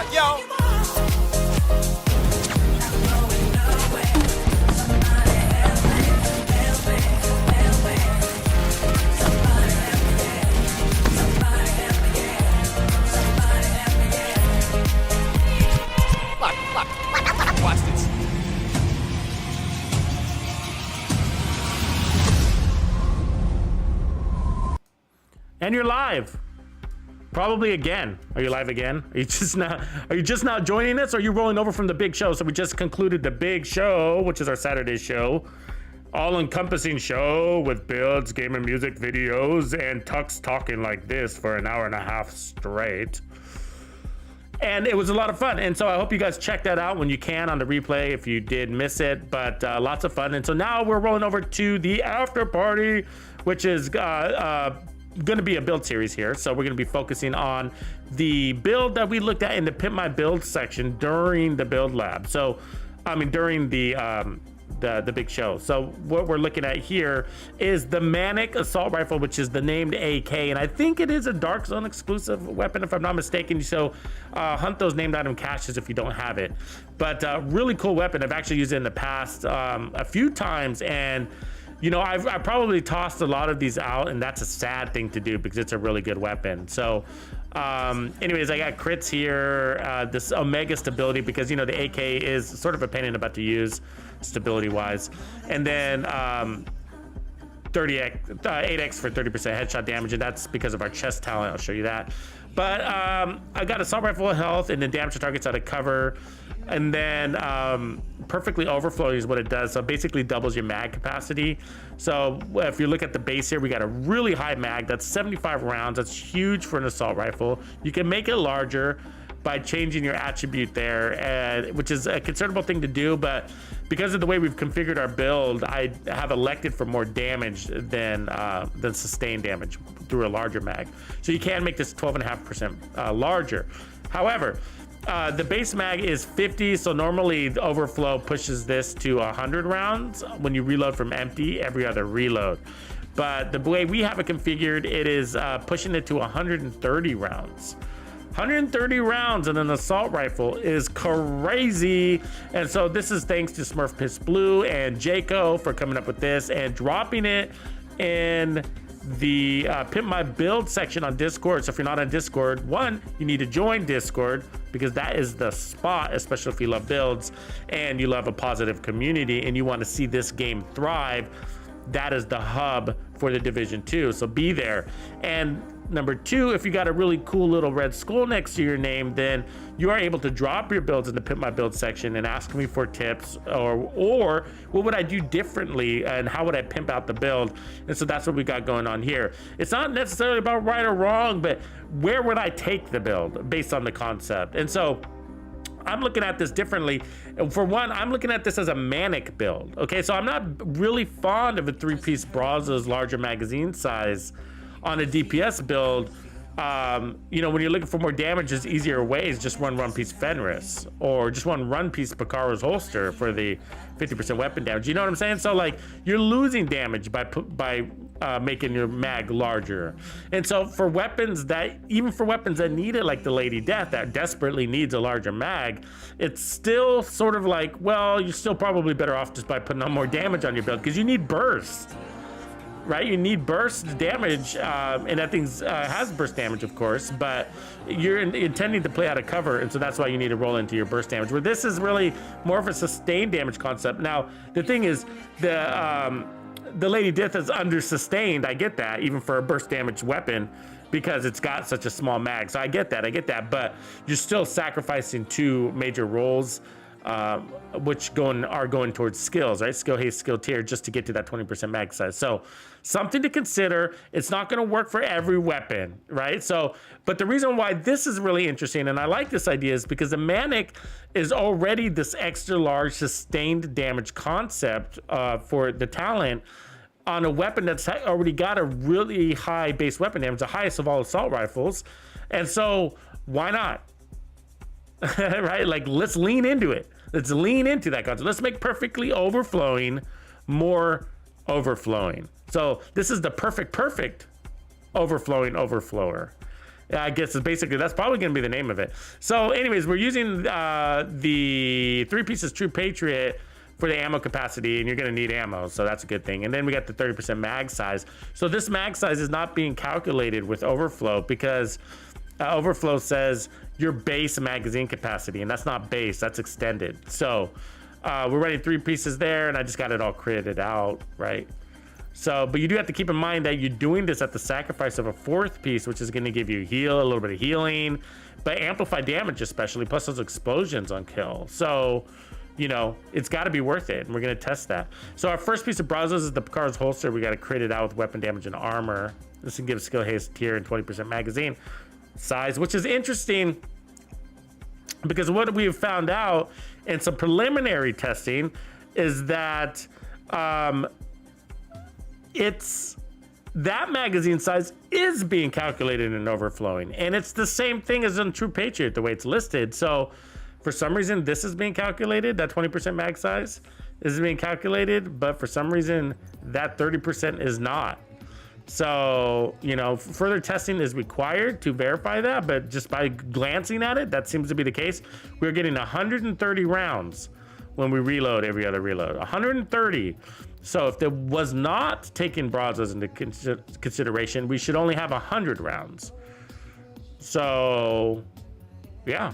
out, yo. Watch this. And you're live. Probably again. Are you live again? Are you just now joining us, or are you rolling over from the big show? So we just concluded the big show, which is our Saturday show. All-encompassing show with builds, game and music videos, and Tux talking like this for an hour and a half straight. And it was a lot of fun. And so I hope you guys check that out when you can on the replay if you did miss it, but lots of fun. And so now we're rolling over to the after party, which is going to be a build series here. So we're going to be focusing on the build that we looked at in the Pimp My Build section during the build lab. So, I mean, during the big show. So what we're looking at here is the Manic assault rifle, which is the named AK, and I think it is a Dark Zone exclusive weapon if I'm not mistaken. So hunt those named item caches if you don't have it. But really cool weapon. I've actually used it in the past a few times, and you know, I've probably tossed a lot of these out, and that's a sad thing to do because it's a really good weapon. So anyways, I got crits here, this Omega stability, because you know the AK is sort of a pain in the butt to use stability wise, and then 8x for 30% headshot damage, and that's because of our chest talent. I'll show you that. But I got assault rifle health, and then damage to targets out of cover, and then perfectly overflowing is what it does. So basically doubles your mag capacity. So if you look at the base here, we got a really high mag. That's 75 rounds. That's huge for an assault rifle. You can make it larger by changing your attribute there, which is a considerable thing to do, but because of the way we've configured our build, I have elected for more damage than sustained damage through a larger mag. So you can make this 12.5% larger. However, the base mag is 50, so normally the overflow pushes this to 100 rounds when you reload from empty every other reload. But the way we have it configured, it is pushing it to 130 rounds. 130 rounds in an assault rifle is crazy. And so this is thanks to Smurf Piss Blue and Jaco for coming up with this and dropping it in the Pimp My Build section on Discord. So if you're not on Discord, one, you need to join Discord because that is the spot, especially if you love builds and you love a positive community and you want to see this game thrive. That is the hub for the Division 2. So be there. And number two, if you got a really cool little red skull next to your name, then you are able to drop your builds in the Pimp My Build section and ask me for tips or what would I do differently and how would I pimp out the build. And so that's what we got going on here. It's not necessarily about right or wrong, but where would I take the build based on the concept? And so I'm looking at this differently. For one, I'm looking at this as a manic build. Okay, so I'm not really fond of a 3-piece Brazos larger magazine size on a DPS build. You know, when you're looking for more damage, there's easier ways. Just one piece Fenris, or just one piece Picara's holster for the 50% weapon damage. You know what I'm saying? So like you're losing damage by making your mag larger. And so for weapons that, even for weapons that need it, like the Lady Death that desperately needs a larger mag, it's still sort of like, well, you're still probably better off just by putting on more damage on your build because you need burst. Right, you need burst damage, and that thing has burst damage, of course, but you're intending to play out of cover, and so that's why you need to roll into your burst damage. Where this is really more of a sustained damage concept. Now, the thing is, the Lady Death is under sustained. I get that, even for a burst damage weapon, because it's got such a small mag. So I get that, but you're still sacrificing two major rolls, which are going towards skills, right? Skill haste, skill tier, just to get to that 20% mag size. So something to consider. It's not going to work for every weapon, right? So, but the reason why this is really interesting, and I like this idea, is because the Manic is already this extra large sustained damage concept for the talent on a weapon that's already got a really high base weapon damage, the highest of all assault rifles. And so why not? Right? Like, let's lean into it. Let's lean into that concept. Let's make perfectly overflowing more overflowing. So this is the perfect overflowing overflower. I guess it's basically, that's probably going to be the name of it. So anyways, we're using the 3 pieces True Patriot for the ammo capacity, and you're going to need ammo, so that's a good thing. And then we got the 30% mag size. So this mag size is not being calculated with overflow because overflow says your base magazine capacity, and that's not base, that's extended. So we're running 3 pieces there, and I just got it all critted out, right? So, but you do have to keep in mind that you're doing this at the sacrifice of a 4th piece, which is going to give you a little bit of healing, but amplified damage especially, plus those explosions on kill. So, you know, it's got to be worth it, and we're going to test that. So our first piece of Brazos is the Picard's holster. We got to crit it out with weapon damage and armor. This can give skill haste tier and 20% magazine size, which is interesting because what we have found out in some preliminary testing is that it's that magazine size is being calculated and overflowing, and it's the same thing as in True Patriot, the way it's listed. So for some reason, this is being calculated, that 20% mag size is being calculated, but for some reason, that 30% is not. So, you know, further testing is required to verify that, but just by glancing at it, that seems to be the case. We're getting 130 rounds when we reload every other reload, 130. So if there was not taking Brazos into consideration, we should only have 100 rounds. So, yeah.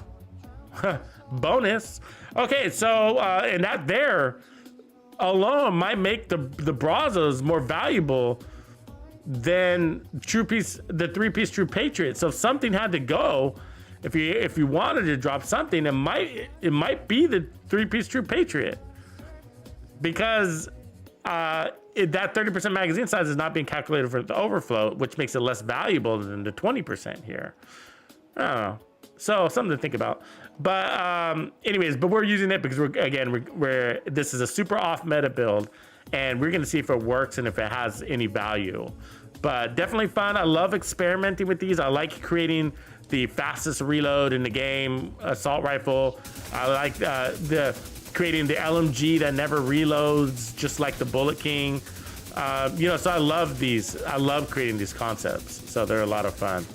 Bonus. Okay, so and that there alone might make the Brazos more valuable than the 3-piece True Patriot. So if something had to go, if you wanted to drop something, it might be the 3-piece True Patriot, because that 30% magazine size is not being calculated for the overflow, which makes it less valuable than the 20% here. I don't know. So something to think about. But anyways, but we're using it because we're this is a super off meta build, and we're going to see if it works and if it has any value. But definitely fun. I love experimenting with these. I like creating the fastest reload in the game, assault rifle. I like creating the LMG that never reloads, just like the Bullet King. You know, so I love these. I love creating these concepts. So they're a lot of fun.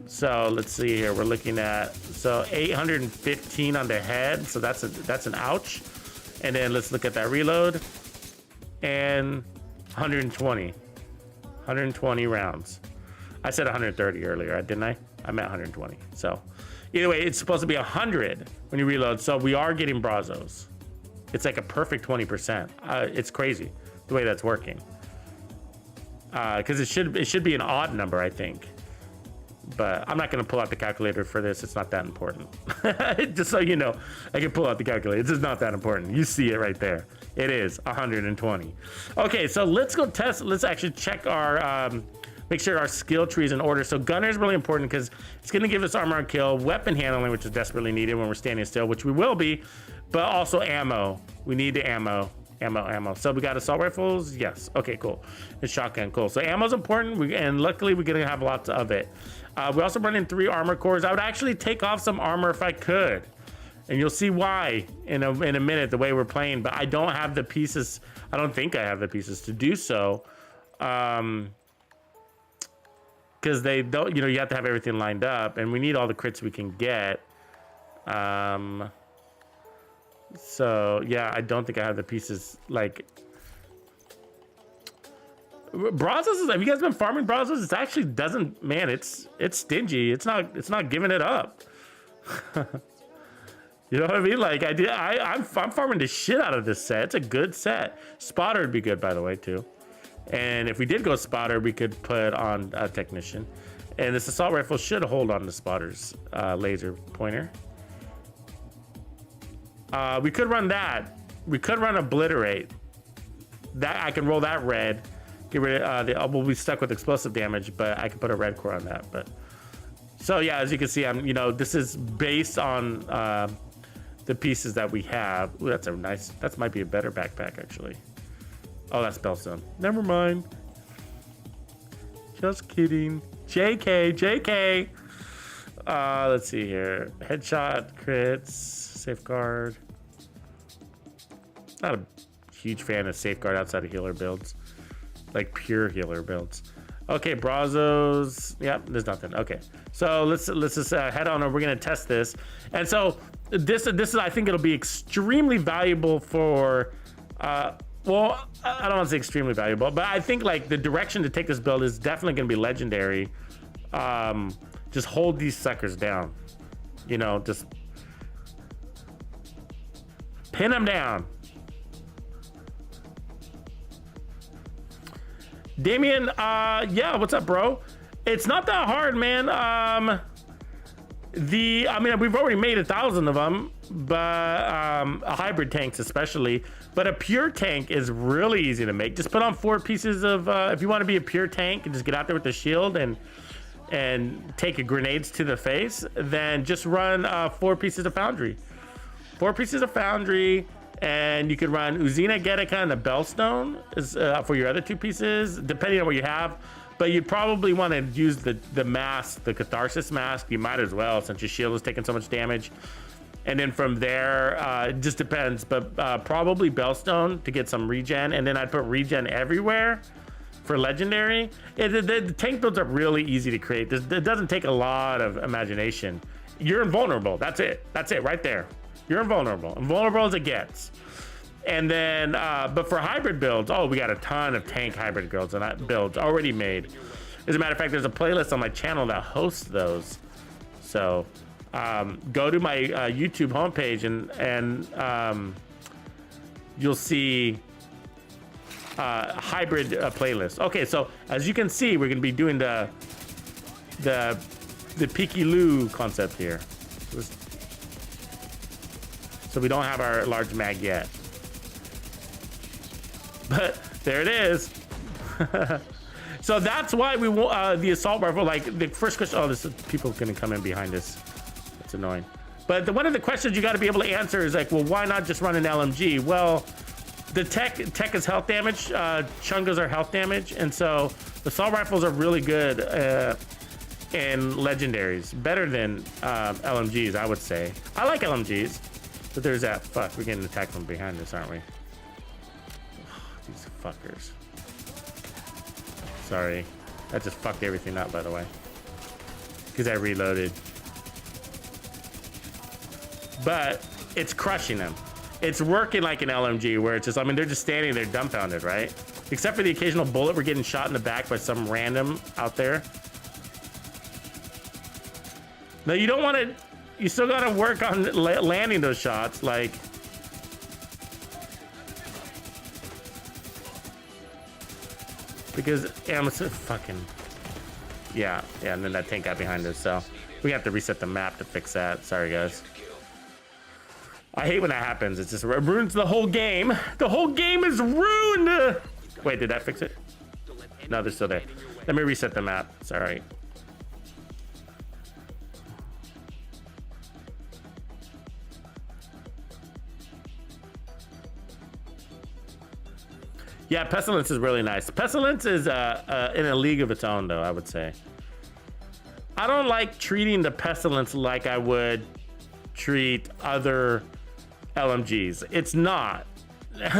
So let's see here. We're looking at 815 on the head. So that's an ouch. And then let's look at that reload. And 120 rounds. I said 130 earlier, didn't I? I meant 120. So either way, it's supposed to be 100 when you reload. So we are getting Brazos. It's like a perfect 20%. It's crazy the way that's working. Because it should be an odd number, I think. But I'm not going to pull out the calculator for this. It's not that important. Just so you know, I can pull out the calculator. It's just not that important. You see it right there. It is 120. Okay, so let's go test. Let's actually check our, make sure our skill tree is in order. So gunner is really important because it's going to give us armor on kill, weapon handling, which is desperately needed when we're standing still, which we will be, but also ammo. We need the ammo. So we got assault rifles. Yes. Okay, cool. And shotgun. Cool. So ammo's important, and luckily we're gonna have lots of it. We also run in 3 armor cores. I would actually take off some armor if I could, and you'll see why in a minute the way we're playing. But I don't have the pieces. I don't think I have the pieces to do so, because they don't. You know, you have to have everything lined up, and we need all the crits we can get. So yeah, I don't think I have the pieces. Like Brazos, have you guys been farming Brazos? It actually doesn't, man, it's stingy. It's not giving it up. You know what I mean? Like I'm farming the shit out of this set. It's a good set. Spotter would be good, by the way, too. And if we did go spotter, we could put on a technician. And this assault rifle should hold on the spotter's laser pointer. We could run that. We could run obliterate. That I can roll that red. Get rid of we'll be stuck with explosive damage, but I can put a red core on that. But so yeah, as you can see, this is based on the pieces that we have. Ooh, that's a nice. That might be a better backpack actually. Oh, that's Spellstone. Never mind. Just kidding. JK. Let's see here. Headshot, crits, safeguard. Not a huge fan of safeguard outside of healer builds, like pure healer builds. Okay, Brazos. Yep, there's nothing. Okay, So let's just head on over. We're gonna test this. And so this is, I think it'll be extremely valuable for, well, I don't want to say extremely valuable, but I think like the direction to take this build is definitely gonna be legendary. Just hold these suckers down, you know, just pin them down. Damien, yeah, what's up, bro? It's not that hard, man. I mean, we've already made 1,000 of them, but hybrid tanks especially. But a pure tank is really easy to make. Just put on 4 pieces of, if you want to be a pure tank and just get out there with the shield and take grenades to the face, then just run 4 pieces of foundry. 4 pieces of foundry, and you could run Uzina, Getica, and the Bellstone is, for your other 2 pieces, depending on what you have. But you'd probably want to use the mask, the Catharsis mask. You might as well, since your shield is taking so much damage. And then from there, it just depends. But probably Bellstone to get some regen. And then I'd put regen everywhere for legendary. The tank builds are really easy to create. It doesn't take a lot of imagination. You're invulnerable. That's it. That's it right there. You're invulnerable. Invulnerable as it gets. And then, but for hybrid builds, oh, we got a ton of tank hybrid builds already made. As a matter of fact, there's a playlist on my channel that hosts those. So go to my YouTube homepage and you'll see hybrid playlist. Okay, so as you can see, we're gonna be doing the Peaky Lou concept here. So we don't have our large mag yet. But there it is. So that's why we want the assault rifle. Like the first question, oh, this is people gonna come in behind us. That's annoying. But one of the questions you got to be able to answer is like, well, why not just run an LMG? Well, the tech is health damage. Chungas are health damage, and so the assault rifles are really good in legendaries, better than LMGs, I would say. I like LMGs, but there's that. Fuck, we're getting attacked from behind us, aren't we? These fuckers. Sorry. That just fucked everything up, by the way. Because I reloaded. But it's crushing them. It's working like an LMG where it's just, I mean, they're just standing there dumbfounded, right? Except for the occasional bullet, we're getting shot in the back by some random out there. No, you don't want to, you still got to work on landing those shots. Like, because I'm fucking, yeah, and then that tank got behind us, so we have to reset the map to fix that. Sorry, guys. I hate when that happens. It just ruins the whole game. The whole game is ruined. Wait, did that fix it? No, they're still there. Let me reset the map. Sorry. Yeah, Pestilence is really nice. Pestilence is in a league of its own, though, I would say. I don't like treating the Pestilence like I would treat other LMGs. It's not.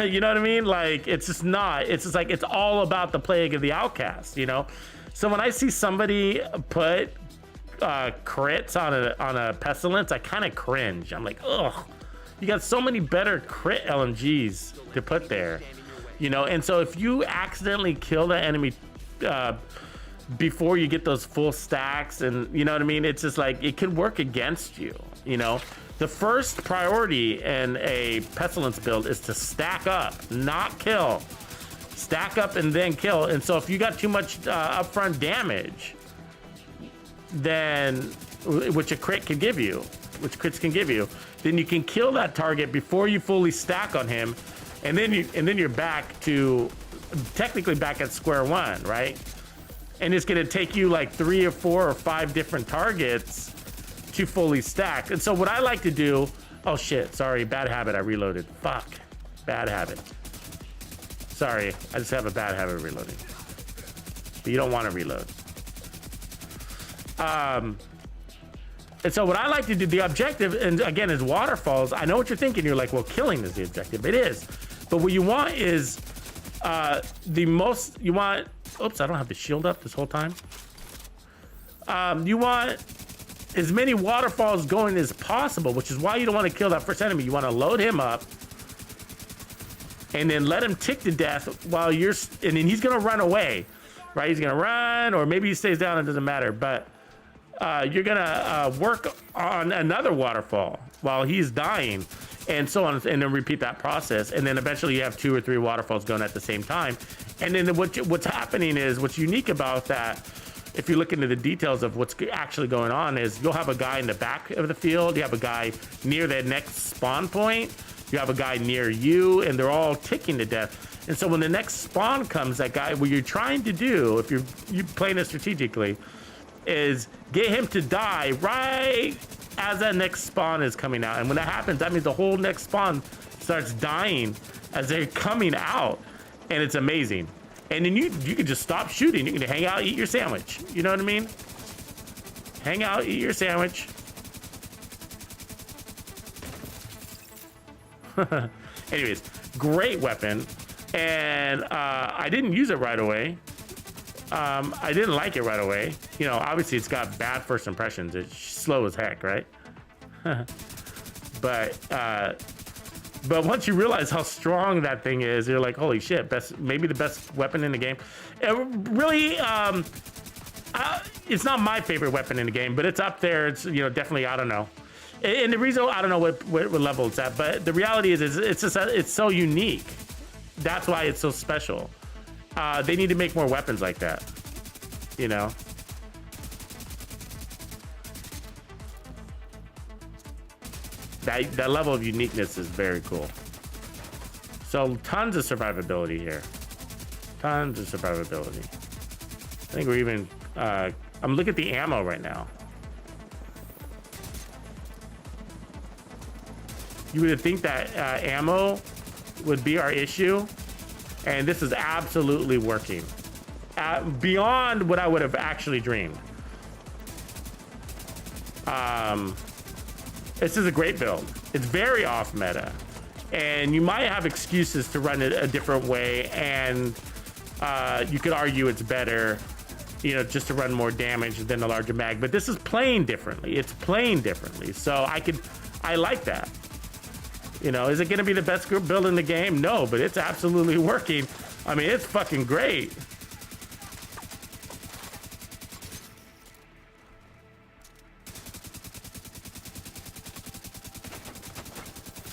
You know what I mean? Like, it's just not. It's just like, it's all about the plague of the outcast, you know? So when I see somebody put crits on a Pestilence, I kind of cringe. I'm like, ugh. You got so many better crit LMGs to put there. You know, and so if you accidentally kill the enemy before you get those full stacks, and you know what I mean, it's just like it can work against you. You know, the first priority in a Pestilence build is to stack up, not kill. Stack up and then kill. And so if you got too much upfront damage, then which a crit can give you, which crits can give you, then you can kill that target before you fully stack on him. And then you're back to, technically back at square one, right? And it's gonna take you like 3 or 4 or 5 different targets to fully stack. And so what I like to do, oh shit, sorry, bad habit, I reloaded. Fuck, bad habit. Sorry, I just have a bad habit of reloading. But you don't wanna reload. And so what I like to do, the objective, and again, is waterfalls. I know what you're thinking. You're like, well, killing is the objective. It is. But what you want is oops, I don't have the shield up this whole time. You want as many waterfalls going as possible, which is why you don't want to kill that first enemy. You want to load him up and then let him tick to death while you're, and then he's gonna run away, right? He's gonna run, or maybe he stays down, it doesn't matter, but you're gonna work on another waterfall while he's dying, and so on, and then repeat that process, and then eventually you have 2 or 3 waterfalls going at the same time. And then what's happening is, what's unique about that, if you look into the details of what's actually going on, is you'll have a guy in the back of the field, you have a guy near the next spawn point, you have a guy near you, and they're all ticking to death. And so when the next spawn comes, that guy, what you're trying to do, if you're playing it strategically, is get him to die right as that next spawn is coming out. And when that happens, that means the whole next spawn starts dying as they're coming out, and it's amazing. And then you can just stop shooting. You can hang out, eat your sandwich. You know what I mean? Hang out, eat your sandwich. Anyways, great weapon. And I didn't use it right away. I didn't like it right away. You know, obviously it's got bad first impressions. It's slow as heck, right? But once you realize how strong that thing is, you're like, holy shit, maybe the best weapon in the game. It really, it's not my favorite weapon in the game, but it's up there. It's, you know, definitely, I don't know. And the reason, I don't know what level it's at, but the reality is it's just, it's so unique. That's why it's so special. They need to make more weapons like that, you know? That level of uniqueness is very cool. So tons of survivability here. Tons of survivability. I think we're even, I'm looking at the ammo right now. You would think that ammo would be our issue, and this is absolutely working. Beyond what I would have actually dreamed. This is a great build. It's very off meta, and you might have excuses to run it a different way, and you could argue it's better, you know, just to run more damage than a larger mag, but this is playing differently. It's playing differently, so I like that. You know, is it gonna be the best group build in the game? No, but it's absolutely working. I mean, it's fucking great.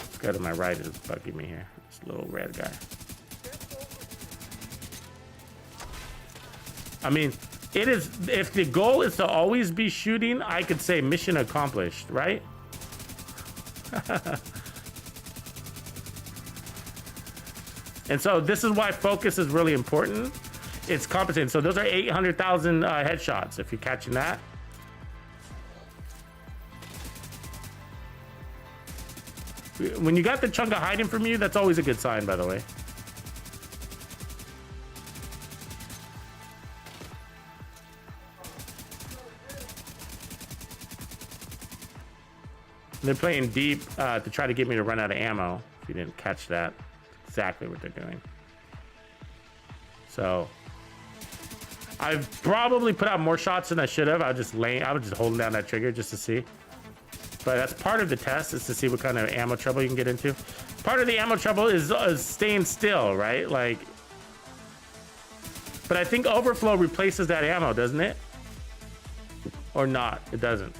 This guy to my right is bugging me here. This little red guy. I mean, it is, if the goal is to always be shooting, I could say mission accomplished, right? And so this is why focus is really important. It's compensating. So those are 800,000 headshots, if you're catching that. When you got the chunga hiding from you, that's always a good sign, by the way. They're playing deep to try to get me to run out of ammo. If you didn't catch that. Exactly what they're doing. So I've probably put out more shots than I should have. I was just holding down that trigger just to see. But that's part of the test, is to see what kind of ammo trouble you can get into. Part of the ammo trouble is staying still, right? Like, but I think overflow replaces that ammo, doesn't it? Or not? It doesn't.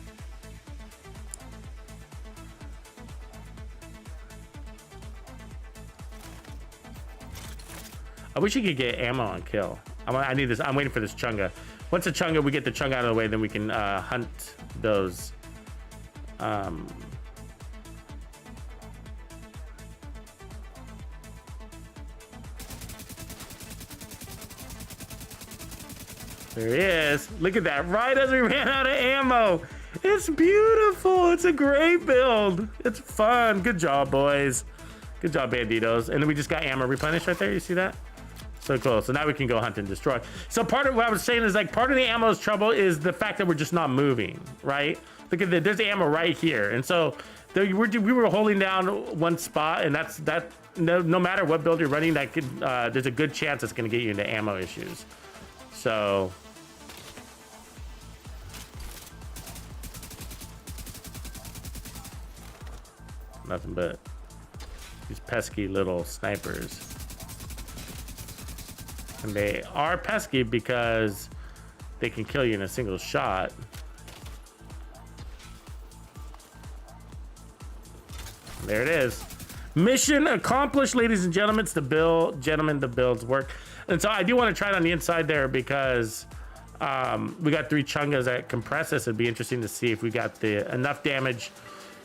I wish you could get ammo on kill. I need this. I'm waiting for this chunga. Once the chunga, we get the chunga out of the way, then we can hunt those. There he is. Look at that. Right as we ran out of ammo. It's beautiful. It's a great build. It's fun. Good job, boys. Good job, banditos. And then we just got ammo replenished right there. You see that? So cool. So now we can go hunt and destroy. So part of what I was saying is, like, part of the ammo's trouble is the fact that we're just not moving, right? Look at there's ammo right here. And so we were holding down one spot, and no matter what build you're running, that could there's a good chance it's going to get you into ammo issues. So nothing but these pesky little snipers. And they are pesky because they can kill you in a single shot. There it is. Mission accomplished, ladies and gentlemen. It's the build, gentlemen, the builds work. And so I do want to try it on the inside there because we got 3 chungas that compress us. It'd be interesting to see if we got enough damage,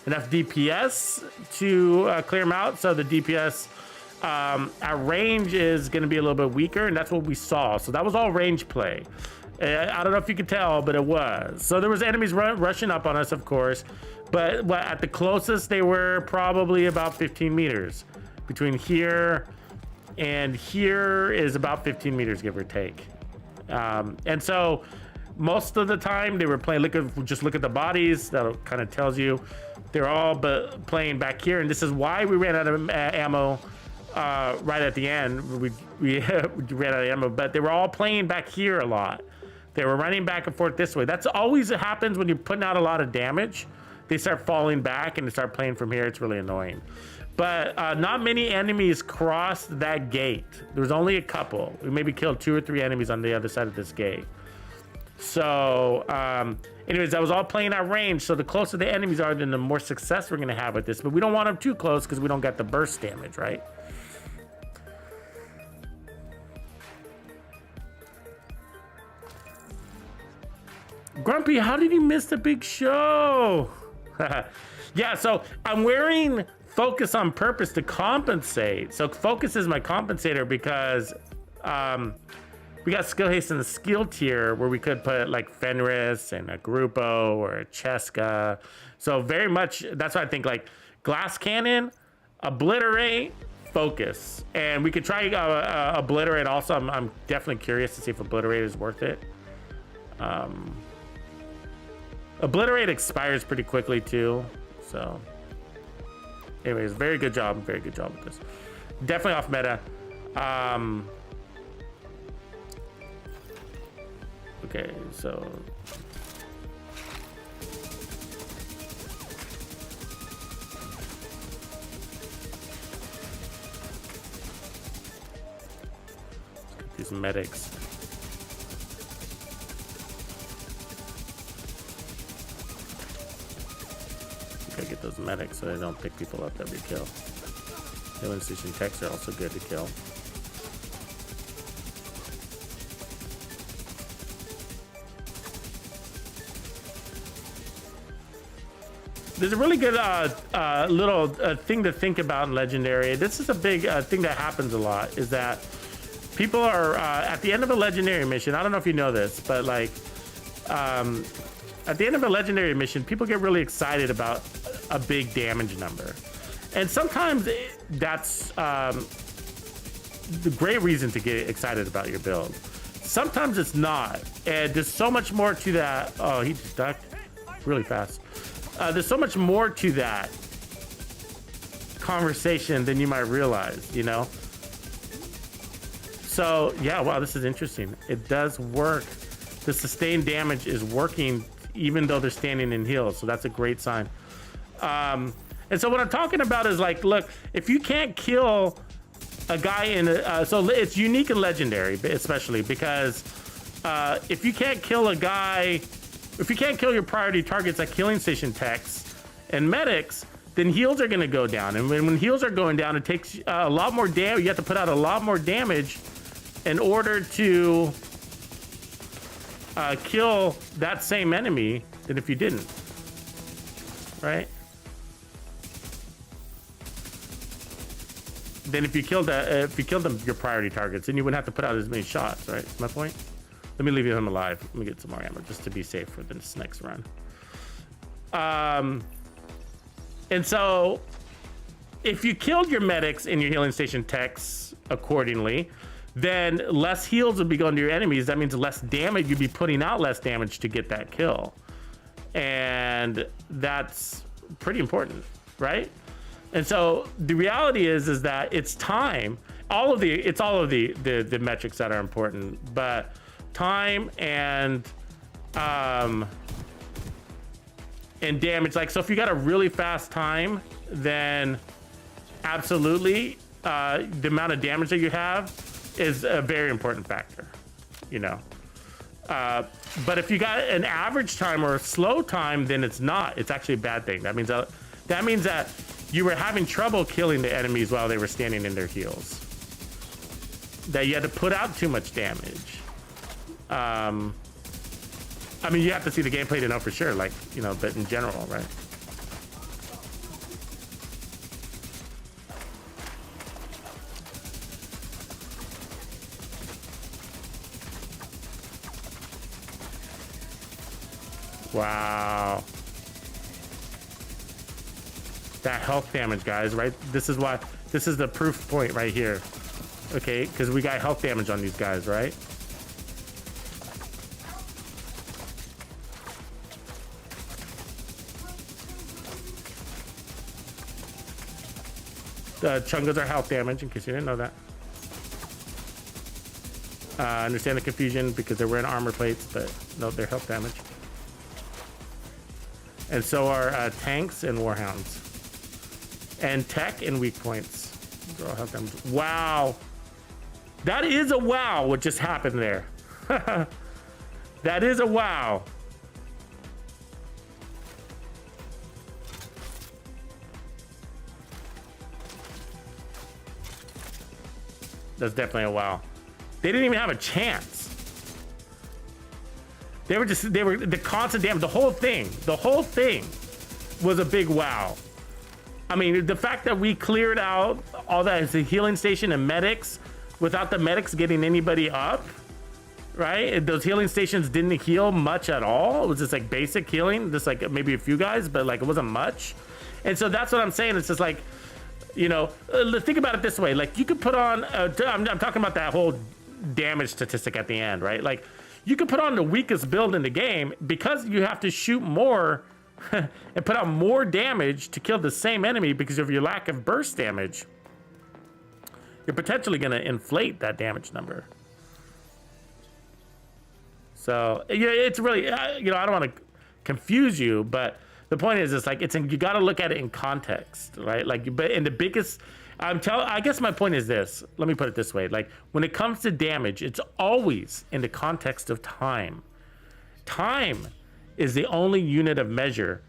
enough DPS to clear them out. So the DPS at range is going to be a little bit weaker, and that's what we saw. So that was all range play. I don't know if you could tell, but it was. So there was enemies rushing up on us, of course, but at the closest they were probably about 15 meters. Between here and here is about 15 meters, give or take. And so most of the time they were playing, just look at the bodies. That kind of tells you they're all playing back here. And this is why we ran out of ammo right at the end. We ran out of ammo, but they were all playing back here a lot. They were running back and forth this way. That's always happens when you're putting out a lot of damage. They start falling back and they start playing from here. It's really annoying. But not many enemies crossed that gate. There was only a couple. We maybe killed 2 or 3 enemies on the other side of this gate. So anyways, that was all playing at range. So the closer the enemies are, then the more success we're going to have with this. But we don't want them too close because we don't get the burst damage, right? Grumpy, how did you miss the big show? Yeah, so I'm wearing Focus on purpose to compensate. So Focus is my compensator because we got skill haste in the skill tier where we could put like Fenris and a Grupo or a Cheska. So very much, that's why I think like Glass Cannon, Obliterate, Focus. And we could try Obliterate also. I'm definitely curious to see if Obliterate is worth it. Obliterate expires pretty quickly too, so anyways, very good job with this. Definitely off meta. Okay, so let's get these medics. Gotta get those medics so they don't pick people up every kill. Healing station techs are also good to kill. There's a really good little thing to think about in Legendary. This is a big thing that happens a lot, is that people are at the end of a Legendary mission. I don't know if you know this, but like at the end of a Legendary mission, people get really excited about a big damage number. And sometimes that's the great reason to get excited about your build. Sometimes it's not. And there's so much more to that. Oh, he just ducked really fast. There's so much more to that conversation than you might realize, you know? So, yeah, wow, this is interesting. It does work. The sustained damage is working even though they're standing in heals. So that's a great sign. And so what I'm talking about is like, look, if you can't kill a guy in so it's unique and Legendary, especially because if you can't kill a guy, if you can't kill your priority targets like healing station techs and medics, then heals are going to go down. And when heals are going down, it takes a lot more damage. You have to put out a lot more damage in order to kill that same enemy than if you didn't, right? Then if you killed them, your priority targets, then you wouldn't have to put out as many shots, right? That's my point. Let me leave him alive. Let me get some more ammo just to be safe for this next run. And so if you killed your medics and your healing station techs accordingly, then less heals would be going to your enemies. That means less damage. You'd be putting out less damage to get that kill. And that's pretty important, right? And so the reality is that it's time. It's all of the metrics that are important, but time and and damage. Like, so if you got a really fast time, then absolutely, the amount of damage that you have is a very important factor, you know. But if you got an average time or a slow time, then it's not. It's actually a bad thing. That means that you were having trouble killing the enemies while they were standing in their heals. That you had to put out too much damage. I mean, you have to see the gameplay to know for sure, like, you know, but in general, right? Wow. That health damage, guys, right? This is why, this is the proof point right here. Okay, because we got health damage on these guys, right? The chungas are health damage, in case you didn't know that. I understand the confusion because they're wearing armor plates, but no, they're health damage. And so are tanks and warhounds. And tech and weak points. They're all health damage. Wow. That is a wow what just happened there. That is a wow. That's definitely a wow. They didn't even have a chance. They were the constant damage, the whole thing was a big wow. I mean, the fact that we cleared out all that is the healing station and medics without the medics getting anybody up, right? Those healing stations didn't heal much at all. It was just like basic healing, just like maybe a few guys, but like it wasn't much. And so that's what I'm saying. It's just like, you know, think about it this way. Like you could put on, I'm talking about that whole damage statistic at the end, right? Like you could put on the weakest build in the game because you have to shoot more and put out more damage to kill the same enemy because of your lack of burst damage. You're potentially going to inflate that damage number. So yeah, it's really, you know, I don't want to confuse you, but the point is, it's like, you got to look at it in context, right? Like, but in the biggest, I guess my point is this. Let me put it this way. Like, when it comes to damage, it's always in the context of time. Time is the only unit of measure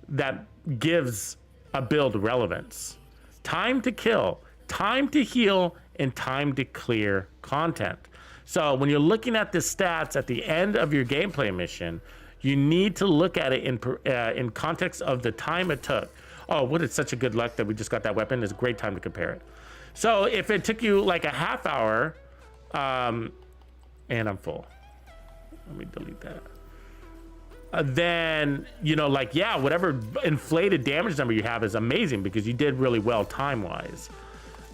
that gives a build relevance. Time to kill, time to heal, and time to clear content. So when you're looking at the stats at the end of your gameplay mission, you need to look at it in context of the time it took. Oh, what is such a good luck that we just got that weapon. It's a great time to compare it. So if it took you like a half hour, and I'm full. Let me delete that. Then, you know, like, yeah, whatever inflated damage number you have is amazing because you did really well time-wise.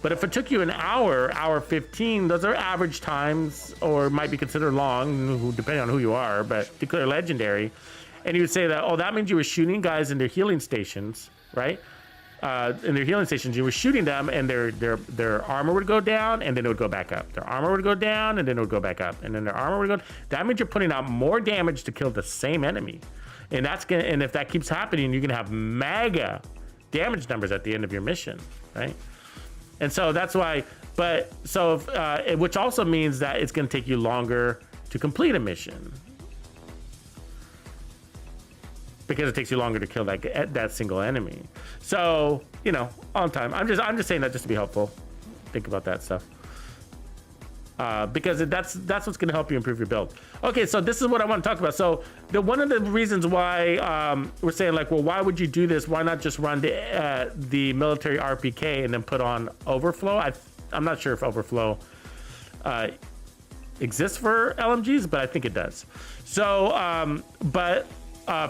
But if it took you an hour, hour 15, those are average times, or might be considered long, depending on who you are, but declare legendary. And you would say that, oh, that means you were shooting guys in their healing stations, right? In their healing stations, you were shooting them, and their armor would go down, and then it would go back up. Their armor would go down, and then it would go back up, and then their armor would go. That means you're putting out more damage to kill the same enemy, and and if that keeps happening, you're gonna have mega damage numbers at the end of your mission, right? And so that's why. But so, which also means that it's gonna take you longer to complete a mission. Because it takes you longer to kill that single enemy. So, you know, on time. I'm just saying that just to be helpful. Think about that stuff. Because that's what's going to help you improve your build. Okay, so this is what I want to talk about. So one of the reasons why we're saying, like, well, why would you do this? Why not just run the military RPK and then put on overflow? I'm not sure if overflow exists for LMGs, but I think it does. So,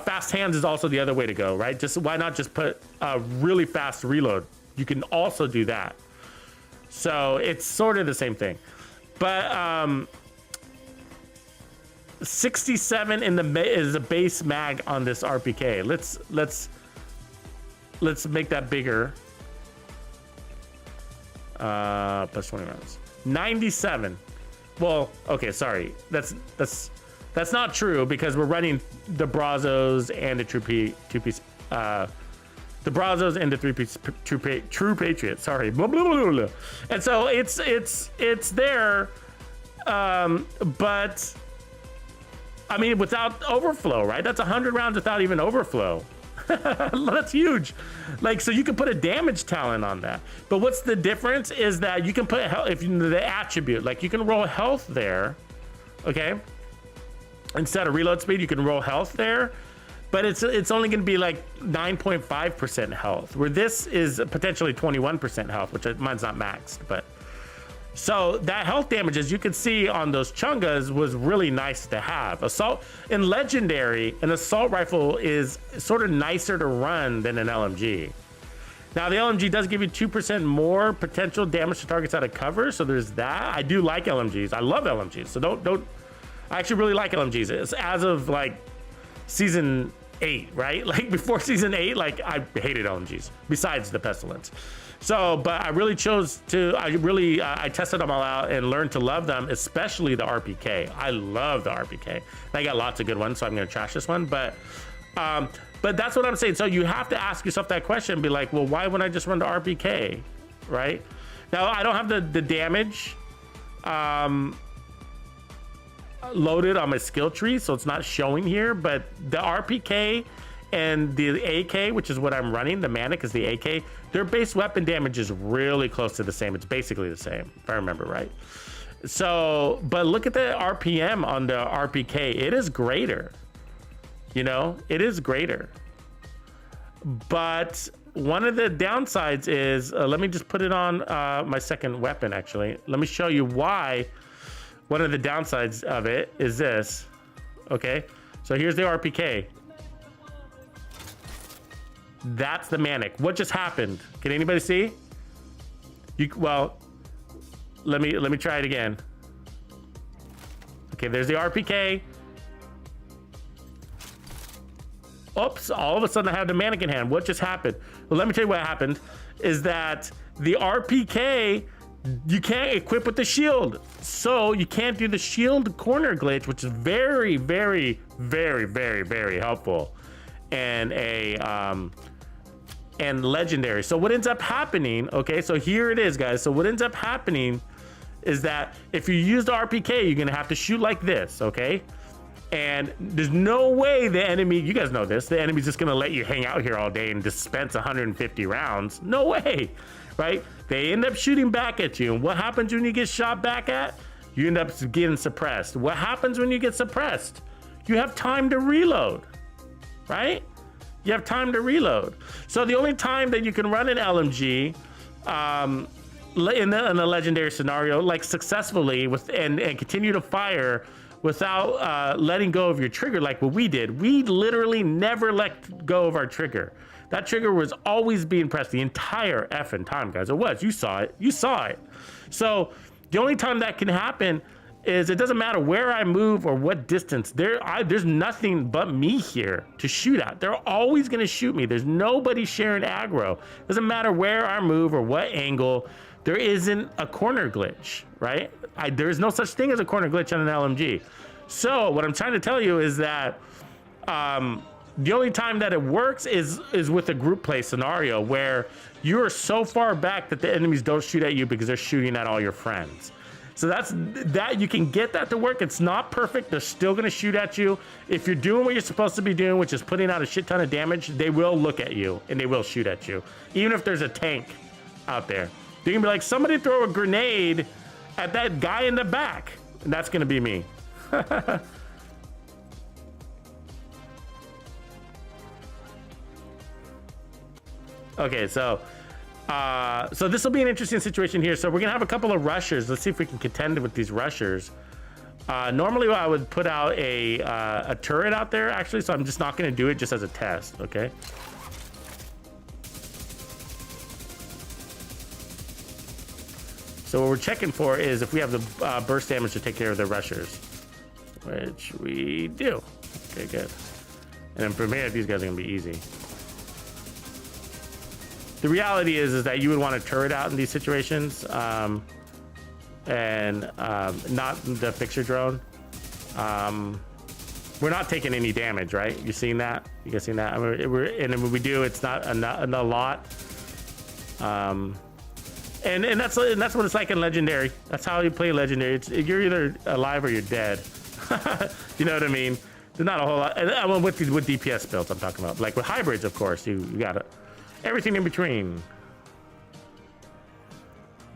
fast hands is also the other way to go, right? Just why not just put a really fast reload? You can also do that. So it's sort of the same thing. But 67 is the base mag on this RPK. Let's make that bigger. Plus 20 rounds. 97. Well, okay, sorry. That's That's not true because we're running the Brazos and the two-piece, the Brazos and the three-piece True Patriot. Sorry, blah, blah, blah, blah. And so it's there, but I mean without overflow, right? That's 100 rounds without even overflow. That's huge. Like, so you can put a damage talent on that. But what's the difference is that you can put if you the attribute, like you can roll health there, okay? Instead of reload speed, you can roll health there, but it's only going to be like 9.5% health, where this is potentially 21% health, which mine's not maxed. But so that health damage, as you can see on those chungas, was really nice to have. Assault in legendary, an assault rifle is sort of nicer to run than an LMG. Now the LMG does give you 2% more potential damage to targets out of cover, so there's that. I do like LMGs. I love LMGs, so don't. I actually really like LMGs. It's as of like season 8, right? Like before season 8, like I hated LMGs besides the Pestilence. So, but I really chose to, I tested them all out and learned to love them, especially the RPK. I love the RPK. I got lots of good ones, so I'm gonna trash this one, but that's what I'm saying. So you have to ask yourself that question and be like, well, why wouldn't I just run the RPK, right? Now, I don't have the damage, loaded on my skill tree, so it's not showing here, but the RPK and the AK, which is what I'm running, the manic is the AK, their base weapon damage is really close to the same. It's basically the same, if I remember right. So, but look at the RPM on the RPK. It is greater, you know, it is greater. But one of the downsides is, let me just put it on my second weapon, actually. Let me show you why. One of the downsides of it is this, okay? So here's the RPK. That's the manic. What just happened? Can anybody see? Well, let me try it again. Okay, there's the RPK. Oops, all of a sudden I have the manic in hand. What just happened? Well, let me tell you what happened is that the RPK, you can't equip with the shield, so you can't do the shield corner glitch, which is very, very, very, very, very helpful, and and legendary. So what ends up happening? Okay, so here it is, guys. So what ends up happening is that if you use the RPK, you're gonna have to shoot like this, okay? And there's no way the enemy, you guys know this, the enemy's just gonna let you hang out here all day and dispense 150 rounds. No way, right? They end up shooting back at you. And what happens when you get shot back at? You end up getting suppressed. What happens when you get suppressed? You have time to reload, right? You have time to reload. So the only time that you can run an LMG in a legendary scenario, like successfully and continue to fire without letting go of your trigger like what we did. We literally never let go of our trigger. That trigger was always being pressed the entire effing time, guys. It was. You saw it. You saw it. So the only time that can happen is it doesn't matter where I move or what distance. There's nothing but me here to shoot at. They're always going to shoot me. There's nobody sharing aggro. Doesn't matter where I move or what angle. There isn't a corner glitch, right? There's no such thing as a corner glitch on an LMG. So what I'm trying to tell you is that the only time that it works is with a group play scenario where you're so far back that the enemies don't shoot at you because they're shooting at all your friends. So that you can get that to work. It's not perfect. They're still gonna shoot at you. If you're doing what you're supposed to be doing, which is putting out a shit ton of damage, they will look at you and they will shoot at you. Even if there's a tank out there. They're gonna be like, somebody throw a grenade at that guy in the back. And that's gonna be me. Okay, so this will be an interesting situation here. So we're gonna have a couple of rushers. Let's see if we can contend with these rushers. Normally I would put out a turret out there actually, so I'm just not gonna do it just as a test, okay? So what we're checking for is if we have the burst damage to take care of the rushers, which we do. Okay, good. And then from here, these guys are gonna be easy. The reality is that you would want to turret out in these situations, and not the fixer drone. we're not taking any damage, right? You seen that? You guys seen that? I mean, and when we do, it's not a lot. And that's what it's like in Legendary. That's how you play Legendary. You're either alive or you're dead. You know what I mean? There's not a whole lot. I mean, with DPS builds, I'm talking about. Like with hybrids, of course, you got everything in between.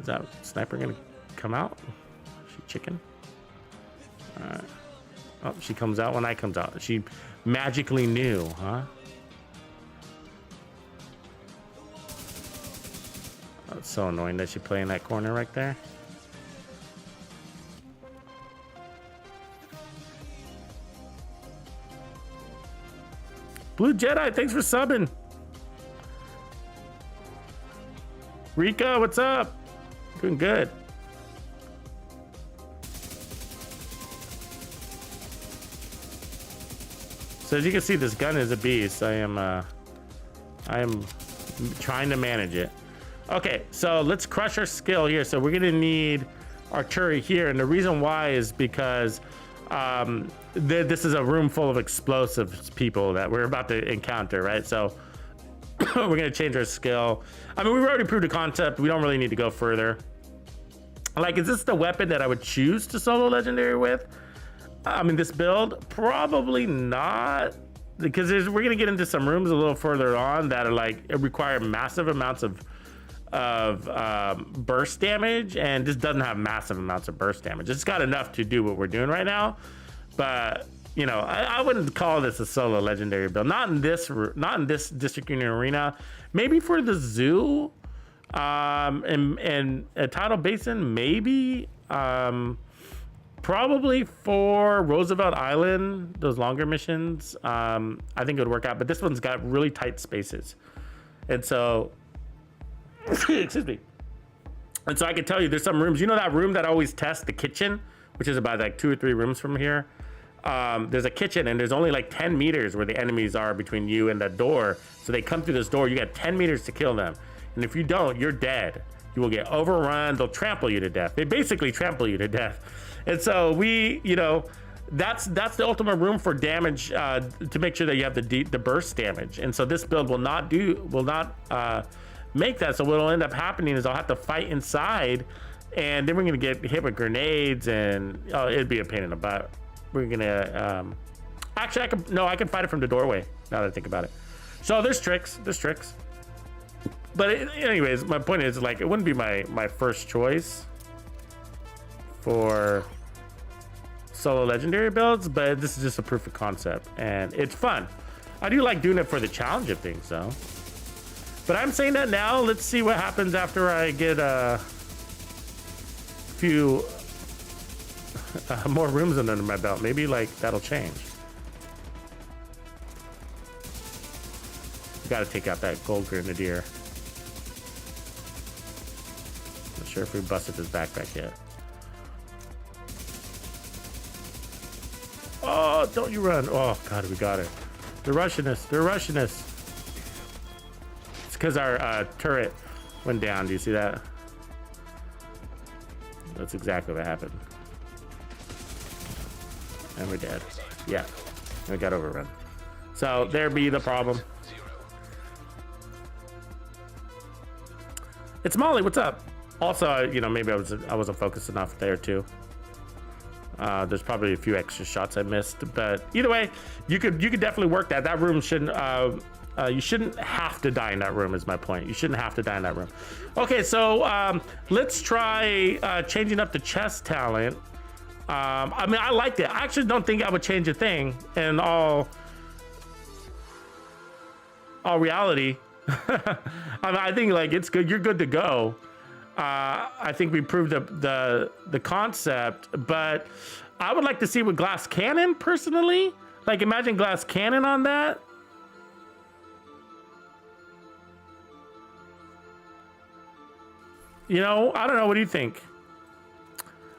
Is that sniper gonna come out? Is she chicken? All right. Oh, she comes out when I comes out. She magically knew, huh? Oh, it's so annoying that she play in that corner right there. Blue Jedi, thanks for subbing. Rika, what's up? Doing good. So as you can see, this gun is a beast. I am trying to manage it. Okay, so let's crush our skill here. So we're gonna need artillery here, and the reason why is because this is a room full of explosive people that we're about to encounter, right? So we're gonna change our skill. I mean, we've already proved the concept. We don't really need to go further. Like, is this the weapon that I would choose to solo legendary with? I mean, this build, probably not, because we're gonna get into some rooms a little further on that are like require massive amounts of burst damage, and this doesn't have massive amounts of burst damage. It's got enough to do what we're doing right now, but you know, I wouldn't call this a solo legendary build. Not in this District Union Arena. Maybe for the zoo, and a Tidal Basin, maybe. Probably for Roosevelt Island, those longer missions, I think it would work out. But this one's got really tight spaces, and so excuse me. And so I can tell you, there's some rooms. You know that room that I always test, the kitchen, which is about like 2 or 3 rooms from here. There's a kitchen, and there's only like 10 meters where the enemies are between you and that door. So they come through this door. You got 10 meters to kill them, and if you don't, you're dead. You will get overrun. They'll trample you to death. They basically trample you to death. And so you know, that's the ultimate room for damage, to make sure that you have the burst damage. And so this build will not make that. So what'll end up happening is I'll have to fight inside, and then we're gonna get hit with grenades, and it'd be a pain in the butt. We're gonna actually I can fight it from the doorway now that I think about it. So there's tricks. But anyways, my point is, like, it wouldn't be my first choice for solo legendary builds, but this is just a proof of concept, and it's fun. I do like doing it for the challenge of things, though. But I'm saying that now. Let's see what happens after I get a few more rooms under my belt. Maybe like that'll change. Got to take out that gold grenadier. Not sure if we busted his backpack yet. Oh, don't you run. Oh, God, we got it. They're rushing us. It's because our turret went down. Do you see that? That's exactly what happened. And we're dead. Yeah, we got overrun. So there be the problem. It's Molly, what's up? Also, you know, maybe I wasn't focused enough there too. There's probably a few extra shots I missed, but either way, you could definitely work that. That room shouldn't. You shouldn't have to die in that room. Is my point. You shouldn't have to die in that room. Okay, so let's try changing up the chest talent. I mean, I liked it. I actually don't think I would change a thing in all reality. I mean, I think like it's good. You're good to go. I think we proved the concept, but I would like to see with glass cannon personally. Like, imagine glass cannon on that. You know, I don't know. What do you think?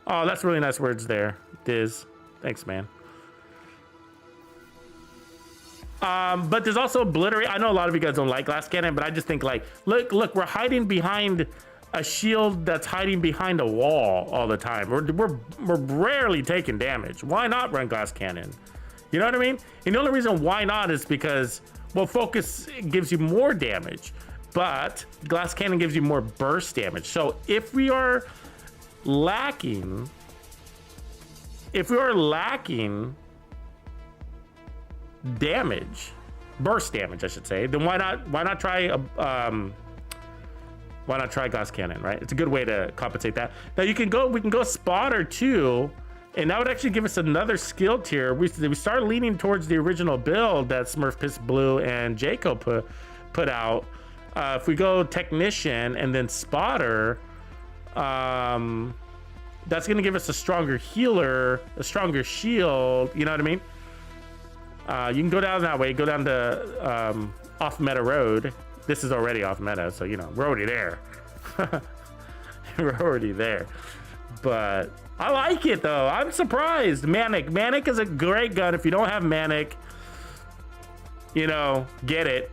Oh, that's really nice words there, Diz. Thanks, man. But there's also obliterate. I know a lot of you guys don't like glass cannon, but I just think like, look, we're hiding behind a shield that's hiding behind a wall all the time. We're rarely taking damage. Why not run glass cannon? You know what I mean? And the only reason why not is because, well, focus gives you more damage, but glass cannon gives you more burst damage. So if we are lacking damage, burst damage, I should say, then why not try glass cannon, right? It's a good way to compensate that. Now we can go spotter too, and that would actually give us another skill tier. We start leaning towards the original build that Smurf Piss Blue and Jaco put out. If we go technician and then spotter, that's gonna give us a stronger healer, a stronger shield. You know what I mean? You can go down that way, go down to off meta road. This is already off meta, so you know we're already there. We're already there. But I like it though. I'm surprised. Manic is a great gun. If you don't have manic, you know, get it.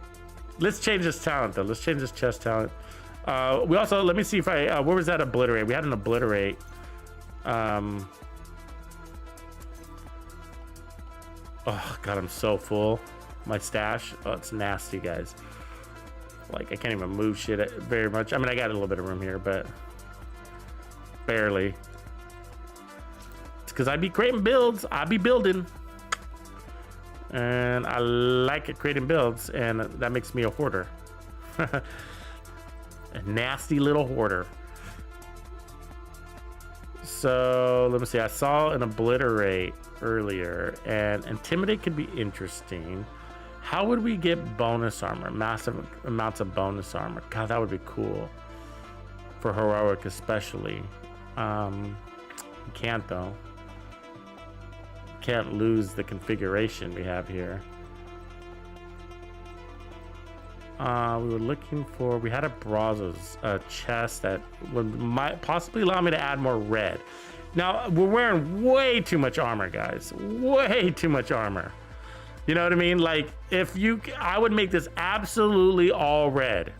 Let's change this talent though. Let's change this chest talent. We also, let me see if I where was that obliterate? We had an obliterate. Oh god, I'm so full. My stash, oh, it's nasty, guys. Like, I can't even move shit very much. I mean, I got a little bit of room here, but barely. It's because I be creating builds. I be building. And I like it creating builds, and that makes me a hoarder. A nasty little hoarder. So, let me see. I saw an obliterate earlier, and intimidate could be interesting. How would we get bonus armor? Massive amounts of bonus armor. God, that would be cool. For heroic especially. You can't though. Can't lose the configuration we have here. We were looking for, we had a Brazos chest that might possibly allow me to add more red. Now, we're wearing way too much armor, guys. Way too much armor. You know what I mean? Like, I would make this absolutely all red.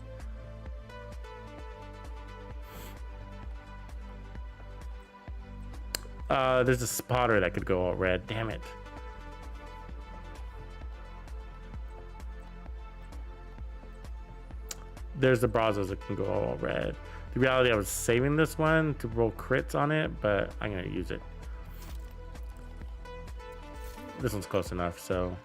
There's a spotter that could go all red. Damn it. There's the Brazos that can go all red. The reality, I was saving this one to roll crits on it, but I'm gonna use it. This one's close enough, so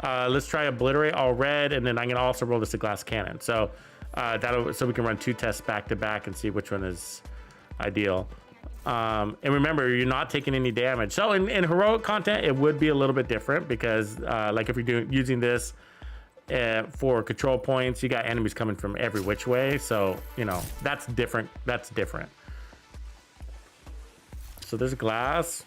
let's try obliterate all red, and then I'm gonna also roll this to glass cannon. So so we can run 2 tests back to back and see which one is ideal. And remember, you're not taking any damage. So in heroic content, it would be a little bit different because like if you're using this for control points, you got enemies coming from every which way. So, you know, that's different. That's different. So there's glass.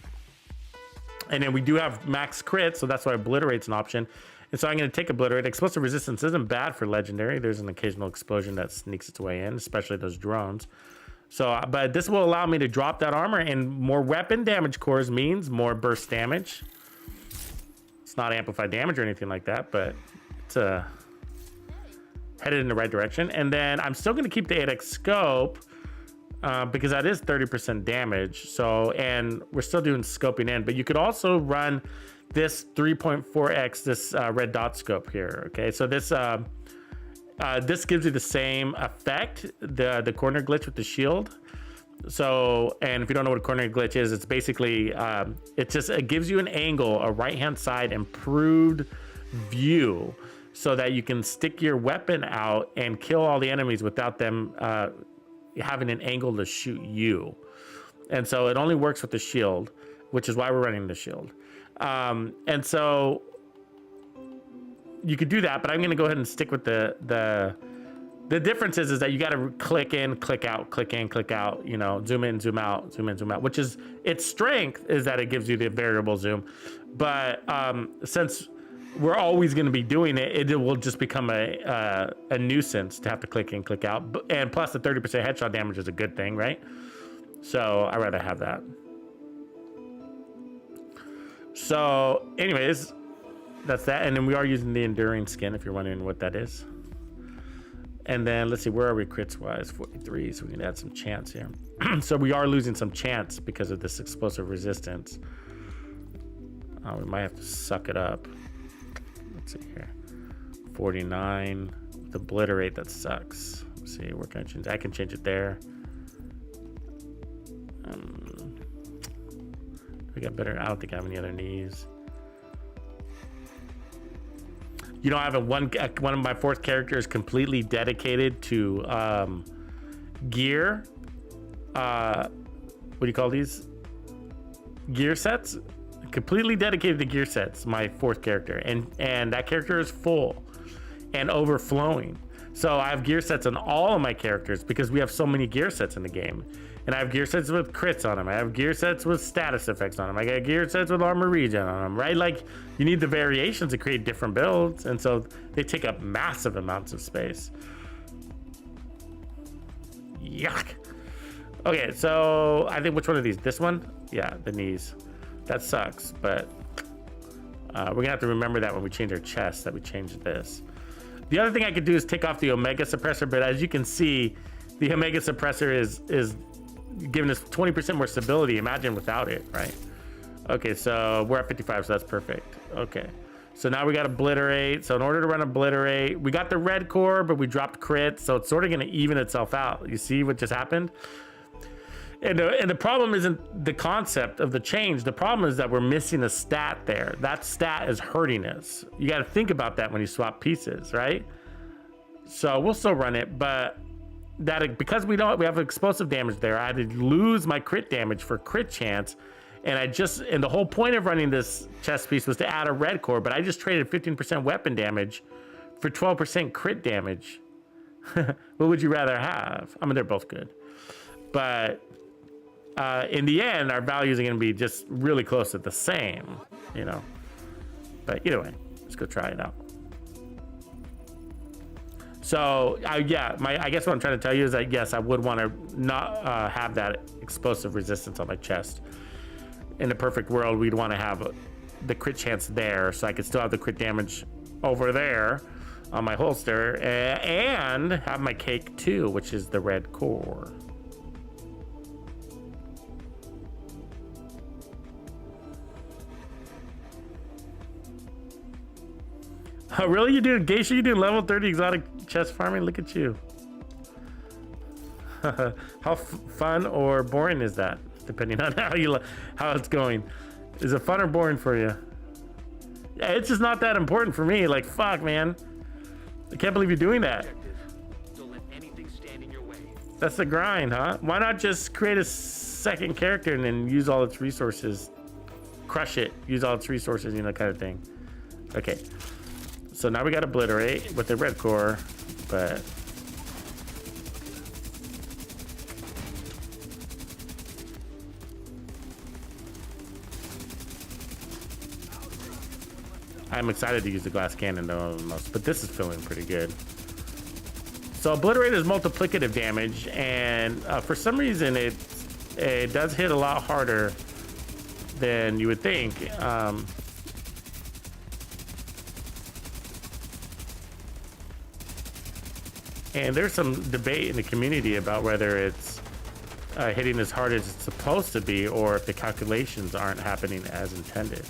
And then we do have max crit, so that's why obliterate's an option. And so I'm going to take obliterate. Explosive resistance isn't bad for legendary. There's an occasional explosion that sneaks its way in, especially those drones. So, but this will allow me to drop that armor, and more weapon damage cores means more burst damage. It's not amplified damage or anything like that, but it's headed in the right direction. And then I'm still going to keep the 8x scope because that is 30% damage. So, and we're still doing scoping in, but you could also run this 3.4x, this red dot scope here. Okay, so this gives you the same effect, the corner glitch with the shield. So, and if you don't know what a corner glitch is, it's basically it gives you an angle, a right hand side improved view, so that you can stick your weapon out and kill all the enemies without them having an angle to shoot you. And so it only works with the shield, which is why we're running the shield. And so you could do that, but I'm going to go ahead and stick with the difference is that you got to click in, click out, click in, click out, you know, zoom in, zoom out, zoom in, zoom out, which is its strength is that it gives you the variable zoom. But since we're always going to be doing it, it will just become a nuisance to have to click in, click out. And plus the 30% headshot damage is a good thing, right? So I'd rather have that. So anyways, that's that. And then we are using the enduring skin, if you're wondering what that is. And then let's see, where are we crits wise? 43, so we can add some chance here. So we are losing some chance because of this explosive resistance. Oh, we might have to suck it up. Let's see here. 49. With obliterate, that sucks. Let's see, where can I change? I can change it there. We got better. I don't think I have any other knees. You know, I have one of my fourth characters completely dedicated to gear. What do you call these? Gear sets. Completely dedicated to gear sets. My fourth character, and that character is full and overflowing. So I have gear sets on all of my characters because we have so many gear sets in the game. And I have gear sets with crits on them. I have gear sets with status effects on them. I got gear sets with armor regen on them, right? Like, you need the variations to create different builds. And so they take up massive amounts of space. Yuck. Okay, so I think which one of these? This one? Yeah, the knees. That sucks, but we're gonna have to remember that when we change our chest, that we changed this. The other thing I could do is take off the Omega suppressor, but as you can see, the Omega suppressor is giving us 20% more stability. Imagine without it, right? Okay, so we're at 55, so that's perfect. Okay, so now we got obliterate. So in order to run obliterate, we got the red core, but we dropped crit, so it's sort of gonna even itself out. You see what just happened? And the problem isn't the concept of the change. The problem is that we're missing a stat there. That stat is hurting us. You got to think about that when you swap pieces, right? So we'll still run it, but because we have explosive damage there, I had to lose my crit damage for crit chance. And the whole point of running this chest piece was to add a red core, but I just traded 15% weapon damage for 12% crit damage. What would you rather have? I mean, they're both good, but in the end, our values are going to be just really close to the same, you know. But either way, let's go try it out. So yeah, I guess what I'm trying to tell you is that yes, I would want to not have that explosive resistance on my chest. In a perfect world, we'd want to have the crit chance there, so I could still have the crit damage over there on my holster, and have my cake too, which is the red core. Oh, really? You do Geisha? You do level 30 exotic chest farming? Look at you. How fun or boring is that? Depending on how it's going. Is it fun or boring for you? Yeah, it's just not that important for me. Like, fuck, man. I can't believe you're doing that. Don't let anything stand in your way. That's the grind, huh? Why not just create a second character and then use all its resources? Crush it. Use all its resources, you know, kind of thing. Okay. So now we got obliterate with the red core, but I'm excited to use the glass cannon though the most, but this is feeling pretty good. So obliterate is multiplicative damage, and for some reason it does hit a lot harder than you would think. And there's some debate in the community about whether it's hitting as hard as it's supposed to be, or if the calculations aren't happening as intended.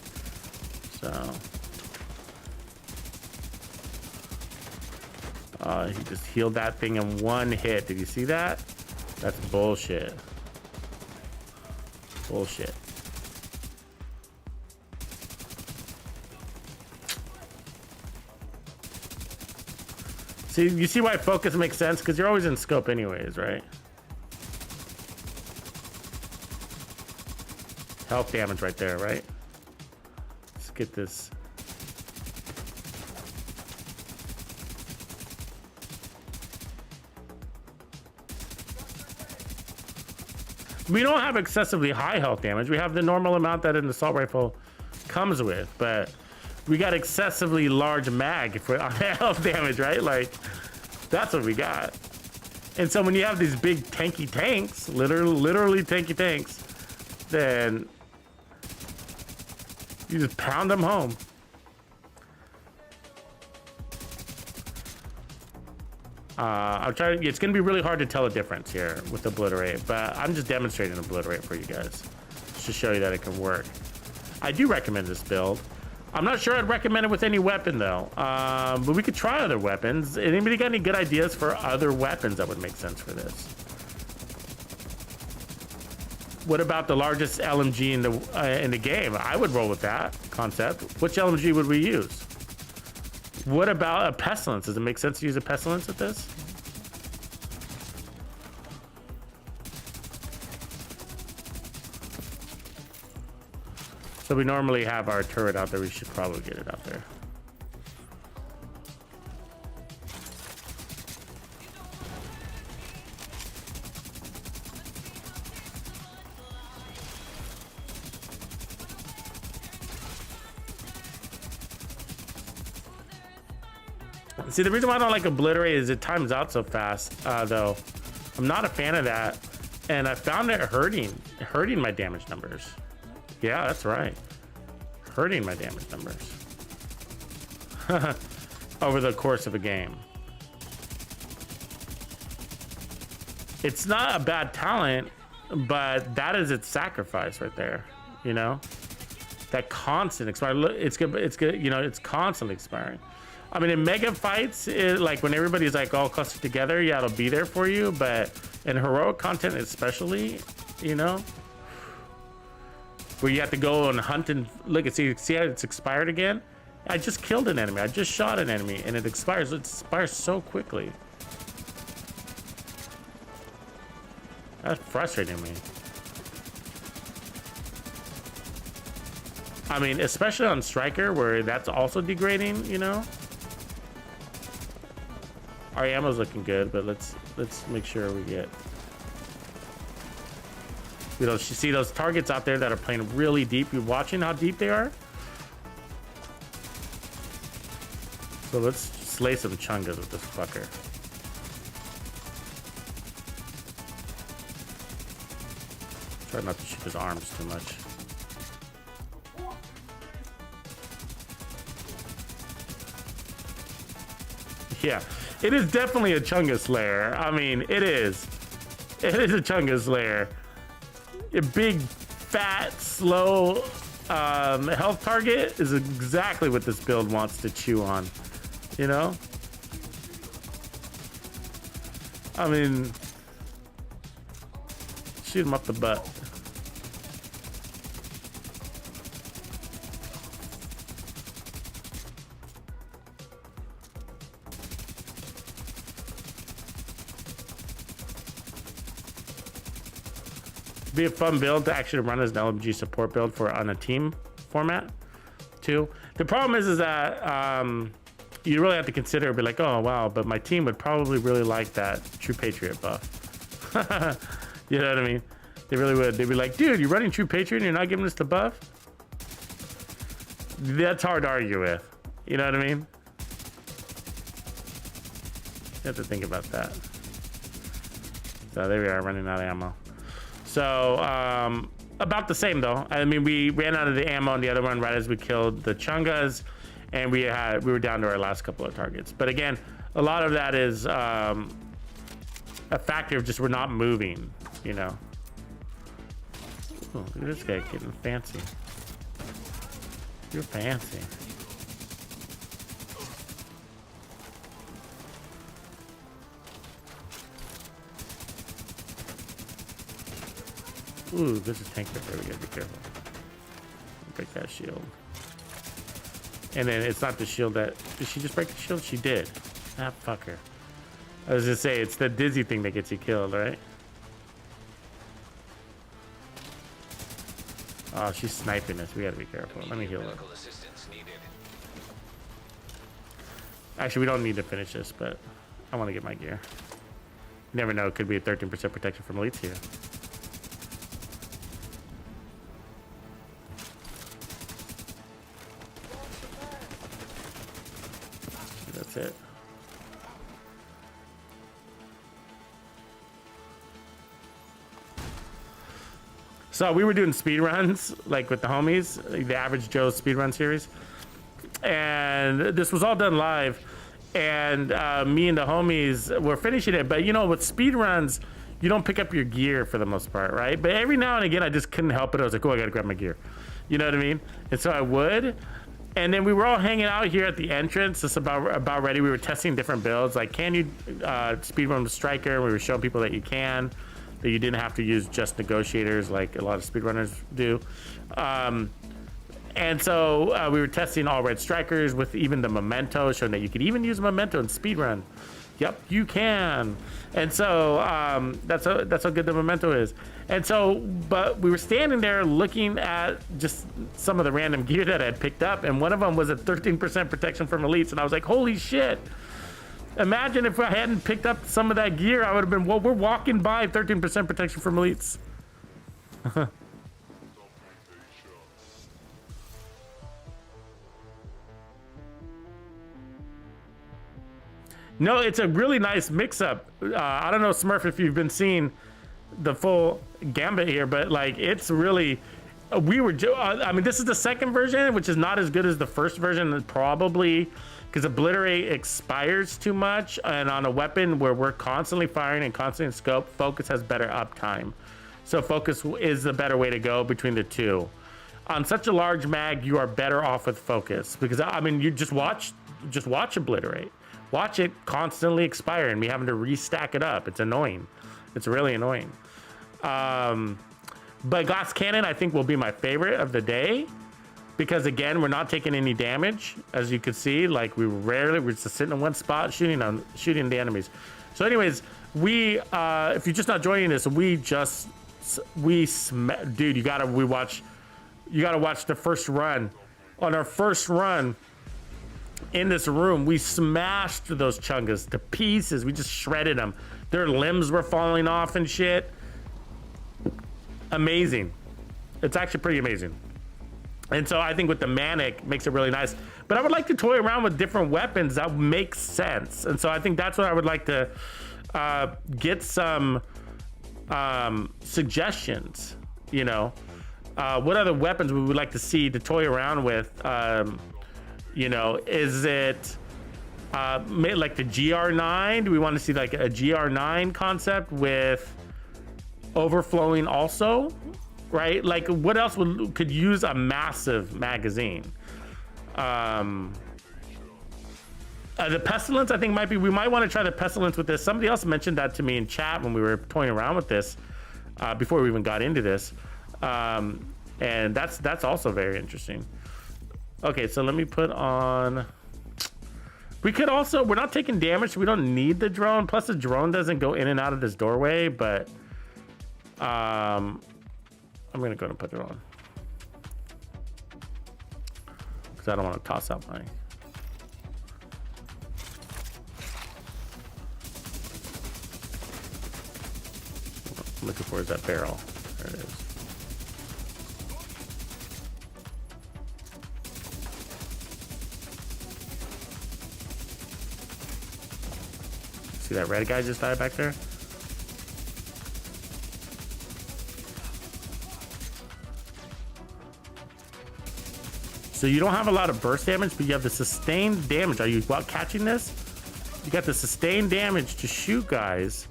So, he just healed that thing in one hit. Did you see that? That's bullshit. Bullshit. See, you see why focus makes sense? Because you're always in scope anyways, right? Health damage right there, right? Let's get this. We don't have excessively high health damage. We have the normal amount that an assault rifle comes with, but we got excessively large mag for health damage, right? Like, that's what we got. And so when you have these big tanky tanks, literally tanky tanks, then you just pound them home. I'm trying. It's gonna be really hard to tell a difference here with obliterate, but I'm just demonstrating obliterate for you guys, just to show you that it can work. I do recommend this build. I'm not sure I'd recommend it with any weapon though, but we could try other weapons. Anybody got any good ideas for other weapons that would make sense for this? What about the largest LMG in the game? I would roll with that concept. Which LMG would we use? What about a Pestilence? Does it make sense to use a Pestilence with this? So we normally have our turret out there. We should probably get it out there. See, the reason why I don't like Obliterate is it times out so fast, though. I'm not a fan of that. And I found it hurting my damage numbers. Yeah, that's right. Hurting my damage numbers. Over the course of a game. It's not a bad talent, but that is its sacrifice right there. You know? That constant expire. It's good, you know, it's constantly expiring. I mean, in mega fights, like when everybody's like all clustered together, yeah, it'll be there for you. But in heroic content especially, you know, where you have to go and hunt and look and see how it's expired again. I just killed an enemy. I just shot an enemy and it expires. It expires so quickly. That's frustrating me. I mean, especially on Striker where that's also degrading, you know. Our ammo's looking good, but let's make sure we get. You know, you see those targets out there that are playing really deep. You're watching how deep they are. So let's slay some chungas with this fucker. Try not to shoot his arms too much. Yeah, it is definitely a chunga slayer. I mean, it is. It is a chunga slayer. A big, fat, slow health target is exactly what this build wants to chew on. You know? I mean, shoot him up the butt. Be a fun build to actually run as an LMG support build for on a team format too. The problem is that you really have to consider, be like, oh wow, but my team would probably really like that True Patriot buff. You know what I mean? They really would. They'd be like, dude, you're running True Patriot and you're not giving us the buff? That's hard to argue with. You know what I mean? You have to think about that. So there we are, running out of ammo. So about the same though. I mean, we ran out of the ammo on the other one right as we killed the chungas, and we were down to our last couple of targets. But again, a lot of that is a factor of just we're not moving, you know. Ooh, look at this guy getting fancy. You're fancy. Ooh, this is tank there. We gotta be careful. Break that shield. And then it's not the shield that. Did she just break the shield? She did. Ah, fuck her. I was gonna say, it's the dizzy thing that gets you killed, right? Oh, she's sniping us. We gotta be careful. Let me heal her. Actually, we don't need to finish this, but I want to get my gear. You never know. It could be a 13% protection from elites here. That's it. So we were doing speed runs, like with the homies, the Average Joe speedrun series, and this was all done live. And me and the homies were finishing it. But you know, with speed runs, you don't pick up your gear for the most part, right? But every now and again, I just couldn't help it. I was like, oh, I gotta grab my gear. You know what I mean? And so I would. And then we were all hanging out here at the entrance. It's about ready. We were testing different builds. Like, can you speedrun with Striker? We were showing people that you can, that you didn't have to use just negotiators like a lot of speedrunners do. And so we were testing all red Strikers with even the Memento, showing that you could even use Memento in speedrun. Yep, you can. And so that's how good the Memento is. And so, but we were standing there looking at just some of the random gear that I had picked up, and one of them was a 13% protection from elites, and I was like, holy shit. Imagine if I hadn't picked up some of that gear, I would have been, well, we're walking by 13% protection from elites. No, it's a really nice mix-up. I don't know, Smurf, if you've been seeing the full gambit here, but like, it's really, I mean, this is the second version, which is not as good as the first version, probably because Obliterate expires too much, and on a weapon where we're constantly firing and constantly in scope, Focus has better uptime. So Focus is the better way to go between the two. On such a large mag, you are better off with Focus, because I mean, you just watch Obliterate. Watch it constantly expire and me having to restack it up. It's annoying. It's really annoying. But Glass Cannon, I think, will be my favorite of the day, because again, we're not taking any damage, as you can see. Like, we're just sitting in one spot shooting the enemies. So anyways, if you're just not joining us, dude, you gotta watch the first run. On our first run in this room, we smashed those chungas to pieces. We just shredded them. Their limbs were falling off and shit. Amazing. It's actually pretty amazing. And so I think with the manic makes it really nice. But I would like to toy around with different weapons that make sense. And so I think that's what I would like to get some suggestions. You know, what other weapons we would like to see to toy around with? You know, is it like the GR9? Do we want to see like a GR9 concept with overflowing also? Right? Like, what else could use a massive magazine? The Pestilence, I think, we might want to try the Pestilence with this. Somebody else mentioned that to me in chat when we were toying around with this before we even got into this. And that's also very interesting. Okay, so let me put on. We could also, we're not taking damage, so we don't need the drone. Plus, the drone doesn't go in and out of this doorway, but I'm gonna go and put it on because I don't want to toss out my. I'm looking for is that barrel. There it is. See that red guy just died back there? So you don't have a lot of burst damage, but you have the sustained damage. Are you catching this? You got the sustained damage to shoot guys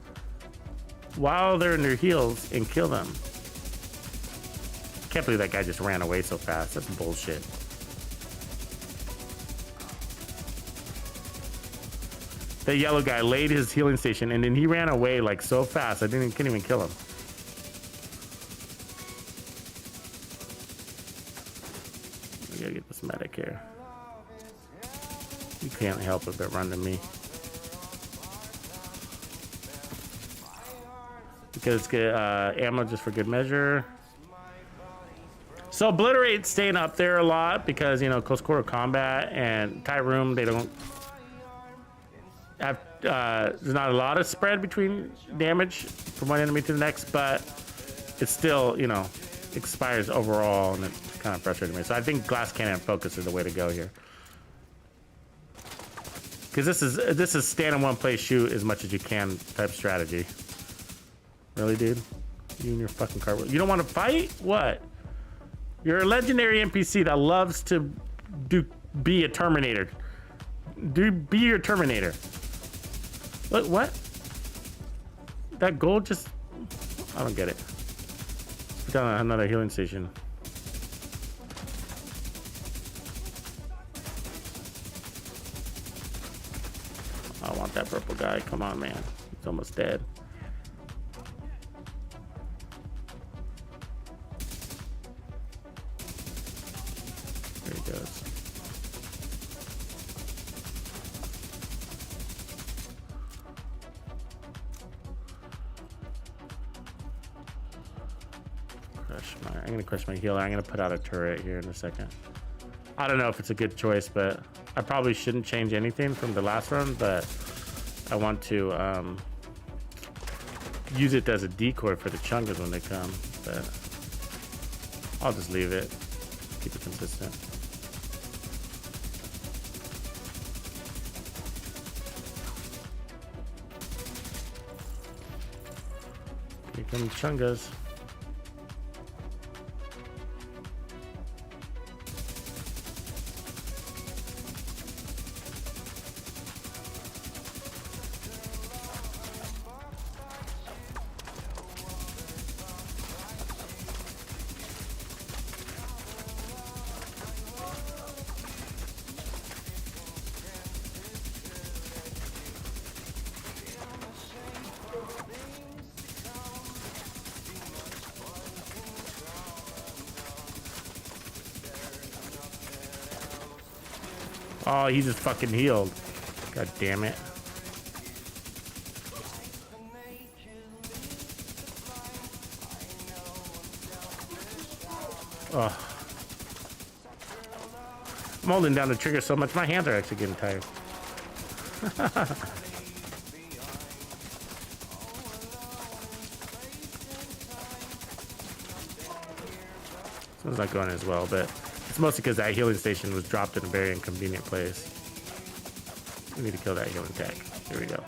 while they're in their heals and kill them. Can't believe that guy just ran away so fast. That's bullshit. The yellow guy laid his healing station and then he ran away like so fast I couldn't even kill him. We gotta get this medic here. You can't help but run to me. Because it's good ammo just for good measure. So Obliterate staying up there a lot because, you know, close quarter combat and tight room, they don't have, there's not a lot of spread between damage from one enemy to the next, but it still, you know, expires overall, and it's kind of frustrating me. So I think Glass Cannon Focus is the way to go here, because this is stand in one place, shoot as much as you can type strategy. Really, dude? You and your fucking car. You don't want to fight? What? You're a legendary NPC that loves to be a Terminator. Be your Terminator. Look, what? That gold just... I don't get it. Put down another healing station. that purple guy. Come on, man. He's almost dead. There he goes. I'm gonna crush my healer. I'm gonna put out a turret here in a second. I don't know if it's a good choice, but I probably shouldn't change anything from the last run, but I want to use it as a decoy for the chungas when they come, but I'll just leave it. Keep it consistent. Here come chungas. Oh, he just fucking healed. God damn it. Oh. I'm holding down the trigger so much, my hands are actually getting tired. So it's not going as well, but it's mostly because that healing station was dropped in a very inconvenient place. We need to kill that healing tech. Here we go.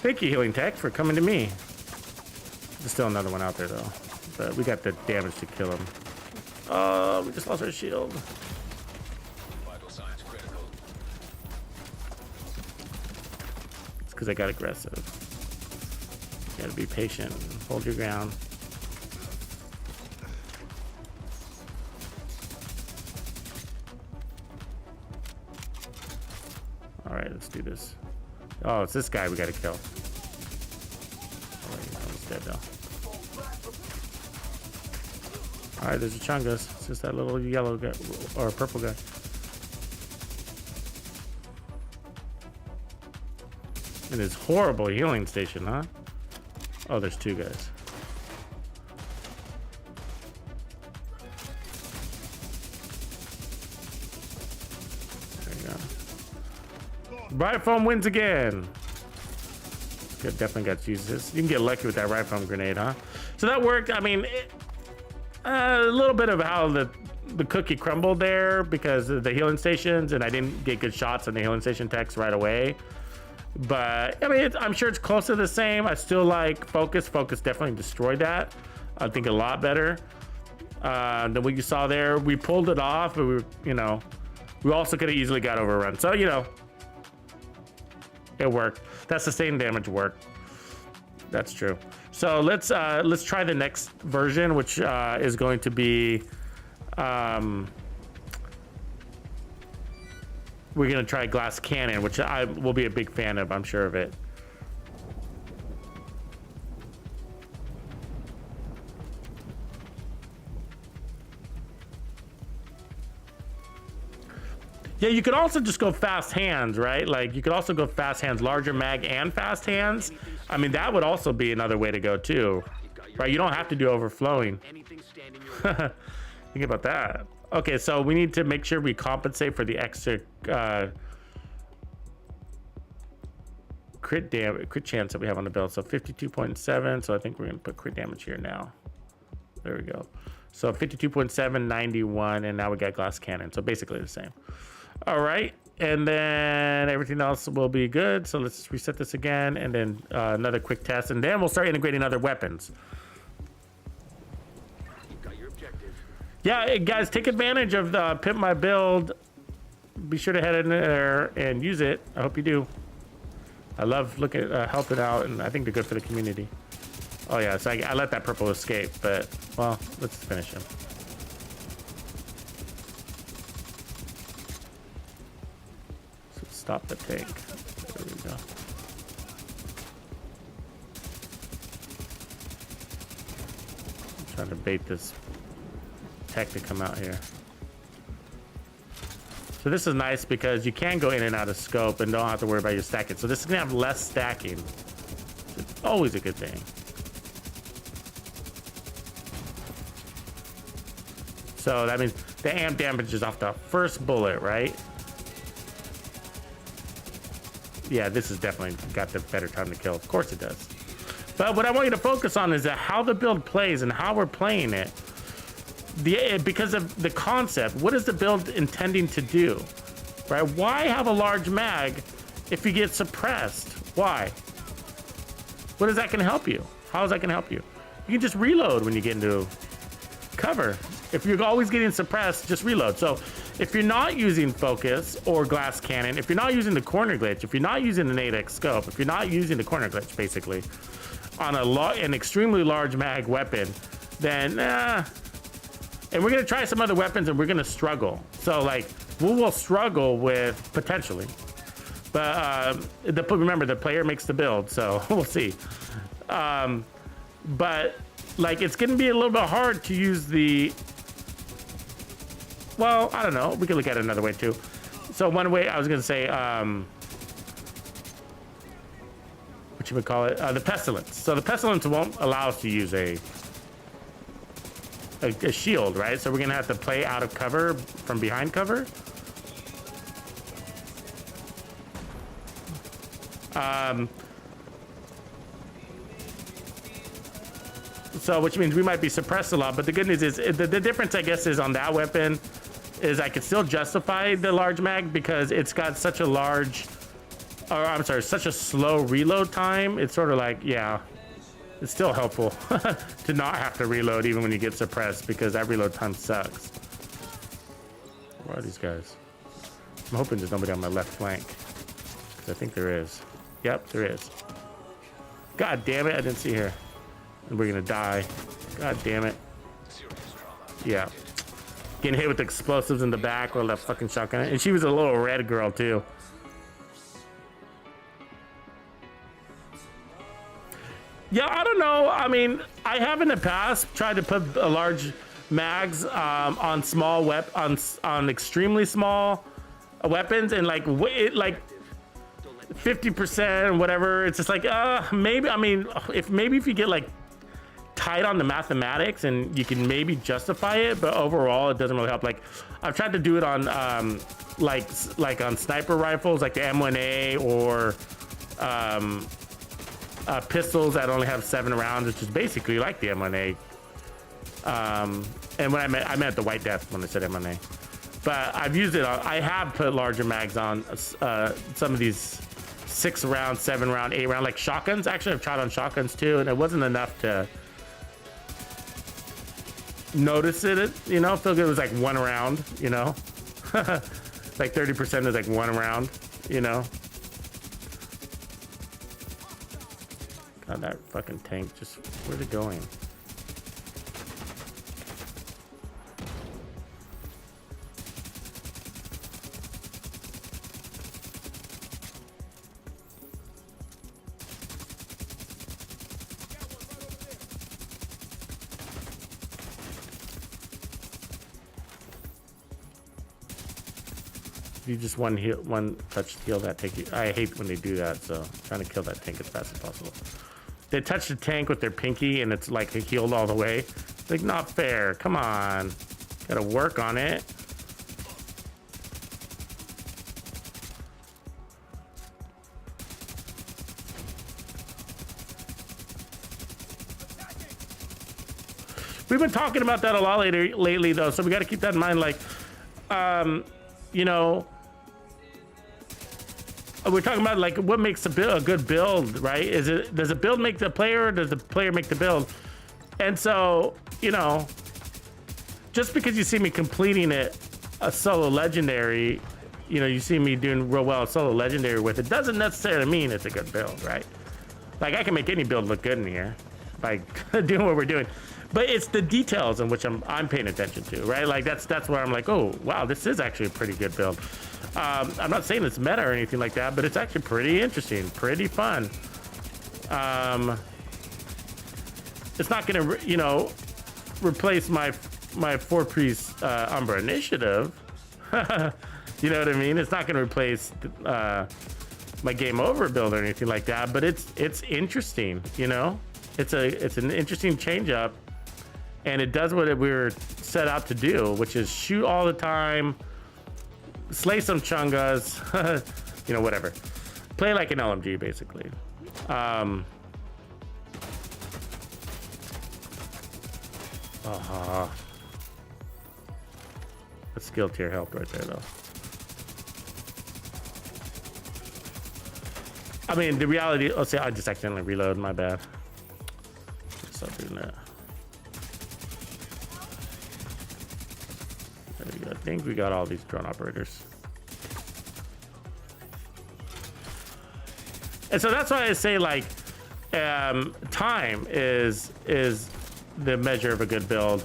Thank you, healing tech, for coming to me. There's still another one out there, though. But we got the damage to kill him. Oh, we just lost our shield. Vital signs critical. It's because I got aggressive. You gotta be patient. Hold your ground. Alright, let's do this. Oh, it's this guy we gotta kill. Oh, he's almost dead though. Alright, there's a chungus. It's just that little yellow guy or purple guy. And his horrible healing station, huh? Oh, there's two guys. Right foam wins again. Good, definitely got to use this. You can get lucky with that right foam grenade, huh? So that worked. I mean, a little bit of how the cookie crumbled there because of the healing stations, and I didn't get good shots on the healing station techs right away. But I mean, I'm sure it's close to the same. I still like focus. Focus definitely destroyed that. I think a lot better than what you saw there. We pulled it off, but we also could have easily got overrun. So it worked. That sustained damage worked. That's true. So let's try the next version, which is going to be we're gonna try glass cannon, which I will be a big fan of. I'm sure of it. Yeah, you could also just go fast hands, right? Like you could also go fast hands, larger mag and fast hands. I mean, that would also be another way to go too, right? You don't have to do overflowing. Think about that. Okay, so we need to make sure we compensate for the extra crit chance that we have on the build. So 52.7. So I think we're gonna put crit damage here now. There we go. So 52.7, 91, and now we got glass cannon. So basically the same. All right, and then everything else will be good. So let's just reset this again, and then another quick test, and then we'll start integrating other weapons. You've got your objective. Yeah, guys, take advantage of the Pimp My Build. Be sure to head in there and use it. I hope you do. I love looking at helping out, and I think they're good for the community. Oh yeah, so I let that purple escape, but well, let's finish him. Stop the tank. There Trying to bait this tech to come out here. So this is nice because you can go in and out of scope and don't have to worry about your stacking. So this is gonna have less stacking. It's always a good thing. So that means the amp damage is off the first bullet, right? Yeah, this has definitely got the better time to kill. Of course it does. But what I want you to focus on is that how the build plays and how we're playing it. Because of the concept, what is the build intending to do, right? Why have a large mag if you get suppressed? Why? What is that going to help you? How is that going to help you? You can just reload when you get into cover. If you're always getting suppressed, just reload. So if you're not using focus or glass cannon, if you're not using the corner glitch, if you're not using an 8x scope, if you're not using the corner glitch, basically, on an extremely large mag weapon, then and we're gonna try some other weapons and we're gonna struggle. So like we will struggle with potentially, but remember the player makes the build, so we'll see. But like it's gonna be a little bit hard to use the. Well, I don't know. We could look at it another way too. So one way I was gonna say, what you would call it, the Pestilence. So the Pestilence won't allow us to use a shield, right? So we're gonna have to play out of cover from behind cover. So which means we might be suppressed a lot, but the good news is the difference, I guess, is on that weapon is I can still justify the large mag because it's got such a large, or I'm sorry, such a slow reload time. It's sort of like, yeah, it's still helpful to not have to reload even when you get suppressed because that reload time sucks. Where are these guys? I'm hoping there's nobody on my left flank because I think there is. Yep, there is. God damn it, I didn't see her. And we're gonna die. God damn it. Yeah. Getting hit with explosives in the back while that fucking shotgun. And she was a little red girl too. Yeah, I don't know. I mean, I have in the past tried to put a large mags on small on extremely small weapons, and like 50% or whatever. It's just like maybe. I mean, if you get like tight on the mathematics and you can maybe justify it, but overall it doesn't really help. Like I've tried to do it on like on sniper rifles like the M1A or pistols that only have 7 rounds, which is basically like the M1A. And when I meant the White Death when I said M1A. But I've used it on, I have put larger mags on some of these 6 round, 7 round, 8 round, like shotguns. Actually, I've tried on shotguns too, and it wasn't enough to notice it, you know. Feel good it was like 1 round, you know. Like 30% is like 1 round, you know. God, that fucking tank just, where's it going? You just one touch heal that tank. I hate when they do that, so I'm trying to kill that tank as fast as possible. They touch the tank with their pinky and it's like healed all the way. It's like, not fair. Come on. Gotta work on it. We've been talking about that a lot lately though, so we gotta keep that in mind. Like, you know, we're talking about like what makes a good build, right? Does a build make the player, or does the player make the build? And so, you know, just because you see me completing it a solo legendary, you know, you see me doing real well a solo legendary with it, doesn't necessarily mean it's a good build, right? Like I can make any build look good in here by doing what we're doing, but it's the details in which I'm paying attention to, right? Like that's where I'm like, oh wow, this is actually a pretty good build. I'm not saying it's meta or anything like that, but it's actually pretty interesting, pretty fun. It's not gonna, you know, replace my four-piece Umbra initiative. You know what I mean? It's not going to replace my game over build or anything like that, but it's interesting, you know? It's an interesting change up, and it does what we were set out to do, which is shoot all the time, slay some chungas, you know, whatever. Play like an LMG, basically. The skill tier helped right there, though. I mean, the reality. Let's say I just accidentally reload. My bad. Stop doing that. There we go. I think we got all these drone operators. And so that's why I say, like, time is the measure of a good build.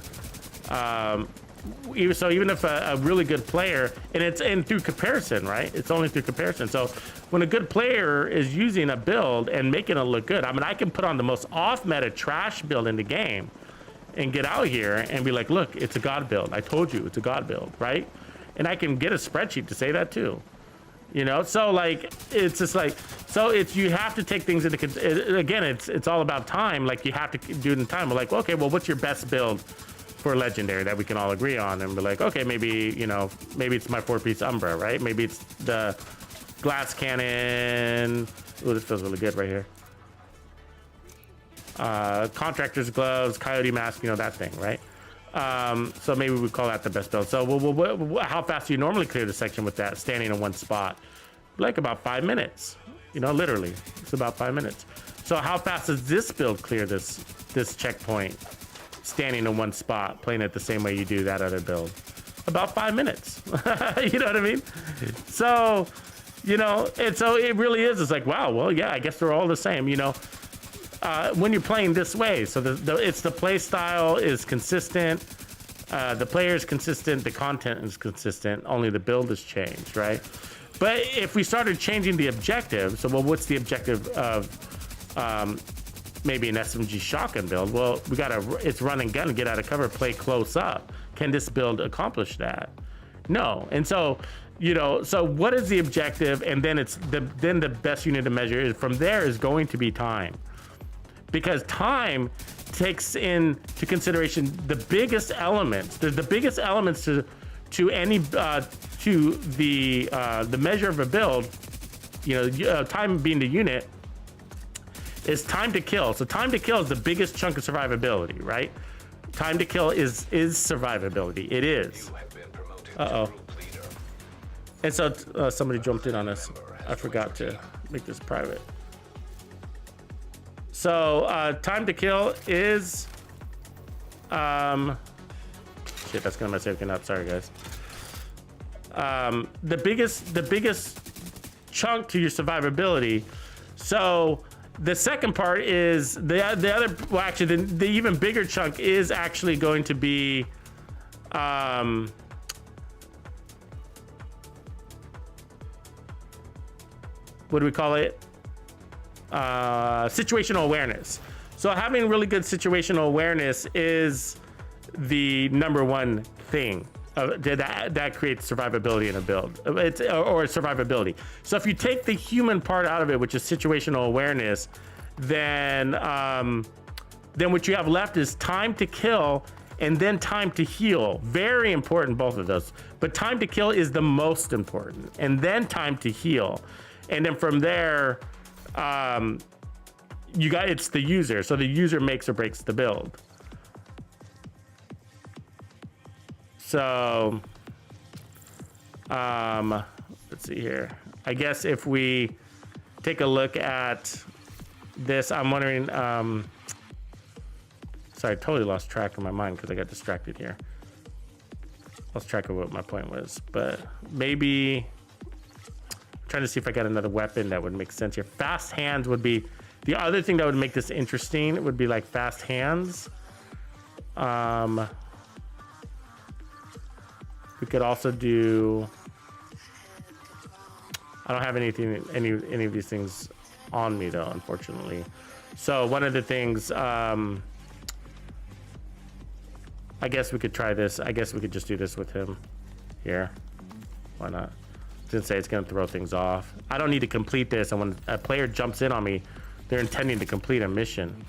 Even if a really good player, and through comparison, right? It's only through comparison. So when a good player is using a build and making it look good, I mean, I can put on the most off-meta trash build in the game and get out here and be like, look, it's a god build. I told you it's a god build, right? And I can get a spreadsheet to say that too. You know, so like, it's just like, so it's, you have to take things into, again, it's all about time. Like, you have to do it in time. We're like, okay, well, what's your best build for legendary that we can all agree on? And be like, okay, maybe, you know, maybe it's my four-piece Umbra, right? Maybe it's the glass cannon. Ooh, this feels really good right here. Contractor's gloves, coyote mask, you know, that thing, right? So maybe we call that the best build. So how fast do you normally clear the section with that, standing in one spot? Like about 5 minutes, you know, literally. It's about 5 minutes. So how fast does this build clear this checkpoint, standing in one spot, playing it the same way you do that other build? About 5 minutes. You know what I mean? So, you know, and so it really is. It's like, wow, well, yeah, I guess they're all the same, you know. When you're playing this way, so it's the play style is consistent, the player is consistent, the content is consistent, only the build has changed, right? But if we started changing the objective, so well, what's the objective of maybe an SMG shotgun build? Well, it's run and gun, get out of cover, play close up. Can this build accomplish that? No. And so, you know, so what is the objective? And then then the best unit to measure is from there is going to be time. Because time takes into consideration the biggest elements. The biggest elements to any to the measure of a build. You know, time being the unit is time to kill. So time to kill is the biggest chunk of survivability, right? Time to kill is survivability. It is. Uh-oh. And so somebody jumped in on us. I forgot to make this private. So time to kill is shit, that's gonna mess everything up. Sorry guys. The biggest chunk to your survivability. So the second part is the other, well, actually the even bigger chunk is actually going to be what do we call it? Situational awareness. So having really good situational awareness is the number one thing that creates survivability in a build, or survivability. So if you take the human part out of it, which is situational awareness, then what you have left is time to kill and then time to heal. Very important, both of those. But time to kill is the most important, and then time to heal. And then from there, it's the user. So the user makes or breaks the build. So, let's see here. I guess if we take a look at this, I'm wondering, sorry, I totally lost track of my mind because I got distracted here. Lost track of what my point was, but maybe trying to see if I got another weapon that would make sense here. Fast hands would be the other thing that would make this interesting. It would be like fast hands. We could also do, I don't have any of these things on me though, unfortunately. So one of the things I guess we could try this. I guess we could just do this with him here. Why not? Didn't say it's gonna throw things off. I don't need to complete this, and when a player jumps in on me, they're intending to complete a mission.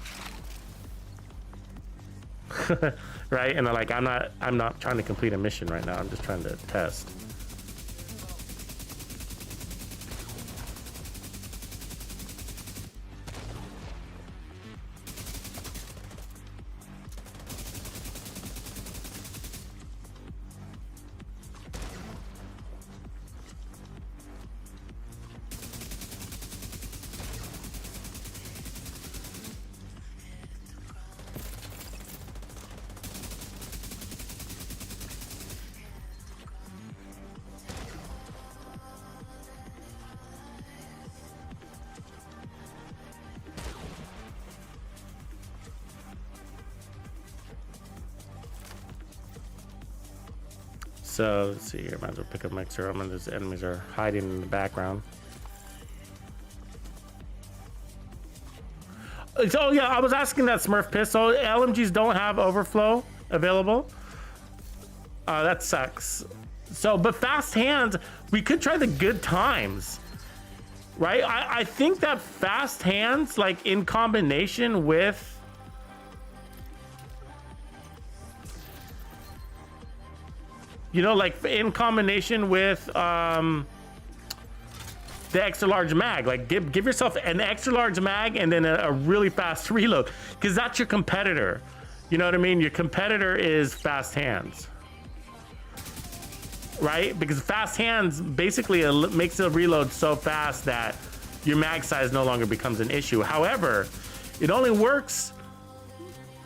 Right? And they're like, I'm not trying to complete a mission right now. I'm just trying to test. So let's see here. Might as well pick up my experiment. Those enemies are hiding in the background. So yeah, I was asking that Smurf pistol. LMGs don't have overflow available. That sucks. So, but fast hands, we could try the good times, right? I think that fast hands, like in combination with like in combination with the extra large mag, like give yourself an extra large mag and then a really fast reload, because that's your competitor. You know what I mean? Your competitor is fast hands, right? Because fast hands basically makes the reload so fast that your mag size no longer becomes an issue. However, it only works.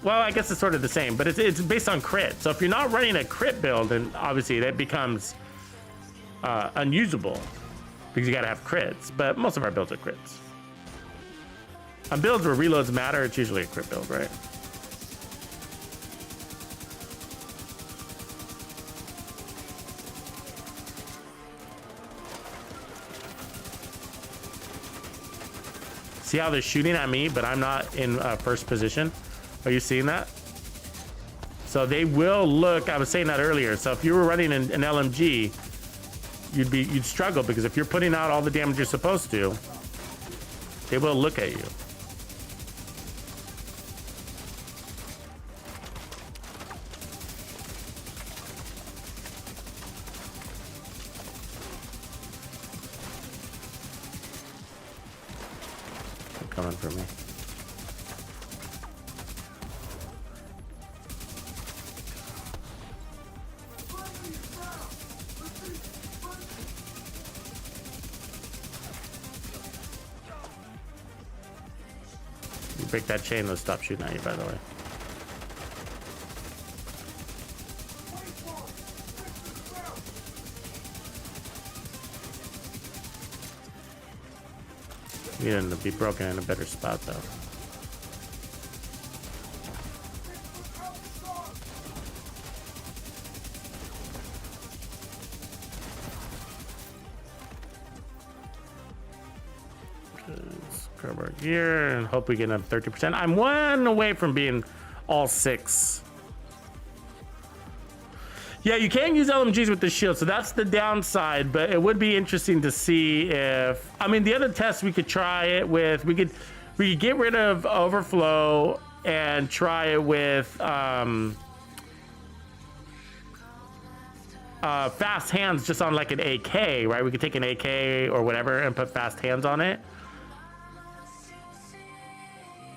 Well, I guess it's sort of the same, but it's based on crit. So if you're not running a crit build, then obviously that becomes unusable because you got to have crits. But most of our builds are crits. On builds where reloads matter, it's usually a crit build, right? See how they're shooting at me, but I'm not in first position? Are you seeing that? So they will look, I was saying that earlier. So if you were running an LMG, you'd struggle, because if you're putting out all the damage you're supposed to, they will look at you. They're coming for me. Break that chain, they'll stop shooting at you, by the way. You need to be broken in a better spot, though. Grab our gear and hope we get up 30%. I'm one away from being all 6. Yeah, you can't use LMGs with the shield, so that's the downside, but it would be interesting to see if, I mean, the other test we could try it with, we could get rid of overflow and try it with fast hands just on like an AK, right? We could take an AK or whatever and put fast hands on it.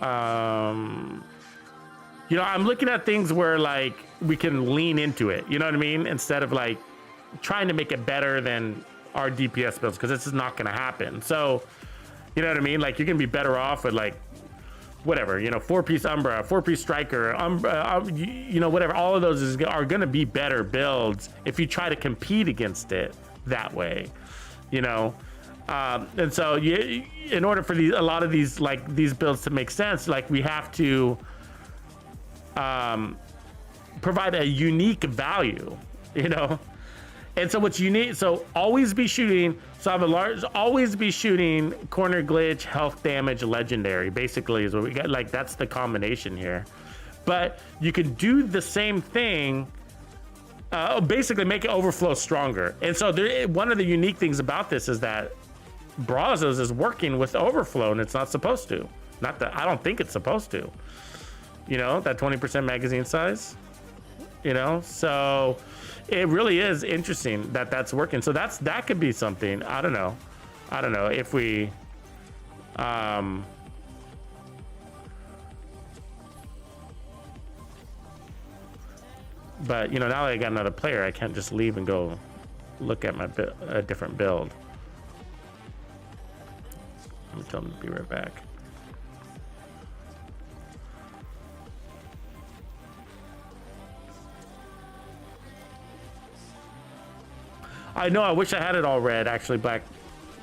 You know, I'm looking at things where like we can lean into it, you know what I mean, instead of like trying to make it better than our DPS builds, because this is not going to happen. So you know what I mean, like you're gonna be better off with like whatever, you know, 4-piece Umbra, 4-piece Striker, you know, whatever. All of those are gonna be better builds if you try to compete against it that way, you know. And so in order for a lot of these builds to make sense, like we have to provide a unique value, you know. And so what's unique, so always be shooting, always be shooting corner glitch, health damage, legendary, basically is what we got. Like that's the combination here. but you can do the same thing. Basically make it overflow stronger. And so one of the unique things about this is that Brazos is working with overflow, and it's not supposed to. Not that I don't think it's supposed to. You know, that 20% magazine size. You know, so it really is interesting that that's working. So that could be something. I don't know if we. But, you know, now that I got another player, I can't just leave and go look at a different build. Let me tell them to be right back. I know, I wish I had it all red, actually, Black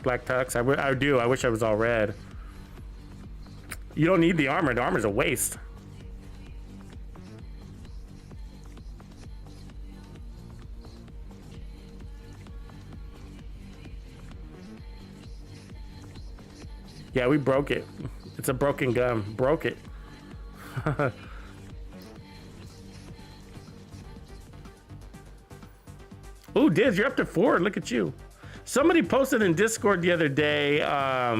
Tux. I do, I wish I was all red. You don't need the armor. The armor's a waste. Yeah, we broke it. It's a broken gun. Broke it. Ooh, Diz, you're up to 4. Look at you. Somebody posted in Discord the other day. Let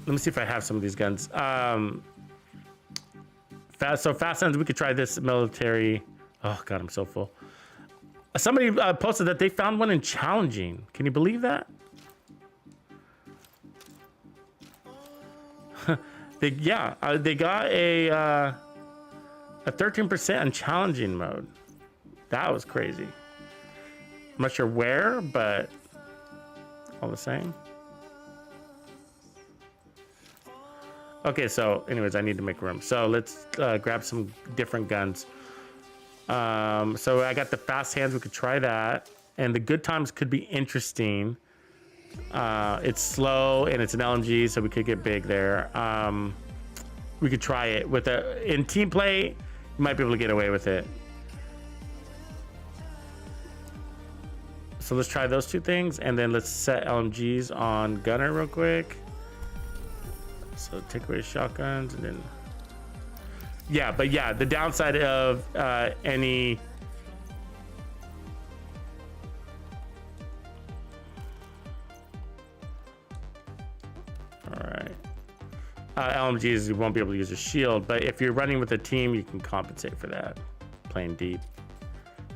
me see if I have some of these guns. Fast hands, we could try this military. Oh, God, I'm so full. Somebody posted that they found one in challenging. Can you believe that? They got a 13% in challenging mode. That was crazy. I'm not sure where, but all the same. Okay, so anyways, I need to make room. So let's grab some different guns. So I got the fast hands. We could try that, and the good times could be interesting. It's slow and it's an LMG, so we could get big there. We could try it with in team play. You might be able to get away with it. So let's try those two things, and then let's set LMGs on gunner real quick. So take away shotguns, and then but the downside of any. LMGs, you won't be able to use a shield, but if you're running with a team, you can compensate for that. Playing deep,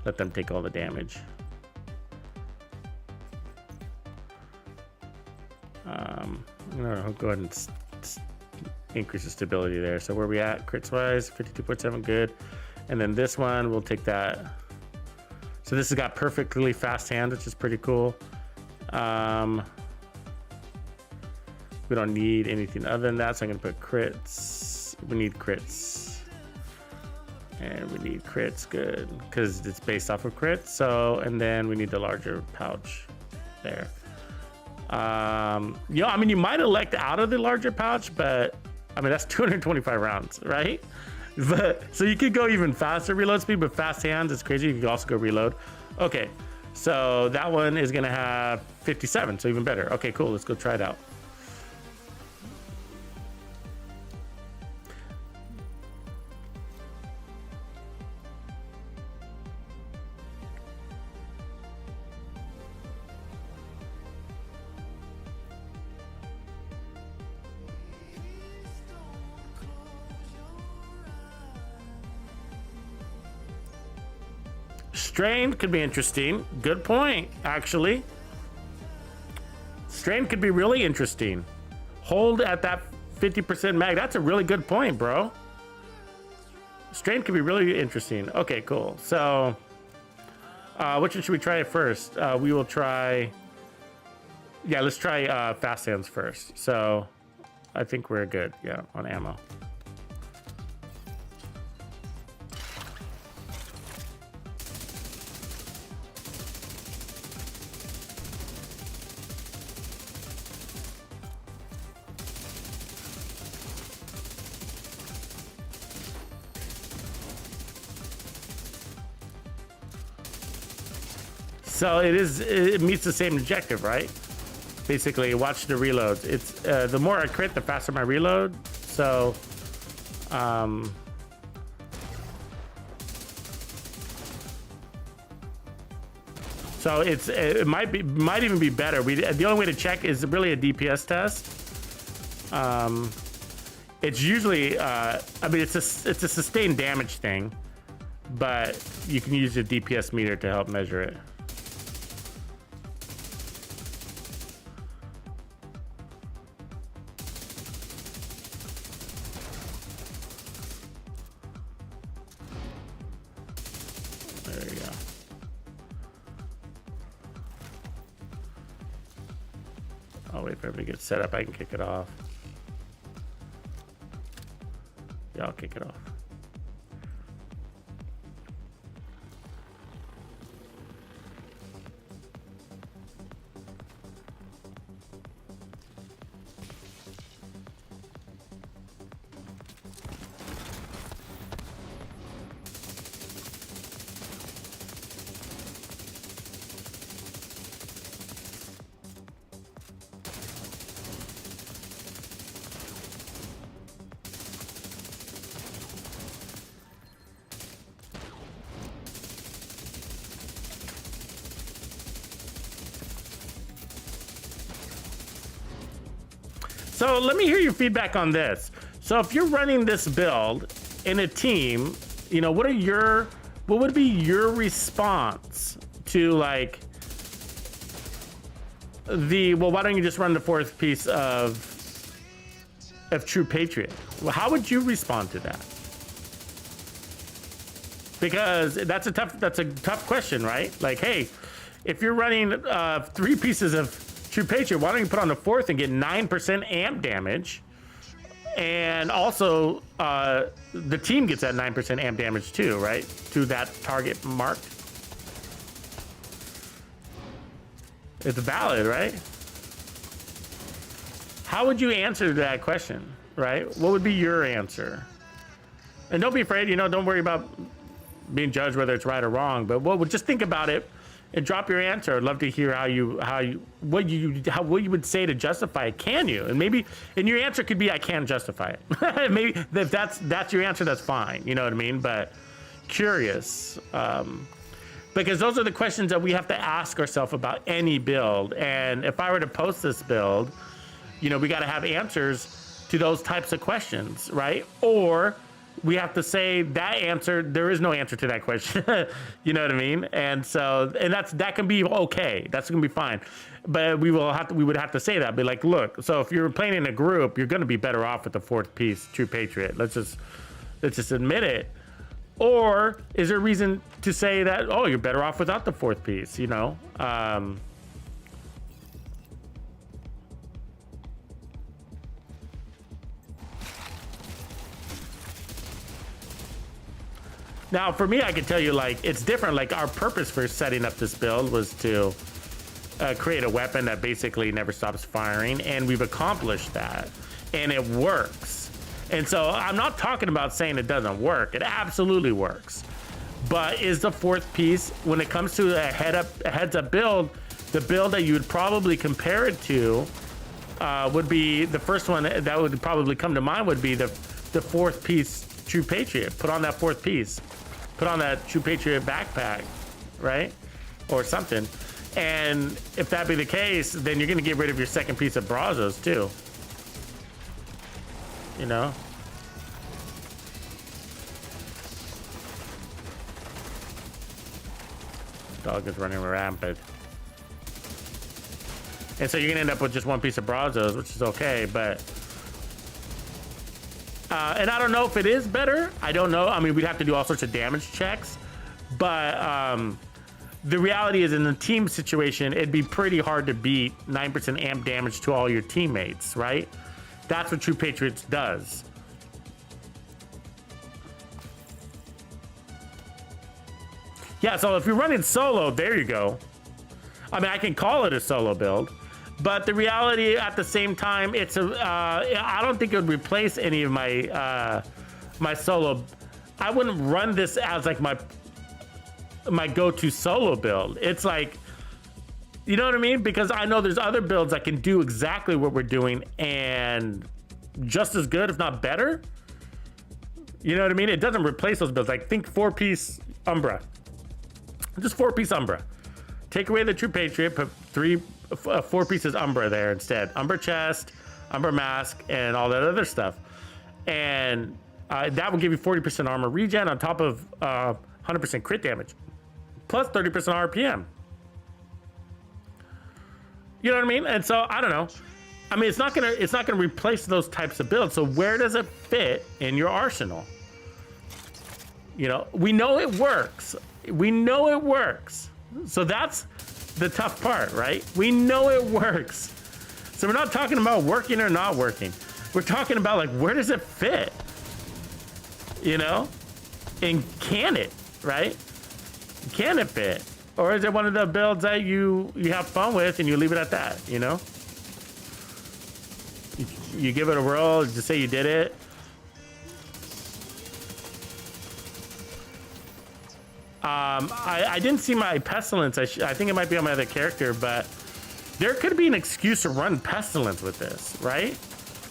let them take all the damage. I'm gonna go ahead and increase the stability there. So where we at crits wise? 52.7, good. And then this one, we'll take that. So this has got perfectly fast hand, which is pretty cool. We don't need anything other than that, so I'm gonna put crits. We need crits. And we need crits, good, because it's based off of crits. So, and then we need the larger pouch there. You know, I mean, you might elect out of the larger pouch, but I mean, that's 225 rounds, right? But so you could go even faster reload speed, but fast hands is crazy. You could also go reload. Okay, so that one is gonna have 57, so even better. Okay, cool, let's go try it out. Strain could be interesting. Good point, actually. Strain could be really interesting. Hold at that 50% mag. That's a really good point, bro. Strain could be really interesting. Okay, cool. So, which one should we try first? We will try. Yeah, let's try fast hands first. So, I think we're good. Yeah, on ammo. So it meets the same objective, right? Basically, watch the reloads. It's the more I crit, the faster my reload. So So it might even be better. The only way to check is really a DPS test. It's usually I mean it's a sustained damage thing, but you can use a DPS meter to help measure it. There you go. I'll wait for everybody to get set up. I can kick it off. Yeah, I'll kick it off. So let me hear your feedback on this. So if you're running this build in a team, you know, what would be your response to like well, why don't you just run the fourth piece of True Patriot? Well, how would you respond to that? Because that's a tough question, right? Like, hey, if you're running 3 pieces of True Patriot, why don't you put on the fourth and get 9% amp damage? And also, the team gets that 9% amp damage too, right? To that target mark. It's valid, right? How would you answer that question, right? What would be your answer? And don't be afraid, you know, don't worry about being judged whether it's right or wrong, but just think about it and drop your answer. I'd love to hear what you would say to justify it. Can you? And your answer could be, I can't justify it. Maybe if that's your answer, that's fine. You know what I mean? But curious, because those are the questions that we have to ask ourselves about any build. And if I were to post this build, you know, we got to have answers to those types of questions, right? Or we have to say that answer, there is no answer to that question. You know what I mean? And so, and that can be okay. That's gonna be fine. But we would have to say that, be like, look, so if you're playing in a group, you're gonna be better off with the fourth piece, True Patriot. Let's just admit it. Or is there a reason to say that, oh, you're better off without the fourth piece, you know? Now, for me, I can tell you, like, it's different. Like, our purpose for setting up this build was to create a weapon that basically never stops firing, and we've accomplished that, and it works. And so I'm not talking about saying it doesn't work. It absolutely works. But is the fourth piece, when it comes to a heads-up build, the build that you would probably compare it to would be the first one that would probably come to mind would be the fourth piece True Patriot. Put on that fourth piece. Put on that True Patriot backpack, right? Or something. And if that be the case, then you're gonna get rid of your second piece of Brazos too. You know? Dog is running rampant. And so you're gonna end up with just one piece of Brazos, which is okay, but and I don't know if it is better. I don't know. I mean, we'd have to do all sorts of damage checks. But the reality is, in a team situation, it'd be pretty hard to beat 9% amp damage to all your teammates, right? That's what True Patriots does. Yeah, so if you're running solo, there you go. I mean, I can call it a solo build. But the reality, at the same time, it's I don't think it would replace any of my my solo. I wouldn't run this as like my go-to solo build. It's like, you know what I mean? Because I know there's other builds that can do exactly what we're doing and just as good, if not better. You know what I mean? It doesn't replace those builds. Like think 4-piece Umbra, just 4-piece Umbra. Take away the True Patriot, put 4 pieces Umbra there instead. Umbra chest, Umbra mask, and all that other stuff. And that will give you 40% armor regen on top of 100% crit damage, plus 30% RPM. You know what I mean? And so I don't know. I mean, it's not gonna replace those types of builds. So where does it fit in your arsenal? You know, we know it works. We know it works. So that's the tough part, right? We know it works. So we're not talking about working or not working. We're talking about like, where does it fit? You know? And can it, right? Can it fit? Or is it one of the builds that you have fun with and you leave it at that, you know? You give it a whirl, just say you did it. I didn't see my Pestilence. I think it might be on my other character, but there could be an excuse to run Pestilence with this, right?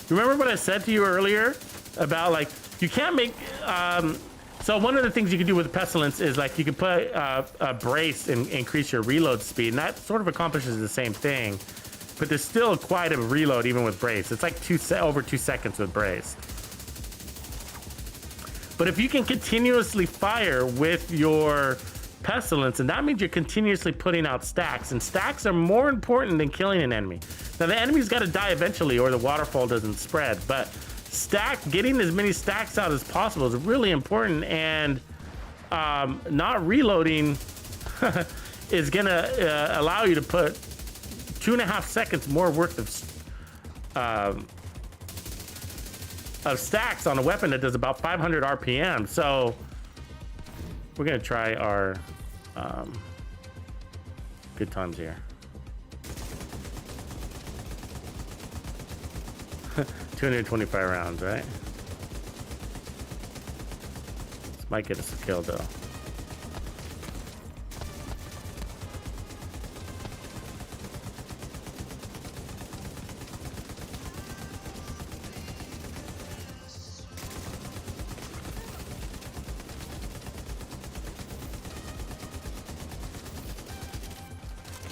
Remember what I said to you earlier about like, you can't make, so one of the things you can do with Pestilence is like you can put a brace and increase your reload speed, and that sort of accomplishes the same thing, but there's still quite a reload even with brace. It's like over 2 seconds with brace. But if you can continuously fire with your Pestilence, and that means you're continuously putting out stacks, and stacks are more important than killing an enemy. Now the enemy's got to die eventually or the waterfall doesn't spread, but getting as many stacks out as possible is really important, and not reloading is gonna allow you to put 2.5 seconds more worth of stacks on a weapon that does about 500 RPM. So we're gonna try our good times here. 225 rounds, right? This might get us a kill though.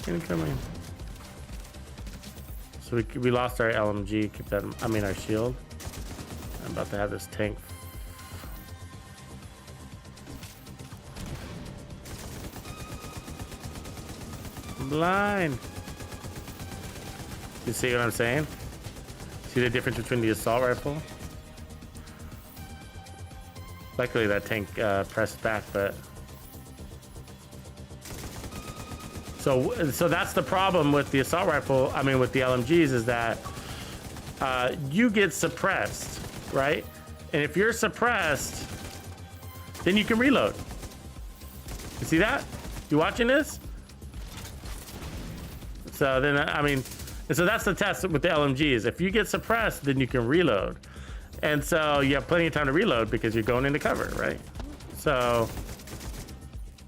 Incoming. So we lost our LMG. Keep that. I mean our shield. I'm about to have this tank. I'm blind. You see what I'm saying? See the difference between the assault rifle? Luckily that tank pressed back, but. So that's the problem with the assault rifle, I mean with the LMGs, is that you get suppressed, right? And if you're suppressed, then you can reload. You see that? You watching this? So then, I mean, so that's the test with the LMGs. If you get suppressed, then you can reload. And so you have plenty of time to reload because you're going into cover, right? So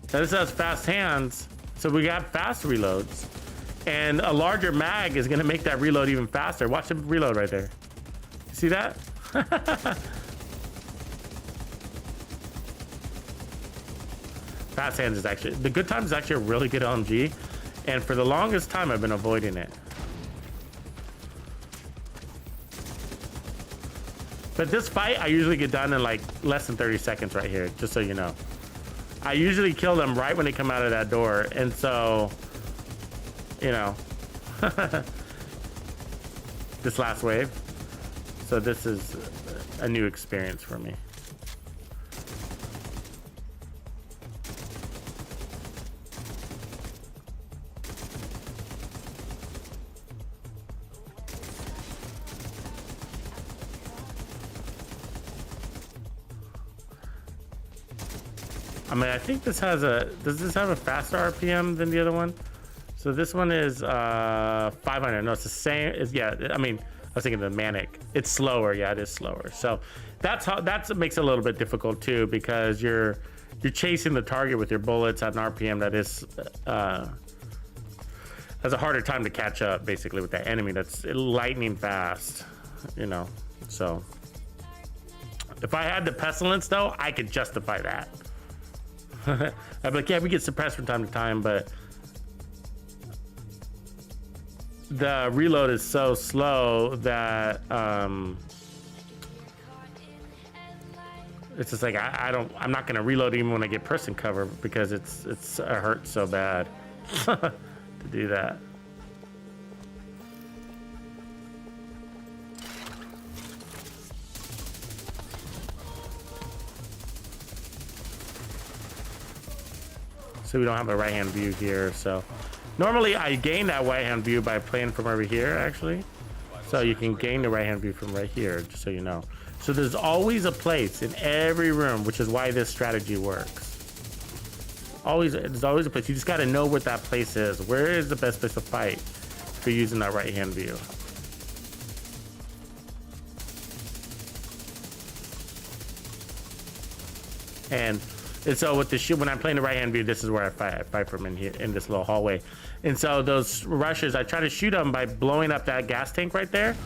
this has fast hands. So we got fast reloads, and a larger mag is gonna make that reload even faster. Watch it reload right there. See that? Fast hands is actually, the good times is actually a really good LMG, and for the longest time I've been avoiding it. But this fight I usually get done in like less than 30 seconds right here, just so you know. I usually kill them right when they come out of that door, and so, you know, this last wave. So this is a new experience for me. I mean, I think this has does this have a faster RPM than the other one? So this one is 500. No, it's the same. Yeah, I mean, I was thinking the manic. It's slower. Yeah, it is slower. So that's what makes it a little bit difficult too, because you're chasing the target with your bullets at an RPM that is has a harder time to catch up basically with that enemy that's lightning fast, you know. So If I had the Pestilence though, I could justify that. I'd be like, yeah, we get suppressed from time to time, but the reload is so slow that it's just like I'm not gonna reload even when I get person cover because it hurts so bad to do that. So we don't have a right hand view here. So normally I gain that right hand view by playing from over here actually. So you can gain the right hand view from right here, just so you know. So there's always a place in every room, which is why this strategy works. There's always a place. You just got to know what that place is. Where is the best place to fight if you're using that right hand view? And so with the when I'm playing the right hand view, this is where I fight from in here in this little hallway. And so those rushers, I try to shoot them by blowing up that gas tank right there.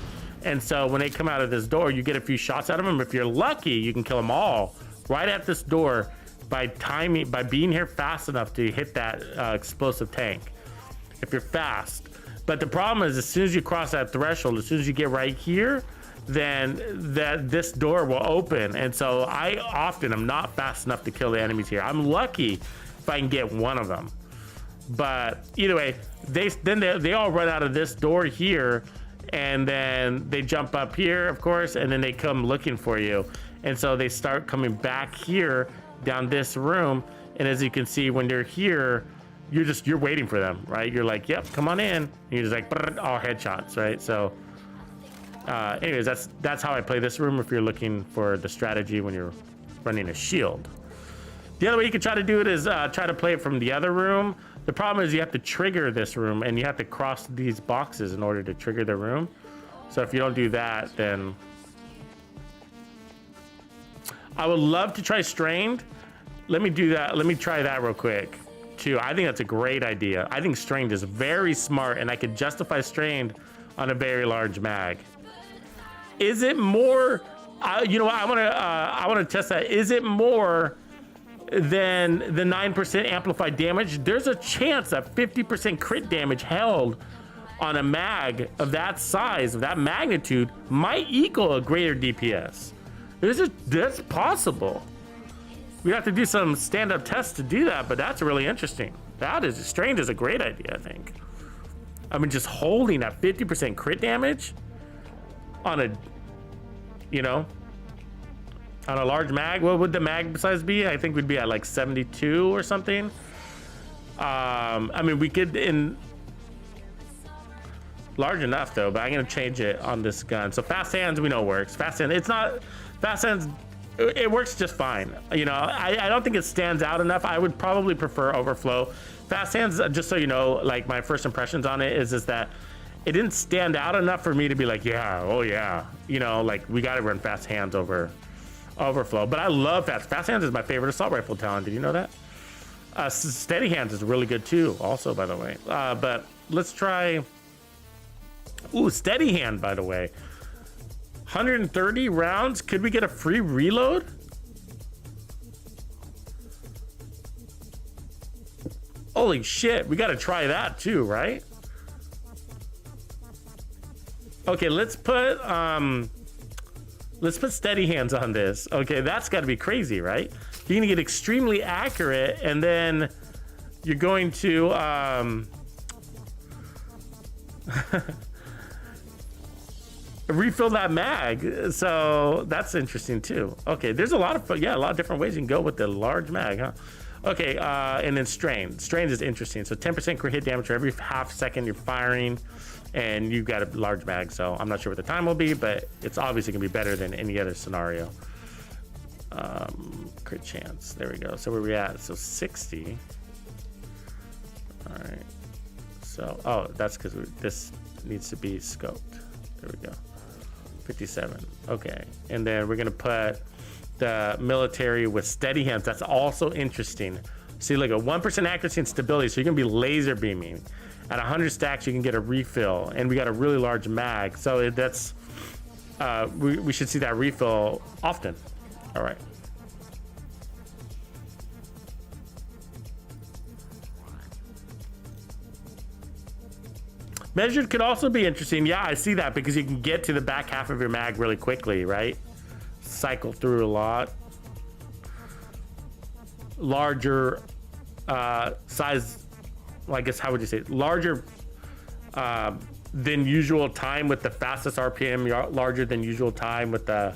And so when they come out of this door, you get a few shots out of them. If you're lucky, you can kill them all right at this door by being here fast enough to hit that explosive tank. If you're fast. But the problem is, as soon as you cross that threshold, as soon as you get right here, then this door will open. And so I often am not fast enough to kill the enemies here. I'm lucky if I can get one of them. But either way, they all run out of this door here, and then they jump up here, of course, and then they come looking for you. And so they start coming back here down this room. And as you can see, when they're here, you're waiting for them, right? You're like, yep, come on in. And you're just like, all headshots, right? So anyways, that's how I play this room if you're looking for the strategy when you're running a shield. The other way you can try to do it is try to play it from the other room. The problem is you have to trigger this room, and you have to cross these boxes in order to trigger the room. So if you don't do that, then I would love to try Strained. Let me do that. Let me try that real quick too. I think that's a great idea. I think Strained is very smart, and I could justify Strained on a very large mag. Is it more? You know what? I want to test that. Is it more than the 9% amplified damage? There's a chance that 50% crit damage held on a mag of that size, of that magnitude, might equal a greater DPS. That's possible. We have to do some stand-up tests to do that, but that's really interesting. Strained is a great idea, I think. I mean, just holding that 50% crit damage on a, on a large mag. What would the mag size be? I think we'd be at like 72 or something. I mean, we could large enough though, but I'm gonna change it on this gun. So fast hands, we know works. Fast hands, it works just fine. I don't think it stands out enough. I would probably prefer overflow. Fast hands, just so you know, like my first impressions on it is that it didn't stand out enough for me to be like, yeah, oh yeah, like we got to run fast hands over overflow. But I love fast hands is my favorite assault rifle talent. Did you know that? Steady hands is really good too, also, by the way. But let's try. Ooh, steady hand, by the way. 130 rounds. Could we get a free reload? Holy shit, we got to try that too, right? Okay, let's put steady hands on this. Okay, that's got to be crazy, right? You're gonna get extremely accurate, and then you're going to refill that mag. So that's interesting too. Okay, there's a lot of different ways you can go with the large mag, huh? Okay, and then Strained is interesting. So 10% crit hit damage for every half second you're firing, and you've got a large mag. So I'm not sure what the time will be, but it's obviously gonna be better than any other scenario. Crit chance, there we go. So where we at? So 60. All right, so that's because this needs to be scoped. There we go. 57. Okay, and then we're gonna put the military with steady hands. That's also interesting. See, like a 1% accuracy and stability, so you're gonna be laser beaming. At 100 stacks, you can get a refill, and we got a really large mag. So that's we should see that refill often. All right. Measured could also be interesting. Yeah, I see that because you can get to the back half of your mag really quickly, right? Cycle through a lot. Larger size, well, I guess, how would you say it? Larger than usual time with the fastest RPM, larger than usual time with the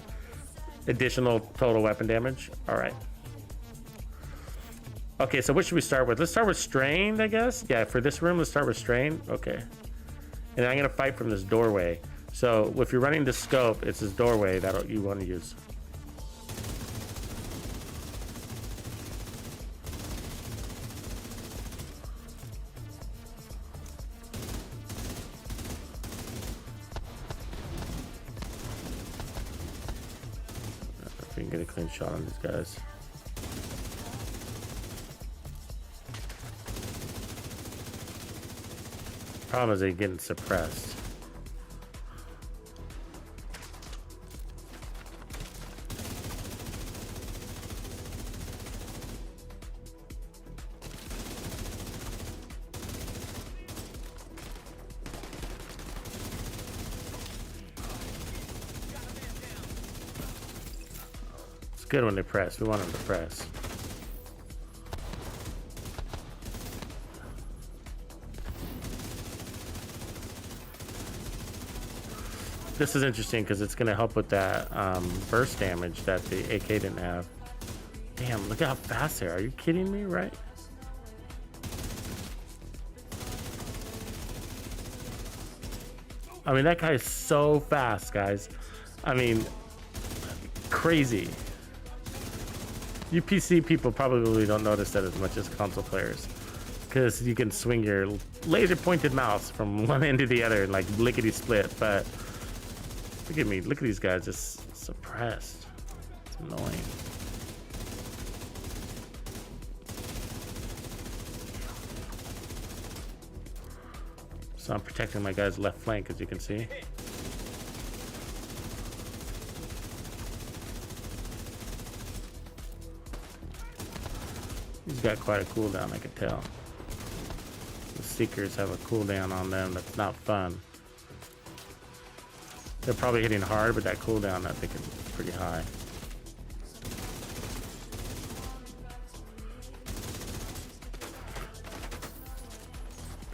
additional total weapon damage. All right. Okay, so what should we start with? Let's start with strained, I guess. Yeah, for this room, let's start with strained. Okay. And I'm gonna fight from this doorway. So if you're running the scope, it's this doorway that you want to use. If we can get a clean shot on these guys. Problem is they're getting suppressed. It's good when they press. We want them to press. This is interesting because it's going to help with that burst damage that the AK didn't have. Damn, look at how fast they are. Are you kidding me, right? I mean, that guy is so fast, guys. I mean, crazy. You PC people probably don't notice that as much as console players, because you can swing your laser pointed mouse from one end to the other and like lickety split, but look at me. Look at these guys just suppressed. It's annoying. So I'm protecting my guy's left flank, as you can see. He's got quite a cooldown, I can tell. The Seekers have a cooldown on them that's not fun. They're probably hitting hard, but that cooldown I think is pretty high.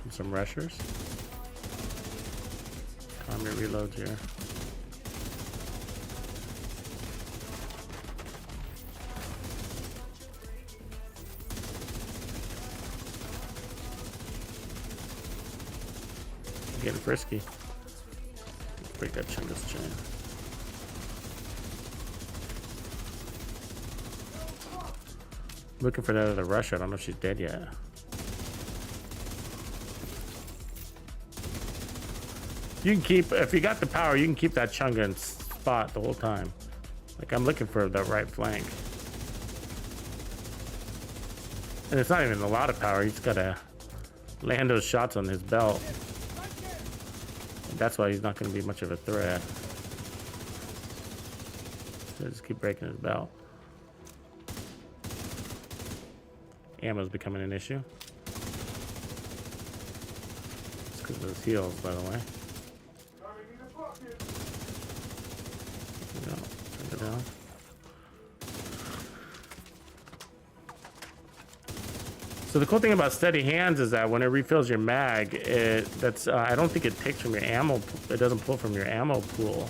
Some rushers. Calm your reloads here. Getting frisky. Break that Chungus chain. Looking for that other rusher. I don't know if she's dead yet. You can keep, if you got the power, you can keep that Chunga in spot the whole time. Like, I'm looking for the right flank. And it's not even a lot of power. He's got to land those shots on his belt. And that's why he's not going to be much of a threat. So just keep breaking his belt. Ammo's becoming an issue. It's because of his heals, by the way. There we go. Turn it down. So the cool thing about steady hands is that when it refills your mag, I don't think it takes from your ammo. It doesn't pull from your ammo pool.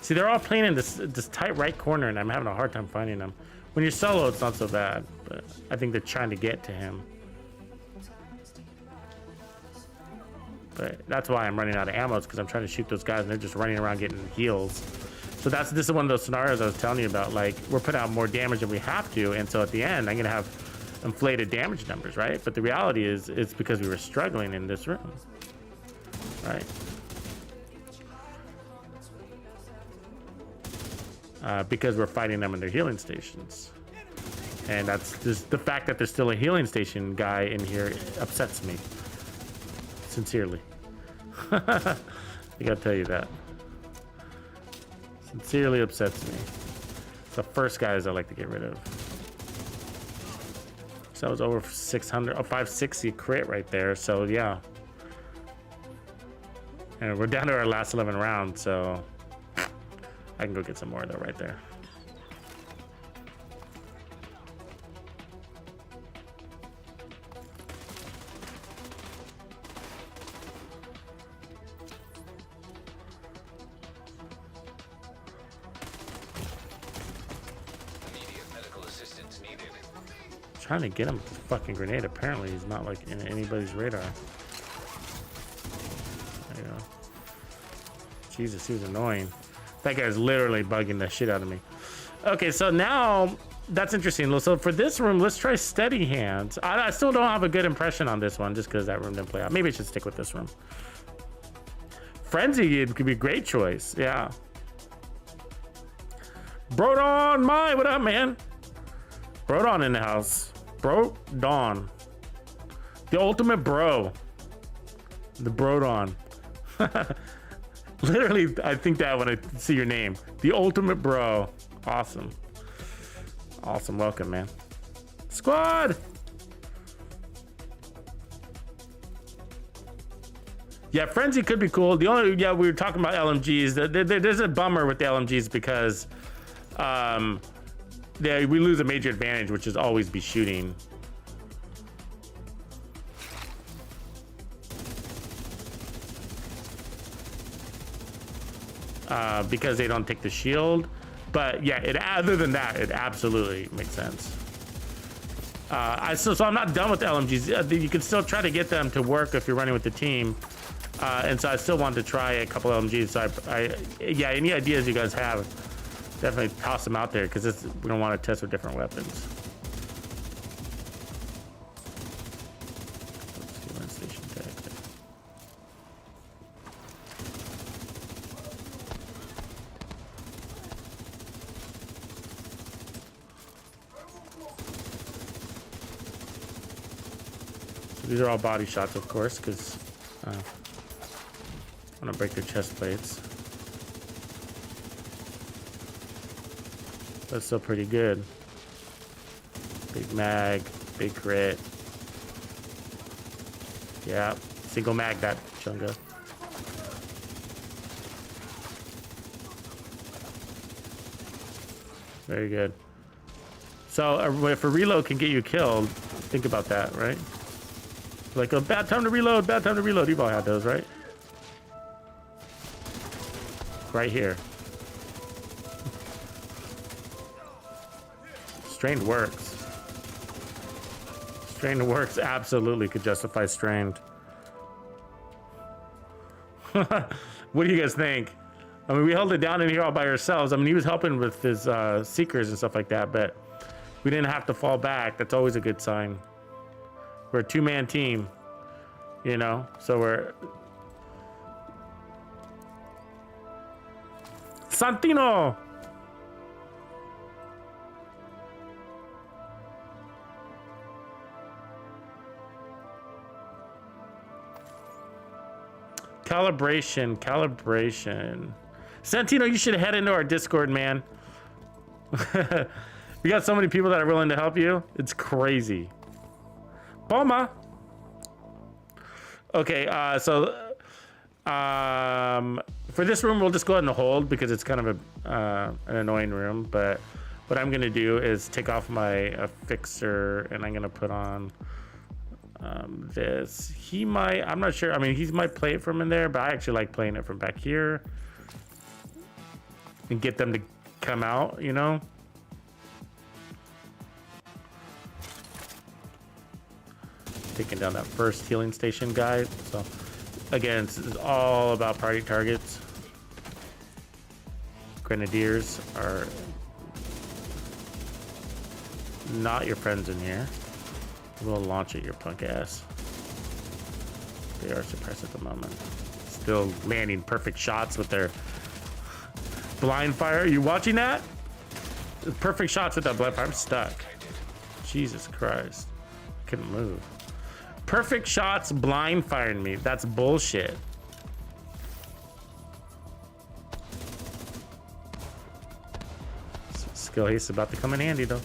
See, they're all playing in this tight right corner, and I'm having a hard time finding them. When you're solo, it's not so bad, but I think they're trying to get to him. But that's why I'm running out of ammo, because I'm trying to shoot those guys, and they're just running around getting heals. So this is one of those scenarios I was telling you about. Like, we're putting out more damage than we have to, and so at the end, I'm gonna have inflated damage numbers, right? But the reality is, it's because we were struggling in this room, right? Because we're fighting them in their healing stations. And that's just the fact that there's still a healing station guy in here upsets me. Sincerely. I gotta tell you that. Sincerely upsets me. The first guys I like to get rid of. So that was over 600, 560 crit right there. So yeah. And we're down to our last 11 rounds, so I can go get some more though right there. Trying to get him with the fucking grenade. Apparently he's not like in anybody's radar. There you go. Jesus, he was annoying. That guy's literally bugging the shit out of me. Okay, so now that's interesting. So for this room, let's try steady hands. I still don't have a good impression on this one just because that room didn't play out. Maybe I should stick with this room. Frenzy could be a great choice. Yeah. Brodon, what up, man? Brodon in the house. Bro Dawn. The ultimate bro. The Brodon. Literally, I think that when I see your name. The ultimate bro. Awesome. Awesome. Welcome, man. Squad! Yeah, Frenzy could be cool. The only, yeah, we were talking about LMGs. There's a bummer with the LMGs because we lose a major advantage, which is always be shooting. Because they don't take the shield. But yeah, other than that, it absolutely makes sense. So I'm not done with the LMGs. You can still try to get them to work if you're running with the team. And so I still want to try a couple LMGs. So yeah, any ideas you guys have, definitely toss them out there because we don't want to test with different weapons. Let's see, station tag. So these are all body shots, of course, because I want to break their chest plates. That's still pretty good. Big mag, big crit. Yeah, single mag that chunga. Very good. So if a reload can get you killed, think about that, right? Like a bad time to reload, bad time to reload. You've all had those, right? Right here. Strained works. Strained works absolutely could justify strained. What do you guys think? I mean, we held it down in here all by ourselves. I mean, he was helping with his seekers and stuff like that, but we didn't have to fall back. That's always a good sign. We're a two-man team, you know? So we're... Santino! Calibration. Santino, you should head into our Discord, man. We got so many people that are willing to help you. It's crazy. Palma. Okay, so for this room, we'll just go ahead and hold because it's kind of an annoying room. But what I'm gonna do is take off my fixer and I'm gonna put on this. He might, I'm not sure. I mean, he might play it from in there, but I actually like playing it from back here and get them to come out, you know? Taking down that first healing station guy. So again, it's all about party targets. Grenadiers are not your friends in here. We'll launch at your punk ass. They are suppressed at the moment. Still landing perfect shots with their blind fire. Are you watching that? Perfect shots with that blind fire. I'm stuck. Jesus Christ. Couldn't move. Perfect shots blind firing me. That's bullshit. skill haste is about to come in handy though.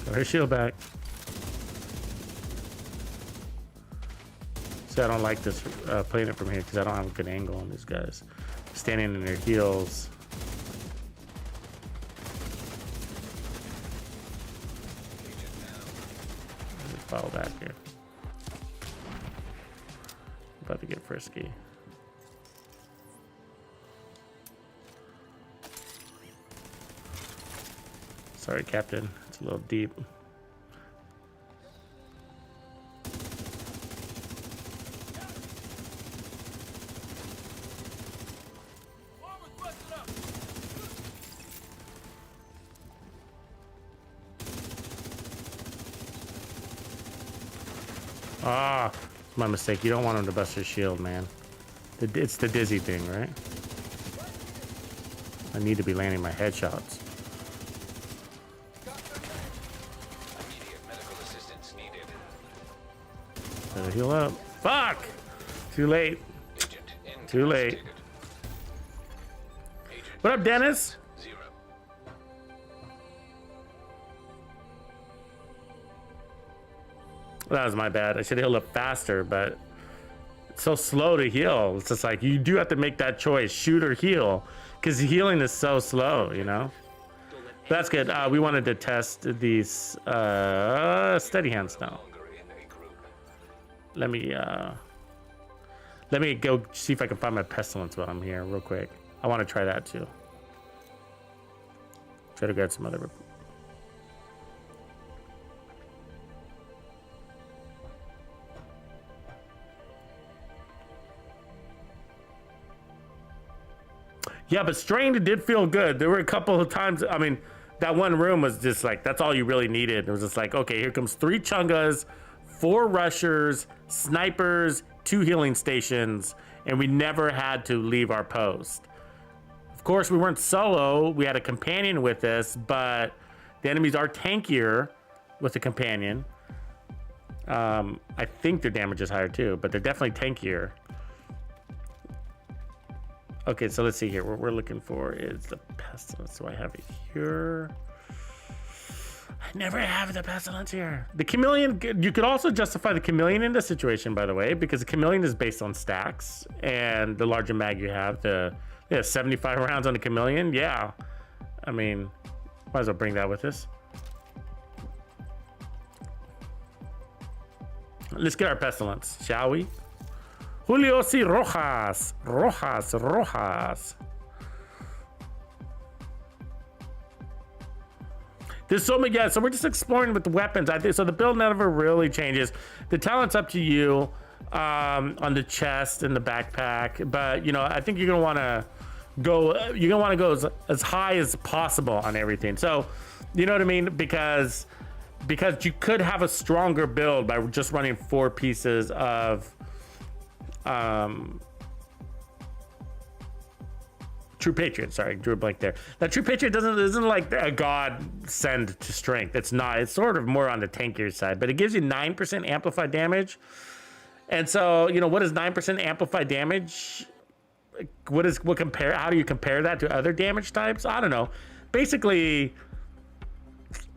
Got her shield back. See, I don't like this playing it from here because I don't have a good angle on these guys. Standing in their heels. Follow back here. About to get frisky. Sorry, Captain. It's a little deep. Ah, it's my mistake. You don't want him to bust his shield, man. It's the dizzy thing, right? I need to be landing my headshots. Immediate medical assistance needed. Better heal up. Fuck! Too late. Agent Too late. incapacitated. Agent What up, Dennis? 0. That was my bad. I should heal up faster, but it's so slow to heal. It's just like you do have to make that choice, shoot or heal, because healing is so slow, you know? That's good. We wanted to test these steady hands now. Longer in a group. Let me go see if I can find my pestilence while I'm here real quick. I want to try that too. Try to get some other. Yeah, but strained did feel good. There were a couple of times. I mean, that one room was just like that's all you really needed. It was just like, okay, here comes 3 chungas, 4 rushers, snipers, 2 healing stations, and we never had to leave our post. Of course, we weren't solo. We had a companion with us, but the enemies are tankier with a companion. I think their damage is higher too, but they're definitely tankier. Okay, so let's see here. What we're looking for is the pestilence. So I have it here. I never have the pestilence here. The chameleon, you could also justify the chameleon in this situation, by the way, because the chameleon is based on stacks, and the larger mag you have, the 75 rounds on the chameleon. Yeah, I mean, might as well bring that with us. Let's get our pestilence, shall we? Julio C. Rojas. There's so many, yeah, so we're just exploring with the weapons. I think so. The build never really changes. The talent's up to you on the chest and the backpack, but you know, I think you're gonna want to go. You're gonna want to go as high as possible on everything. So, you know what I mean? Because you could have a stronger build by just running 4 pieces of True Patriot. Sorry, drew a blank there. That True Patriot isn't like a god send to strength. It's not. It's sort of more on the tankier side, but it gives you 9% amplified damage. And so, you know, what is 9% amplified damage? How do you compare that to other damage types? I don't know. Basically,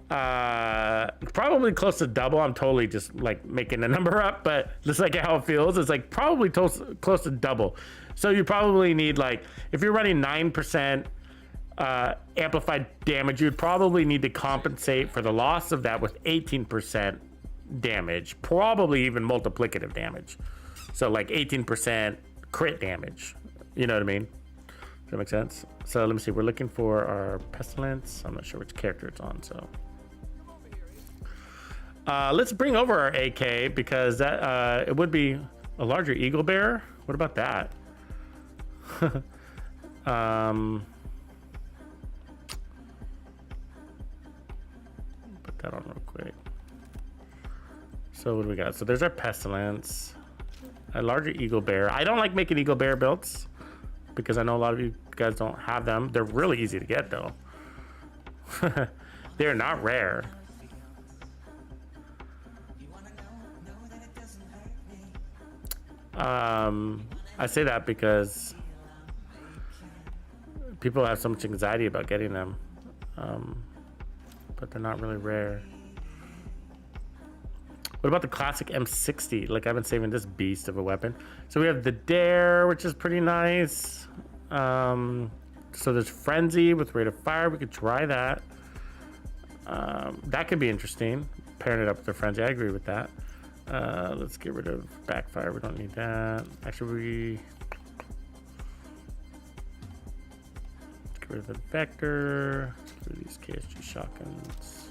probably close to double. I'm totally just like making a number up, but just like how it feels, it's like probably close to double. So you probably need, like, if you're running 9% amplified damage, you'd probably need to compensate for the loss of that with 18% damage, probably even multiplicative damage. So like 18% crit damage. You know what I mean? Does that make sense? So let me see. We're looking for our pestilence. I'm not sure which character it's on, so. Let's bring over our AK because that it would be a larger eagle bearer. What about that? Put that on real quick. So what do we got? So there's our pestilence, a larger eagle bearer. I don't like making eagle bearer builds because I know a lot of you guys don't have them. They're really easy to get though. They're not rare. I say that because people have so much anxiety about getting them. but they're not really rare. What about the classic M60? Like, I've been saving this beast of a weapon. So we have the Dare, which is pretty nice. So there's Frenzy with rate of fire. We could try that. That could be interesting. Pairing it up with the Frenzy. I agree with that. Let's get rid of Backfire. We don't need that. Actually, get rid of the Vector. Let's get rid of these KSG shotguns.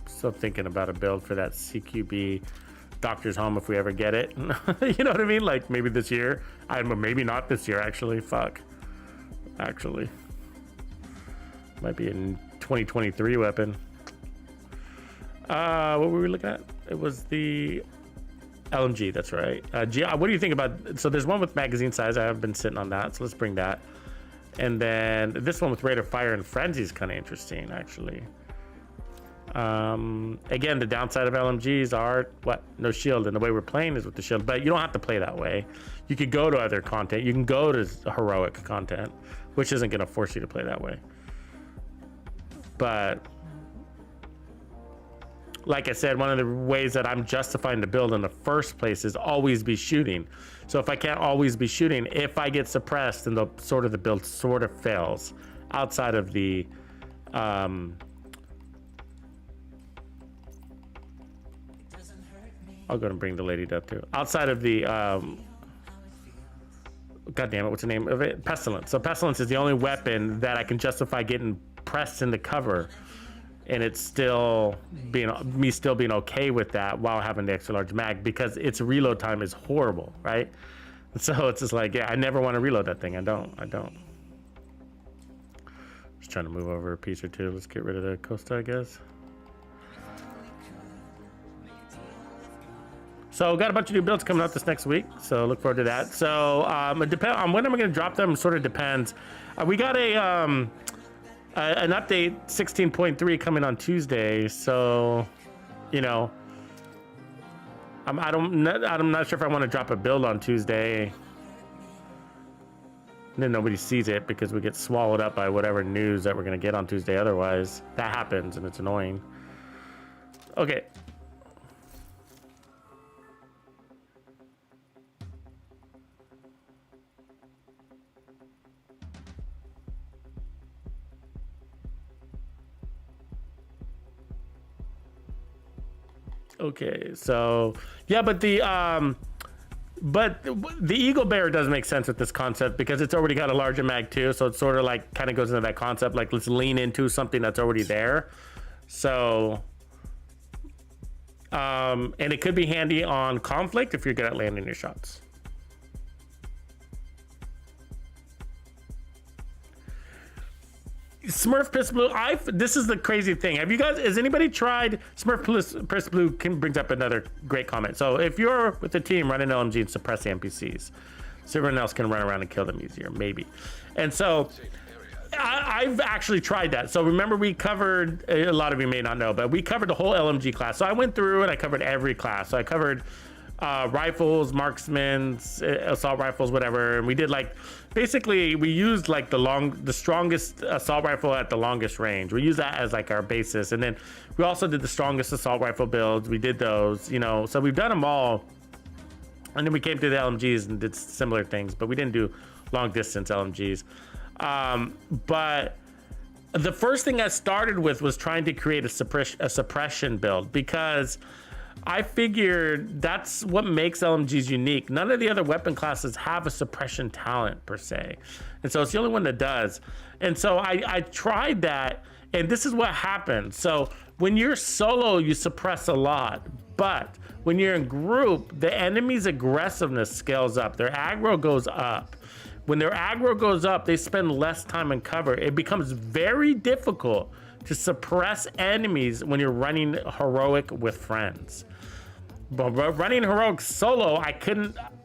Still thinking about a build for that CQB Doctor's Home if we ever get it. You know what I mean? Like maybe this year. Maybe not this year, actually. Fuck. Actually. Might be a 2023 weapon. What were we looking at? It was the LMG, that's right. What do you think about... So there's one with magazine size. I have been sitting on that, so let's bring that. And then this one with rate of fire and frenzy is kind of interesting, actually. Again, the downside of LMGs are what? No shield, and the way we're playing is with the shield, but you don't have to play that way. You could go to other content. You can go to heroic content, which isn't going to force you to play that way. But like I said, one of the ways that I'm justifying the build in the first place is always be shooting. So if I can't always be shooting, if I get suppressed, then the build sort of fails outside of the I'll go and bring the lady up too. Outside of the, God damn it, what's the name of it? Pestilence. So Pestilence is the only weapon that I can justify getting pressed into cover, and it's still being okay with that while having the extra large mag, because its reload time is horrible, right? So it's just like, yeah, I never want to reload that thing. I don't. Just trying to move over a piece or two. Let's get rid of the Costa, I guess. So got a bunch of new builds coming out this next week, so look forward to that. So it depends on when I'm going to drop them. Sort of depends. We got an update 16.3 coming on Tuesday, so you know, I'm not sure if I want to drop a build on Tuesday. And then nobody sees it because we get swallowed up by whatever news that we're going to get on Tuesday. Otherwise, that happens and it's annoying. Okay. Okay, so yeah, but the Eagle Bear does make sense with this concept because it's already got a larger mag too, so it's sort of like kind of goes into that concept, like let's lean into something that's already there. So and it could be handy on conflict if you're good at landing your shots. Smurf Piss Blue, this is the crazy thing. Has anybody tried Smurf Piss Blue? Brings up another great comment. So if you're with the team, run an LMG and suppress the NPCs, so everyone else can run around and kill them easier, maybe. And so I've actually tried that. So remember, we covered, a lot of you may not know, but we covered the whole LMG class. So I went through and I covered every class. So I covered rifles, marksmen, assault rifles, whatever. And we did like, basically we used like the strongest assault rifle at the longest range. We used that as like our basis. And then we also did the strongest assault rifle builds. We did those, you know, so we've done them all. And then we came to the LMGs and did similar things, but we didn't do long distance LMGs. But the first thing I started with was trying to create a suppression build, because I figured that's what makes LMGs unique. None of the other weapon classes have a suppression talent per se. And so it's the only one that does. And so I tried that, and this is what happens. So when you're solo, you suppress a lot. But when you're in group, the enemy's aggressiveness scales up. Their aggro goes up. When their aggro goes up, they spend less time in cover. It becomes very difficult to suppress enemies when you're running heroic with friends. But running heroic solo,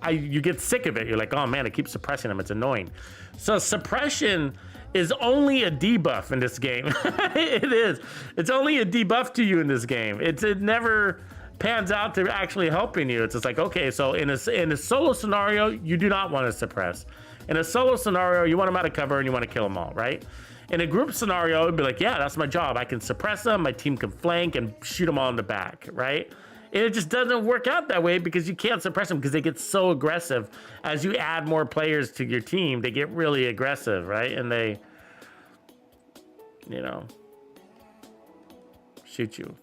you get sick of it. You're like, oh man, I keep suppressing them. It's annoying. So suppression is only a debuff in this game. It is. It's only a debuff to you in this game. It never pans out to actually helping you. It's just like, okay, so in a solo scenario, you do not want to suppress. In a solo scenario, you want them out of cover and you want to kill them all, right? In a group scenario, it'd be like, yeah, that's my job. I can suppress them, my team can flank and shoot them all in the back, right? And it just doesn't work out that way because you can't suppress them because they get so aggressive. As you add more players to your team, they get really aggressive, right? And they, you know, shoot you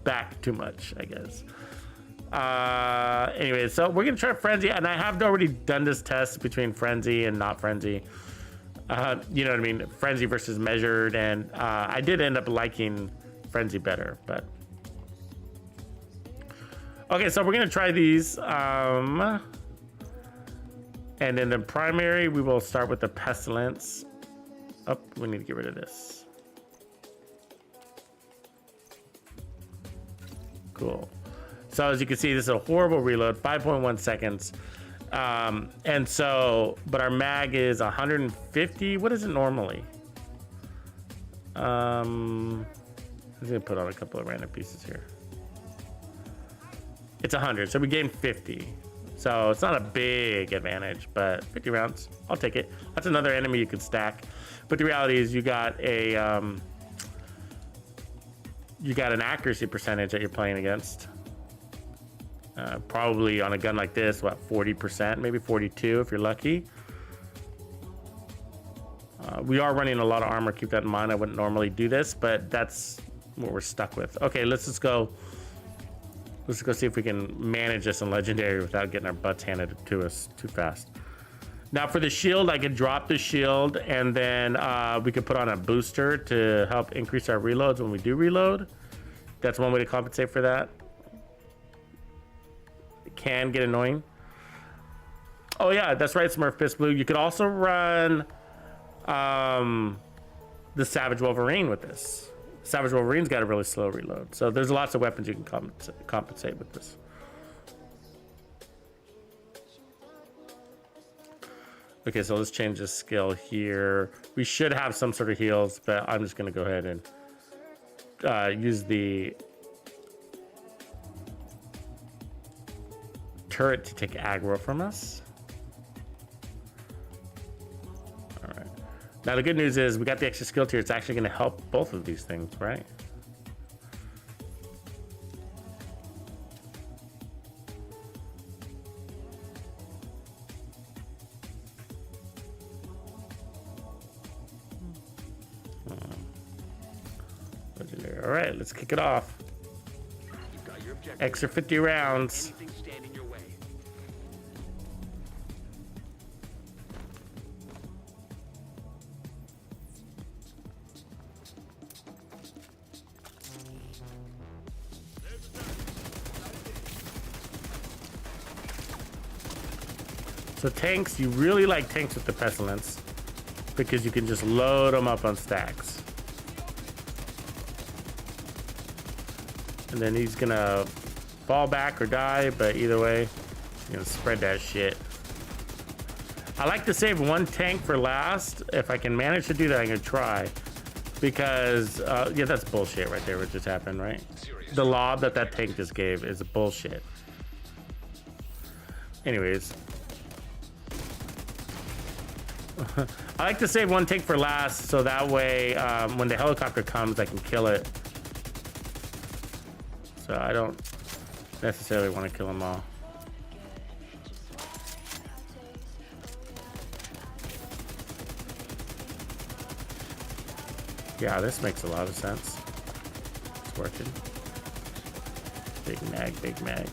back too much, I guess. Anyway, so we're gonna try Frenzy, and I have already done this test between Frenzy and not Frenzy. You know what I mean? Frenzy versus measured, and I did end up liking Frenzy better, but okay, so we're gonna try these. And in the primary, we will start with the Pestilence. Oh, we need to get rid of this. Cool. So as you can see, this is a horrible reload, 5.1 seconds. And so, but our mag is 150. What is it normally? I'm gonna put on a couple of random pieces here. It's 100, so we gained 50. So it's not a big advantage, but 50 rounds, I'll take it. That's another enemy you could stack. But the reality is you got an accuracy percentage that you're playing against. Probably on a gun like this, what, 40%, maybe 42 if you're lucky. We are running a lot of armor, keep that in mind. I wouldn't normally do this, but that's what we're stuck with. Okay, let's just go see if we can manage this in Legendary without getting our butts handed to us too fast. Now for the shield, I could drop the shield and then we could put on a booster to help increase our reloads when we do reload. That's one way to compensate for that. It can get annoying. Oh yeah, that's right, Smurf Piss Blue. You could also run the Savage Wolverine with this. Savage Wolverine's got a really slow reload. So there's lots of weapons you can compensate with this. Okay, so let's change the skill here. We should have some sort of heals, but I'm just gonna go ahead and use the turret to take aggro from us. All right. Now the good news is we got the extra skill tier. It's actually gonna help both of these things, right? All right, let's kick it off. Extra 50 rounds. So tanks, you really like tanks with the Pestilence because you can just load them up on stacks. And then he's gonna fall back or die, but either way, you're gonna spread that shit. I like to save one tank for last. If I can manage to do that, I'm gonna try. Because, yeah, that's bullshit right there, what just happened, right? The lob that tank just gave is bullshit. Anyways. I like to save one tank for last, so that way, when the helicopter comes, I can kill it. So I don't necessarily want to kill them all. Yeah, this makes a lot of sense. It's working. Big mag, big mag.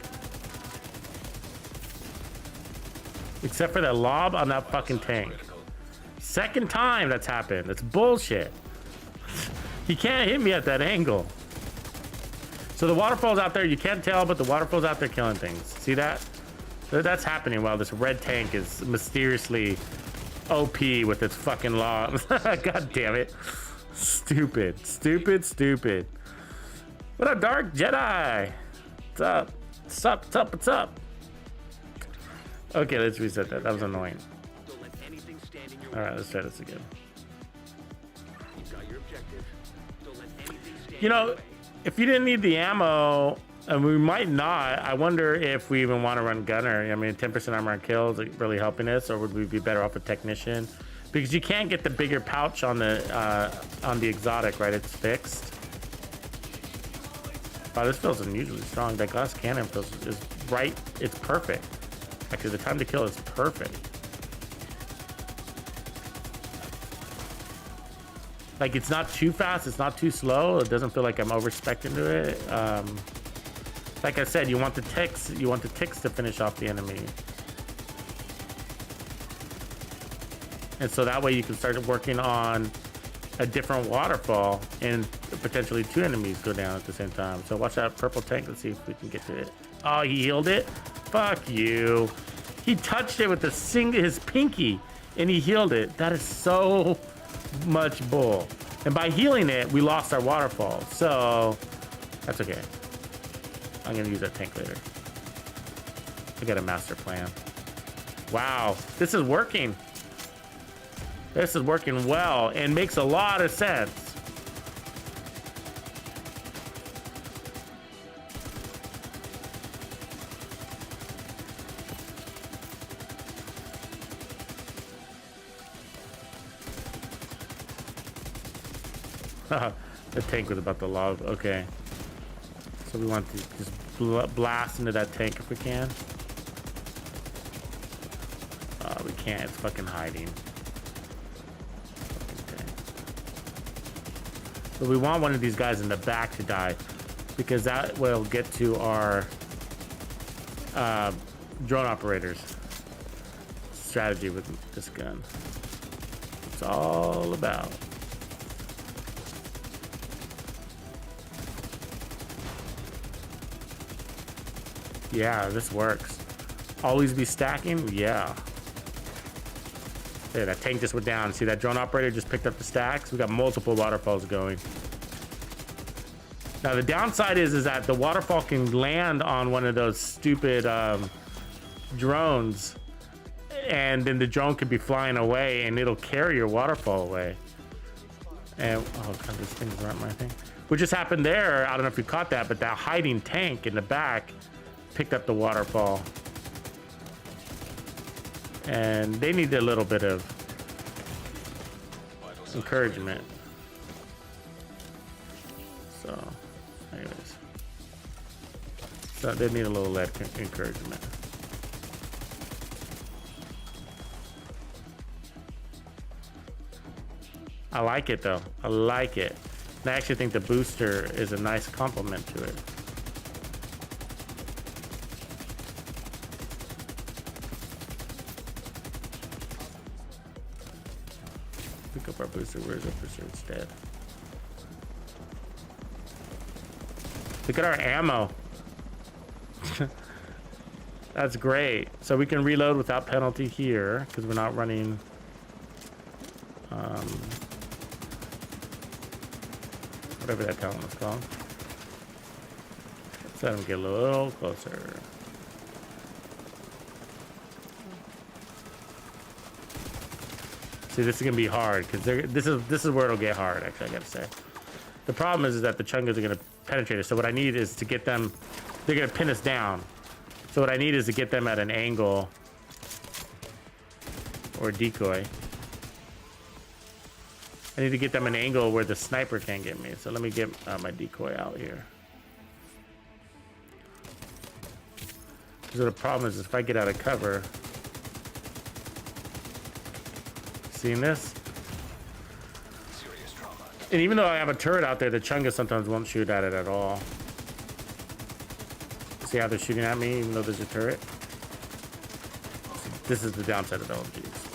Except for that lob on that fucking tank. Second time that's happened. It's bullshit. He can't hit me at that angle. So the waterfall's out there. You can't tell, but the waterfall's out there killing things. See that? That's happening while this red tank is mysteriously OP with its fucking lob. God damn it. Stupid. Stupid, stupid. What up, Dark Jedi? What's up? What's up? What's up? What's up? Okay, let's reset that. That was annoying. All right, let's try this again. You know, if you didn't need the ammo, and we might not, I wonder if we even want to run gunner. I mean, 10% armor on kills really helping us, or would we be better off with technician? Because you can't get the bigger pouch on the exotic, right? It's fixed. Wow, this feels unusually strong. That glass cannon is right. It's perfect. Actually, the time to kill is perfect. Like, it's not too fast, it's not too slow. It doesn't feel like I'm over-spec'd into it. Like I said, you want the ticks to finish off the enemy. And so that way you can start working on a different waterfall and potentially 2 enemies go down at the same time. So watch that purple tank. Let's see if we can get to it. Oh, he healed it? Fuck you. He touched it with his pinky and he healed it. That is so much bull. And by healing it, we lost our waterfall. So that's okay. I'm gonna use that tank later. I got a master plan. Wow, this is working. This is working well and makes a lot of sense. The tank was about to log. Okay. So we want to just blast into that tank if we can. We can't. It's fucking hiding. Okay. But we want one of these guys in the back to die, because that will get to our drone operators strategy with this gun. It's all about. Yeah, this works. Always be stacking? Yeah. There, that tank just went down. See, that drone operator just picked up the stacks? We got multiple waterfalls going. Now, the downside is that the waterfall can land on one of those stupid drones, and then the drone could be flying away, and it'll carry your waterfall away. And, oh god, this thing's around my thing. What just happened there, I don't know if you caught that, but that hiding tank in the back picked up the waterfall. And they need a little bit of encouragement. So, anyways. So they need a little encouragement. I like it though. I like it. And I actually think the booster is a nice complement to it. Pick up our booster. Where's our booster? It's dead. Look at our ammo. That's great. So we can reload without penalty here because we're not running. Whatever that talent was called. Let's let him get a little closer. See, this is gonna be hard because this is where it'll get hard. Actually, I gotta say, the problem is that the chungas are gonna penetrate us. So what I need is to get them. They're gonna pin us down. So what I need is to get them at an angle or decoy. I need to get them an angle where the sniper can't get me. So let me get my decoy out here. So the problem is if I get out of cover. Seeing this? Serious trauma. And even though I have a turret out there, the chunga sometimes won't shoot at it at all. See how they're shooting at me even though there's a turret? This is the downside of LMGs.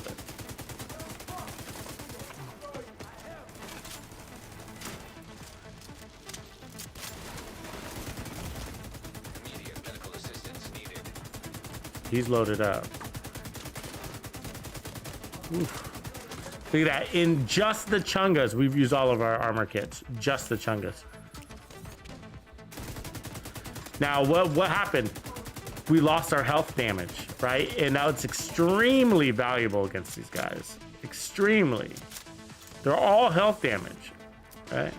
Immediate medical assistance needed. He's loaded up. Oof. Look at that. In just the chungas, we've used all of our armor kits. Just the chungas. Now, what happened? We lost our health damage, right? And now it's extremely valuable against these guys. Extremely. They're all health damage, right?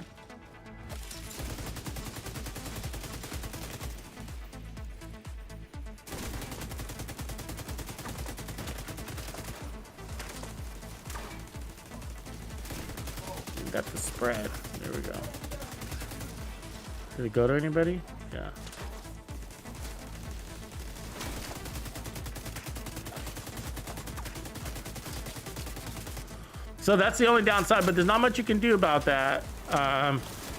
Got the spread. There we go. Did it go to anybody? Yeah. So that's the only downside, but there's not much you can do about that.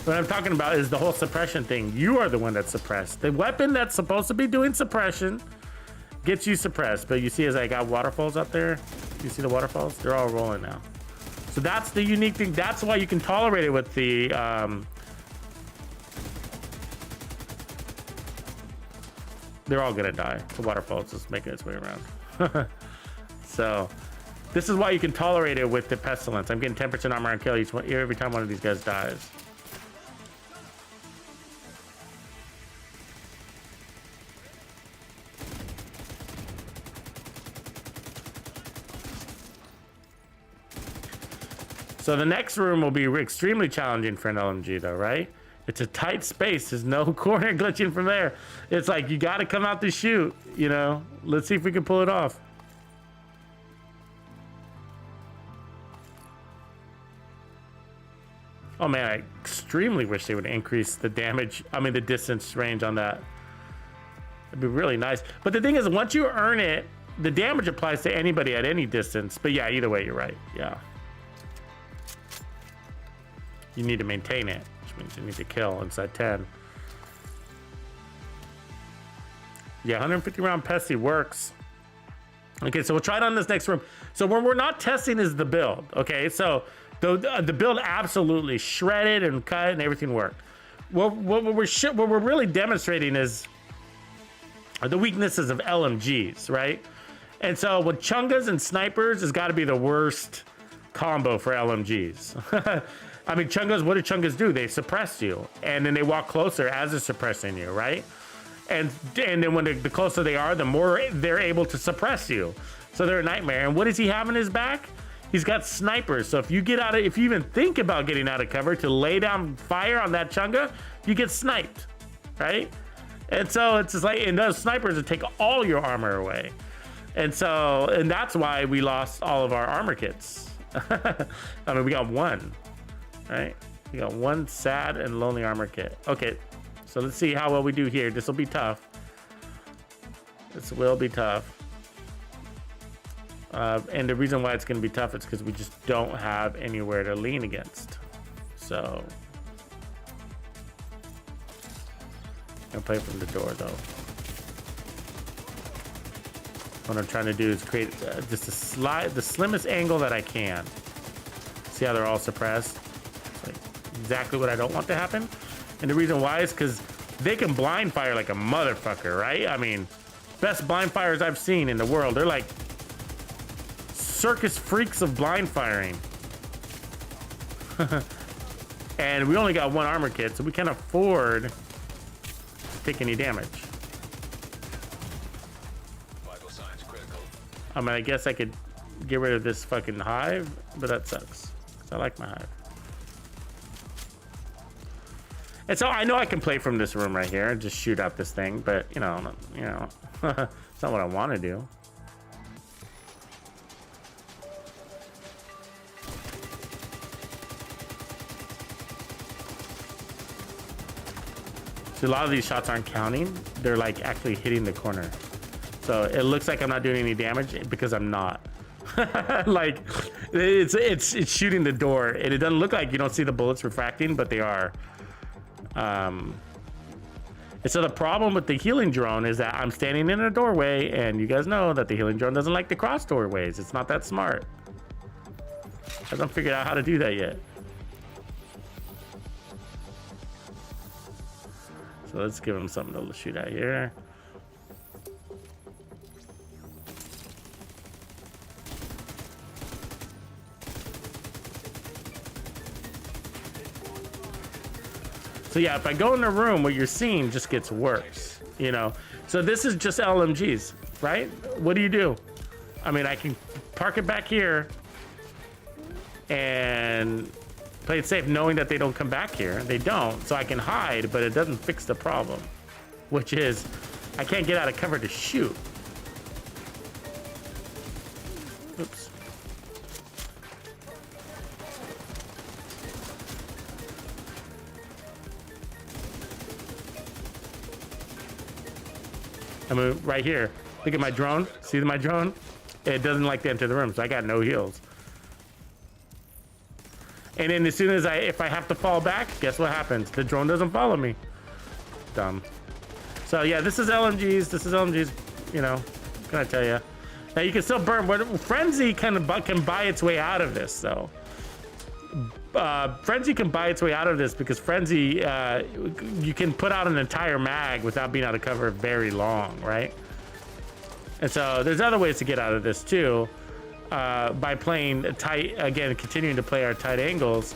What I'm talking about is the whole suppression thing. You are the one that's suppressed. The weapon that's supposed to be doing suppression gets you suppressed. But you see as I got waterfalls up there, you see the waterfalls? They're all rolling now. So that's the unique thing. That's why you can tolerate it with the they're all gonna die. The waterfall's just making its way around. So this is why you can tolerate it with the Pestilence. I'm getting 10% armor on kill each one, every time one of these guys dies. So the next room will be extremely challenging for an LMG though, right? It's a tight space. There's no corner glitching from there. It's like you gotta come out to shoot, you know? Let's see if we can pull it off. Oh man, I extremely wish they would increase the damage, the distance range on that. It'd be really nice. But the thing is, once you earn it, the damage applies to anybody at any distance. But yeah, either way, you're right, yeah. You need to maintain it, which means you need to kill inside 10. Yeah, 150 round Pesty works. Okay, so we'll try it on this next room. So what we're not testing is the build, okay? So the build absolutely shredded and cut and everything worked. What we're really demonstrating is the weaknesses of LMGs, right? And so with Chungas and snipers has got to be the worst combo for LMGs. I mean, Chungas, what do Chungas do? They suppress you, and then they walk closer as they're suppressing you, right? And then when the closer they are, the more they're able to suppress you. So they're a nightmare. And what does he have in his back? He's got snipers. So if you even think about getting out of cover to lay down fire on that Chunga, you get sniped, right? And so it's just like, and those snipers would take all your armor away. And that's why we lost all of our armor kits. I mean, we got one. Right, we got one sad and lonely armor kit. Okay, so let's see how well we do here. This will be tough. This will be tough. And the reason why it's going to be tough is because we just don't have anywhere to lean against. So I'm gonna play from the door though. What I'm trying to do is create just the slimmest angle that I can. See how they're all suppressed? Exactly what I don't want to happen. And the reason why is because they can blind fire like a motherfucker, right? I mean, best blind fires I've seen in the world. They're like circus freaks of blind firing. And we only got one armor kit, so we can't afford to take any damage. Vital signs critical. I mean, I guess I could get rid of this fucking hive, but that sucks. 'Cause I like my hive. And so I know I can play from this room right here and just shoot out this thing, but you know, it's not what I want to do. So a lot of these shots aren't counting. They're like actually hitting the corner. So it looks like I'm not doing any damage because I'm not. Like it's shooting the door, and it doesn't look like you don't see the bullets refracting, but they are. And so the problem with the healing drone is that I'm standing in a doorway, and you guys know that the healing drone doesn't like to cross doorways. It's not that smart. I haven't figured out how to do that yet. So let's give him something to shoot at here. So yeah, if I go in the room, what you're seeing just gets worse, you know? So this is just LMGs, right? What do? I mean, I can park it back here and play it safe, knowing that they don't come back here. They don't, so I can hide, but it doesn't fix the problem, which is I can't get out of cover to shoot. Oops. I mean, right here. Look at my drone. See my drone? It doesn't like to enter the room, so I got no heals. And then as soon as if I have to fall back, guess what happens? The drone doesn't follow me. Dumb. So yeah, this is LMGs. This is LMGs. You know, what can I tell you? Now you can still burn. But Frenzy can buy its way out of this, though. Frenzy can buy its way out of this because Frenzy, you can put out an entire mag without being out of cover very long, right? And so there's other ways to get out of this too, by playing tight, again, continuing to play our tight angles,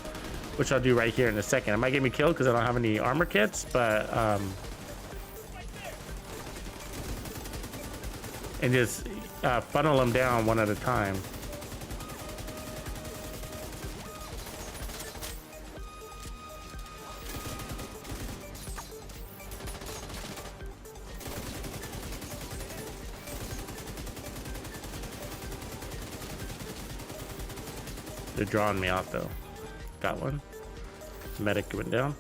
which I'll do right here in a second. It might get me killed because I don't have any armor kits, but and just funnel them down one at a time. They're drawing me out though. Got one. Medic went down.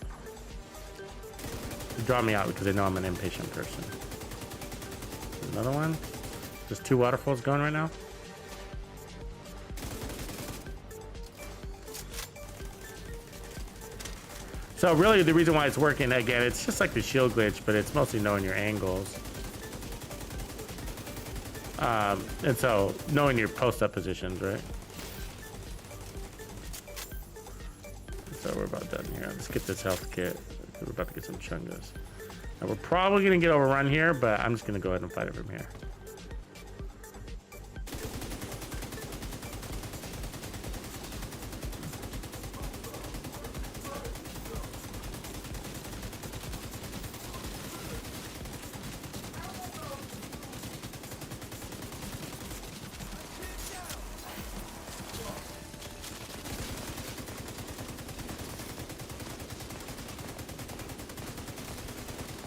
They draw me out because they know I'm an impatient person. Another one. There's 2 waterfalls going right now. So really the reason why it's working, again, it's just like the shield glitch, but it's mostly knowing your angles. And so knowing your post-up positions, right? So we're about done here. Let's get this health kit. We're about to get some chungas. Now we're probably gonna get overrun here, but I'm just gonna go ahead and fight it from here.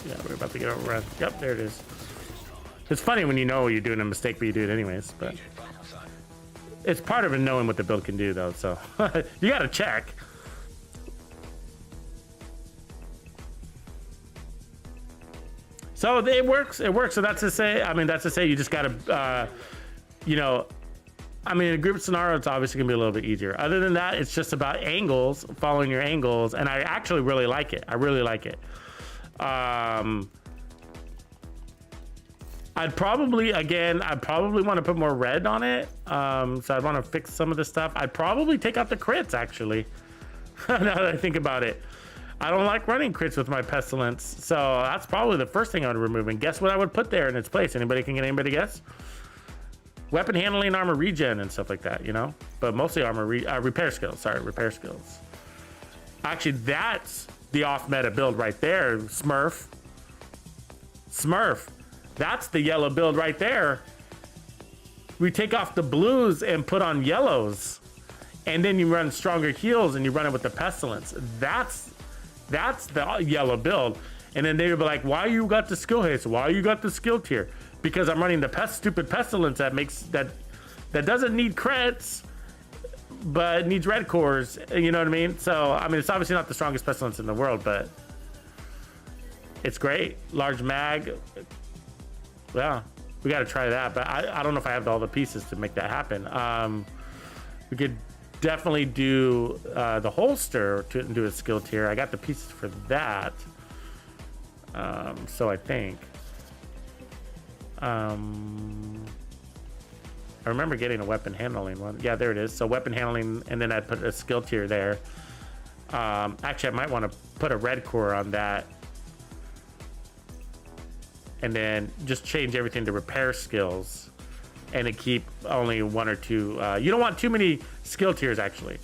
Yeah, we're about to get overrun. Yep, there it is. It's funny when you know you're doing a mistake, but you do it anyways. But it's part of it knowing what the build can do, though. So you got to check. So it works. It works. So that's to say, you just got to, you know, I mean, in a group scenario, it's obviously gonna be a little bit easier. Other than that, it's just about angles, following your angles, and I actually really like it. I really like it. I'd probably want to put more red on it. So I'd want to fix some of the stuff. I'd probably take out the crits, actually. Now that I think about it, I don't like running crits with my Pestilence, so that's probably the first thing I would remove. And guess what I would put there in its place? Anybody guess? Weapon handling, armor regen, and stuff like that, you know. But mostly armor repair skills. Sorry, repair skills. Actually, that's the off-meta build right there, Smurf. That's the yellow build right there. We take off the blues and put on yellows, and then you run stronger heals and you run it with the Pestilence. That's the yellow build. And then they would be like, why you got the skill haste? Why you got the skill tier? Because I'm running the stupid Pestilence that doesn't need crits, but needs red cores, you know what I mean? So, I mean, it's obviously not the strongest Pestilence in the world, but it's great. Large mag. Yeah, we got to try that, but I don't know if I have all the pieces to make that happen. We could definitely do the holster to do a skill tier. I got the pieces for that. So I think. I remember getting a weapon handling one. Yeah, there it is. So weapon handling, and then I put a skill tier there. Actually, I might want to put a red core on that, and then just change everything to repair skills, and to keep only 1 or 2. You don't want too many skill tiers, actually.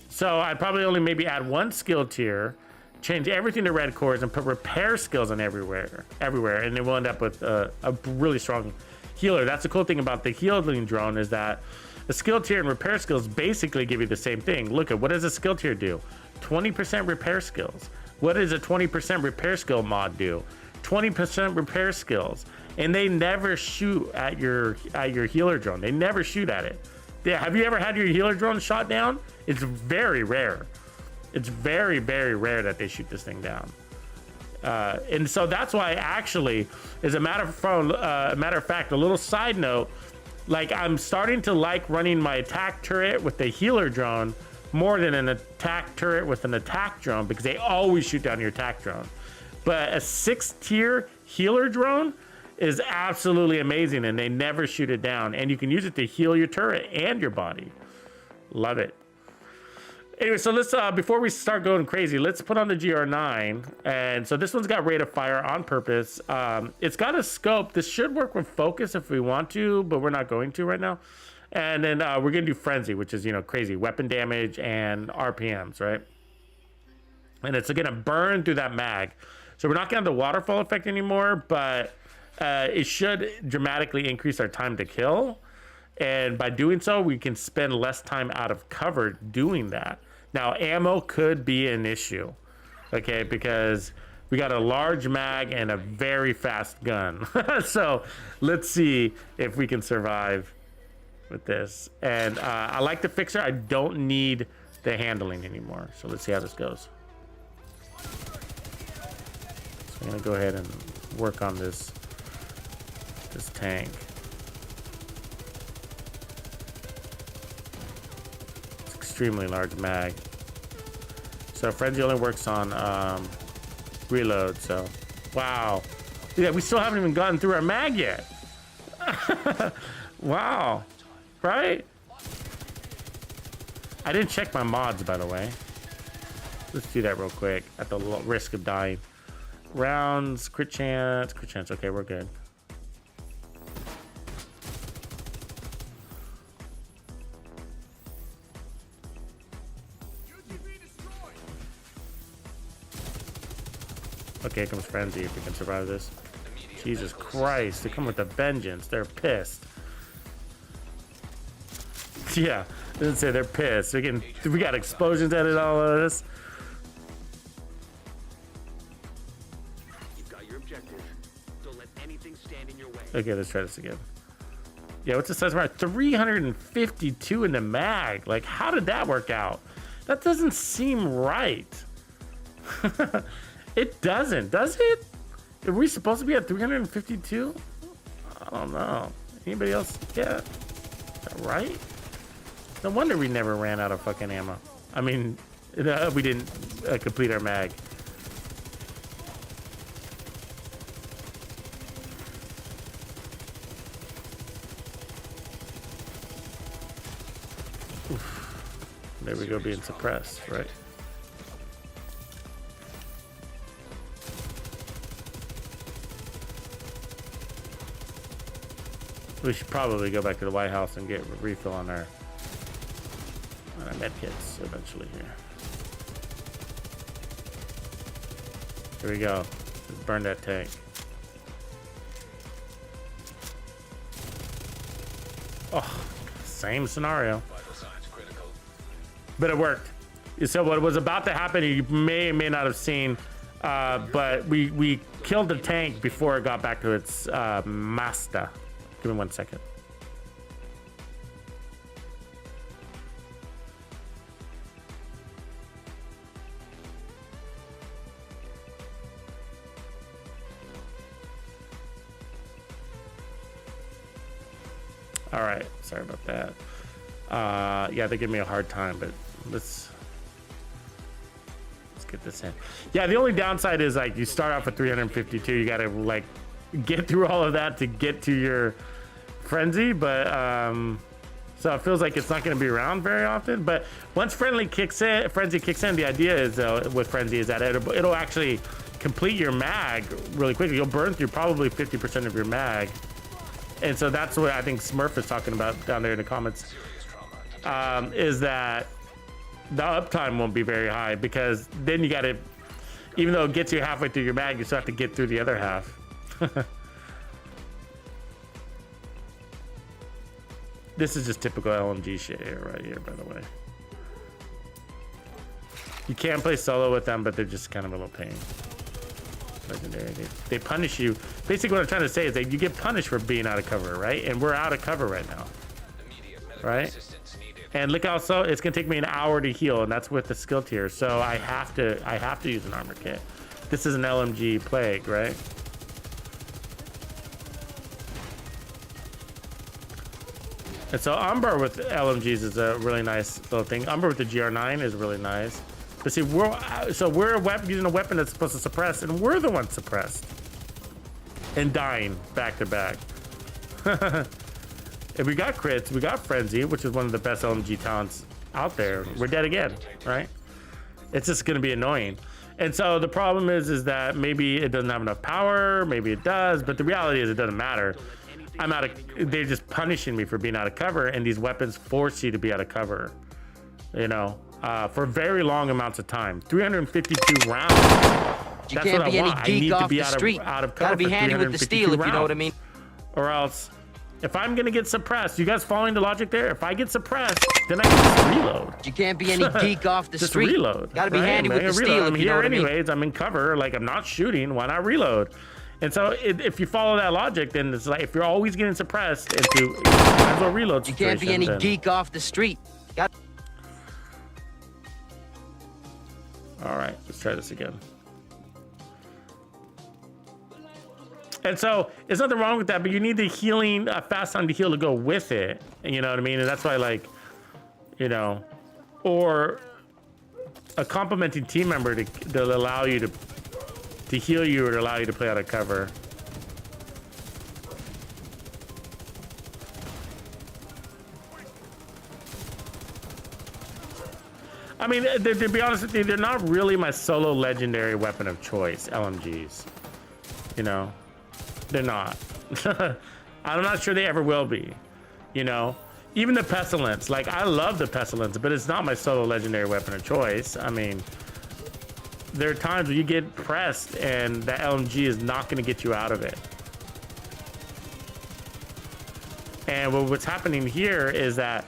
So I'd probably only maybe add 1 skill tier, change everything to red cores, and put repair skills on everywhere, and then we'll end up with a really strong healer. That's the cool thing about the healing drone, is that A skill tier and repair skills basically give you the same thing. Look at what does a skill tier do? 20% repair skills. What does a 20% repair skill mod do? 20% repair skills. And they never shoot at your healer drone. They never shoot at it. Have you ever had your healer drone shot down? It's very rare. It's very, very rare that they shoot this thing down. And so that's why, actually, as a matter of fact, a little side note, like, I'm starting to like running my attack turret with the healer drone more than an attack turret with an attack drone, because they always shoot down your attack drone. But a 6th tier healer drone is absolutely amazing, and they never shoot it down. And you can use it to heal your turret and your body. Love it. Anyway, so let's, before we start going crazy, let's put on the GR9. And so this one's got rate of fire on purpose. It's got a scope. This should work with focus if we want to, but we're not going to right now. And then we're gonna do frenzy, which is, you know, crazy weapon damage and RPMs, right? And it's gonna burn through that mag. So we're not gonna have the waterfall effect anymore, but it should dramatically increase our time to kill. And by doing so, we can spend less time out of cover doing that. Now, ammo could be an issue, okay? Because we got a large mag and a very fast gun. So let's see if we can survive with this. And I like the fixer. I don't need the handling anymore. So let's see how this goes. So I'm gonna go ahead and work on this tank. It's extremely large mag. So frenzy only works on reload. So wow, yeah, we still haven't even gotten through our mag yet. Wow, right? I didn't check my mods, by the way. Let's do that real quick at the risk of dying. Rounds, crit chance. Okay, we're good. Okay, here comes frenzy if we can survive this. Jesus Christ, they come with a vengeance. They're pissed. Yeah, didn't say they're pissed. We got explosions out of all of this. You've got your objective. Don't let anything stand in your way. Okay, let's try this again. Yeah, what's the size of our 352 in the mag? Like, how did that work out? That doesn't seem right. It doesn't, does it? Are we supposed to be at 352? I don't know. Anybody else? Yeah. Is that right? No wonder we never ran out of fucking ammo. I mean, we didn't complete our mag. Oof. There we go, being suppressed, right? We should probably go back to the White House and get a refill on our med kits eventually here. Here we go. Let's burn that tank. Oh, same scenario. But it worked. So what was about to happen, you may or may not have seen, but we killed the tank before it got back to its master. Give me 1 second. All right, sorry about that. Yeah, they give me a hard time, but let's get this in. Yeah, the only downside is, like, you start off with 352. You got to, like, get through all of that to get to your frenzy, but so it feels like it's not going to be around very often. But once frenzy kicks in, the idea is with frenzy is that it'll actually complete your mag really quickly. You'll burn through probably 50% of your mag, and so that's what I think Smurf is talking about down there in the comments. Is that the uptime won't be very high, because then you got to, even though it gets you halfway through your mag, you still have to get through the other half. This is just typical LMG shit here, right here, by the way. You can play solo with them, but they're just kind of a little pain. Legendary. They punish you. Basically, what I'm trying to say is that you get punished for being out of cover, right? And we're out of cover right now, right? And look how so it's gonna take me an hour to heal, and that's with the skill tier. So I have to use an armor kit. This is an LMG plague, right? And so Umber with LMGs is a really nice little thing. Umber with the GR9 is really nice. But see, we're using a weapon that's supposed to suppress, and we're the ones suppressed and dying back to back. If we got crits, we got frenzy, which is one of the best LMG talents out there. We're dead again, right? It's just going to be annoying. And so the problem is that maybe it doesn't have enough power, maybe it does, but the reality is it doesn't matter. I'm out of. They're just punishing me for being out of cover, and these weapons force you to be out of cover. You know. For very long amounts of time. 352 rounds. You can't be any geek off the street. Out of Gotta cover be handy with the steel, if you know what I mean. Or else, if I'm gonna get suppressed, you guys following the logic there? If I get suppressed, then I can just reload. You can't be any geek off the just street. Reload. Gotta be handy with the steel, I'm if you know here what I mean. anyways. I'm in cover. Like, I'm not shooting. Why not reload? And so if you follow that logic, then it's like if you're always getting suppressed into you might as well reload. You can't be any geek off the street. All right, let's try this again. And so there's nothing wrong with that, but you need the healing, fast time to heal to go with it. And you know what I mean? And that's why, like, you know, or a complementing team member to allow you to heal you or to allow you to play out of cover. I mean, to be honest with you, they're not really my solo legendary weapon of choice, LMGs. You know, they're not. I'm not sure they ever will be. You know, even the Pestilence, like, I love the Pestilence, but it's not my solo legendary weapon of choice. I mean, there are times where you get pressed and that LMG is not going to get you out of it. And what's happening here is that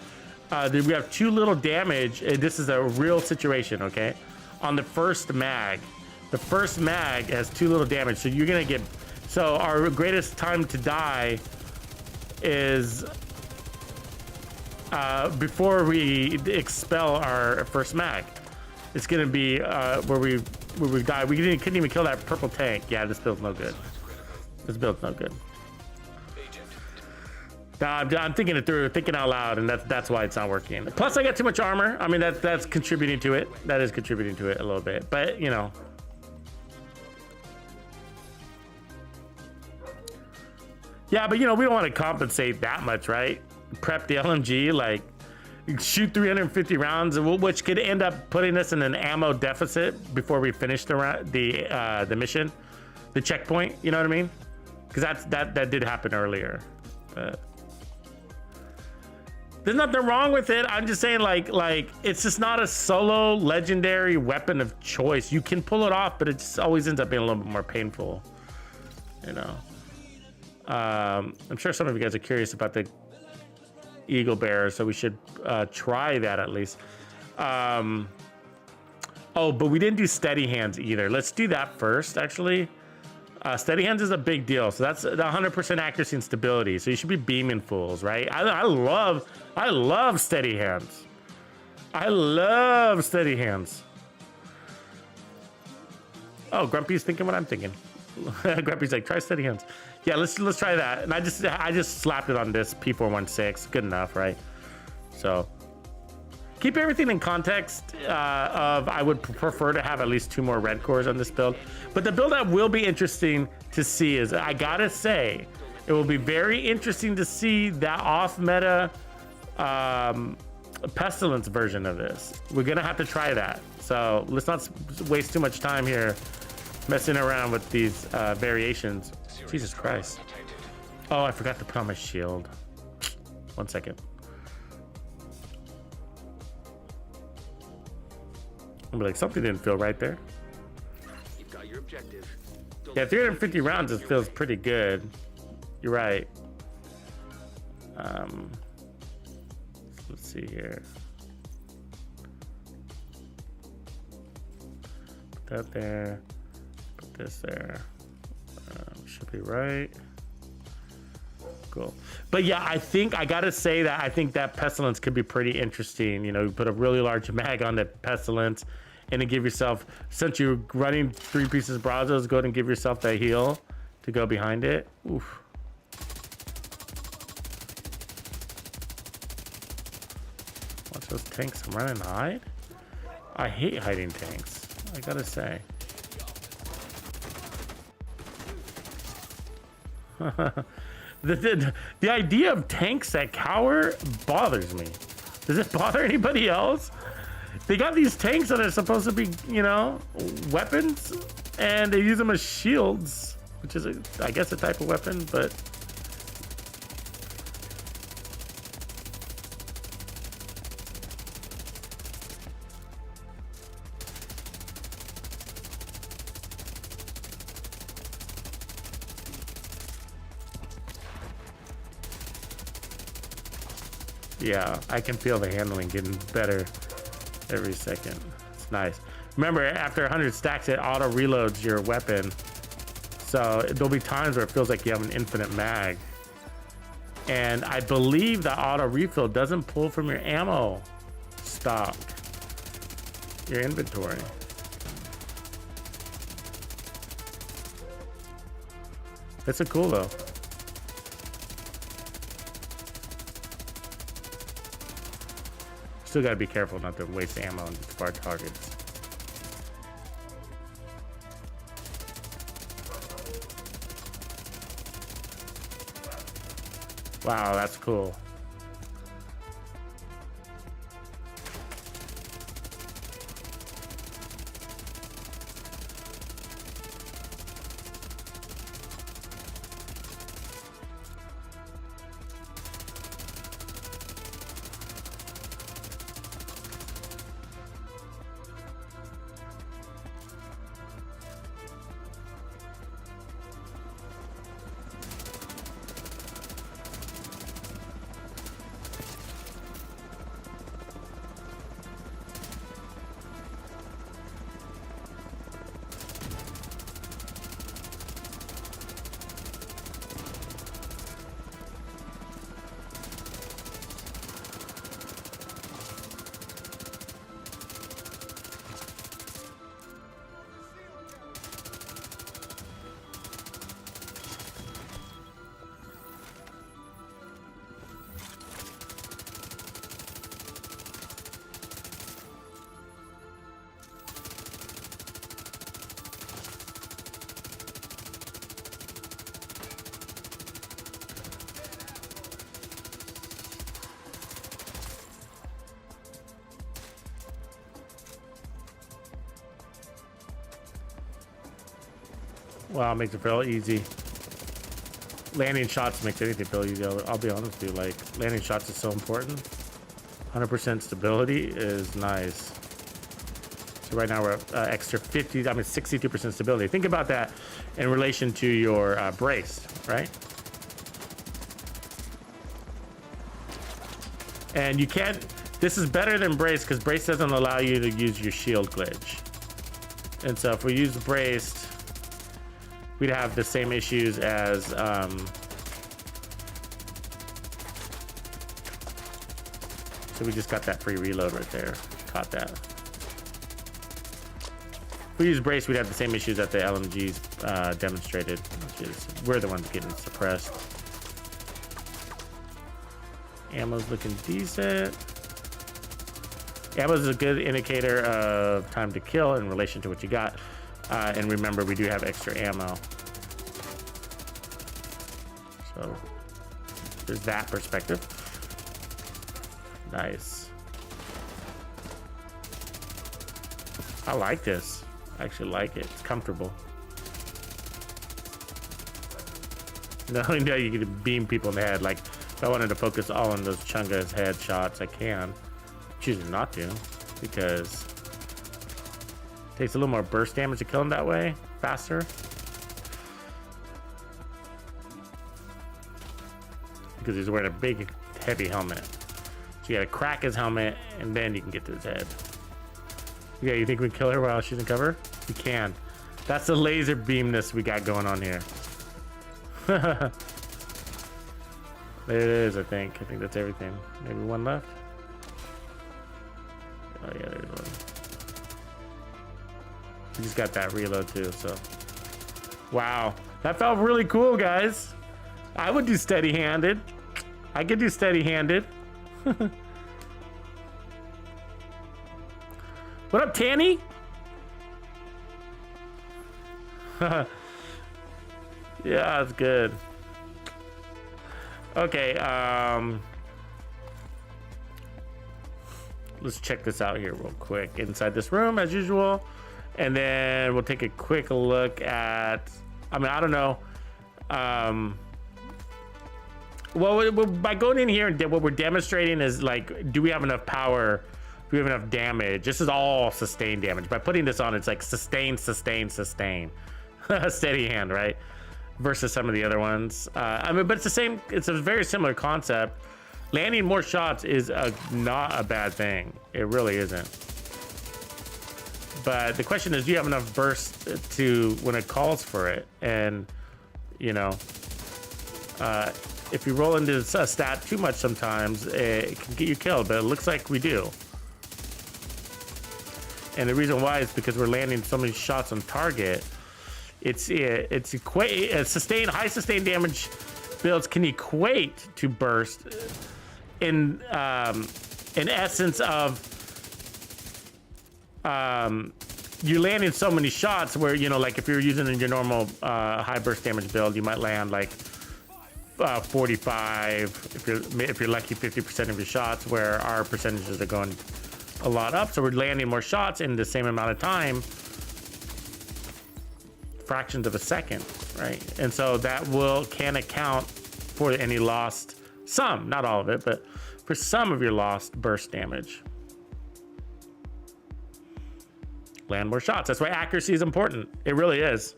we have too little damage. This is a real situation, okay? On the first mag. The first mag has too little damage, so you're gonna get... So our greatest time to die is before we expel our first mag. It's gonna be where we die. We couldn't even kill that purple tank. Yeah, this build's no good. This build's no good. I'm thinking it through, thinking out loud, and that's why it's not working. Plus, I got too much armor. I mean, that's contributing to it. That is contributing to it a little bit. But, you know. Yeah, but, you know, we don't want to compensate that much, right? Prep the LMG, like, shoot 350 rounds, which could end up putting us in an ammo deficit before we finish the mission, the checkpoint. You know what I mean? Because that did happen earlier. But there's nothing wrong with it. I'm just saying, like it's just not a solo legendary weapon of choice. You can pull it off, but it just always ends up being a little bit more painful. You know. I'm sure some of you guys are curious about the Eagle Bearer, so we should try that at least. Oh, but we didn't do steady hands either. Let's do that first, actually. Steady hands is a big deal, so that's the 100% accuracy and stability. So you should be beaming fools, right? I love steady hands. I love steady hands. Oh, Grumpy's thinking what I'm thinking. Grumpy's like, try steady hands. Yeah, let's try that. And I just slapped it on this P416. Good enough, right? So keep everything in context of I would prefer to have at least 2 more red cores on this build. But the build that will be interesting to see is, I gotta say, it will be very interesting to see that off-meta Pestilence version of this. We're gonna have to try that. So let's not waste too much time here messing around with these variations. Jesus Christ. Oh, I forgot to put on my shield. 1 second. I'm like, something didn't feel right there. You've got your objective. Yeah, 350 rounds, it feels pretty good. You're right. Let's see here. Put that there. Put this there. Should be right. Cool. But yeah, I think I gotta say that I think that Pestilence could be pretty interesting. You know, you put a really large mag on the Pestilence and then give yourself, since you're running 3 pieces of Brazos, go ahead and give yourself that heal to go behind it. Oof. Watch those tanks run and hide. I hate hiding tanks, I gotta say. The idea of tanks that cower bothers me. Does it bother anybody else? They got these tanks that are supposed to be, you know, weapons, and they use them as shields, which is, I guess, a type of weapon, but... yeah, I can feel the handling getting better every second. It's nice. Remember, after 100 stacks, it auto reloads your weapon. So there'll be times where it feels like you have an infinite mag. And I believe the auto refill doesn't pull from your ammo stock, your inventory. That's a cool though. Still gotta be careful not to waste ammo on far targets. Wow, that's cool. Wow, makes it feel easy. Landing shots makes anything feel easy. I'll be honest with you, like, landing shots is so important. 100% stability is nice. So right now we're at extra 50, I mean 62% stability. Think about that in relation to your brace, right? And you can't, this is better than brace because brace doesn't allow you to use your shield glitch. And so if we use braced, we'd have the same issues as so we just got that free reload right there. Caught that. If we use brace, we'd have the same issues that the LMGs demonstrated, which is we're the ones getting suppressed. Ammo's looking decent. Ammo's a good indicator of time to kill in relation to what you got. And remember, we do have extra ammo. So there's that perspective. Nice. I like this. I actually like it. It's comfortable. Not only do you get to beam people in the head, like if I wanted to focus all on those Chunga's head shots, I can. I'm choosing not to because takes a little more burst damage to kill him that way, faster. Because he's wearing a big, heavy helmet. you gotta crack his helmet, and then you can get to his head. Yeah, you think we can kill her while she's in cover? We can. That's the laser beamness we got going on here. There it is, I think. I think that's everything. Maybe one left. Oh yeah, there's one. We just got that reload too, so. Wow, that felt really cool, guys. I would do steady-handed. I could do steady-handed. What up, Tanny? Yeah, that's good. Okay, let's check this out here real quick. Inside this room, as usual. And then we'll take a quick look at, I mean, I don't know. Well, by going in here, and what we're demonstrating is like, do we have enough power? Do we have enough damage? This is all sustained damage. By putting this on, it's like sustain, sustain, sustain. Steady hand, right? Versus some of the other ones. I mean, but it's the same. It's a very similar concept. Landing more shots is not a bad thing. It really isn't. But the question is, do you have enough burst to when it calls for it? And you know, if you roll into a stat too much, sometimes it can get you killed. But it looks like we do. And the reason why is because we're landing so many shots on target. High sustained damage builds can equate to burst in essence of you're landing so many shots where, you know, like if you're using in your normal high burst damage build, you might land like 45, if you're lucky, 50% of your shots, where our percentages are going a lot up. So we're landing more shots in the same amount of time, fractions of a second, right? And so that can account for any lost, some, not all of it, but for some of your lost burst damage. Land more shots. That's why accuracy is important. It really is.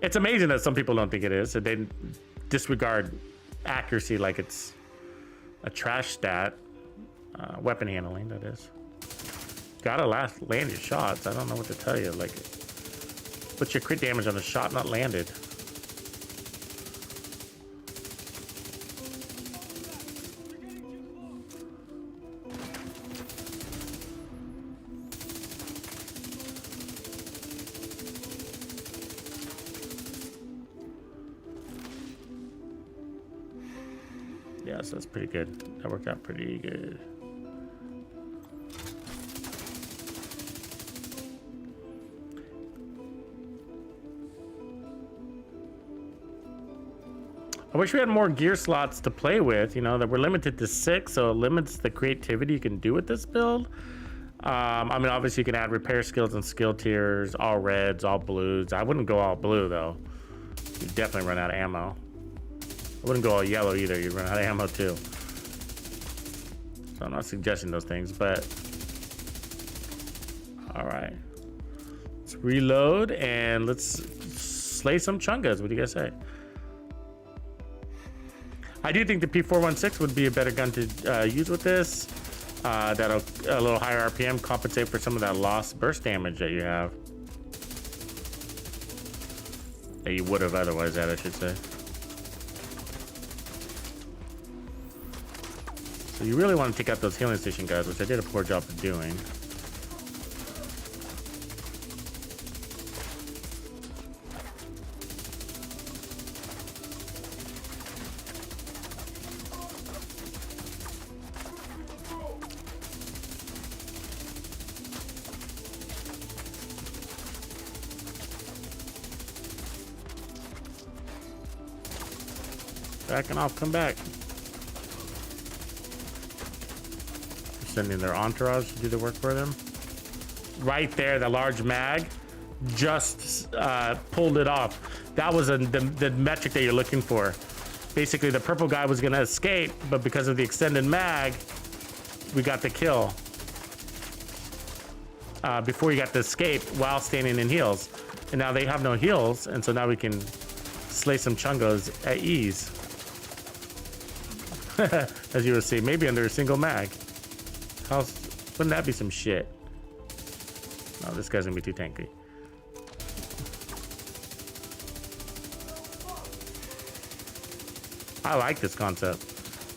It's amazing that some people don't think it is. They disregard accuracy like it's a trash stat. Weapon handling, that is. Gotta land your shots. I don't know what to tell you. Like, what's your crit damage on a shot not landed? Yeah, so that's pretty good. That worked out pretty good. I wish we had more gear slots to play with, you know, that we're limited to 6, so it limits the creativity you can do with this build. I mean, obviously you can add repair skills and skill tiers, all reds, all blues. I wouldn't go all blue though. You'd definitely run out of ammo. I wouldn't go all yellow either. You'd run out of ammo too. So I'm not suggesting those things, but all right. Let's reload and let's slay some chungas. What do you guys say? I do think the P416 would be a better gun to use with this. That'll a little higher RPM compensate for some of that lost burst damage that you have. That you would have otherwise had, I should say. So you really want to take out those healing station guys, which I did a poor job of doing. Backing off, come back. Sending their entourage to do the work for them. Right there, the large mag just pulled it off. That was the metric that you're looking for. Basically, the purple guy was gonna escape, but because of the extended mag, we got the kill. Before you got to escape while standing in heals. And now they have no heals, and so now we can slay some chungos at ease. as you will see, maybe under a single mag. Wouldn't that be some shit? Oh, this guy's gonna be too tanky. I like this concept.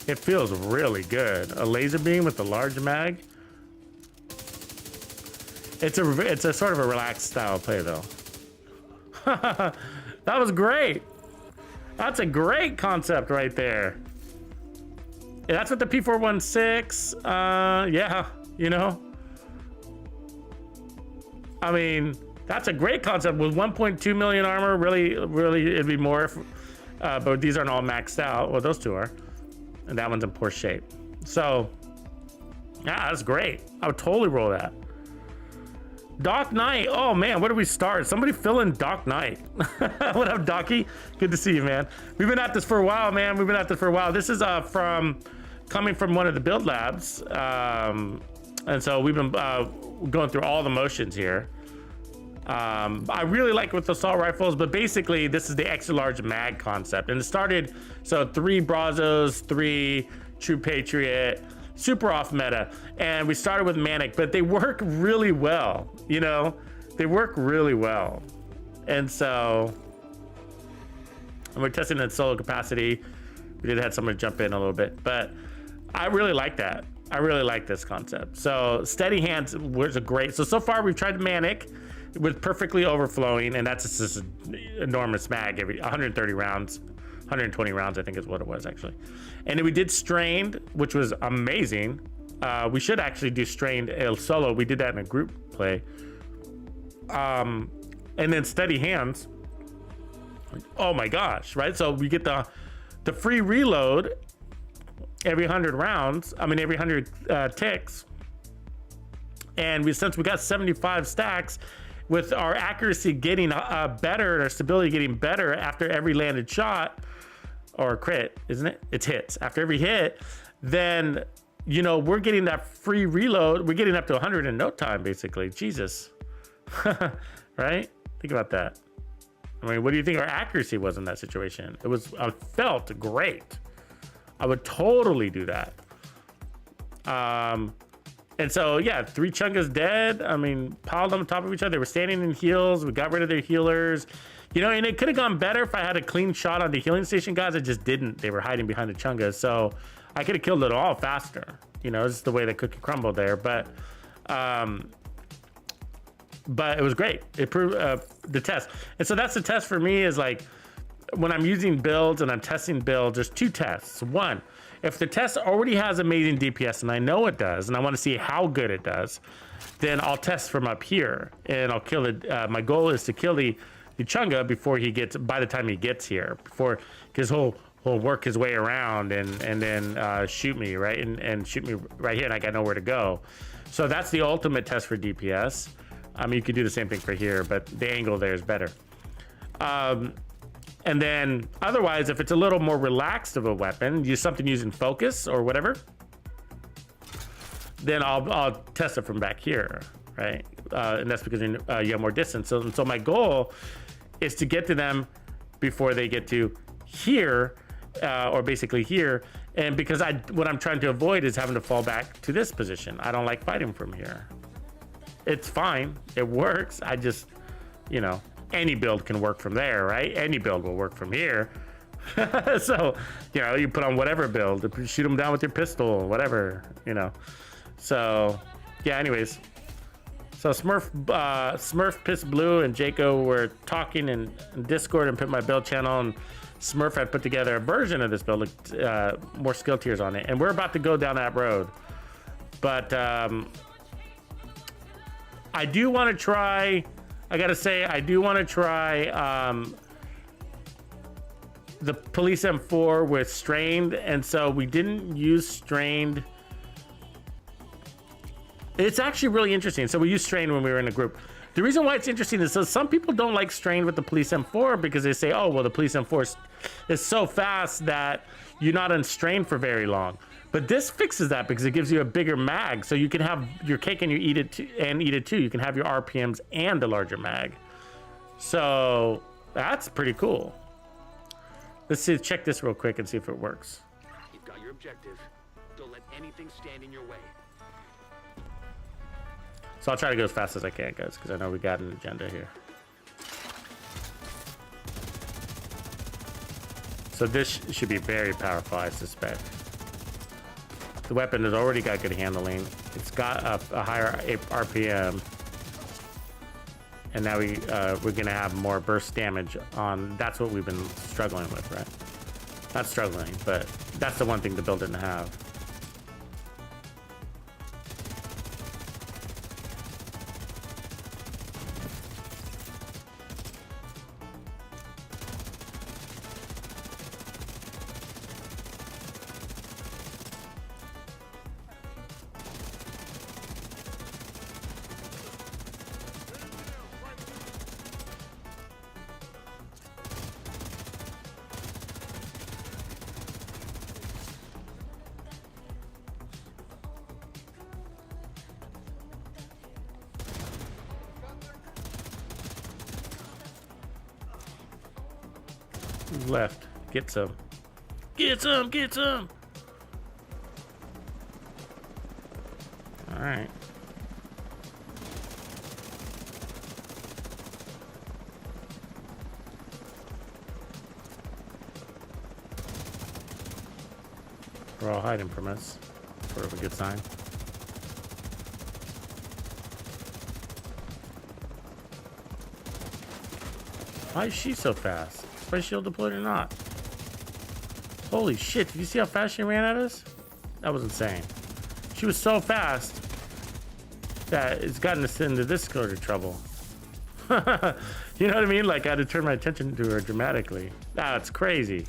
It feels really good. A laser beam with a large mag. It's a sort of a relaxed style of play though. That was great. That's a great concept right there. Yeah, that's what the P416. Yeah, you know. I mean, that's a great concept with 1.2 million armor. Really, it'd be more if, but these aren't all maxed out. Well, those two are, and that one's in poor shape. So, yeah, that's great. I would totally roll that. Doc Knight. Oh man, where do we start? Somebody fill in Doc Knight. What up, Docky? Good to see you, man. We've been at this for a while, man. We've been at this for a while. This is coming from one of the build labs, and so we've been going through all the motions here. I really like with assault rifles, but basically this is the extra large mag concept, and it started so 3 Brazos, 3 True Patriot, super off meta, and we started with manic, but they work really well. You know, they work really well, and so and we're testing at solo capacity. We did have someone jump in a little bit, but I really like that. I really like this concept. So steady hands was a great. So far we've tried manic with perfectly overflowing, and that's just an enormous mag, every 130 rounds, 120 rounds, I think is what it was actually. And then we did strained, which was amazing. We should actually do strained solo. We did that in a group play. And then steady hands. Oh my gosh, right? So we get the free reload every 100 rounds. I mean, every 100 ticks. And since we got 75 stacks, with our accuracy getting better and our stability getting better after every landed shot, or crit, isn't it? It's hits. After every hit, then, you know, we're getting that free reload. We're getting up to 100 in no time, basically. Jesus. Right? Think about that. I mean, what do you think our accuracy was in that situation? It was, I felt great. I would totally do that. And so, yeah, 3 Chungas dead. I mean, piled on top of each other. They were standing in heals. We got rid of their healers. You know, and it could have gone better if I had a clean shot on the healing station guys. I just didn't. They were hiding behind the Chungas. So I could have killed it all faster. You know, it's just the way the cookie crumbled there. But it was great. It proved the test. And so that's the test for me, is like when I'm using builds and I'm testing builds, there's 2 tests. One, if the test already has amazing DPS, and I know it does, and I want to see how good it does, then I'll test from up here and I'll kill it. My goal is to kill the Chunga before he gets, by the time he gets here, because he'll work his way around and then shoot me, right? And shoot me right here, and I got nowhere to go. So that's the ultimate test for DPS. I mean, you could do the same thing for here, but the angle there is better. And then otherwise, if it's a little more relaxed of a weapon, use something using focus or whatever, then I'll test it from back here, right? And that's because you have more distance. So my goal is to get to them before they get to here, or basically here. And because what I'm trying to avoid is having to fall back to this position. I don't like fighting from here. It's fine. It works. I just, you know, any build can work from there, right? Any build will work from here. So, you know, you put on whatever build, shoot them down with your pistol, whatever, you know. So, yeah, anyways. So Smurf Piss Blue and Jaco were talking in Discord and put my build channel, and Smurf had put together a version of this build with more skill tiers on it. And we're about to go down that road. But I do want to try, I gotta say, I do want to try the Police M4 with Strained, and so we didn't use Strained. It's actually really interesting. So we used Strained when we were in a group. The reason why it's interesting is so some people don't like Strained with the Police M4 because they say, oh, well, the Police M4 is so fast that you're not unstrained for very long. But this fixes that because it gives you a bigger mag, so you can have your cake and you eat it too. You can have your RPMs and a larger mag. So that's pretty cool. Let's see, check this real quick and see if it works. got your objective. Don't let anything stand in your way. So I'll try to go as fast as I can, guys, because I know we got an agenda here. So this should be very powerful, I suspect. The weapon has already got good handling. It's got a higher RPM. And now we're gonna have more burst damage on, that's what we've been struggling with, right? Not struggling, but that's the one thing the build didn't have. Left. Get some. Get some! Get some! Alright. They're all hiding from us. Sort of a good sign. Why is she so fast? Is shield deployed or not? Holy shit, did you see how fast she ran at us? That was insane. She was so fast that it's gotten us into this sort of trouble. You know what I mean? Like, I had to turn my attention to her dramatically. That's crazy.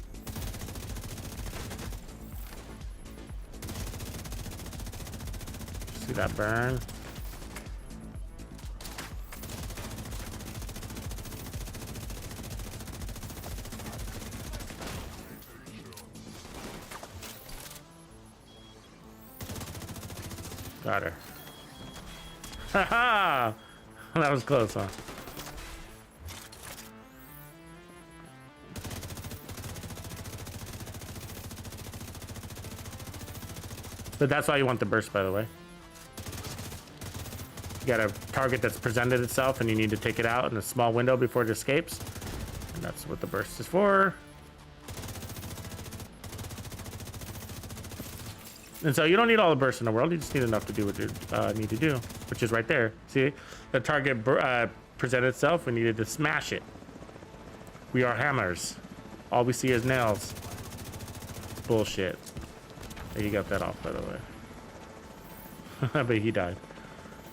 See that burn? Got her. Haha! That was close, huh? But that's why you want the burst, by the way. You got a target that's presented itself and you need to take it out in a small window before it escapes. And that's what the burst is for. And so you don't need all the bursts in the world. You just need enough to do what you need to do, which is right there. See, the target presented itself. We needed to smash it. We are hammers. All we see is nails. Bullshit. He got that off, by the way. But he died.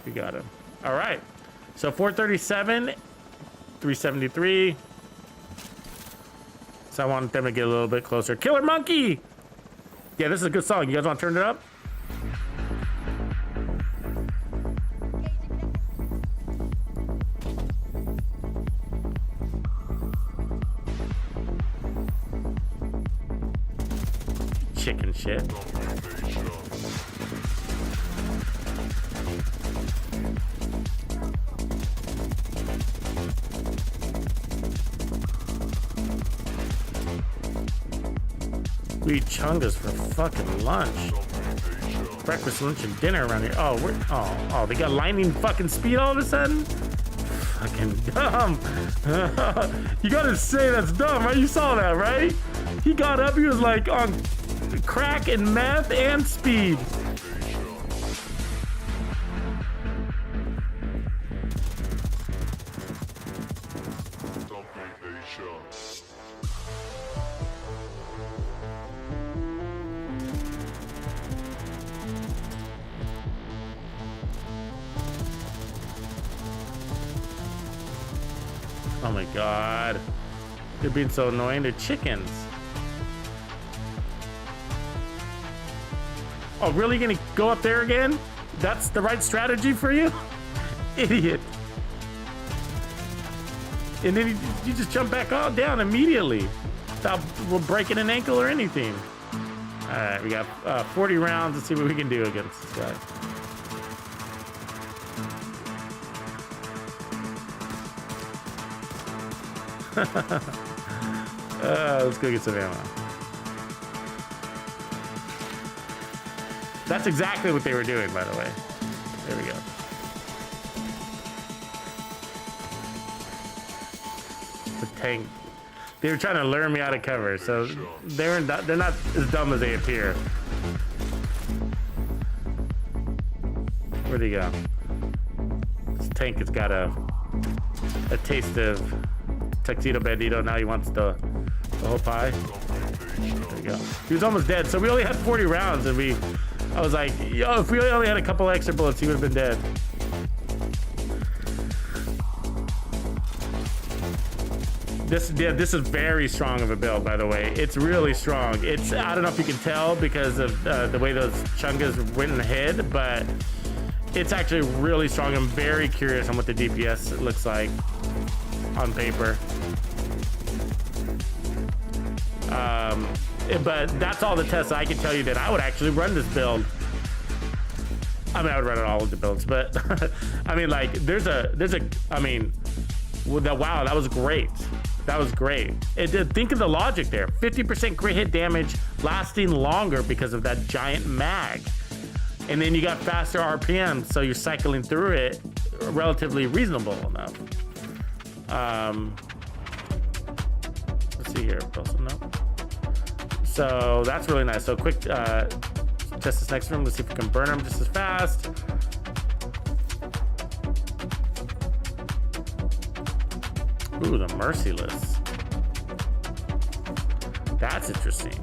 We got him. All right. So 437, 373. So I want them to get a little bit closer. Killer Monkey! Yeah, this is a good song. You guys want to turn it up? Chicken shit. We eat chungas for fucking lunch. Breakfast, lunch, and dinner around here. Oh, they got lightning fucking speed all of a sudden? Fucking dumb. You gotta say that's dumb, right? You saw that, right? He got up, he was like on crack and meth and speed. Oh my god. They're being so annoying. They're chickens. Oh, really? Gonna go up there again? That's the right strategy for you? Idiot. And then you just jump back all down immediately without breaking an ankle or anything. All right, we got 40 rounds. Let's see what we can do against this guy. Let's go get some ammo. That's exactly what they were doing, by the way. There we go. The tank. They were trying to lure me out of cover, so they're not as dumb as they appear. Where'd he go? This tank has got a taste of TuxedoBandido. Now he wants the whole pie. There we go. He was almost dead, so we only had 40 rounds, and I was like, yo, if we only had a couple extra bullets, he would have been dead. This is very strong of a build, by the way. It's really strong. I don't know if you can tell because of the way those chungas went in the head, but it's actually really strong. I'm very curious on what the DPS looks like on paper. But that's all the tests I can tell you that I would actually run this build. I mean, I would run all of the builds, but I mean, like, wow, that was great. That was great. Think of the logic there. 50% crit hit damage lasting longer because of that giant mag. And then you got faster RPM, so you're cycling through it relatively reasonable enough. Let's see here. So that's really nice. So quick, test this next room. Let's see if we can burn them just as fast. Ooh, the merciless. That's interesting.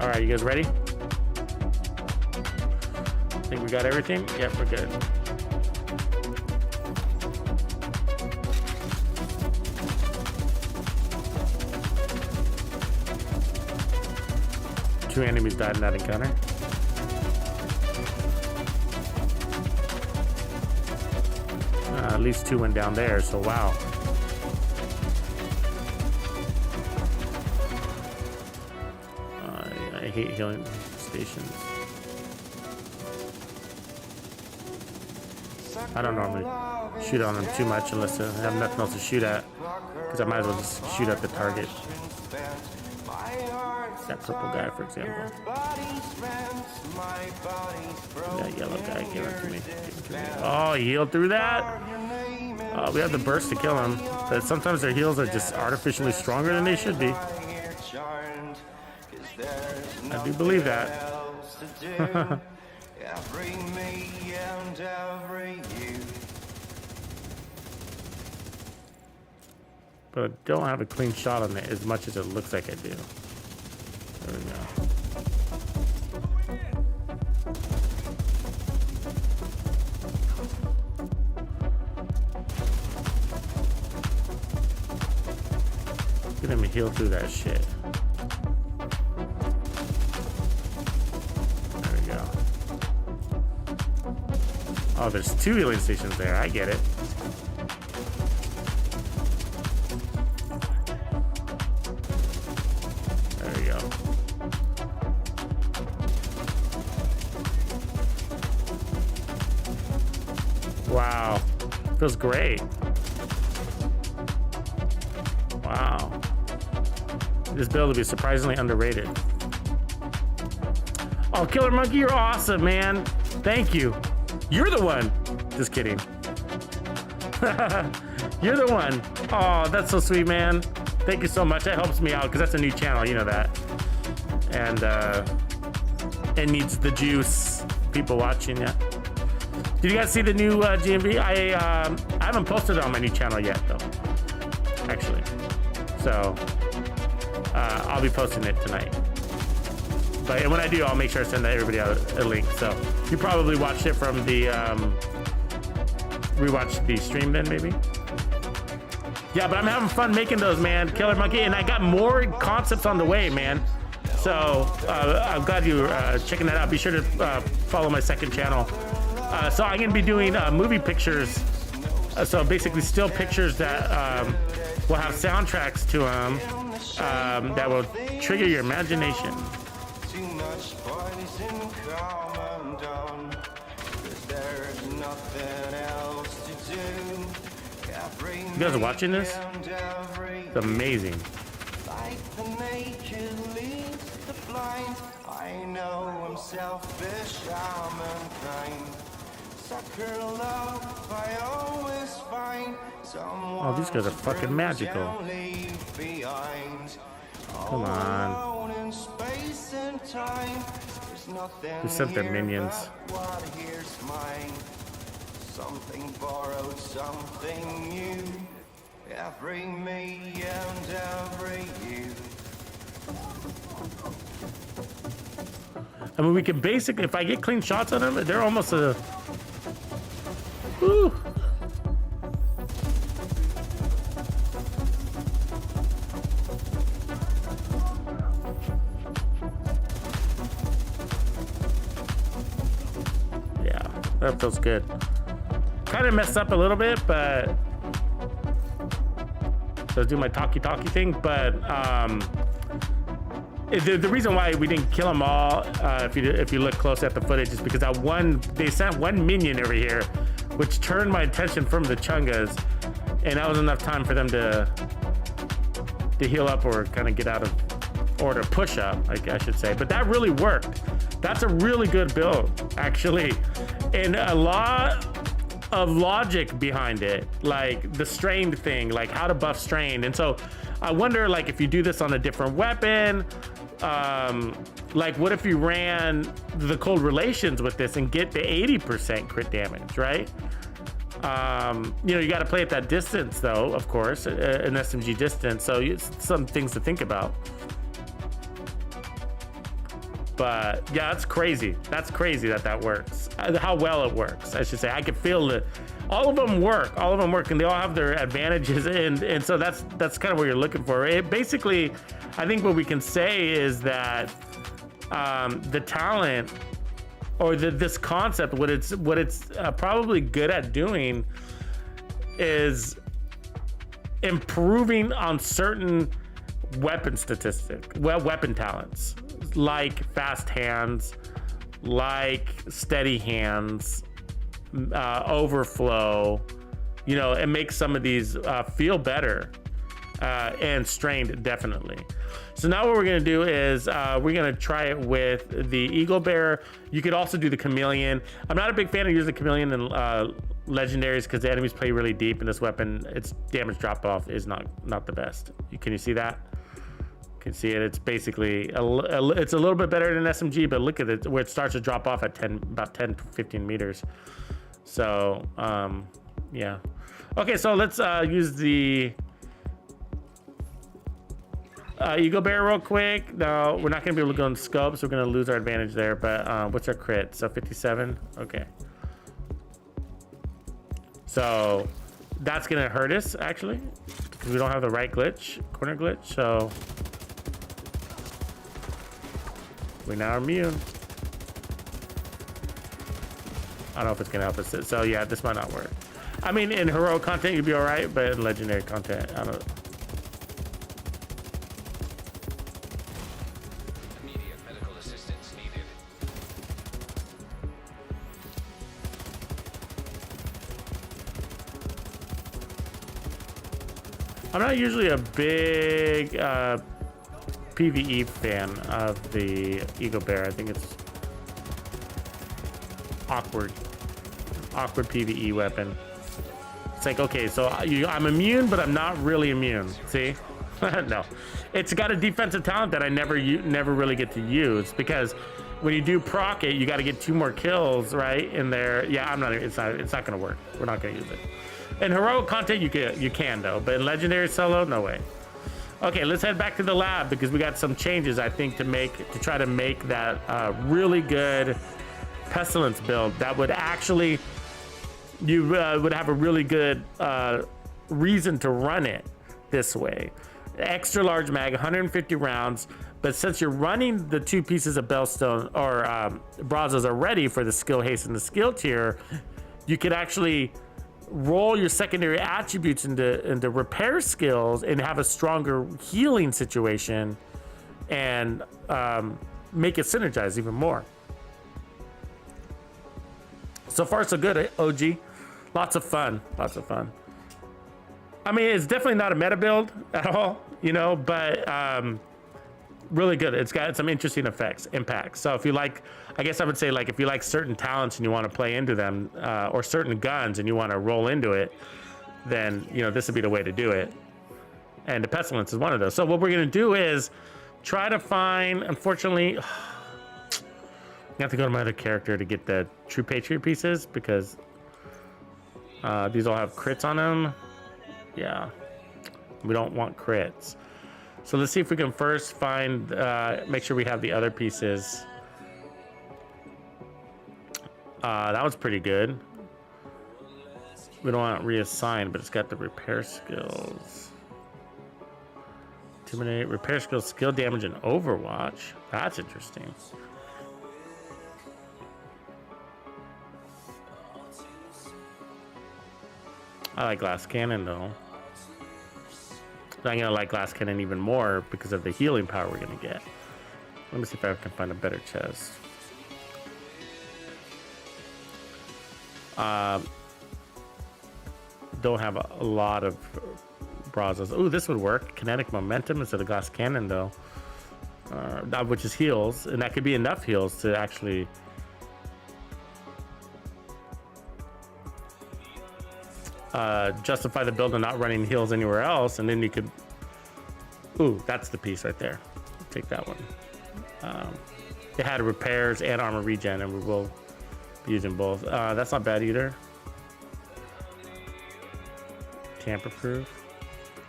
All right, you guys ready? Think we got everything? Yep, we're good. Two enemies died in that encounter. At least two went down there, so wow. I hate healing stations. I don't normally shoot on them too much unless I have nothing else to shoot at, because I might as well just shoot at the target. That purple guy, for example. That yellow guy, give it to me. Oh, he healed through that? We have the burst to kill him, but sometimes their heals are just artificially stronger than they should be. I do believe that. But I don't have a clean shot on it as much as it looks like I do. There we go. Get him to heal through that shit. There we go. Oh, there's two healing stations there. I get it. There we go. Wow. Feels great. Wow. This build will be surprisingly underrated. Oh, Killer Monkey, you're awesome, man. Thank you. You're the one. Just kidding. You're the one. Oh, that's so sweet, man. Thank you so much. That helps me out because that's a new channel. You know that. And it needs the juice. People watching, yeah. Did you guys see the new GMV? I haven't posted it on my new channel yet, though. Actually. So I'll be posting it tonight. But when I do, I'll make sure I send everybody out a link. So you probably watched it from the rewatched the stream then, maybe. Yeah, but I'm having fun making those, man. Killer Monkey, and I got more concepts on the way, man. So I'm glad you're checking that out. Be sure to follow my second channel. So I'm gonna be doing movie pictures. So basically still pictures that will have soundtracks to them that will trigger your imagination. Too much poison come undone, 'cause there's nothing else to do. You guys are watching this? It's amazing. Like the naked leads the blind. I know I'm selfish, I'm unkind. Sucker love, I always find someone. Oh, these guys are fucking magical. Come on. In space and time. There's nothing They sent their here minions. but what here's mine. Something borrowed, something new. Every me and every you. I mean, we can basically, if I get clean shots on them, they're almost a. Woo. Yeah, that feels good. Kind of messed up a little bit, but so do my talkie thing. But the reason why we didn't kill them all, if you look close at the footage, is because they sent one minion over here, which turned my attention from the chungas, and that was enough time for them to heal up or kind of get out of, or to push up, I should say. But that really worked. That's a really good build, actually, and a lot of logic behind it, like the strained thing, like how to buff strained. And so I wonder, like, if you do this on a different weapon, like what if you ran the cold relations with this and get the 80% crit damage, right? You know, you got to play at that distance though, of course, an SMG distance. So some things to think about. But yeah, that's crazy. That's crazy that works. How well it works, I should say. I could feel it. All of them work. All of them work, and they all have their advantages. And so that's kind of what you're looking for. It basically, I think what we can say is that the talent or this concept, what it's probably good at doing is improving on certain weapon weapon talents, like fast hands, like steady hands, overflow, you know, and make some of these feel better, and strained, definitely. So now what we're gonna do is we're gonna try it with the Eagle Bear. You could also do the Chameleon. I'm not a big fan of using the Chameleon in legendaries because the enemies play really deep, and this weapon, its damage drop off is not the best. Can you see that? You can see it. It's basically it's a little bit better than SMG, but look at it where it starts to drop off at about 10-15 meters. So yeah. Okay, so let's use the Eagle Bear real quick. Now we're not gonna be able to go in scope, so we're gonna lose our advantage there. But what's our crit? So 57. Okay. So that's gonna hurt us actually because we don't have the right glitch, corner glitch. So we now are immune. I don't know if it's gonna help us. So yeah, this might not work. I mean, in heroic content you'd be all right, but in legendary content, I don't know. Immediate medical assistance needed. I'm not usually a big PvE fan of the Eagle Bear. I think it's awkward PvE weapon. It's like, okay, so I'm immune, but I'm not really immune. See? No, it's got a defensive talent that I never really get to use, because when you do proc it, you got to get 2 more kills, right? In there, yeah, it's not gonna work. We're not gonna use it. In heroic content, you can though, but in legendary solo, no way. Okay, let's head back to the lab because we got some changes, I think, to try to make that really good Pestilence build that would actually, you would have a really good reason to run it this way. Extra large mag, 150 rounds, but since you're running the 2 pieces of Bellstone or Brazos already for the skill haste and the skill tier, you could actually roll your secondary attributes into repair skills and have a stronger healing situation and make it synergize even more. So far so good, OG. Lots of fun. I mean, it's definitely not a meta build at all, you know, but really good. It's got some interesting impacts. So if you like, I guess I would say, like, if you like certain talents and you want to play into them, or certain guns and you want to roll into it, then, you know, this would be the way to do it. And the Pestilence is one of those. So what we're going to do is try to find, unfortunately, I have to go to my other character to get the True Patriot pieces because these all have crits on them. Yeah, we don't want crits. So let's see if we can first find, make sure we have the other pieces. That was pretty good. We don't want it reassigned, but it's got the repair skills. Intimidate, repair skills, skill damage, and Overwatch. That's interesting. I like Glass Cannon though. I'm gonna like Glass Cannon even more because of the healing power we're gonna get. Let me see if I can find a better chest. Don't have a lot of brazos. Oh, this would work. Kinetic momentum instead of Glass Cannon though, which is heals, and that could be enough heals to actually justify the build and not running heals anywhere else, and then you could. Ooh, that's the piece right there. Take that one. It had repairs and armor regen, and we will be using both. That's not bad either. Tamper-proof.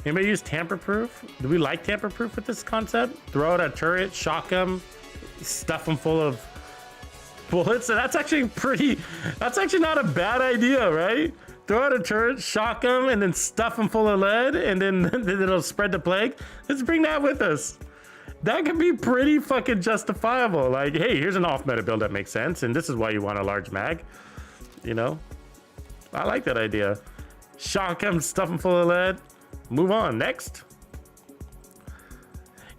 Anybody use tamper-proof? Do we like tamper-proof with this concept? Throw out a turret, shock them, stuff them full of bullets. So that's actually not a bad idea, right? Throw out a turret, shock them, and then stuff them full of lead, and then it'll spread the plague. Let's bring that with us. That could be pretty fucking justifiable. Like, hey, here's an off-meta build that makes sense, and this is why you want a large mag. You know? I like that idea. Shock them, stuff them full of lead. Move on, next.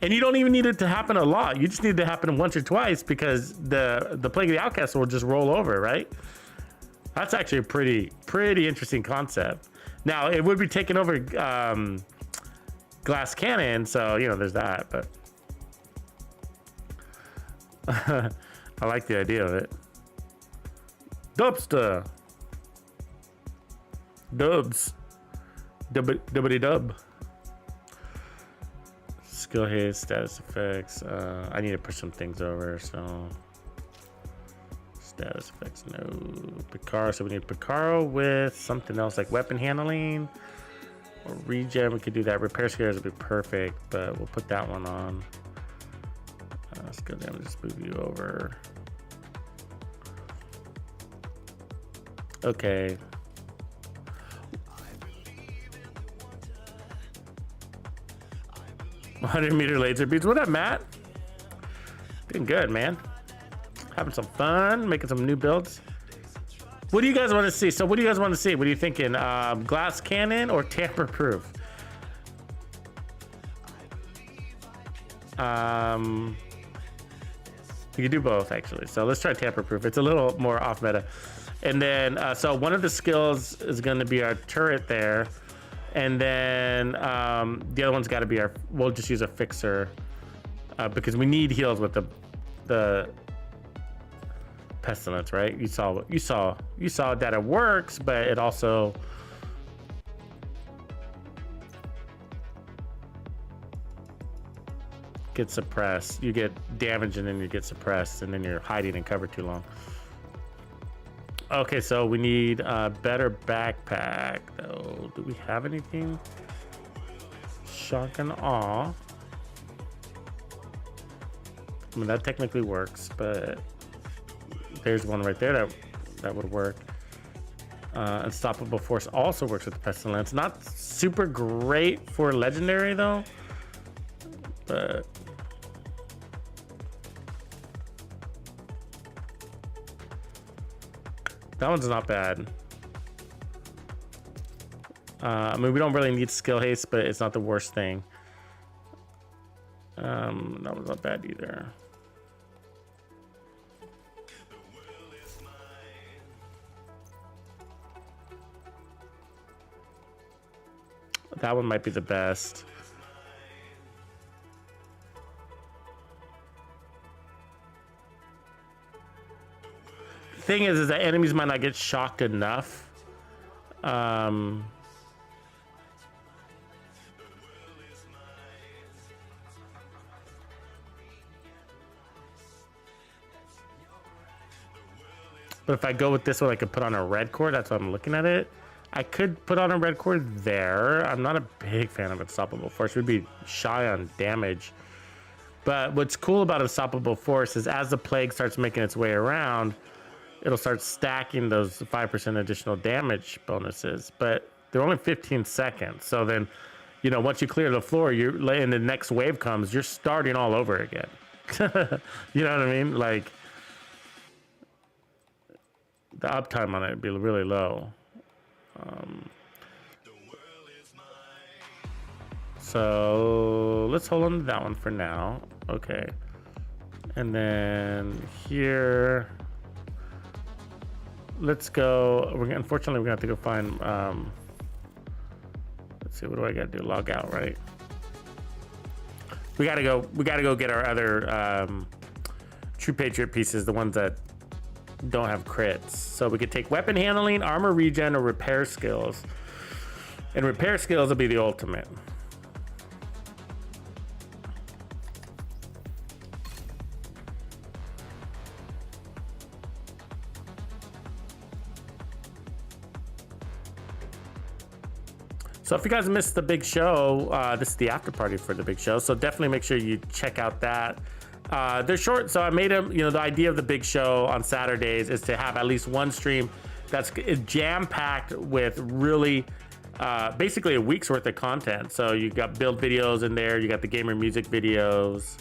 And you don't even need it to happen a lot. You just need it to happen once or twice because the Plague of the Outcast will just roll over, right? That's actually a pretty interesting concept. Now, it would be taking over Glass Cannon, so, you know, there's that, but I like the idea of it. Dubster. Dubs. Dubbity dub. Skill haste, status effects. I need to push some things over, so status effects, no. Picaro, so we need Picaro with something else like weapon handling or regen. We could do that. Repair scares would be perfect, but we'll put that one on. Skill damage, just move you over. Okay. 100-meter laser beams. What up, Matt? Doing good, man. Having some fun, making some new builds. What do you guys want to see? So what do you guys want to see? What are you thinking? Glass cannon or tamper-proof? You can do both, actually. So let's try tamper-proof. It's a little more off-meta. And then, so one of the skills is going to be our turret there. And then the other one's got to be our, we'll just use a fixer because we need heals with the Pestilence, right? You saw that it works, but it also gets suppressed. You get damage and then you get suppressed, and then you're hiding in cover too long. Okay, so we need a better backpack, though. Do we have anything? Shock and awe. I mean, that technically works, but there's one right there that would work. Unstoppable force also works with the Pestilence. Not super great for legendary, though, but that one's not bad. I mean, we don't really need skill haste, but it's not the worst thing. That one's not bad either. That one might be the best. Thing is that enemies might not get shocked enough. But if I go with this one, I could put on a red cord. That's why I'm looking at it. I could put on a red cord there. I'm not a big fan of Unstoppable Force. We'd be shy on damage. But what's cool about Unstoppable Force is as the plague starts making its way around, it'll start stacking those 5% additional damage bonuses. But they're only 15 seconds. So then, you know, once you clear the floor, you're and the next wave comes, you're starting all over again. You know what I mean? Like, the uptime on it would be really low. So let's hold on to that one for now. Okay. And then here, let's go. Unfortunately, we're gonna have to go find, let's see, what do I gotta do? Log out, right? We gotta go get our other True Patriot pieces, the ones that don't have crits. So we could take weapon handling, armor regen, or repair skills. And repair skills will be the ultimate. So if you guys missed the big show, this is the after party for the big show. So definitely make sure you check out that. They're short, so I made them, you know, the idea of the big show on Saturdays is to have at least one stream that's jam-packed with really basically a week's worth of content. So you got build videos in there, you got the gamer music videos.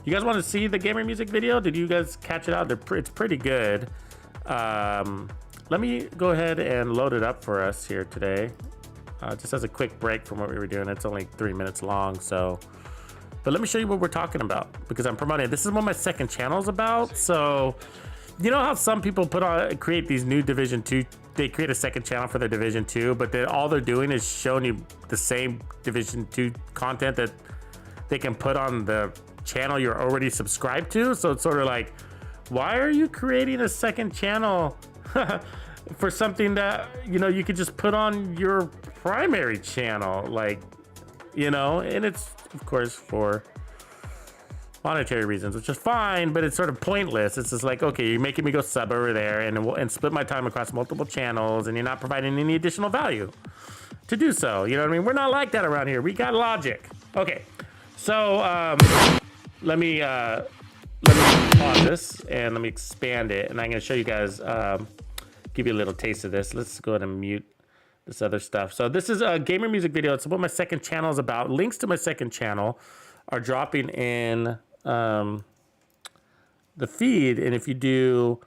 You guys want to see the gamer music video? Did you guys catch it out? It's pretty good. Let me go ahead and load it up for us here today. Just as a quick break from what we were doing. It's only 3 minutes long, so. But let me show you what we're talking about, because I'm promoting it. This is what my second channel is about. So, you know how some people create these new Division 2, they create a second channel for their Division 2, but then all they're doing is showing you the same Division 2 content that they can put on the channel you're already subscribed to. So it's sort of like, why are you creating a second channel for something that, you know, you could just put on your primary channel? Like, you know, and it's, of course, for monetary reasons, which is fine, but it's sort of pointless. It's just like, okay, you're making me go sub over there and split my time across multiple channels, and you're not providing any additional value to do so. You know what I mean? We're not like that around here. We got logic. Okay, so let me pause this and let me expand it, and I'm gonna show you guys, give you a little taste of this. Let's go ahead and mute this other stuff. So this is a gamer music video. It's what my second channel is about. Links to my second channel are dropping in the feed, and if you do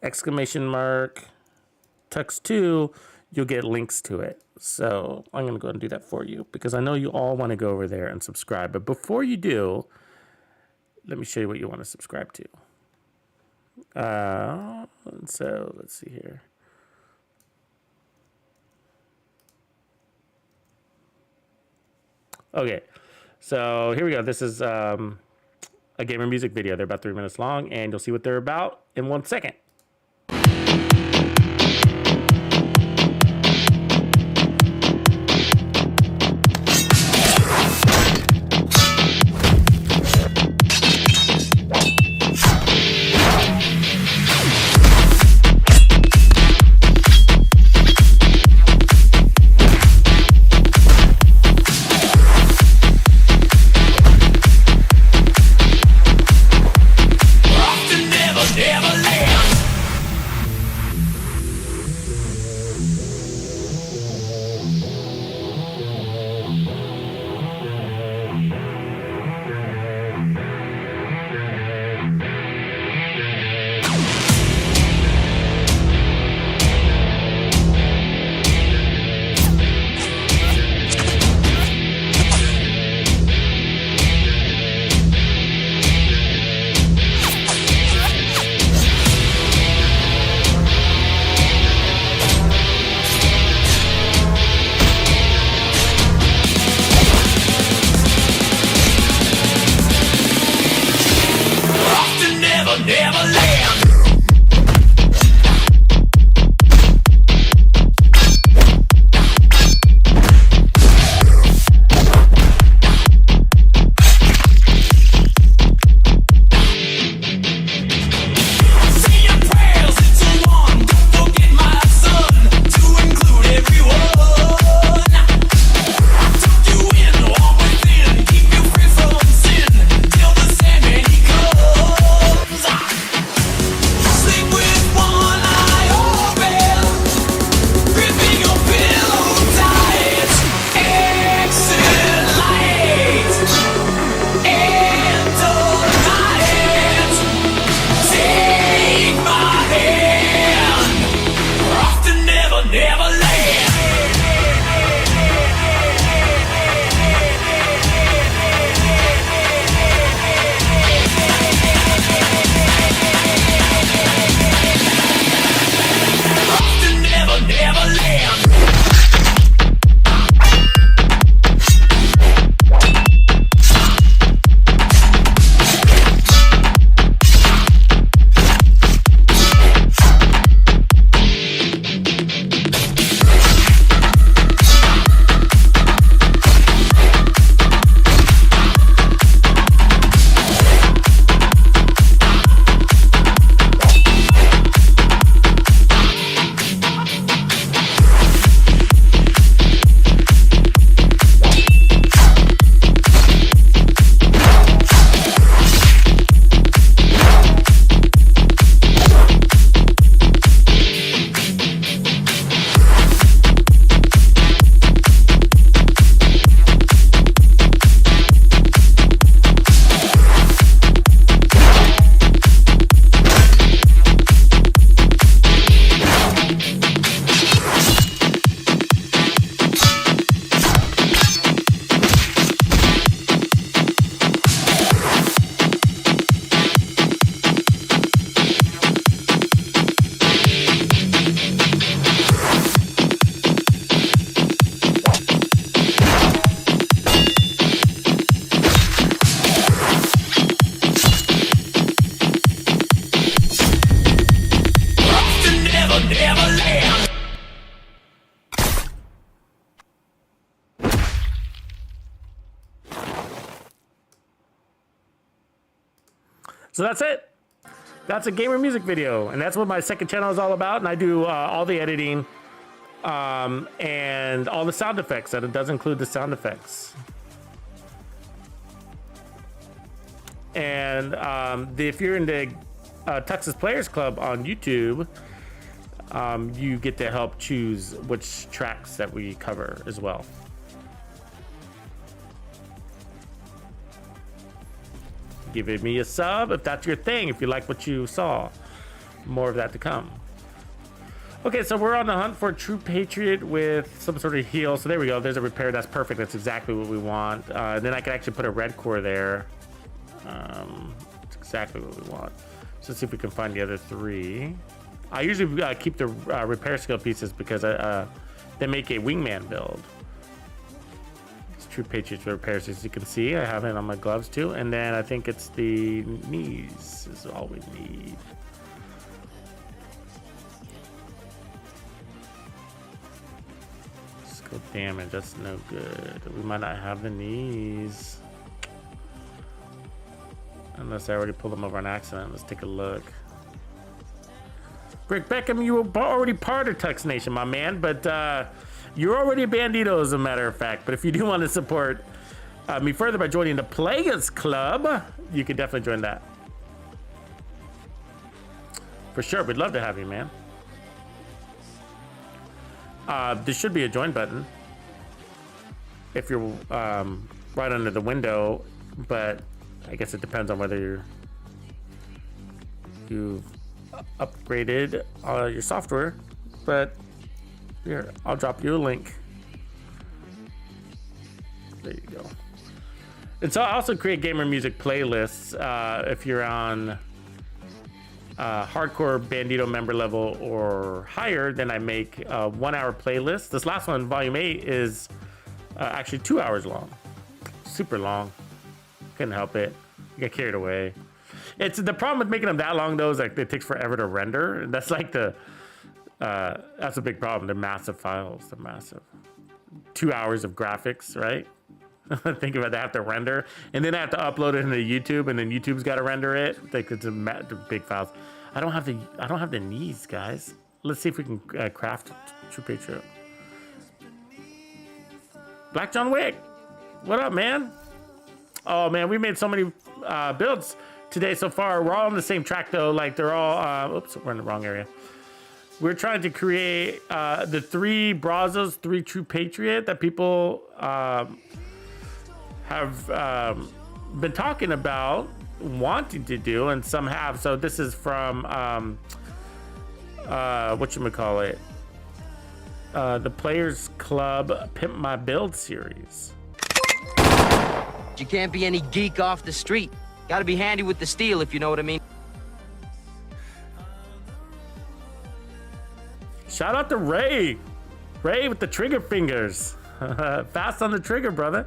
!Tux2, you'll get links to it. So I'm gonna go ahead and do that for you, because I know you all want to go over there and subscribe. But before you do, let me show you what you want to subscribe to. So let's see here. Okay, so here we go. This is a gamer music video. They're about 3 minutes long, and you'll see what they're about in 1 second. Never land. never, never land. So that's it. That's a gamer music video, and that's what my second channel is all about. And I do all the editing and all the sound effects. And it does include the sound effects. And if you're in the Tuxes Players Club on YouTube, you get to help choose which tracks that we cover as well. Give me a sub if that's your thing, if you like what you saw. More of that to come. Okay, so we're on the hunt for a true patriot with some sort of heal. So there we go. There's a repair. That's perfect. That's exactly what we want. And then I can actually put a red core there. That's exactly what we want. So let's see if we can find the other three. I usually keep the repair skill pieces because they make a wingman build. True Patriots repairs, as you can see. I have it on my gloves too. And then I think it's the knees is all we need. Skill damage, that's no good. We might not have the knees. Unless I already pulled them over on accident. Let's take a look. Greg Beckham, you were already part of Tux Nation, my man, but you're already a Bandito, as a matter of fact. But if you do want to support me further by joining the Players Club, you can definitely join that. For sure, we'd love to have you, man. There should be a join button if you're right under the window, but I guess it depends on whether you've upgraded your software. But here, I'll drop you a link. There you go. And so I also create gamer music playlists. If you're on hardcore Bandito member level or higher, then I make a 1 hour playlist. This last one, volume 8, is actually 2 hours long. Super long. Couldn't help it. Got carried away. It's the problem with making them that long though is like it takes forever to render. And that's like that's a big problem. They're massive files. They're massive. 2 hours of graphics, right? Think about that. They have to render, and then I have to upload it into YouTube, and then YouTube's got to render it. It's a big files. I don't have the knees, guys. Let's see if we can craft True Patriot. Black John Wick, what up, man? Oh man, we made so many builds today so far. We're all on the same track though. Like they're all. Oops, we're in the wrong area. We're trying to create the 3 Brazos, 3 True Patriot that people have been talking about wanting to do, and some have. So this is from whatchamacallit, the Players Club Pimp My Build series. You can't be any geek off the street. Gotta be handy with the steel, if you know what I mean. Shout out to Ray. Ray with the trigger fingers. Fast on the trigger, brother.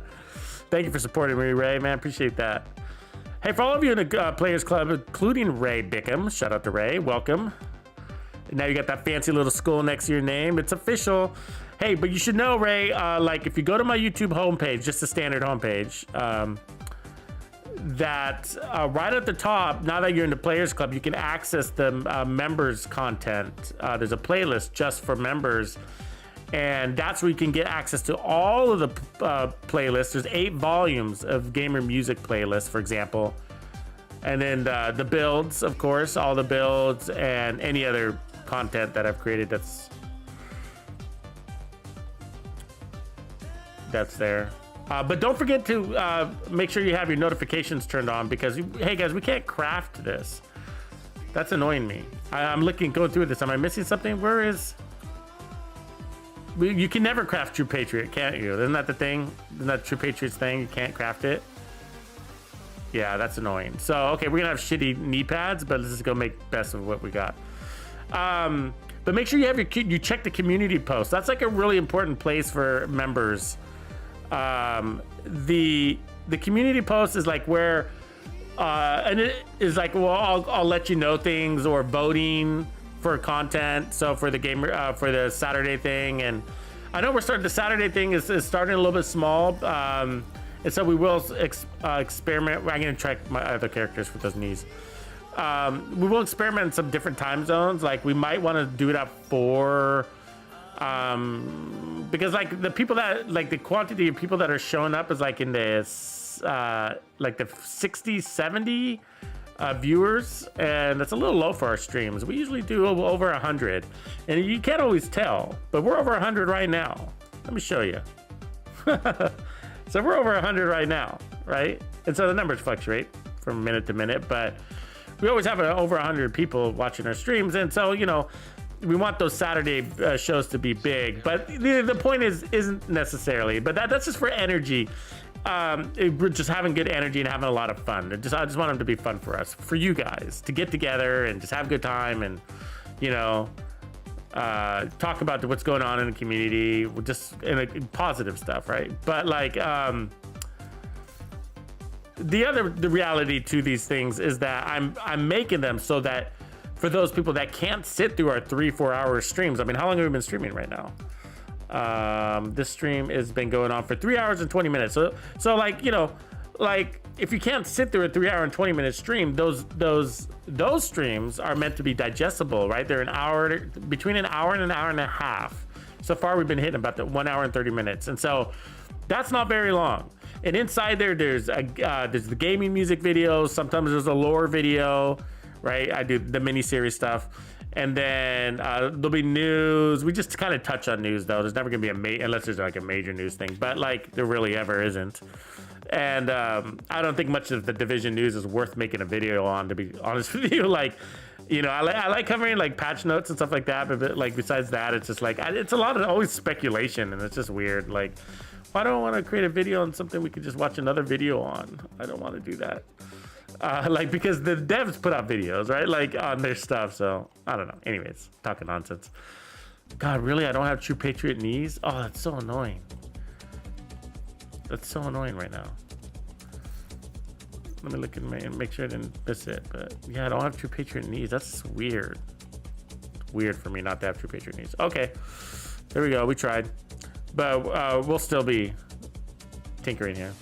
Thank you for supporting me, Ray, man. Appreciate that. Hey, for all of you in the Players Club, including Ray Bickham, shout out to Ray. Welcome. Now you got that fancy little skull next to your name. It's official. Hey, but you should know, Ray, like if you go to my YouTube homepage, just the standard homepage, that right at the top, now that you're in the Players Club, you can access the members content. There's a playlist just for members, and that's where you can get access to all of the playlists. There's 8 volumes of gamer music playlists, for example, and then the builds, of course, all the builds and any other content that I've created that's there. But don't forget to make sure you have your notifications turned on, because, hey guys, we can't craft this. That's annoying me. I'm going through this. Am I missing something? Where is... You can never craft True Patriot, can't you? Isn't that the thing? Isn't that True Patriot's thing? You can't craft it? Yeah, that's annoying. So, okay, we're gonna have shitty knee pads, but let's just go make best of what we got. But make sure you have you check the community post. That's like a really important place for members. The community post is like where, and it is like, well, I'll let you know things, or voting for content. So for the gamer, for the Saturday thing, and I know the Saturday thing is starting a little bit small. And so we will experiment. I'm gonna check my other characters with those knees. We will experiment in some different time zones. Like we might want to do it at 4. Because like the people that, like the quantity of people that are showing up is like in this like the 60, 70 viewers, and that's a little low for our streams. We usually do over 100, and you can't always tell, but we're over 100 right now. Let me show you. So we're over 100 right now, right? And so the numbers fluctuate from minute to minute, but we always have over 100 people watching our streams, and so, you know, we want those Saturday shows to be big, but the point isn't necessarily, but that's just for energy. We're just having good energy and having a lot of fun. I just want them to be fun for us, for you guys, to get together and just have a good time, and, you know, talk about what's going on in the community, just in positive stuff, right? But like, the reality to these things is that I'm making them so that for those people that can't sit through our 3-4 hour streams. I mean, how long have we been streaming right now? This stream has been going on for 3 hours and 20 minutes. So like, you know, like if you can't sit through a 3 hour and 20 minute stream, those streams are meant to be digestible, right? They're between an hour and an hour and a half. So far, we've been hitting about the 1 hour and 30 minutes. And so that's not very long. And inside there's the gaming music videos. Sometimes there's a lore video, right? I do the mini-series stuff. And then there'll be news. We just kind of touch on news, though. There's never going to be unless there's like a major news thing. But like there really ever isn't. And I don't think much of the Division news is worth making a video on, to be honest with you. Like, you know, I like covering like patch notes and stuff like that. But like besides that, it's just like, it's a lot of always speculation. And it's just weird. Like, why don't I want to create a video on something we could just watch another video on? I don't want to do that. Like, because the devs put out videos, right? Like on their stuff. So I don't know. Anyways, talking nonsense. God, really? I don't have True Patriot knees? Oh, that's so annoying. That's so annoying right now. Let me look and make sure I didn't miss it. But yeah, I don't have true patriot needs. That's weird. Weird for me not to have true patriot needs. Okay, there we go. We tried, but we'll still be tinkering here.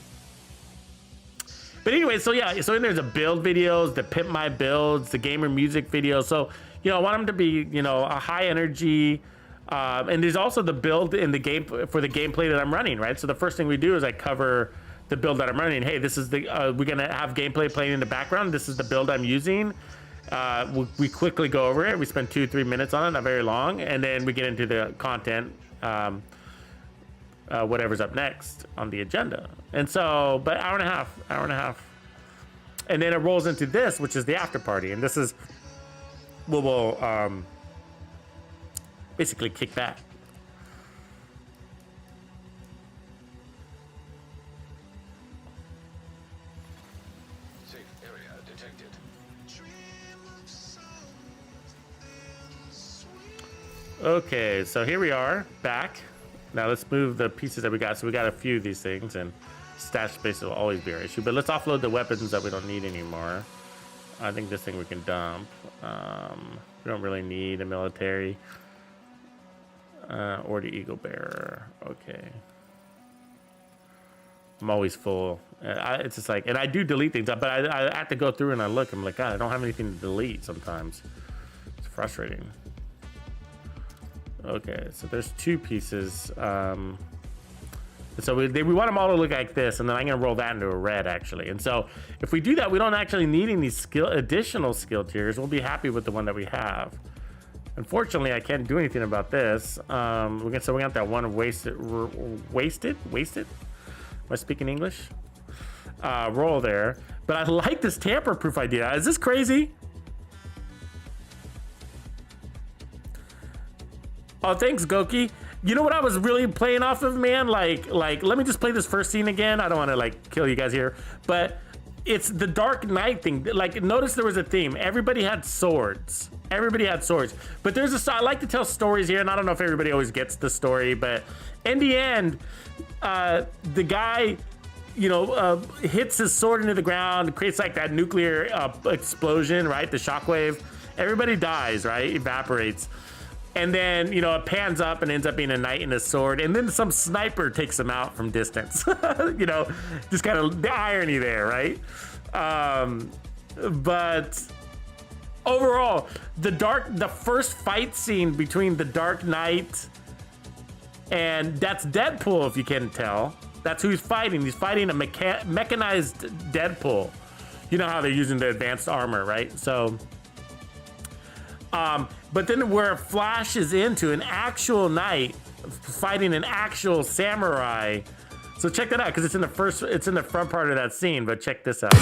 But anyway, so yeah, so there's the build videos, the pimp my builds, the gamer music videos. So I want them to be a high energy. And there's also the build in the game for the gameplay that I'm running, right? So the first thing we do is I cover the build that I'm running. Hey, this is the we're gonna have gameplay playing in the background. This is the build I'm using. We quickly go over it. We spend 2-3 minutes on it, not very long, and then we get into the content, whatever's up next on the agenda. And so, but hour and a half, and then it rolls into this, which is the after party, and this is what we'll basically kick back. Safe area detected. Okay, so here we are back. Now let's move the pieces that we got. So we got a few of these things, and stash space will always be our issue. But let's offload the weapons that we don't need anymore. I think this thing we can dump. We don't really need a military. Or the Eagle Bearer. Okay. I'm always full. It's just like, and I do delete things, but I have to go through and I look. I'm like, God, I don't have anything to delete sometimes. It's frustrating. Okay, so there's 2 pieces. So we want them all to look like this, and then I'm gonna roll that into a red actually. And so if we do that, we don't actually need any additional skill tiers. We'll be happy with the one that we have. Unfortunately, I can't do anything about this. So we got that one wasted. Am I speaking English? Roll there. But I like this tamper-proof idea. Is this crazy? Oh, thanks, Goki. You know what I was really playing off of, man? Like, let me just play this first scene again. I don't want to like kill you guys here, but it's the Dark Knight thing. Like, notice there was a theme. Everybody had swords. Everybody had swords. But I like to tell stories here, and I don't know if everybody always gets the story, but in the end, the guy, hits his sword into the ground, creates like that nuclear explosion, right? The shockwave. Everybody dies, right? Evaporates. And then, it pans up and ends up being a knight and a sword. And then some sniper takes him out from distance. Just kind of the irony there, right? But overall, the first fight scene between the Dark Knight and that's Deadpool, if you can tell. That's who he's fighting. He's fighting a mechanized Deadpool. You know how they're using the advanced armor, right? So... but then where it flashes into an actual knight fighting an actual samurai. So check that out, because it's in the front part of that scene, but check this out.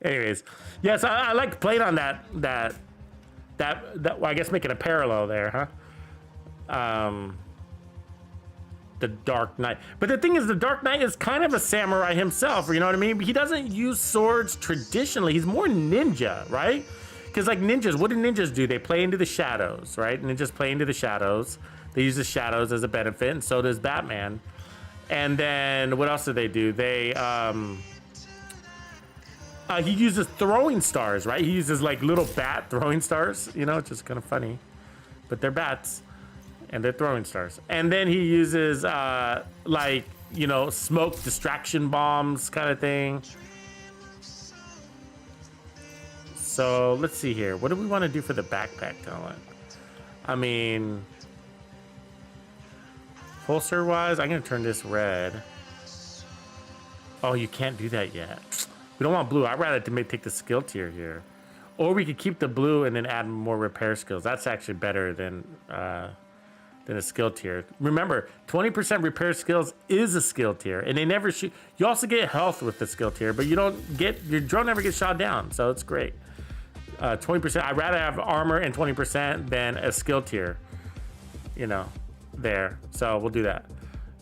Anyways, yes, I like playing on that. Well, I guess making a parallel there, huh? The Dark Knight. But the thing is, the Dark Knight is kind of a samurai himself. You know what I mean? He doesn't use swords traditionally. He's more ninja, right? Because like ninjas, what do ninjas do? They play into the shadows, right? Ninjas play into the shadows. They use the shadows as a benefit, and so does Batman. And then what else do? They he uses throwing stars, right? He uses like little bat throwing stars, it's just kind of funny, but they're bats and they're throwing stars. And then he uses smoke distraction bombs kind of thing. So let's see here. What do we want to do for the backpack talent? I mean, holster wise, I'm going to turn this red. Oh, you can't do that yet. We don't want blue. I'd rather take the skill tier here. Or we could keep the blue and then add more repair skills. That's actually better than than a skill tier. Remember, 20% repair skills is a skill tier, and they never shoot. You also get health with the skill tier, but you don't get, your drone never gets shot down, so it's great. 20%, I'd rather have armor and 20% than a skill tier, you know, there. So we'll do that.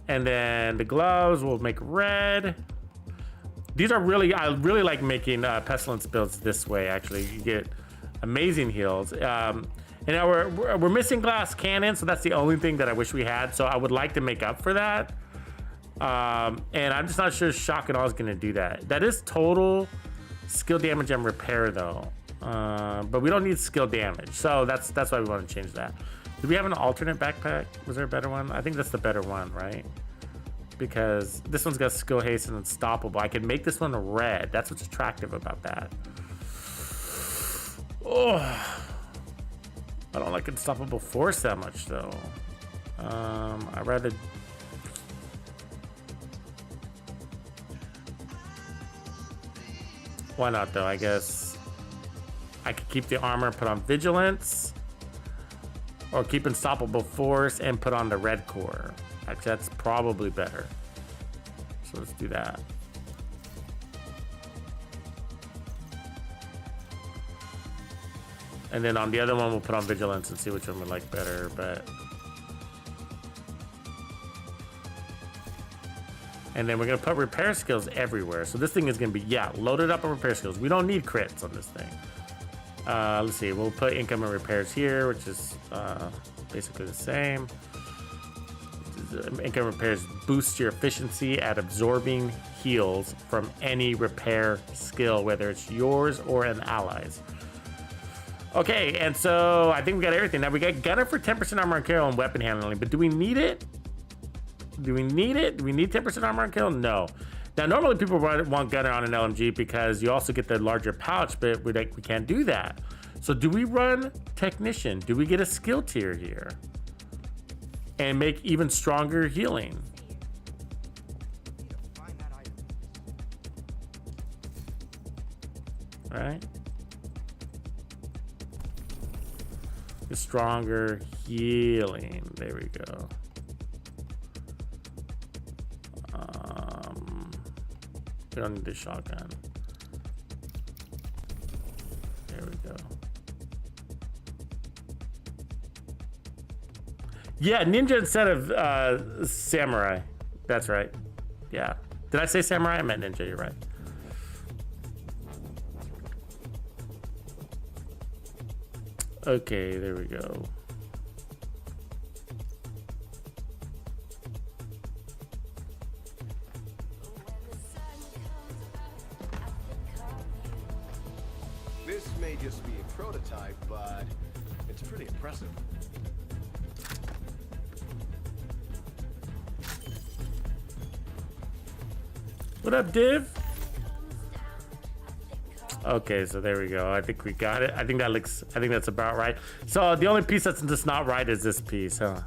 And then the gloves we'll make red. These are really, I really like making Pestilence builds this way, actually. You get amazing heals. And now we're missing glass cannon, so that's the only thing that I wish we had. So I would like to make up for that. And I'm just not sure shock and all is gonna do that. That is total skill damage and repair though. But we don't need skill damage. So that's why we want to change that. Do we have an alternate backpack? Was there a better one? I think that's the better one, right? Because this one's got skill haste and unstoppable. I can make this one red. That's what's attractive about that. Oh. I don't like unstoppable force that much though. I'd rather. Why not though? I guess I could keep the armor, put on vigilance, or keep unstoppable force and put on the red core. Actually, that's probably better. So let's do that. And then on the other one, we'll put on vigilance and see which one we like better, but. And then we're gonna put repair skills everywhere. So this thing is gonna be, yeah, loaded up on repair skills. We don't need crits on this thing. Let's see, we'll put income and repairs here, which is basically the same. Income repairs boosts your efficiency at absorbing heals from any repair skill, whether it's yours or an ally's. Okay, and so I think we got everything. Now we got gunner for 10% armor and kill and weapon handling, but do we need it? Do we need it? Do we need 10% armor and kill? No. Now normally people want gunner on an LMG because you also get the larger pouch, but we can't do that. So do we run technician? Do we get a skill tier here and make even stronger healing? All right. Stronger healing. There we go. We don't need the shotgun. There we go. Yeah, ninja instead of samurai. That's right. Yeah. Did I say samurai? I meant ninja. You're right. Okay, there we go. This may just be a prototype, but it's pretty impressive. What up, Div? Okay, so there we go. I think we got it. I think that's about right. So the only piece that's just not right is this piece, huh?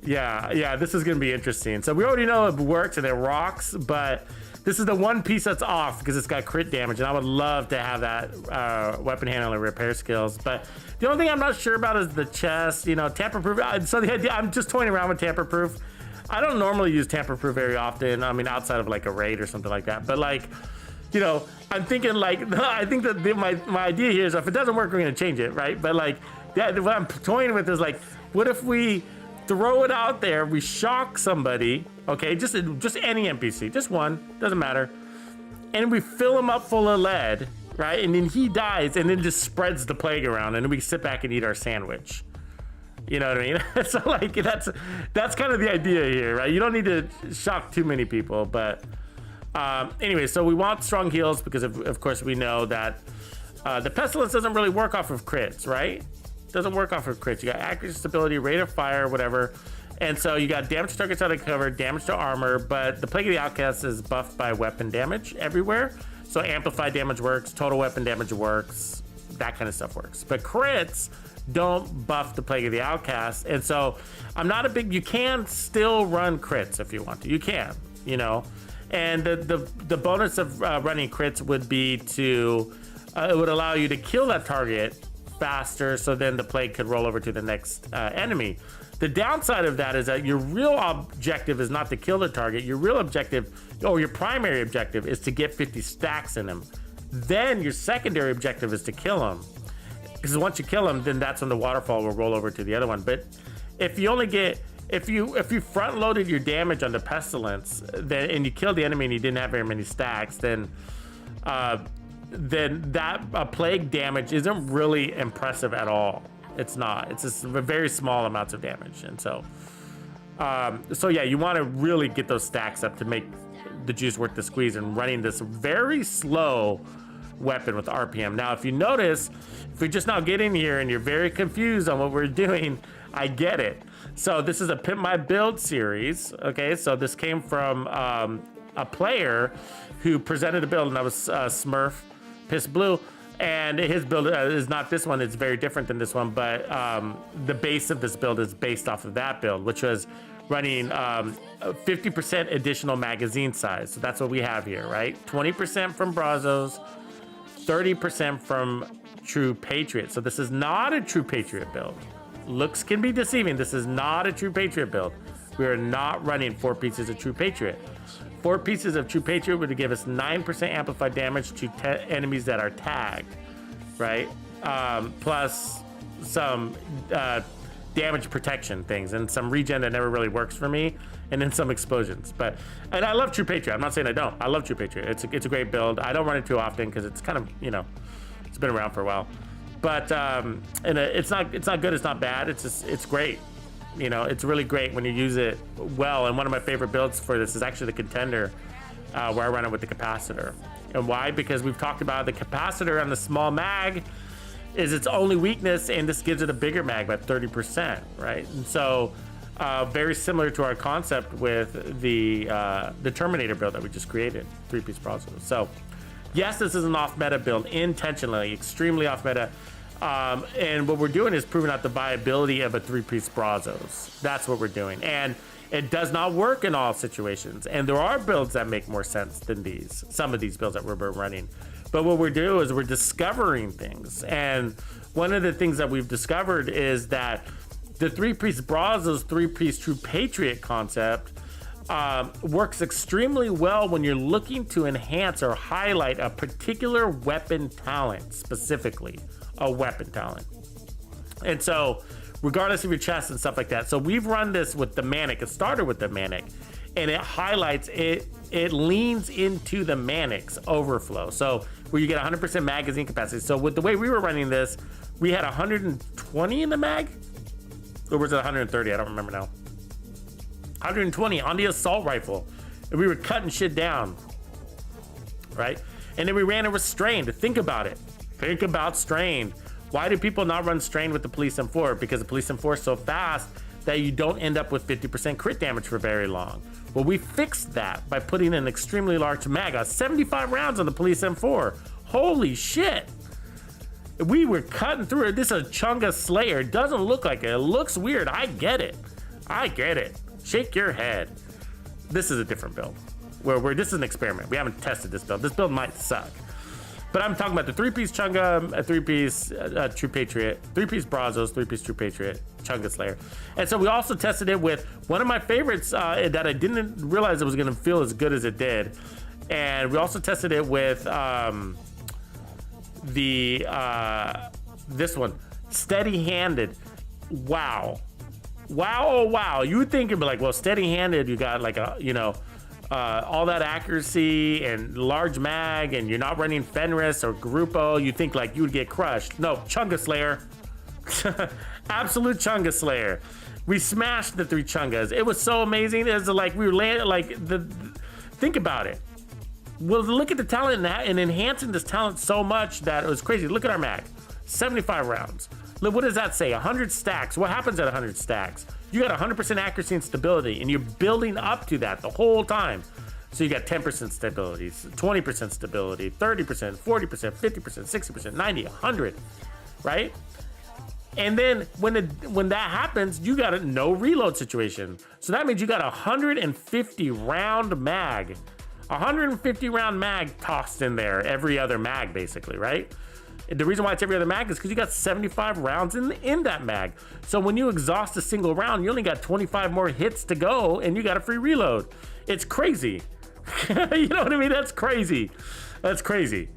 Yeah, this is gonna be interesting. So we already know it works and it rocks, but this is the one piece that's off because it's got crit damage, and I would love to have that weapon handling repair skills. But the only thing I'm not sure about is the chest, you know, tamper-proof. So the idea, I'm just toying around with tamper-proof. I don't normally use tamper-proof very often. I mean, outside of like a raid or something like that, but like, you know, I'm thinking like, I think that my idea here is if it doesn't work, we're gonna change it, right? But like, yeah, what I'm toying with is like, what if we throw it out there, we shock somebody, okay, just any NPC, just one, doesn't matter, and we fill him up full of lead, right? And then he dies, and then just spreads the plague around, and then we sit back and eat our sandwich. You know what I mean? So like, that's kind of the idea here, right? You don't need to shock too many people, but. Anyway, so we want strong heals because of course we know that the Pestilence doesn't really work off of crits, right? Doesn't work off of crits. You got accuracy, stability, rate of fire, whatever. And so you got damage to targets out of cover, damage to armor, but the Plague of the Outcast is buffed by weapon damage everywhere. So amplified damage works, total weapon damage works, that kind of stuff works. But crits don't buff the Plague of the Outcast. And so I'm not a big, you can still run crits if you want to. You can, you know. And the bonus of running crits would be to, it would allow you to kill that target faster, so then the plague could roll over to the next enemy. The downside of that is that your real objective is not to kill the target. Your real objective, or your primary objective, is to get 50 stacks in him. Then your secondary objective is to kill him. Because once you kill him, then that's when the waterfall will roll over to the other one. But if you only get, if you front loaded your damage on the Pestilence, then and you killed the enemy and you didn't have very many stacks, then that plague damage isn't really impressive at all. It's not. It's just very small amounts of damage, and so yeah, you want to really get those stacks up to make the juice worth the squeeze. And running this very slow weapon with RPM. Now, if you notice, if you're just now getting here and you're very confused on what we're doing, I get it. So this is a Pimp My Build series. Okay, so this came from a player who presented a build, and that was Smurf Piss Blue. And his build is not this one. It's very different than this one, but the base of this build is based off of that build, which was running 50% additional magazine size. So that's what we have here, right? 20% from Brazos, 30% from True Patriot. So this is not a True Patriot build. Looks can be deceiving. This is not a True Patriot build. We are not running 4 pieces of True Patriot. 4 pieces of True Patriot would give us 9% amplified damage to enemies that are tagged, right? Plus some damage protection things and some regen that never really works for me, and then some explosions. And I love True Patriot. I'm not saying I don't. I love True Patriot. It's a great build. I don't run it too often because it's kind of, you know, it's been around for a while. But it's not good. It's not bad. It's great. You know, it's really great when you use it well. And one of my favorite builds for this is actually the Contender, where I run it with the capacitor. And why? Because we've talked about the capacitor on the small mag is its only weakness, and this gives it a bigger mag by 30%, right? And so very similar to our concept with the Terminator build that we just created, 3-piece processor. So yes, this is an off-meta build, intentionally, extremely off-meta. And what we're doing is proving out the viability of a 3-piece Brazos. That's what we're doing. And it does not work in all situations. And there are builds that make more sense than these, some of these builds that we're running. But what we're doing is we're discovering things. And one of the things that we've discovered is that the 3-piece Brazos, 3-piece True Patriot concept works extremely well when you're looking to enhance or highlight a particular weapon talent, specifically a weapon talent. And so regardless of your chest and stuff like that. So we've run this with the manic. It started with the manic, and it highlights it. It leans into the manic's overflow. So where you get 100% magazine capacity. So with the way we were running this, we had 120 in the mag, or was it 130? I don't remember now. 120 on the assault rifle, and we were cutting shit down, right? And then we ran a restrained. Think about it. Think about strained. Why do people not run strained with the Police M4? Because the Police M4 is so fast that you don't end up with 50% crit damage for very long. Well, we fixed that by putting an extremely large mag, 75 rounds on the Police M4. Holy shit. We were cutting through it. This is a Chunga Slayer. It doesn't look like it. It looks weird. I get it. I get it. Shake your head. This is a different build. Where this is an experiment. We haven't tested this build. This build might suck. But I'm talking about the 3-piece Chunga, a 3-piece True Patriot, 3-piece Brazos, 3-piece True Patriot, Chunga Slayer. And so we also tested it with one of my favorites that I didn't realize it was going to feel as good as it did. And we also tested it with this one, Steady-Handed. Wow. Wow, oh wow. You would think it'd be like, well, Steady-Handed, you got like a, you know, all that accuracy and large mag, and you're not running Fenris or Grupo. You think like you would get crushed. No, Chunga Slayer. Absolute Chunga Slayer. We smashed the 3 Chungas. It was so amazing. It was like we were landing, like think about it. Well, look at the talent and enhancing this talent so much that it was crazy. Look at our mag, 75 rounds. Look, what does that say? 100 stacks. What happens at 100 stacks? You got 100% accuracy and stability, and you're building up to that the whole time. So you got 10% stability, 20% stability, 30%, 40%, 50%, 60%, 90, 100, right? And then when that happens, you got a no reload situation. So that means you got a 150 round mag. 150 round mag tossed in there, every other mag basically, right? The reason why it's every other mag is because you got 75 rounds in that mag. So when you exhaust a single round, you only got 25 more hits to go, and you got a free reload. It's crazy. You know what I mean? That's crazy. That's crazy.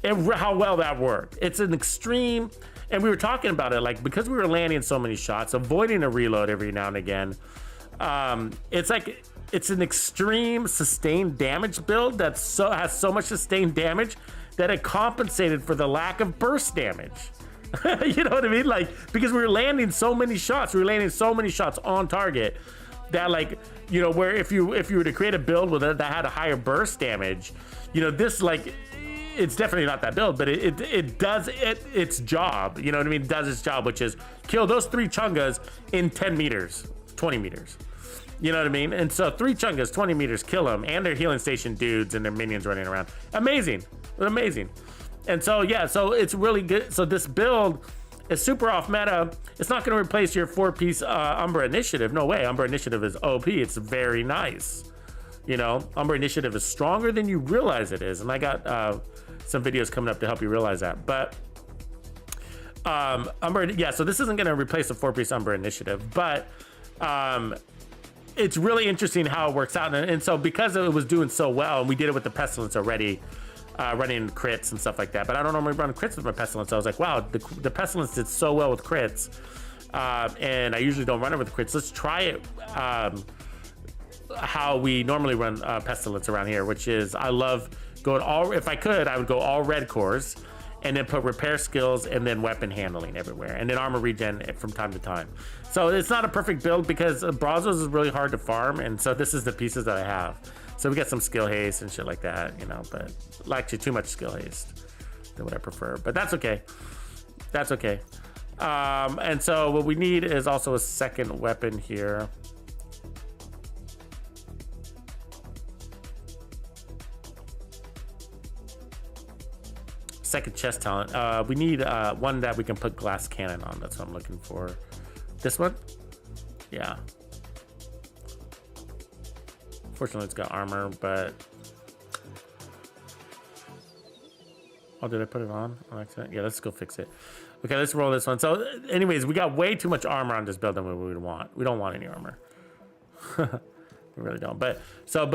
And how well that worked. It's an extreme, and we were talking about it, like, because we were landing so many shots, avoiding a reload every now and again. It's an extreme sustained damage build that has so much sustained damage that it compensated for the lack of burst damage. You know what I mean? Like, because we were landing so many shots, on target that, like, you know, where if you were to create a build with it that had a higher burst damage, you know, this, like, it's definitely not that build, but it does its job. You know what I mean? It does its job, which is kill those 3 chungas in 10 meters, 20 meters. You know what I mean? And so 3 chungas, 20 meters, kill them, and their healing station dudes and their minions running around. Amazing. Amazing. And so, yeah, so it's really good. So this build is super off meta. It's not going to replace your 4-piece Umbra Initiative. No way. Umbra Initiative is OP. It's very nice. You know, Umbra Initiative is stronger than you realize it is. And I got some videos coming up to help you realize that. But Umbra, yeah, so this isn't going to replace the 4-piece Umbra Initiative. But it's really interesting how it works out. And so because it was doing so well, and we did it with the Pestilence already, running crits and stuff like that. But I don't normally run crits with my Pestilence. So I was like, wow, the Pestilence did so well with crits. And I usually don't run it with crits. Let's try it how we normally run Pestilence around here, which is I love going if I could, I would go all red cores and then put repair skills and then weapon handling everywhere. And then armor regen from time to time. So it's not a perfect build because Brazos is really hard to farm. And so this is the pieces that I have. So we got some skill haste and shit like that, you know, but actually too much skill haste than what I prefer, but that's okay. That's okay. And so what we need is also a second weapon here. Second chest talent. We need one that we can put glass cannon on. That's what I'm looking for. This one? Yeah. Fortunately, it's got armor, but... Oh, did I put it on accident? Yeah, let's go fix it. Okay, let's roll this one. So, anyways, we got way too much armor on this build than we would want. We don't want any armor. We really don't. But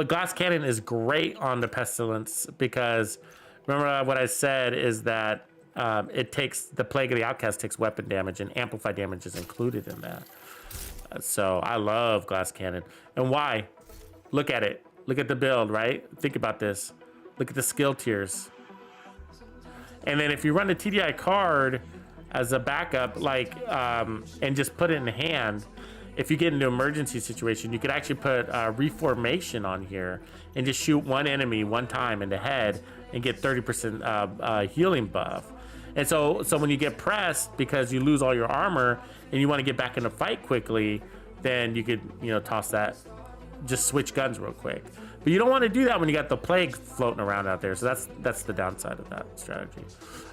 glass cannon is great on the Pestilence because... Remember what I said is that it takes the Plague of the Outcast takes weapon damage and amplified damage is included in that. So I love glass cannon. And why? Look at it. Look at the build, right? Think about this. Look at the skill tiers. And then if you run a TDI card as a backup, like, and just put it in hand, if you get into an emergency situation, you could actually put reformation on here and just shoot one enemy one time in the head and get 30% healing buff. And so when you get pressed because you lose all your armor and you want to get back in the fight quickly, then you could, you know, toss that, just switch guns real quick. But you don't want to do that when you got the plague floating around out there. So that's the downside of that strategy.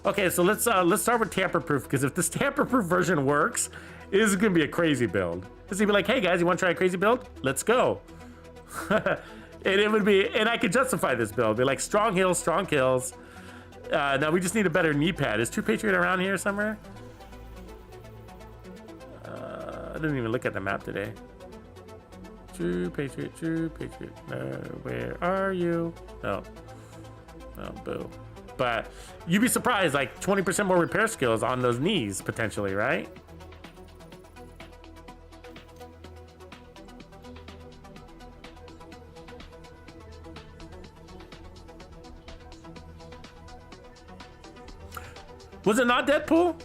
Okay, so let's start with tamper-proof, because if this tamper-proof version works, it is going to be a crazy build. It's going to be like, hey guys, you want to try a crazy build? Let's go. And it would be, and I could justify this build. Be like strong heals, strong kills. Now we just need a better knee pad. Is True Patriot around here somewhere? I didn't even look at the map today. True Patriot. Where are you? No, boo. But you'd be surprised, like 20% more repair skills on those knees potentially, right? Was it not Deadpool?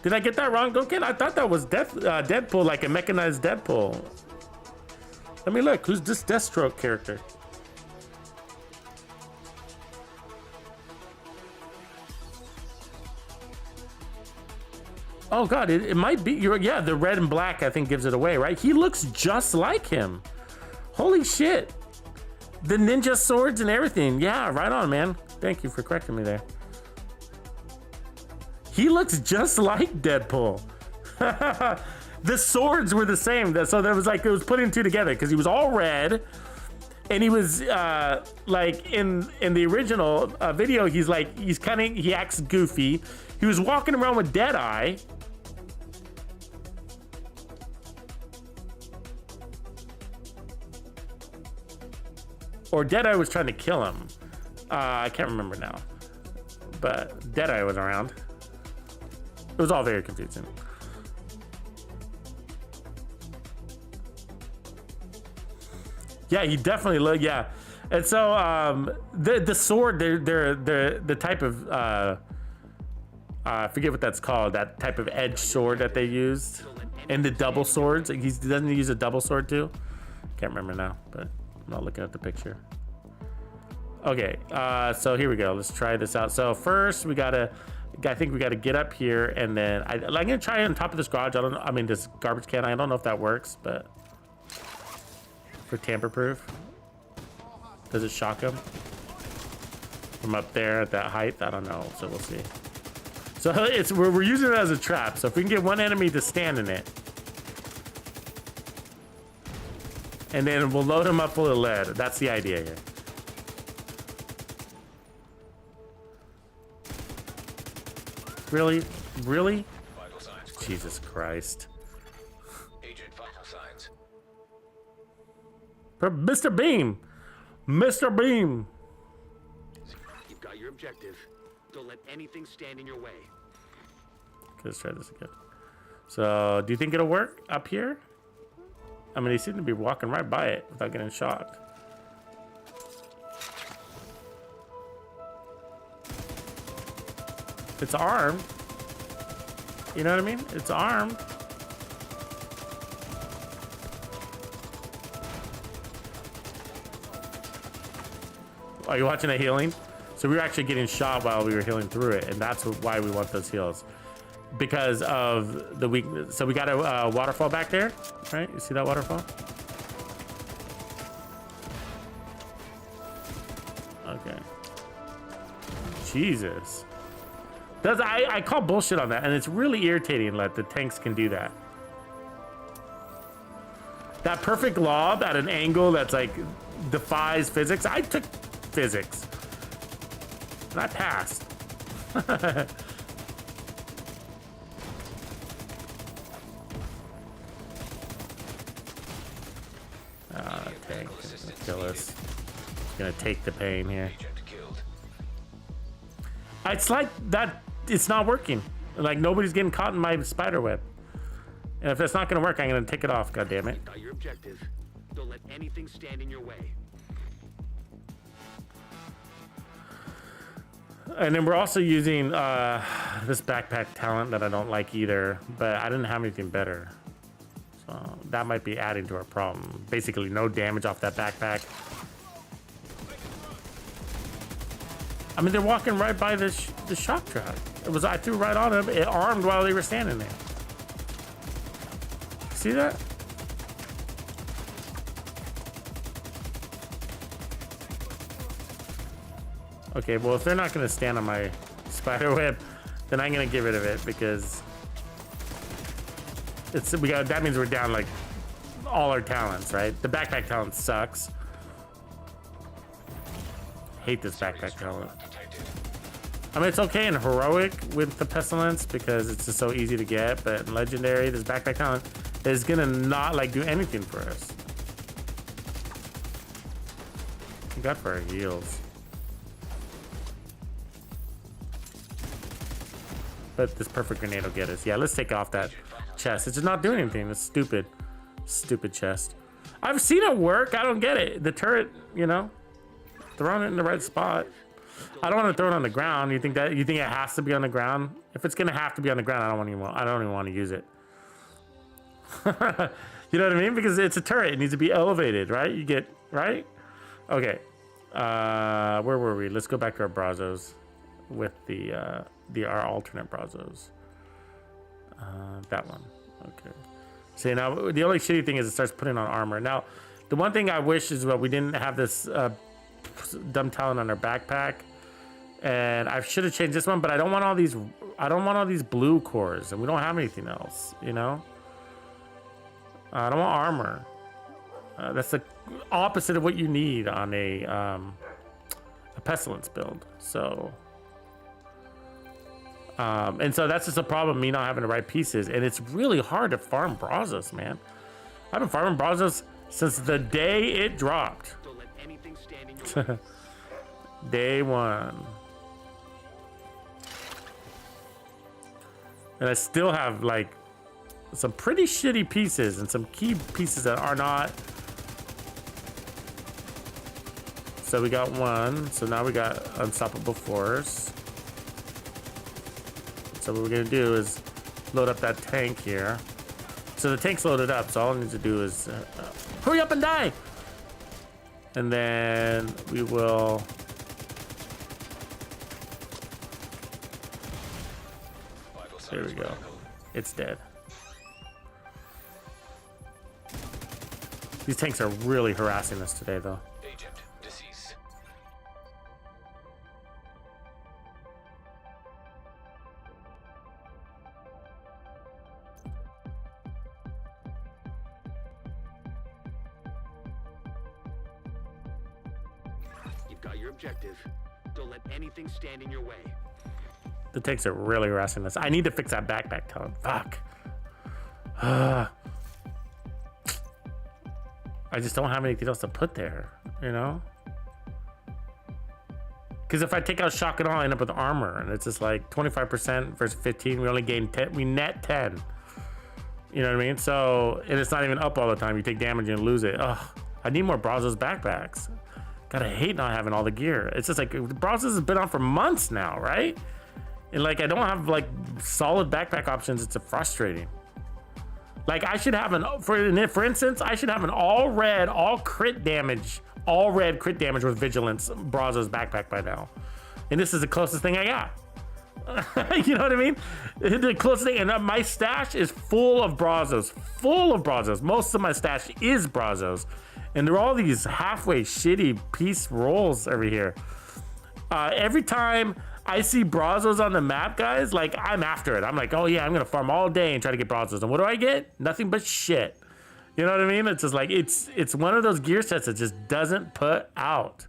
Did I get that wrong? Okay, I thought that was Deadpool, like a mechanized Deadpool. Let me look. Who's this Deathstroke character? Oh God, it might be. Yeah, the red and black I think gives it away, right? He looks just like him. Holy shit! The ninja swords and everything. Yeah, right on, man. Thank you for correcting me there. He looks just like Deadpool. The swords were the same. So there was like, it was putting two together because he was all red. And he was like in the original video, he acts goofy. He was walking around with Deadeye. Or Deadeye was trying to kill him. I can't remember now. But Deadeye was around. It was all very confusing. Yeah, he definitely looked. Yeah, and so the sword, the type of I forget what that's called. That type of edge sword that they used, and the double swords. He doesn't use a double sword too. Can't remember now, but I'm not looking at the picture. Okay, so here we go. Let's try this out. So first, I think we gotta get up here, and then I'm gonna try on top of this garage. I mean this garbage can. I don't know if that works, but for tamper-proof, does it shock him from up there at that height? I don't know. So we'll see. So we're using it as a trap. So if we can get one enemy to stand in it, and then we'll load him up full of lead. That's the idea here. Really? Really? Vital signs. Jesus Christ. Agent vital signs. Mr. Beam! Mr. Beam! You've got your objective. Don't let anything stand in your way. Okay, let's try this again. So, do you think it'll work up here? I mean, he seemed to be walking right by it without getting shot. It's armed. You know what I mean? It's armed. Are you watching a healing? So we were actually getting shot while we were healing through it, and that's why we want those heals. Because of the weakness. So we got a waterfall back there, right? You see that waterfall? Okay. Jesus. I call bullshit on that, and it's really irritating that the tanks can do that. That perfect lob at an angle that's like defies physics. I took physics, and I passed. Okay, kill us. Gonna take the pain here. Agent killed. It's like that. It's not working. Like nobody's getting caught in my spider web. And if it's not gonna work, I'm gonna take it off. God damn it. Got your objective. Don't let anything stand in your way. And then we're also using this backpack talent that I don't like either, but I didn't have anything better. So that might be adding to our problem. Basically, no damage off that backpack. I mean, they're walking right by the shock trap. I threw right on them. It armed while they were standing there. See that? Okay, well, if they're not going to stand on my spider web, then I'm going to get rid of it because that means we're down like all our talents, right? The backpack talent sucks. Hate this backpack talent. I mean, it's okay in heroic with the pestilence because it's just so easy to get, but in legendary, this backpack talent is gonna not like do anything for us. Thank God for our heals. But this perfect grenade will get us. Yeah, let's take off that chest. It's just not doing anything. It's stupid. Stupid chest. I've seen it work. I don't get it. The turret, you know, throwing it in the right spot. I don't want to throw it on the ground. You think it has to be on the ground? If it's gonna have to be on the ground, I don't even want to use it. You know what I mean? Because it's a turret. It needs to be elevated, right? You get right? Okay. Where were we? Let's go back to our Brazos with our alternate Brazos. That one. Okay. See, now the only shitty thing is it starts putting on armor. Now, the one thing I wish is we didn't have this dumb talent on our backpack, and I should have changed this one, but I don't want all these blue cores, and we don't have anything else, you know. I don't want armor. That's the opposite of what you need on a Pestilence build. So, and so that's just a problem, me not having the right pieces. And it's really hard to farm Brazos, man. I've been farming Brazos since the day it dropped. Don't let anything stand in your way. Day one. And I still have like some pretty shitty pieces and some key pieces that are not. So we got one. So now we got Unstoppable Force. So what we're gonna do is load up that tank here. So the tank's loaded up. So all I need to do is hurry up and die. And then we will. There we go. It's dead. These tanks are really harassing us today, though. Agent deceased. You've got your objective. Don't let anything stand in your way. The tanks are really harassing us. I need to fix that backpack talent. Fuck. I just don't have anything else to put there, you know? Because if I take out shock and all, I end up with armor, and it's just like 25% versus 15. We only gain 10. We net 10. You know what I mean? So, and it's not even up all the time. You take damage and lose it. Ugh. I need more Brazos backpacks. God, I hate not having all the gear. It's just like Brazos has been on for months now, right? And like I don't have like solid backpack options. It's frustrating. Like I should have for instance, I should have an all red crit damage with vigilance Brazos backpack by now. And this is the closest thing I got. You know what I mean? The closest thing, and my stash is full of Brazos. Most of my stash is Brazos. And there are all these halfway shitty piece rolls over here. Every time I see Brazos on the map, guys, like I'm after it. I'm like, oh yeah, I'm gonna farm all day and try to get Brazos. And what do I get? Nothing but shit. You know what I mean? It's just like it's one of those gear sets that just doesn't put out.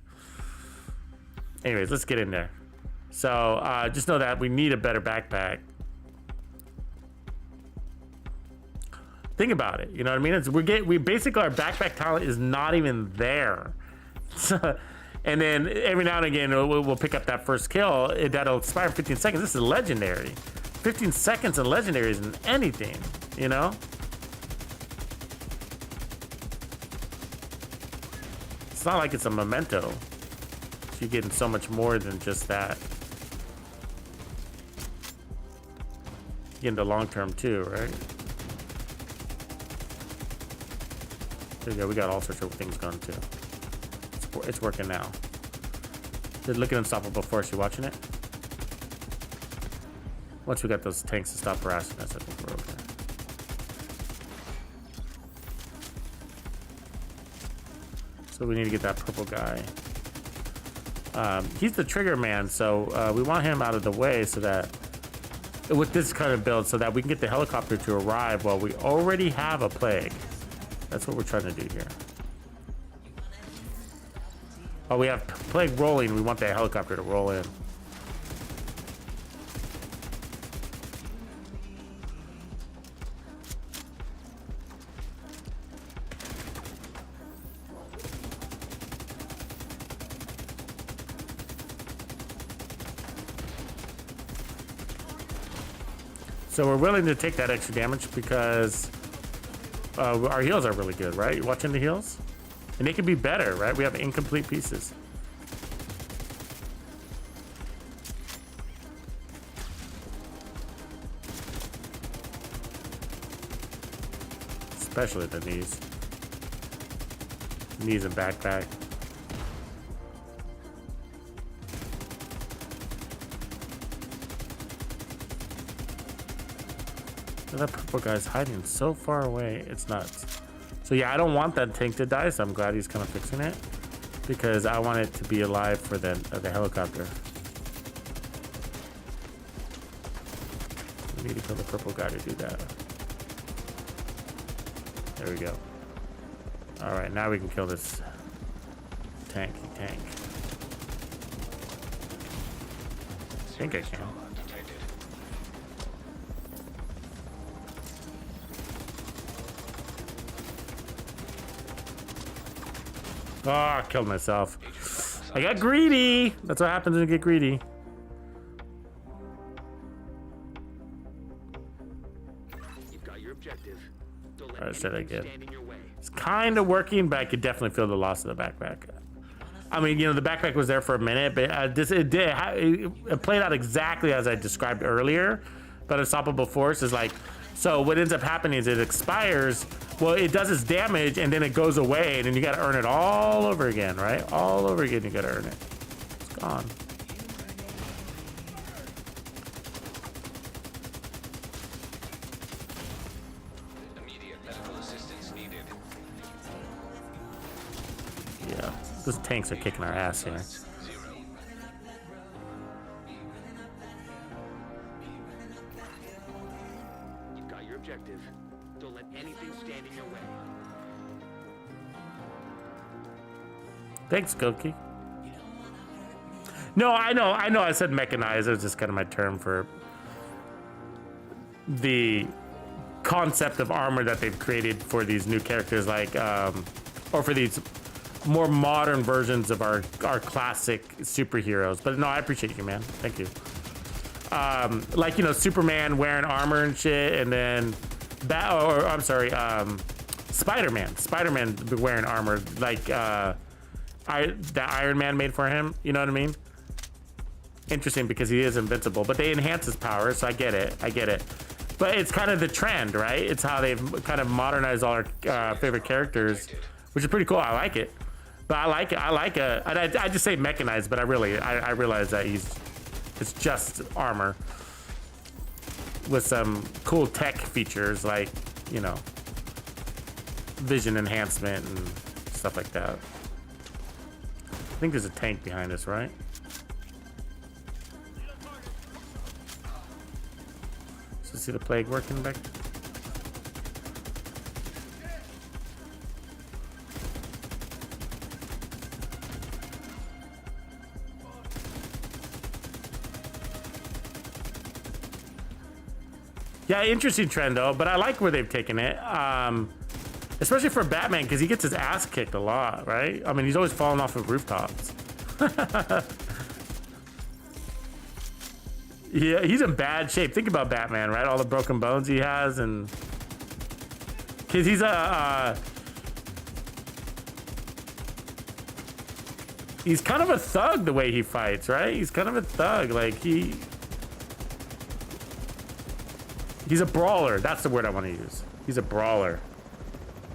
Anyways, let's get in there. So just know that we need a better backpack. Think about it. You know what I mean? We basically our backpack talent is not even there. And then every now and again, we'll pick up that first kill. That'll expire in 15 seconds. This is legendary. 15 seconds in legendary isn't anything, you know? It's not like it's a memento. You're getting so much more than just that. You're getting the long term too, right? There we go. We got all sorts of things going too. It's working now. Look at Unstoppable Force. You watching it? Once we got those tanks to stop harassing us, I think we're okay. So we need to get that purple guy. He's the trigger man, so we want him out of the way so that with this kind of build, so that we can get the helicopter to arrive while we already have a plague. That's what we're trying to do here. Oh, we have plague rolling. We want that helicopter to roll in. So we're willing to take that extra damage because our heals are really good, right? You watching the heals? And they can be better, right? We have incomplete pieces. Especially the knees. Knees and backpack. That purple guy's hiding so far away. It's nuts. So yeah, I don't want that tank to die, so I'm glad he's kind of fixing it. Because I want it to be alive for the helicopter. We need to kill the purple guy to do that. There we go. All right, now we can kill this tank. I think I can. Detected. Oh, I killed myself. I got greedy. That's what happens when you get greedy. You've got your objective. Don't let All right, said I anything get. stand in your way. It's kind of working, but I could definitely feel the loss of the backpack. I mean, you know, the backpack was there for a minute, but it played out exactly as I described earlier. But Unstoppable Force is like, so what ends up happening is it expires. Well, it does its damage and then it goes away, and then you got to earn it all over again, right? All over again, you got to earn it. It's gone. Immediate medical assistance needed. Yeah, those tanks are kicking our ass here. 0. You've got your objective. Don't let anything stand in your way. Thanks, Koki. No, I know. I said mechanized. It was just kind of my term for the concept of armor that they've created for these new characters, like, or for these more modern versions of our classic superheroes. But no, I appreciate you, man. Thank you. Like, you know, Superman wearing armor and shit, and then Spider-Man. Spider-Man wearing armor, like that Iron Man made for him. You know what I mean? Interesting, because he is invincible, but they enhance his power, so I get it. But it's kind of the trend, right? It's how they've kind of modernized all our favorite characters, which is pretty cool. I like it. But I just say mechanized, but I realize that it's just armor with some cool tech features, like, you know, vision enhancement and stuff like that. I think there's a tank behind us, right? So see the plague working back. Yeah, interesting trend though, but I like where they've taken it. Especially for Batman, because he gets his ass kicked a lot, right? I mean, he's always falling off of rooftops. Yeah, he's in bad shape. Think about Batman, right? All the broken bones he has, and because he's he's kind of a thug the way he fights, right? He's kind of a thug, like he's a brawler. That's the word I want to use. He's a brawler.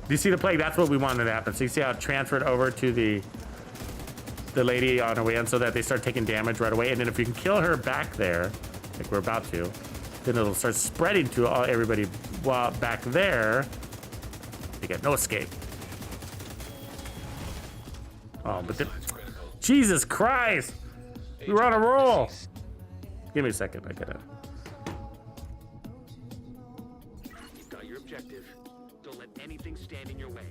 Do you see the plague? That's what we wanted to happen. So you see how it transferred over to the lady on her way in, so that they start taking damage right away. And then if you can kill her back there, like we're about to, then it'll start spreading to everybody while back there. They get no escape. Oh, but then, Jesus Christ! We were on a roll! Give me a second, I gotta... You've got your objective. Don't let anything stand in your way.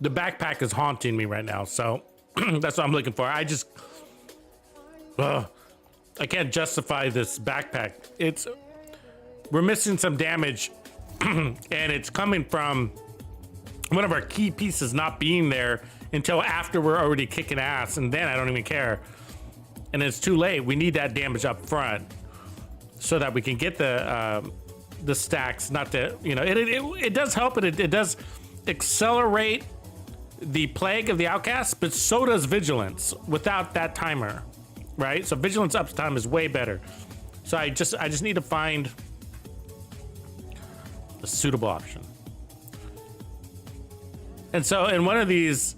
The backpack is haunting me right now, so that's what I'm looking for. I just, I can't justify this backpack. We're missing some damage, and it's coming from one of our key pieces not being there until after we're already kicking ass, and then I don't even care. And it's too late. We need that damage up front so that we can get the stacks. Not to, you know, it does help, and it does accelerate the plague of the outcast, but so does vigilance without that timer, right? So vigilance uptime is way better. So I just need to find a suitable option. And so in one of these,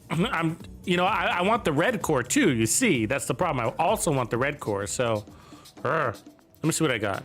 I want the red core too. You see, that's the problem. I also want the red core. So, let me see what I got.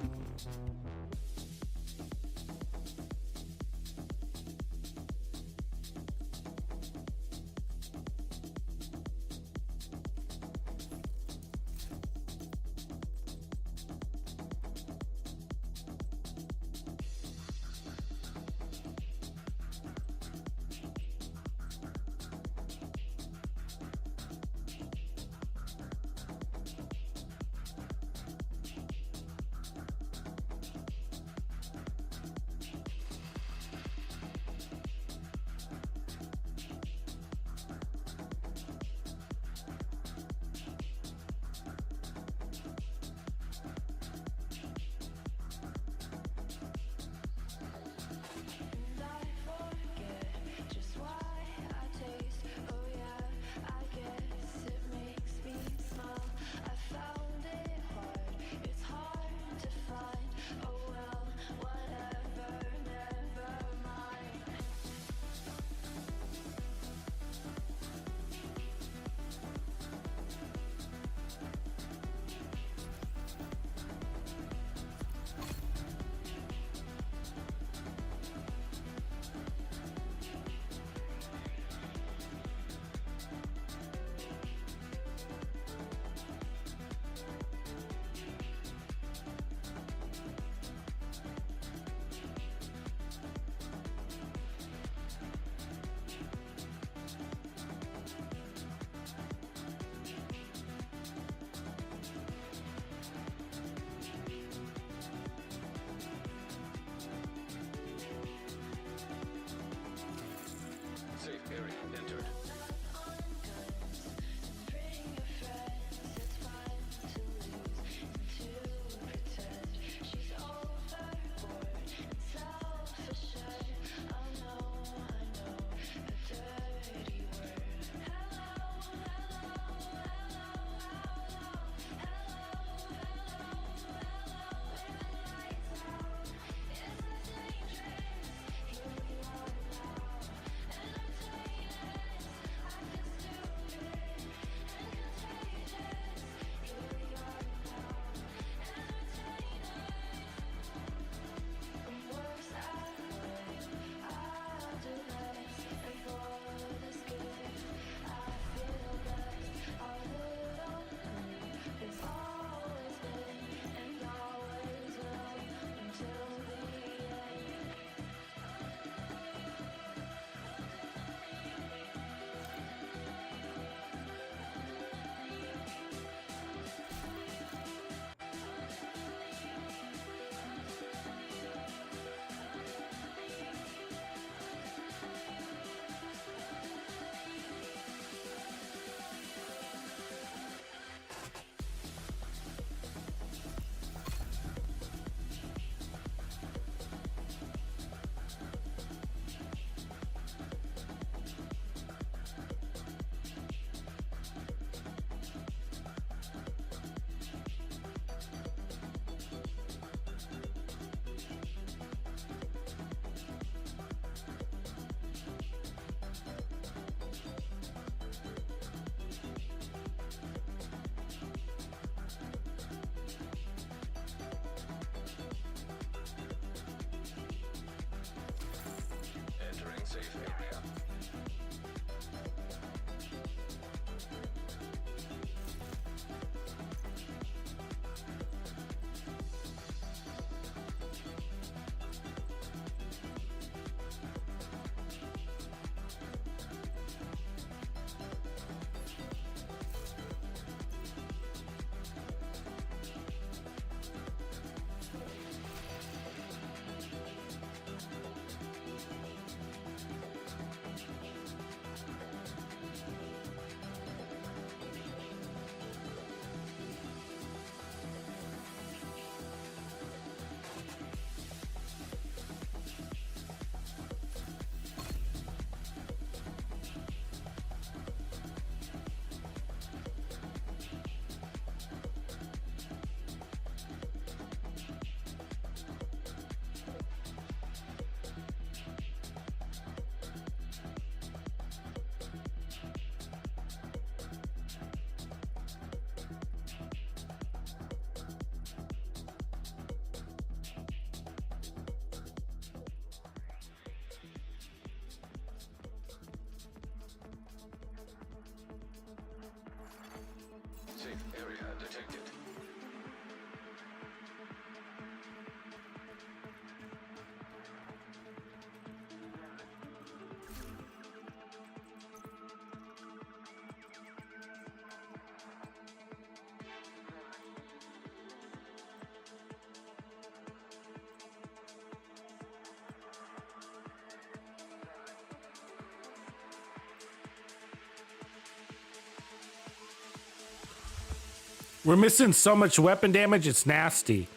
We're missing so much weapon damage, it's nasty.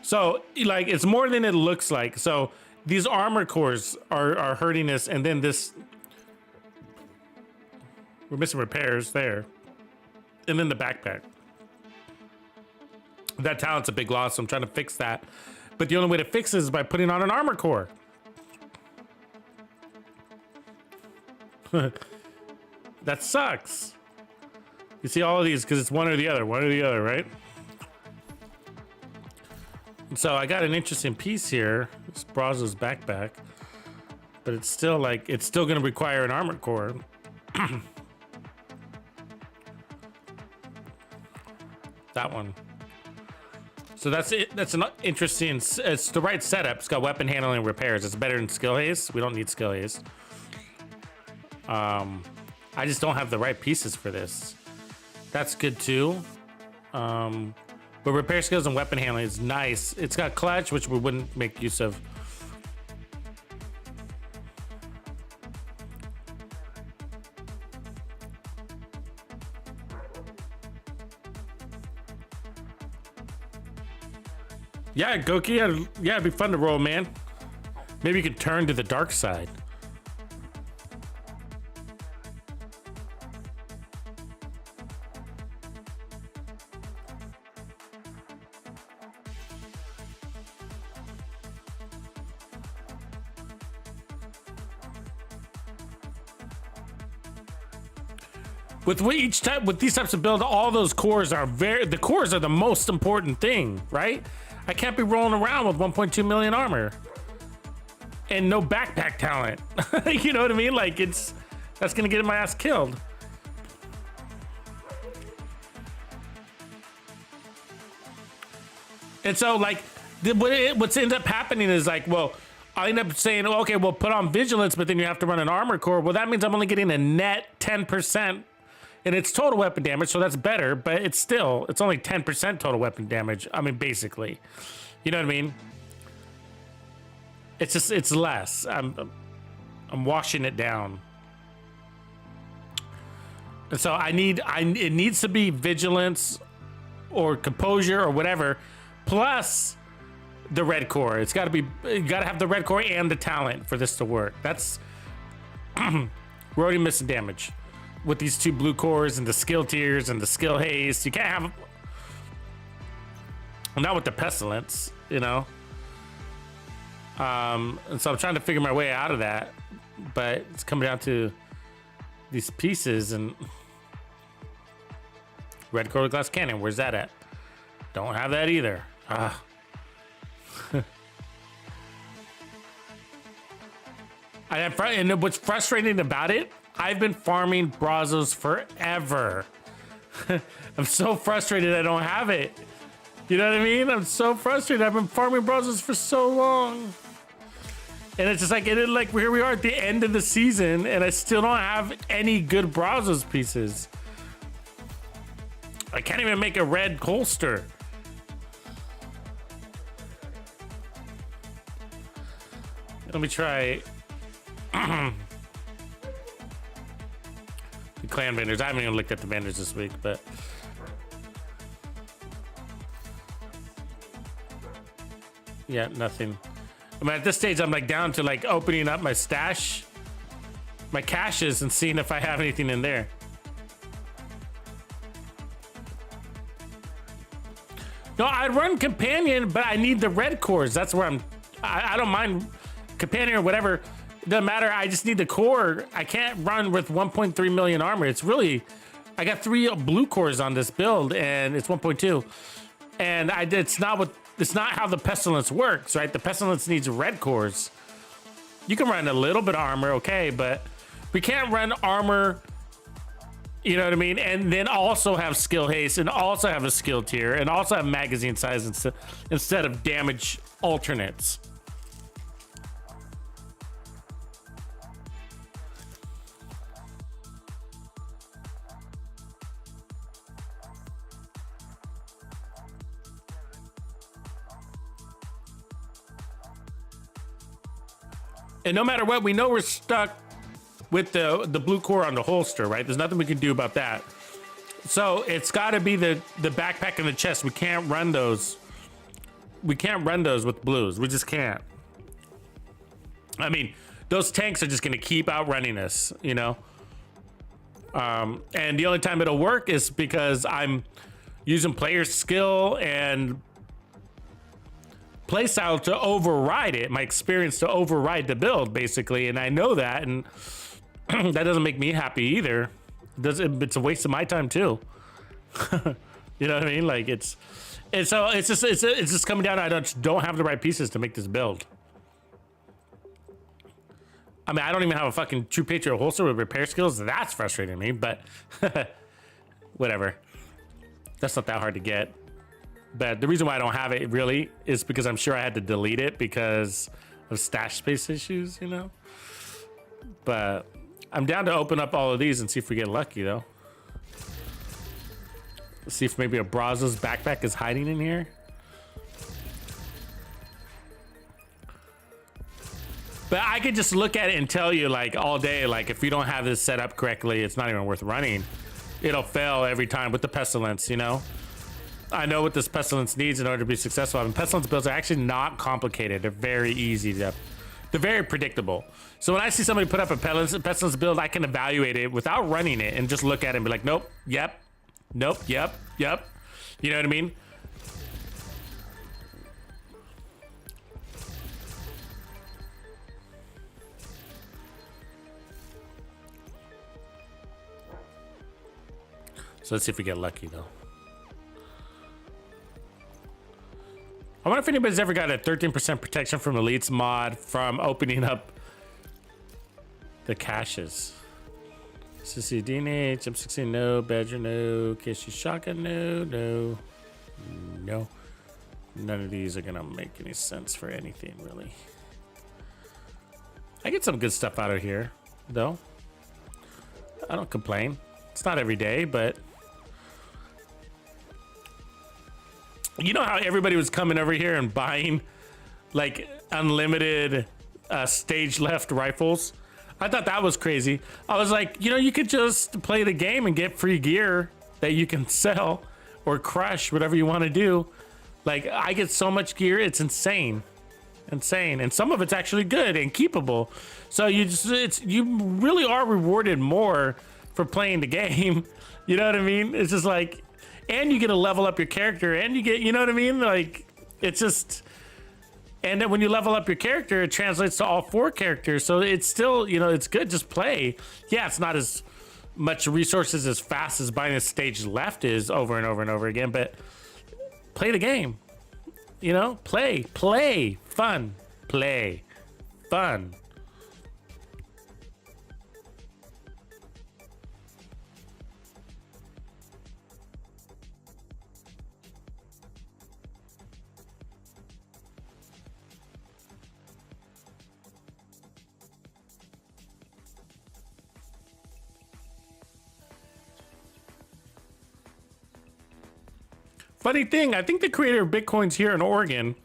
So, like, it's more than it looks like. So, these armor cores are hurting us, and then this... We're missing repairs there. And then the backpack. That talent's a big loss, so I'm trying to fix that. But the only way to fix it is by putting on an armor core. That sucks. You see all of these because it's one or the other, right? And so I got an interesting piece here. It's Brazos backpack, but it's still like, it's still going to require an armor core. That one. So that's it. That's an interesting, it's the right setup. It's got weapon handling and repairs. It's better than skill haste. We don't need skill haste. I just don't have the right pieces for this. That's good too. But repair skills and weapon handling is nice. It's got clutch, which we wouldn't make use of. Yeah, Goki, yeah, it'd be fun to roll, man. Maybe you could turn to the dark side. With each type, with these types of build, all those cores are the cores are the most important thing, right? I can't be rolling around with 1.2 million armor and no backpack talent. You know what I mean? Like, that's gonna get my ass killed. And so, like, what's ended up happening is like, well, I end up saying, okay, well, put on vigilance, but then you have to run an armor core. Well, that means I'm only getting a net 10%. And it's total weapon damage, so that's better, but it's only 10% total weapon damage. I mean, basically, you know what I mean? It's less. I'm washing it down. And so it needs to be vigilance or composure or whatever, plus the red core. It's got to be, you got to have the red core and the talent for this to work. That's, we're already missing damage with these two blue cores and the skill tiers and the skill haste. You can't have, not with the pestilence, you know? And so I'm trying to figure my way out of that, but it's coming down to these pieces. And red core glass cannon, where's that at? Don't have that either. And what's frustrating about it, I've been farming Brazos forever. I'm so frustrated I don't have it. You know what I mean? I'm so frustrated. I've been farming Brazos for so long. And it's just like, here we are at the end of the season, and I still don't have any good Brazos pieces. I can't even make a red holster. Let me try. The clan vendors. I haven't even looked at the vendors this week, but yeah, nothing. I mean, at this stage, I'm like down to like opening up my stash, my caches, and seeing if I have anything in there. No, I'd run companion, but I need the red cores. That's where I don't mind companion or whatever. Doesn't matter. I just need the core. I can't run with 1.3 million armor. It's really, I got 3 blue cores on this build, and it's 1.2. And it's not how the pestilence works, right? The pestilence needs red cores. You can run a little bit of armor, okay, but we can't run armor. You know what I mean? And then also have skill haste, and also have a skill tier, and also have magazine size instead of damage alternates. And no matter what, we know we're stuck with the blue core on the holster, right? There's nothing we can do about that. So it's got to be the backpack and the chest. We can't run those. We can't run those with blues. We just can't. I mean, those tanks are just going to keep outrunning us, you know? And the only time it'll work is because I'm using player skill and playstyle to override it, my experience to override the build, basically. And I know that, and that doesn't make me happy either. It's a waste of my time too. You know what I mean? Like it's just coming down. I don't have the right pieces to make this build. I mean, I don't even have a fucking True Patriot holster with repair skills. That's frustrating me, but whatever. That's not that hard to get. But the reason why I don't have it really is because I'm sure I had to delete it because of stash space issues, you know? But I'm down to open up all of these and see if we get lucky, though. Let's see if maybe a Brazos backpack is hiding in here. But I could just look at it and tell you, like, all day, like, if you don't have this set up correctly, it's not even worth running. It'll fail every time with the Pestilence, you know? I know what this Pestilence needs in order to be successful. I mean, Pestilence builds are actually not complicated. They're very easy to... They're very predictable. So when I see somebody put up a Pestilence build, I can evaluate it without running it and just look at it and be like, nope, yep, nope, yep, yep. You know what I mean? So let's see if we get lucky, though. I wonder if anybody's ever got a 13% protection from elites mod from opening up the caches. Sissy DNA, M16, no. Badger, no. KSU Shotgun, no. No. No. None of these are gonna make any sense for anything, really. I get some good stuff out of here, though. I don't complain. It's not every day, but... You know how everybody was coming over here and buying like unlimited stage left rifles? I thought that was crazy. I was like, you know, you could just play the game and get free gear that you can sell or crush, whatever you want to do. Like, I get so much gear, it's insane. Insane. And some of it's actually good and keepable. So you really are rewarded more for playing the game. You know what I mean? It's just like, and you get to level up your character, and you get, you know what I mean? Like, it's just, and then when you level up your character, it translates to all 4 characters. So it's still, you know, it's good. Just play. Yeah, it's not as much resources as fast as buying a stage left is over and over and over again, but play the game. You know, play, fun, play, fun. Funny thing, I think the creator of Bitcoin's here in Oregon.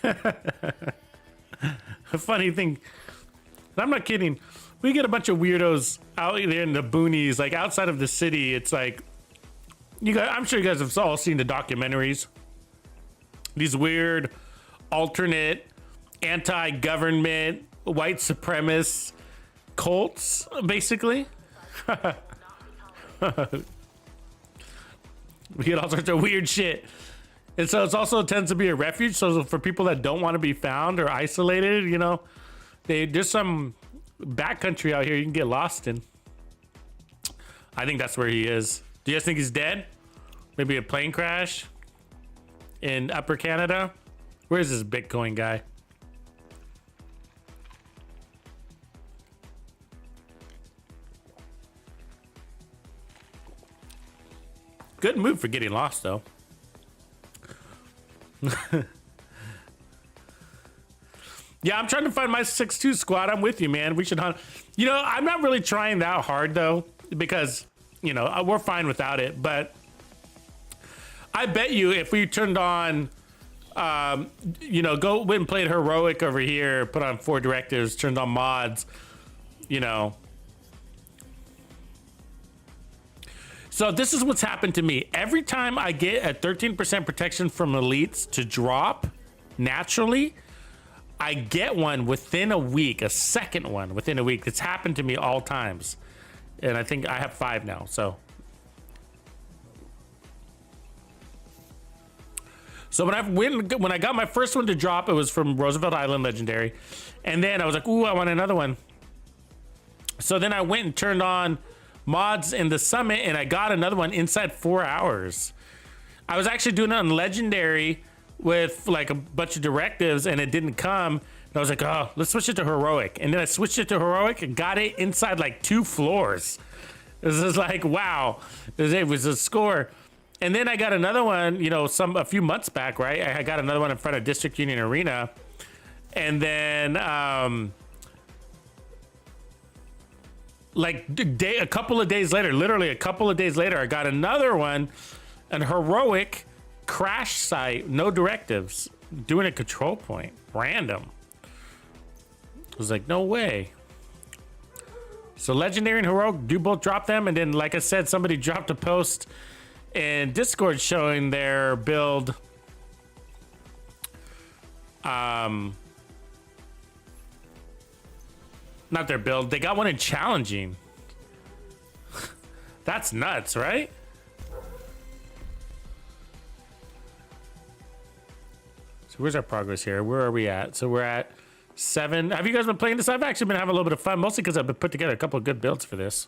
A funny thing, I'm not kidding. We get a bunch of weirdos out there in the boonies, like outside of the city. It's like, you guys, I'm sure you guys have all seen the documentaries. These weird, alternate, anti-government, white supremacist cults, basically. We get all sorts of weird shit. And so it's also tends to be a refuge. So for people that don't want to be found or isolated, you know, there's some backcountry out here you can get lost in. I think that's where he is. Do you guys think he's dead? Maybe a plane crash in Upper Canada? Where's this Bitcoin guy? Good move for getting lost, though. Yeah, I'm trying to find my 6-2 squad. I'm with you, man. We should hunt. You know, I'm not really trying that hard, though, because, you know, we're fine without it. But I bet you if we turned on, you know, go and played Heroic over here, put on 4 directives, turned on mods, you know. So this is what's happened to me. Every time I get a 13% protection from elites to drop naturally, I get one within a week, a second one within a week. It's happened to me all times. And I think I have 5 now, so. So when I got my first one to drop, it was from Roosevelt Island Legendary. And then I was like, ooh, I want another one. So then I went and turned on mods in the summit and I got another one inside 4 hours. I was actually doing it on Legendary with like a bunch of directives and it didn't come. And I was like, oh, let's switch it to Heroic. And then I switched it to Heroic and got it inside like 2 floors. This is like, wow, it was a score. And then I got another one, you know, a few months back, right? I got another one in front of District Union Arena. And then, like a couple of days later, literally a couple of days later, I got another one, an Heroic crash site, no directives, doing a control point, random. I was like, no way. So Legendary and Heroic do both drop them. And then, like I said, somebody dropped a post in Discord showing their build. Not their build. They got one in challenging. That's nuts, right? So where's our progress here? Where are we at? So we're at 7. Have you guys been playing this? I've actually been having a little bit of fun, mostly because I've been put together a couple of good builds for this.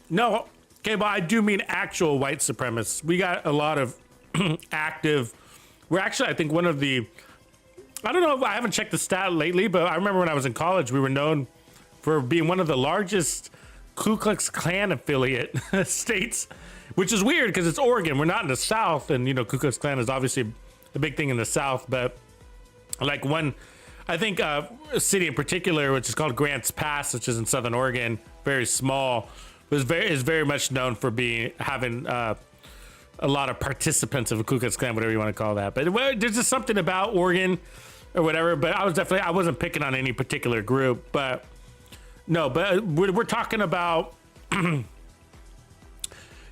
No, okay, but I do mean actual white supremacists. We got a lot of active. We're actually, I think, one of the. I don't know if I haven't checked the stat lately, but I remember when I was in college, we were known for being one of the largest Ku Klux Klan affiliate states, which is weird because it's Oregon. We're not in the South, and you know, Ku Klux Klan is obviously a big thing in the South, but like one, I think a city in particular, which is called Grants Pass, which is in Southern Oregon, very small. Is very much known for having a lot of participants of a Ku Klux Klan, whatever you want to call that. But there's just something about Oregon or whatever. But I wasn't picking on any particular group. But no, but we're talking about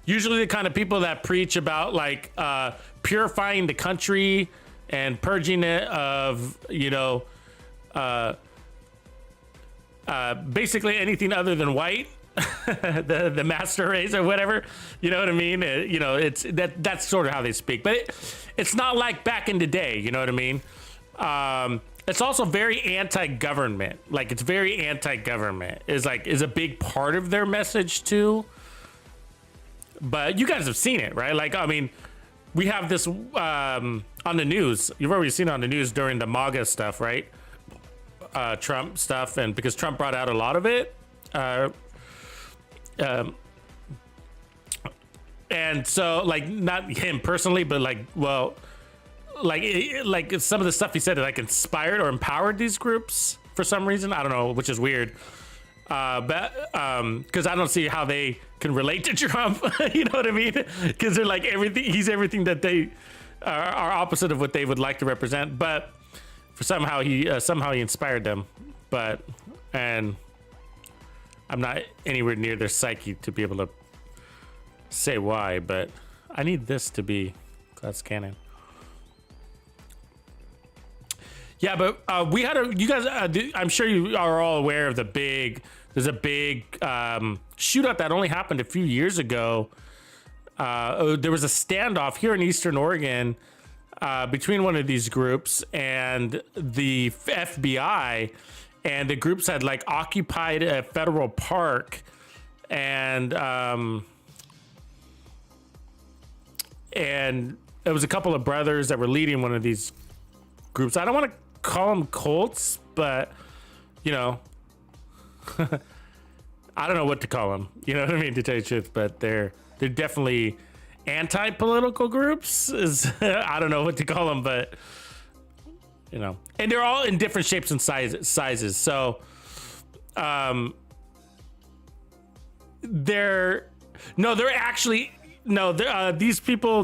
usually the kind of people that preach about like purifying the country and purging it of, you know, basically anything other than white. the master race or whatever. You know what I mean? You know, that's sort of how they speak, but it's not like back in the day. You know what I mean? It's also very anti-government. Like, it's very anti-government is a big part of their message too. But you guys have seen it, right? Like, I mean, we have this on the news. You've already seen it on the news during the MAGA stuff, right? Trump stuff, and because Trump brought out a lot of it. And so, like, not him personally, but like, well, like some of the stuff he said like inspired or empowered these groups for some reason. I don't know, which is weird. But because I don't see how they can relate to Trump. You know what I mean? Because they're like everything. He's everything that they are opposite of what they would like to represent. But for somehow he inspired them. And I'm not anywhere near their psyche to be able to say why. But I need this to be class canon. Yeah, but we had you guys, I'm sure you are all aware of there's a big shootout that only happened a few years ago. There was a standoff here in Eastern Oregon between one of these groups and the FBI, and the groups had like occupied a federal park, and it was a couple of brothers that were leading one of these groups. I don't want to call them cults, but you know, I don't know what to call them. You know what I mean, to tell you the truth. But they're definitely anti-political groups. I don't know what to call them, but you know, and they're all in different shapes and sizes. So, they're these people.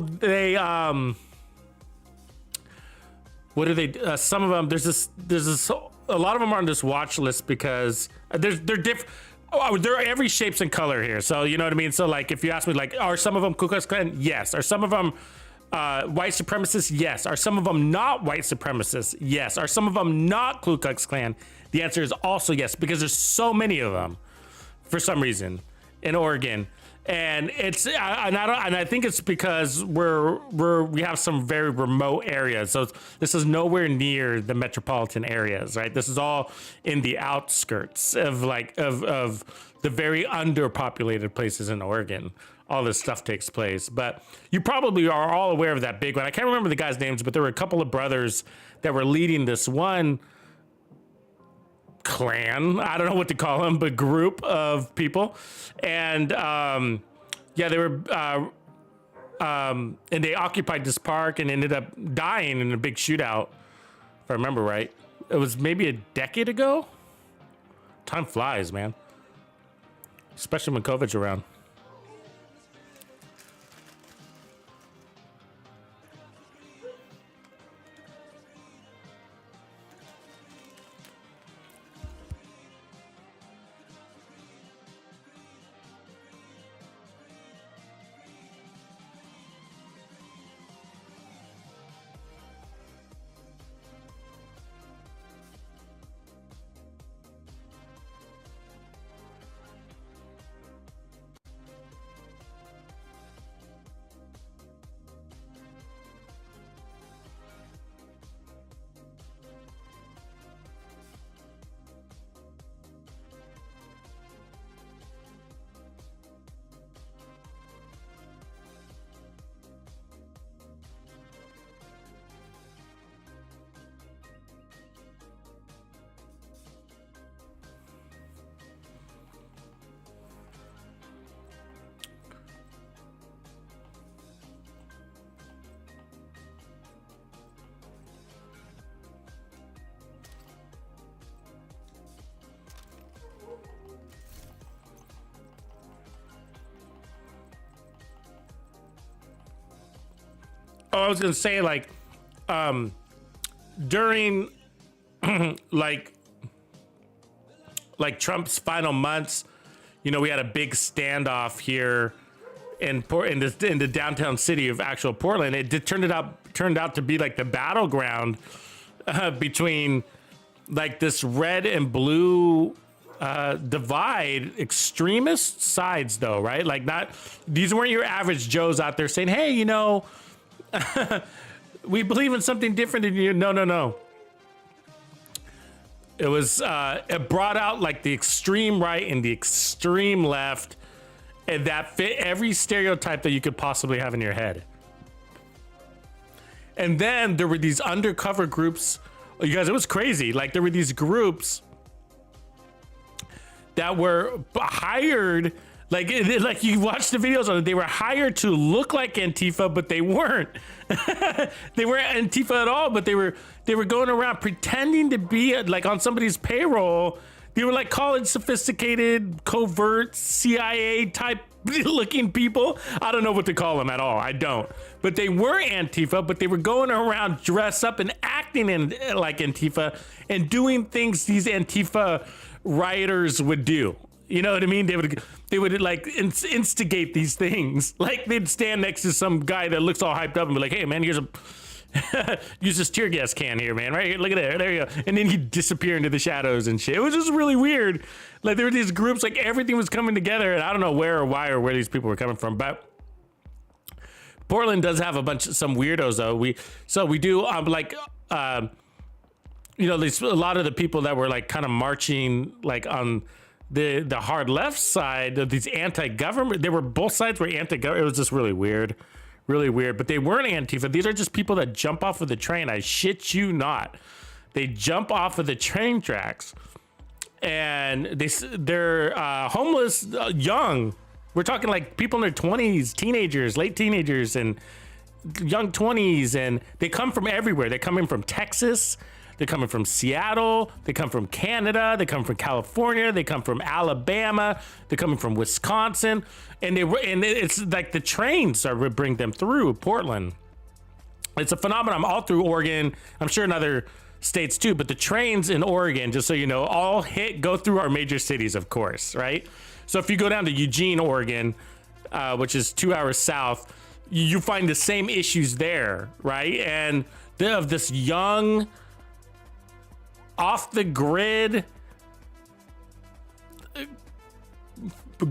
What are they? Some of them. There's this. A lot of them are on this watch list because they're different. Oh, they're every shapes and color here. So you know what I mean. So like, if you ask me, like, are some of them Ku Klux Klan? Yes. Are some of them white supremacists? Yes. Are some of them not white supremacists? Yes. Are some of them not Ku Klux Klan? The answer is also yes, because there's so many of them for some reason in Oregon. And I think it's because we have some very remote areas. So this is nowhere near the metropolitan areas, right? This is all in the outskirts of the very underpopulated places in Oregon. All this stuff takes place. But you probably are all aware of that big one. I can't remember the guys' names, but there were a couple of brothers that were leading this one clan, I don't know what to call them, but group of people. And yeah, they were and they occupied this park and ended up dying in a big shootout, if I remember right. It was maybe a decade ago. Time flies, man, especially when COVID's around. Oh, I was gonna say, like, during like Trump's final months, you know, we had a big standoff here in the downtown city of actual Portland. It turned out to be like the battleground between like this red and blue divide extremist sides, though, right? Like, not these weren't your average Joes out there saying, "Hey, you know, we believe in something different than you." No, no, no. It was it brought out like the extreme right and the extreme left, and that fit every stereotype that you could possibly have in your head. And then there were these undercover groups. You guys, it was crazy. Like, there were these groups that were hired, like you watch the videos on it, they were hired to look like Antifa, but they weren't. They weren't Antifa at all, but they were going around pretending to be like on somebody's payroll. They were like college sophisticated, covert CIA type looking people. I don't know what to call them at all. I don't. But they were Antifa, but they were going around dressed up and acting like Antifa and doing things these Antifa rioters would do. You know what I mean? They would like instigate these things. Like, they'd stand next to some guy that looks all hyped up and be like, "Hey man, here's a use this tear gas can here, man. Right here, look at that. There you go." And then he'd disappear into the shadows and shit. It was just really weird. Like, there were these groups, like everything was coming together, and I don't know where or why or where these people were coming from, but Portland does have some weirdos though. We do you know, a lot of the people that were like kind of marching like on the hard left side of these anti-government, they were, both sides were anti-government. It was just really weird, but they weren't Antifa. These are just people that jump off of the train. I shit you not. They jump off of the train tracks and they're homeless, young. We're talking like people in their 20s, teenagers, late teenagers and young 20s. And they come from everywhere. They're coming from Texas. They're coming from Seattle. They come from Canada. They come from California. They come from Alabama. They're coming from Wisconsin. And it's like the trains are bring them through Portland. It's a phenomenon all through Oregon. I'm sure in other states too, but the trains in Oregon, just so you know, all go through our major cities, of course, right? So if you go down to Eugene, Oregon, which is 2 hours south, you find the same issues there, right? And they have this young, off the grid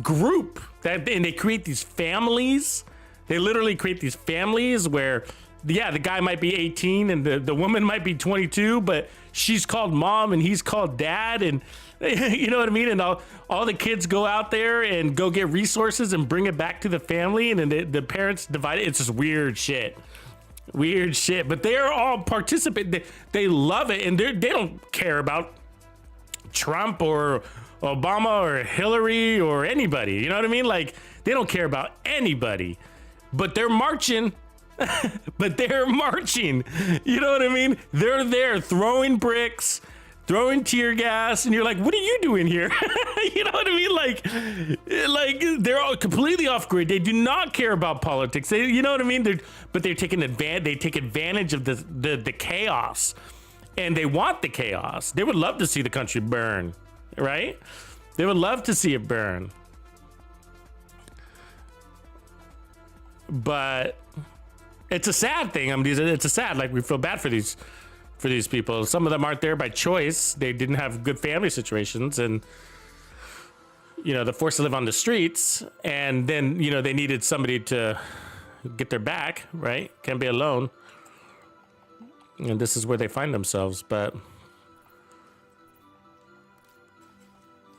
group and they create these families. They literally create these families where, yeah, the guy might be 18 and the woman might be 22, but she's called mom and he's called dad, and you know what I mean? And all the kids go out there and go get resources and bring it back to the family, and then the parents divide it. It's just weird shit. But they're all participate. They love it, and they don't care about Trump or Obama or Hillary or anybody. You know what I mean? Like, they don't care about anybody, but they're marching. You know what I mean? They're there throwing bricks, throwing tear gas, and you're like, what are you doing here? You know what I mean? Like they're all completely off grid. They do not care about politics. You know what I mean? They take advantage of the chaos, and they want the chaos. They would love to see the country burn, right? They would love to see it burn. But it's a sad thing. I mean, it's a sad, like, we feel bad for these people. Some of them aren't there by choice. They didn't have good family situations, and you know, they're forced to live on the streets, and then, you know, they needed somebody to get their back, right? Can't be alone. And this is where they find themselves. But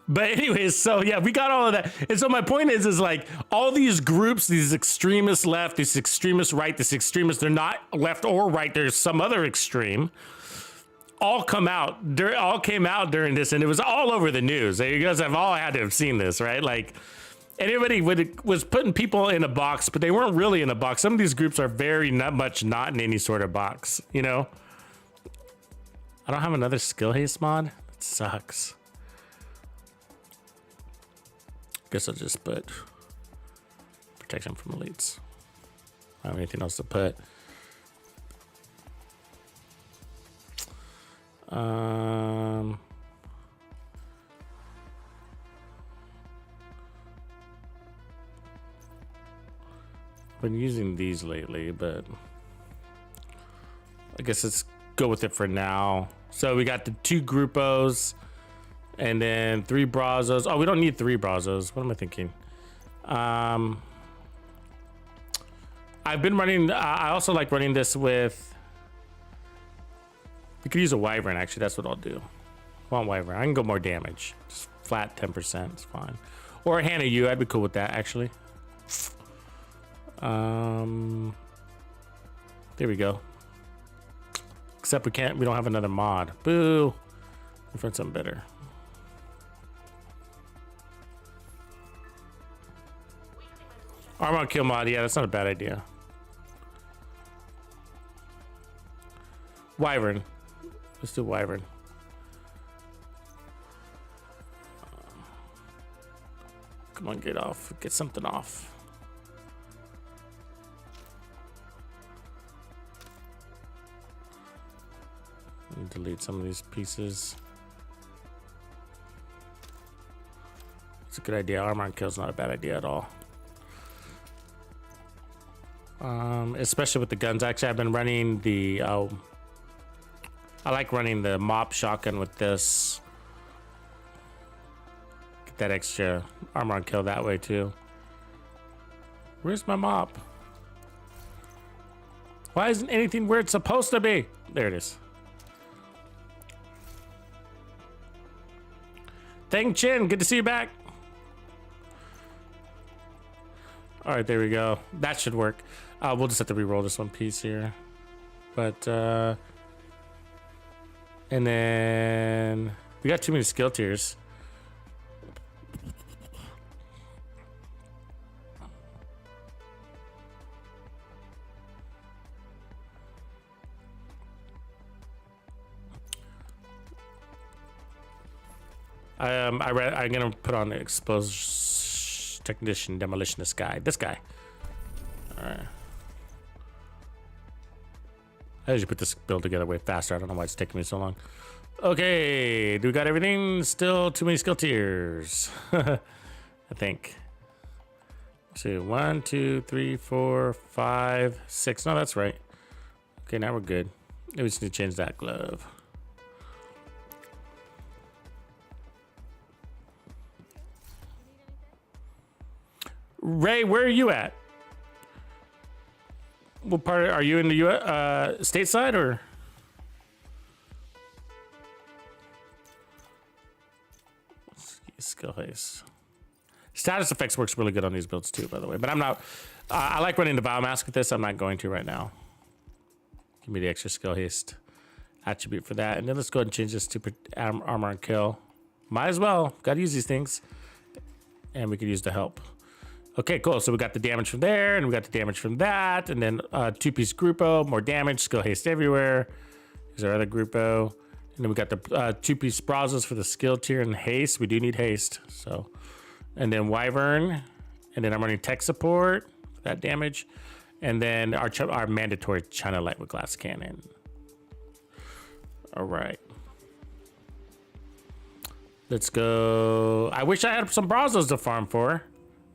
anyways, so yeah, we got all of that. And so my point is like, all these groups, these extremist left, this extremist right, this extremist, they're not left or right, there's some other extreme, all came out during this, and it was all over the news. You guys have all had to have seen this, right? Like, anybody was putting people in a box, but they weren't really in a box. Some of these groups are very not in any sort of box, you know? I don't have another skill haste mod. It sucks. Guess I'll just put protection from elites. I don't have anything else to put. I've been using these lately, but I guess let's go with it for now. So we got the two groupos, And then 3 Brazos. Oh, we don't need 3 Brazos. What am I thinking? I've been running, I also like running this with, we could use a Wyvern actually, that's what I'll do. I want Wyvern, I can go more damage. Just flat 10%, it's fine. Or a Hannah U, I'd be cool with that actually. There we go. Except we don't have another mod. Boo. We'll find something better. Armor kill mod, yeah, that's not a bad idea. Wyvern. Let's do Wyvern. Come on, get off. Get something off. Delete some of these pieces. It's a good idea. Armor and kill's not a bad idea at all. Especially with the guns. Actually, I've been running the I like running the mop shotgun with this. Get that extra armor on kill that way too. Where's my mop? Why isn't anything where it's supposed to be? There it is. Tang Chin, good to see you back. All right, there we go. That should work. We'll just have to re-roll this one piece here. But, and then we got too many skill tiers. I'm gonna put on the exposed technician demolitionist guy. This guy. All right. I usually put this build together way faster. I don't know why it's taking me so long. Okay, do we got everything? Still too many skill tiers. I think. Let's see, 1, 2, 3, 4, 5, 6. No, that's right. Okay, now we're good. We just need to change that glove. Ray, where are you at? What part are you in the US, stateside or? Skill haste. Status effects works really good on these builds too, by the way. But I'm not. I like running the biomask with this. I'm not going to right now. Give me the extra skill haste attribute for that, and then let's go ahead and change this to armor and kill. Might as well. Got to use these things, and we could use the help. Okay, cool. So we got the damage from there, and we got the damage from that, and then 2-piece Gruppo, more damage, skill haste everywhere. Here's our other Gruppo. And then we got the 2-piece Brazos for the skill tier and haste. We do need haste. So, and then Wyvern, and then I'm running tech support for that damage, and then our mandatory China Light with glass cannon. All right. Let's go. I wish I had some Brazos to farm for.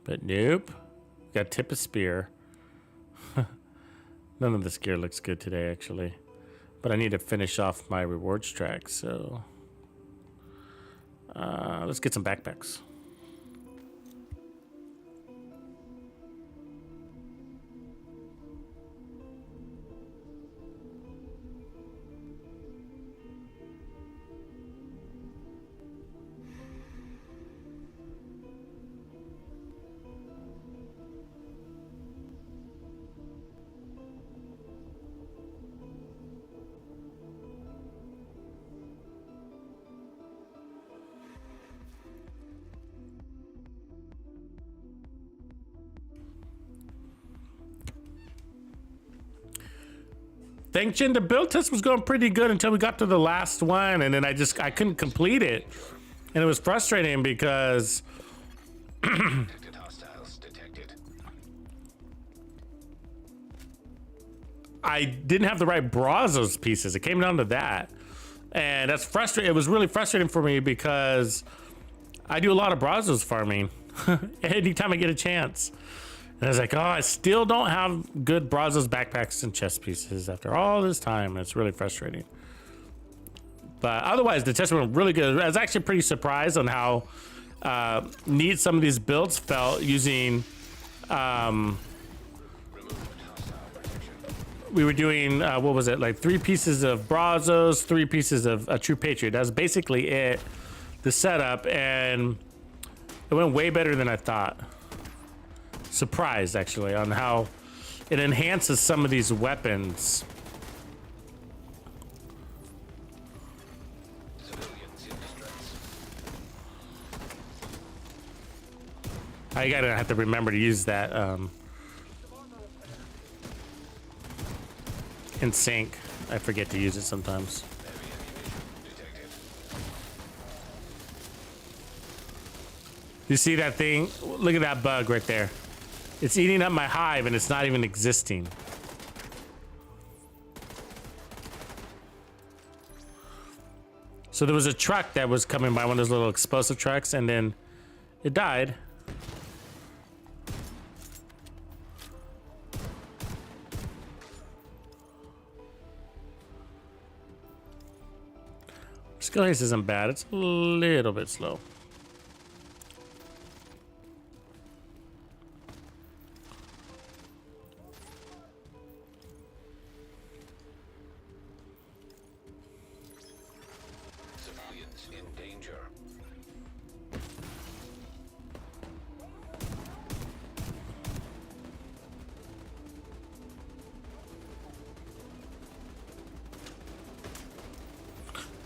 But nope. Got tip of spear. None of this gear looks good today, actually. But I need to finish off my rewards track, so let's get some backpacks. Thank you. The build test was going pretty good until we got to the last one, and then I couldn't complete it, and it was frustrating because Detected hostiles detected. I didn't have the right Brazos pieces. It came down to that, and that's frustrating. It was really frustrating for me because I do a lot of Brazos farming anytime I get a chance. And I was like, oh, I still don't have good Brazos backpacks and chest pieces after all this time. It's really frustrating. But otherwise, the test went really good. I was actually pretty surprised on how neat some of these builds felt using. We were doing what was it, like 3 pieces of Brazos, 3 pieces of a True Patriot. That was basically it, the setup, and it went way better than I thought. Surprised actually on how it enhances some of these weapons. I gotta have to remember to use that in sync. I forget to use it sometimes. You see that thing? Look at that bug right there. It's eating up my hive and it's not even existing. So there was a truck that was coming by, one of those little explosive trucks, and then it died. Skill haste isn't bad, it's a little bit slow. Civilians in danger.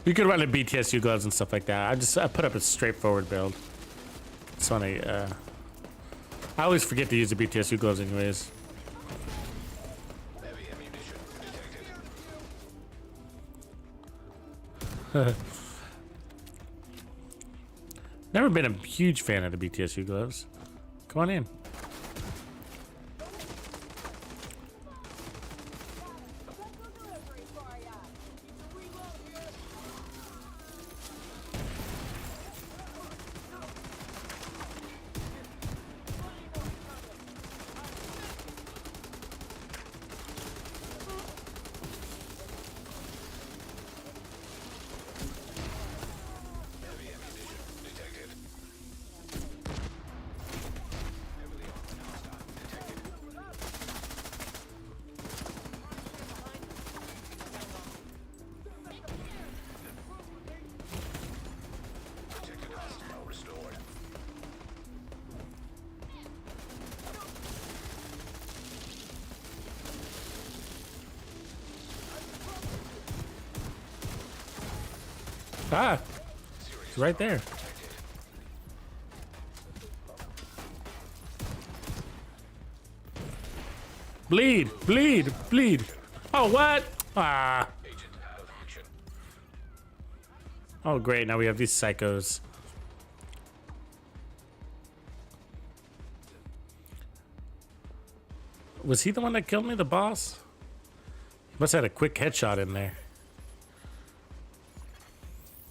You could run a BTSU gloves and stuff like that. I put up a straightforward build. It's funny. I always forget to use the BTSU gloves anyways. Heavy ammunition detected. Never been a huge fan of the BTSU gloves. Come on in. Heavy ammunition detected. Heavily armed hostile detected. Protected hostile restored. Ah, it's right there. Bleed, bleed, bleed. Oh, what? Ah. Agent out of action. Oh, great. Now we have these psychos. Was he the one that killed me, the boss? Must have had a quick headshot in there.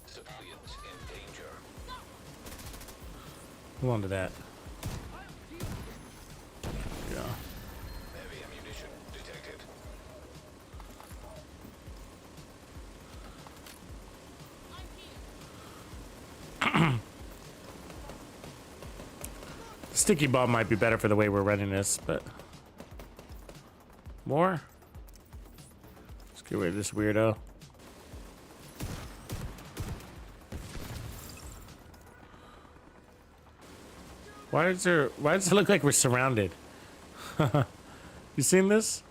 Civilians in danger. Hold on to that. Yeah. Heavy ammunition detected. Sticky bomb might be better for the way we're running this, but more. Let's get rid of this weirdo. Why does it look like we're surrounded? You seen this?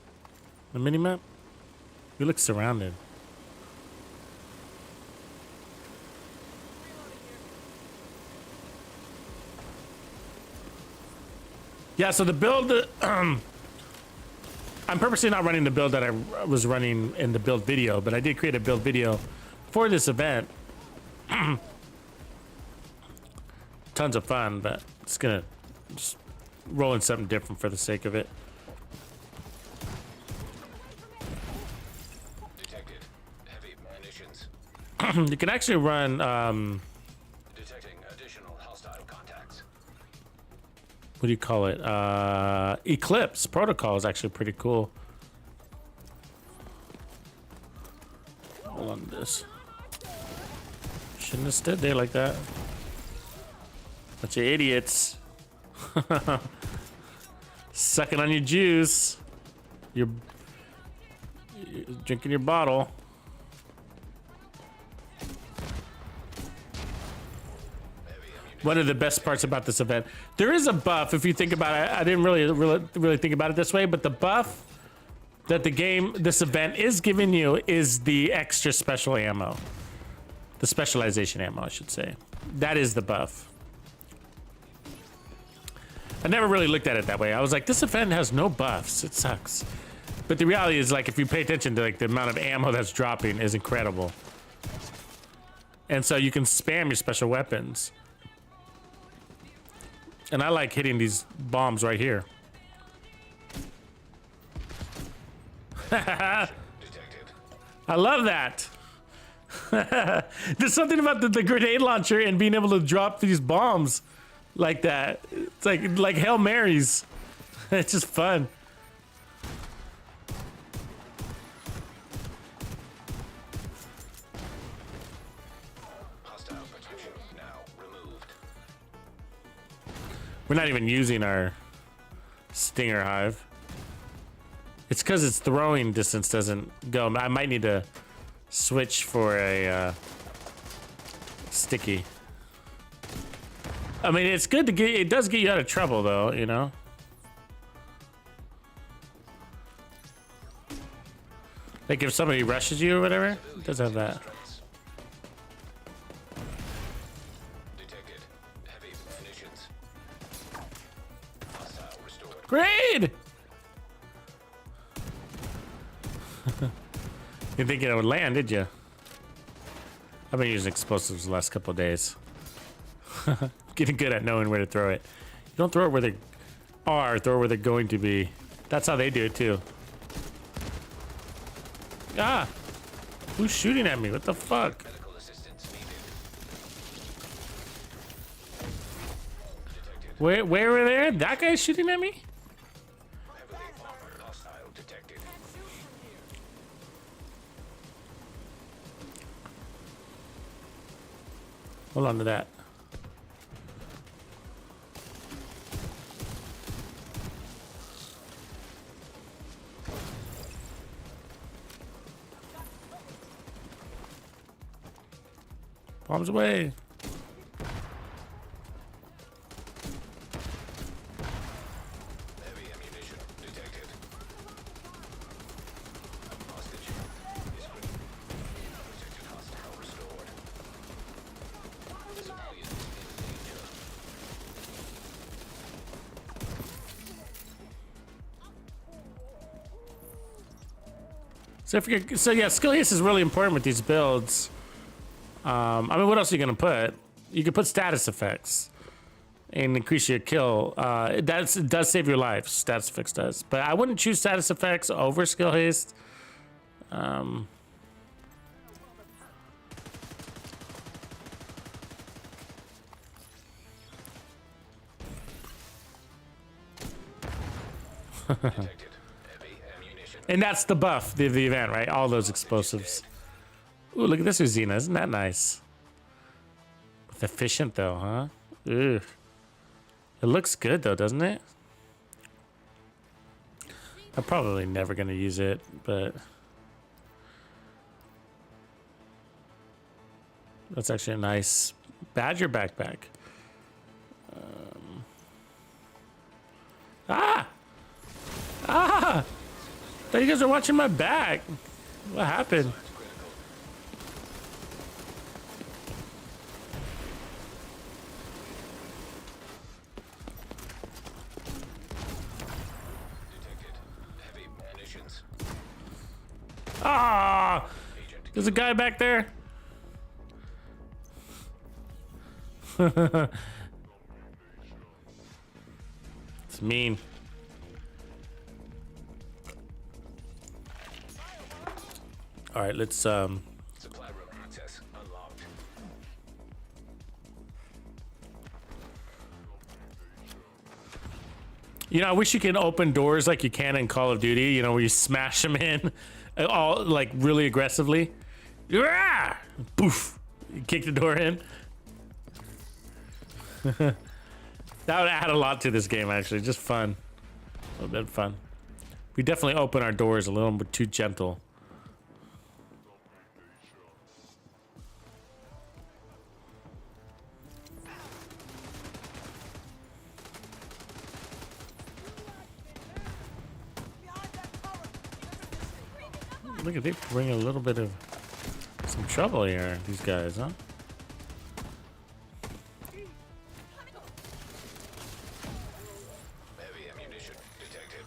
The minimap? We look surrounded. Yeah, so the build, I'm purposely not running the build that I was running in the build video, but I did create a build video for this event. Tons of fun, but it's gonna just roll in something different for the sake of it. Detected. Heavy munitions. You can actually run, Detecting additional hostile contacts. what do you call it? Eclipse protocol is actually pretty cool. Hold on to this. Shouldn't have stood there like that. Bunch of idiots. Sucking on your juice. You're drinking your bottle. One of the best parts about this event, there is a buff. If you think about it, I didn't really think about it this way, but the buff that this event is giving you is the extra special ammo, the specialization ammo, I should say. That is the buff. I never really looked at it that way. I was like, this event has no buffs. It sucks. But the reality is, like, if you pay attention to like the amount of ammo that's dropping is incredible. And so you can spam your special weapons. And I like hitting these bombs right here. I love that. There's something about the grenade launcher and being able to drop these bombs like that. It's like Hail Marys. It's just fun. Hostile protection now removed. We're not even using our stinger hive. It's because its throwing distance doesn't go. I might need to switch for a sticky. I mean, it's good to get. It does get you out of trouble, though. You know. Like if somebody rushes you or whatever, it does have that. Detected. Heavy munitions. Hostile restored. Great! You didn't think it would land, did you? I've been using explosives the last couple of days. Getting good at knowing where to throw it. You don't throw it where they are, throw it where they're going to be. That's how they do it too. Ah! Who's shooting at me? What the fuck? Medical assistance needed. Detected. Where were they? That guy's shooting at me? Heavily armored hostile detected. Hold on to that. Bombs away. Heavy ammunition detected. Hostage is free. Protected hostile restored. Civilians in danger. So yeah, skill haste is really important with these builds. I mean, what else are you gonna put? You could put status effects and increase your kill. It does save your life. Status effects does, but I wouldn't choose status effects over skill haste. Detected. Heavy ammunition. And that's the buff, the event, right? All those explosives. Ooh, look at this Uzina. Isn't that nice? It's efficient though, huh? Ugh. It looks good though, doesn't it? I'm probably never gonna use it, but that's actually a nice Badger backpack. Ah! I thought you guys were watching my back. What happened? Detected. Heavy munitions. Ah! There's a guy back there. It's mean. All right, let's Supply room access unlocked. You know, I wish you could open doors like you can in Call of Duty, you know, where you smash them in all like really aggressively. Yeah! Poof. You kick the door in. That would add a lot to this game, actually. Just fun. A little bit of fun. We definitely open our doors a little bit too gentle. Look at they bring a little bit of some trouble here, these guys, huh? Heavy ammunition detected.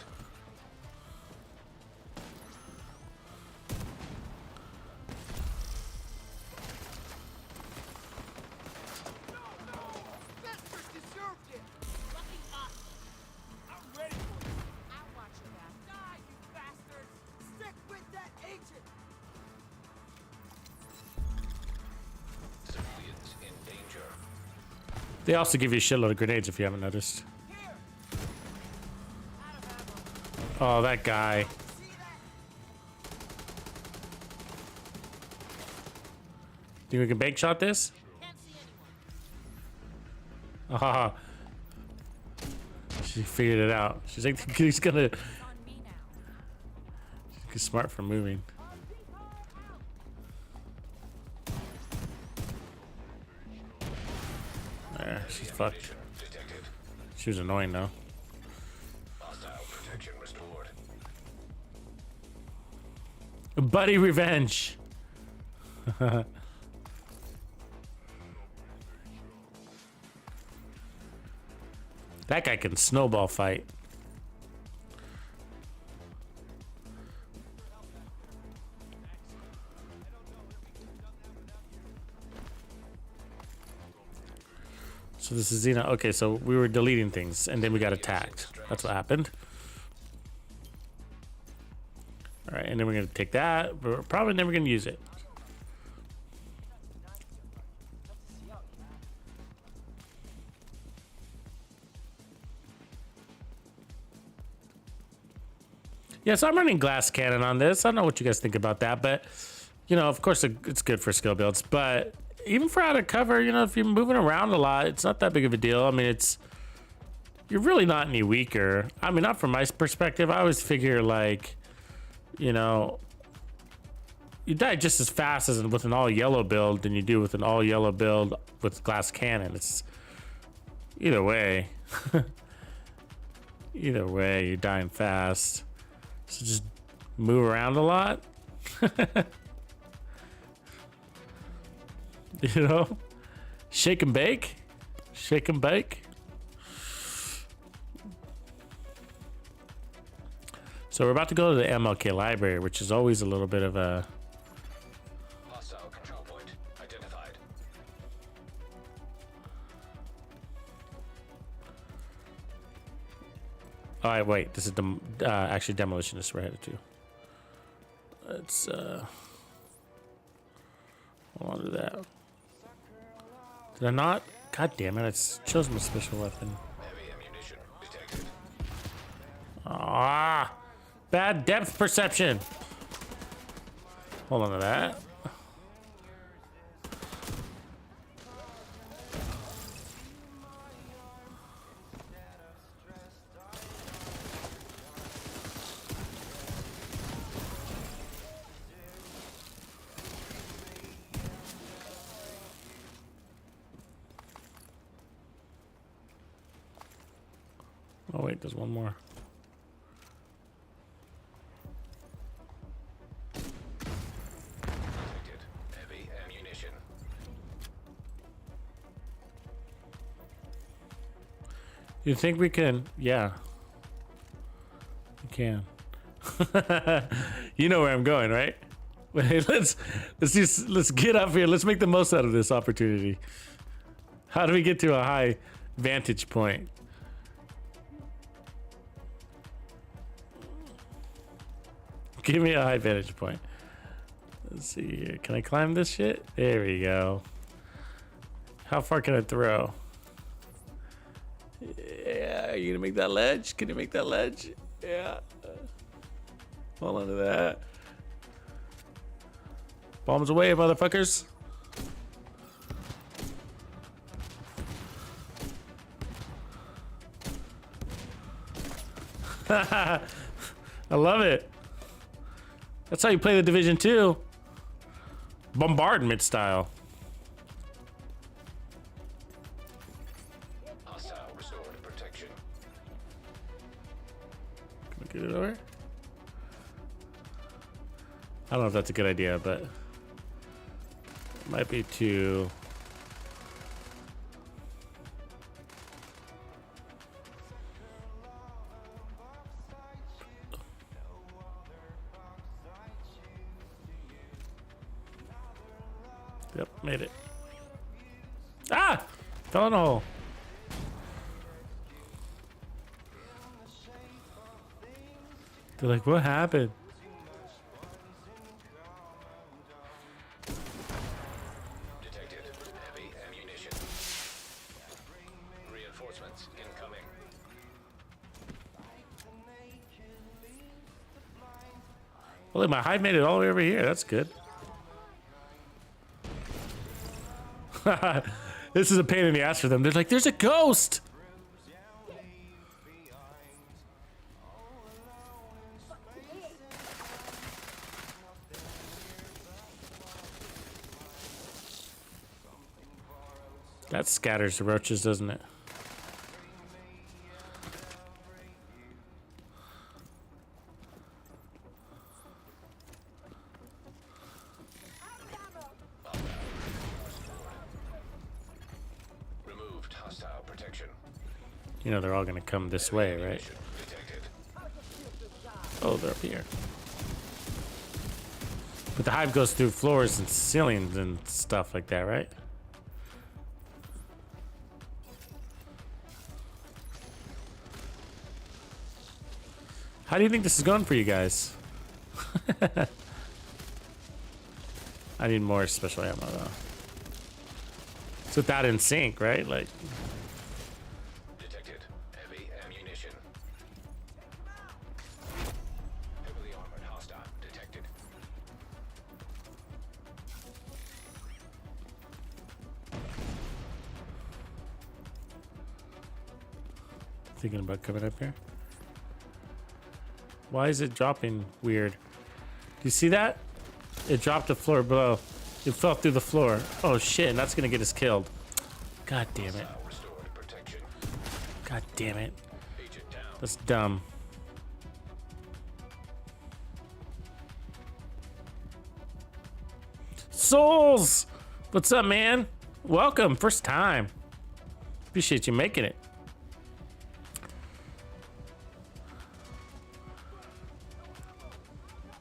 Civilians in danger. They also give you a shitload of grenades if you haven't noticed. Oh, that guy. Think we can bank shot this? Ah, she figured it out. She's like, he's gonna. She's smart for moving. There, she's fucked. Detected. She was annoying though. Hostile protection restored. Buddy revenge. That guy can snowball fight. So this is Xena. Okay, so we were deleting things and then we got attacked. That's what happened. All right, and then we're gonna take that, but we're probably never gonna use it. Yeah, so I'm running glass cannon on this. I don't know what you guys think about that, but you know, of course it's good for skill builds, but even for out of cover, you know, if you're moving around a lot, it's not that big of a deal. I mean, you're really not any weaker. I mean, not from my perspective. I always figure like, you know, you die just as fast as with an all yellow build than you do with an all yellow build with glass cannon. It's either way. Either way, you're dying fast. So just move around a lot. You know, shake and bake, shake and bake. So we're about to go to the MLK library, which is always a little bit of a. Hostile control point identified. All right, wait. This is the actually demolitionist we're headed to. Let's hold on to that. Did I not? God damn it! I chose my special weapon. Heavy ammunition detected. Ah, bad depth perception. Hold on to that. Oh wait, there's one more. Detected. Heavy ammunition. You think we can? Yeah. We can. You know where I'm going, right? Wait, let's get up here. Let's make the most out of this opportunity. How do we get to a high vantage point? Give me a high vantage point. Let's see here. Can I climb this shit? There we go. How far can I throw? Yeah, are you gonna make that ledge? Can you make that ledge? Yeah. Hold on to that. Bombs away, motherfuckers. I love it. That's how you play the Division 2. Bombardment style. Hostile restored protection. Can we get it over? I don't know if that's a good idea, but it might be too. Yep, made it. Ah! Fell in a hole. They're like, what happened? Detected heavy ammunition. Reinforcements incoming. Well, look, my hive made it all the way over here. That's good. This is a pain in the ass for them. They're like, there's a ghost. That scatters the roaches, doesn't it? Removed hostile protection. You know they're all gonna come this way, right? Detected. Oh, they're up here. But the hive goes through floors and ceilings and stuff like that, right? How do you think this is going for you guys? I need more special ammo though. It's with that in sync, right? Like, Detected heavy ammunition. Heavily armored hostile detected. thinking about coming up here. Why is it dropping weird? Do you see that? It dropped the floor below. It fell through the floor. Oh shit, and that's gonna get us killed. God damn it. Hostile restored protection. God damn it. Agent down. That's dumb. Souls! What's up, man? Welcome, first time. Appreciate you making it.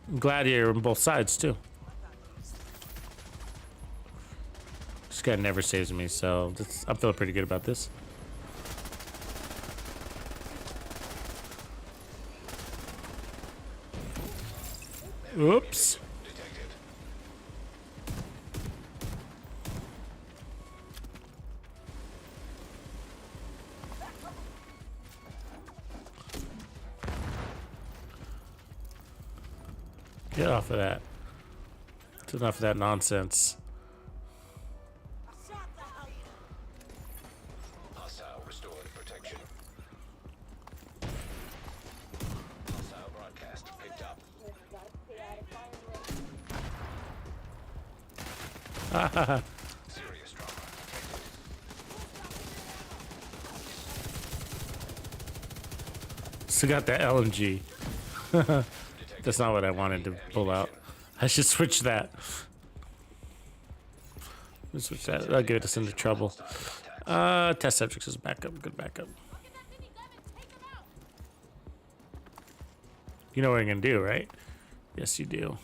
I'm glad you're on both sides, too. This guy never saves me, so I'm feeling pretty good about this. Oops. Detected. Get off of that. It's enough of that nonsense. Hostile restored protection. Hostile broadcast picked up. Serious trauma detected. Still got that LMG. That's not what I wanted to pull out. I should switch that. Let's switch that. That'll get us into trouble. Test subjects is backup. Good backup. You know what I'm gonna do, right? Yes, you do.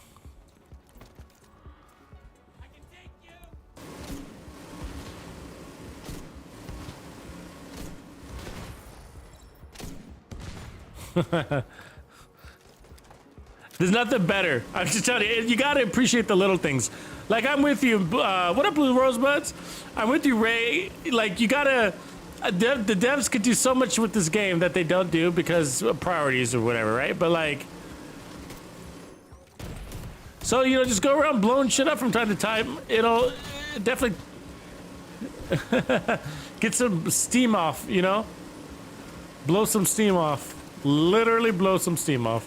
There's nothing better. I'm just telling you, you gotta appreciate the little things. Like, I'm with you. What up, Blue Rosebuds? I'm with you, Ray. Like, you gotta. The devs could do so much with this game that they don't do because of priorities or whatever, right? But like, so you know, just go around blowing shit up from time to time. It'll definitely get some steam off. You know, blow some steam off. Literally blow some steam off.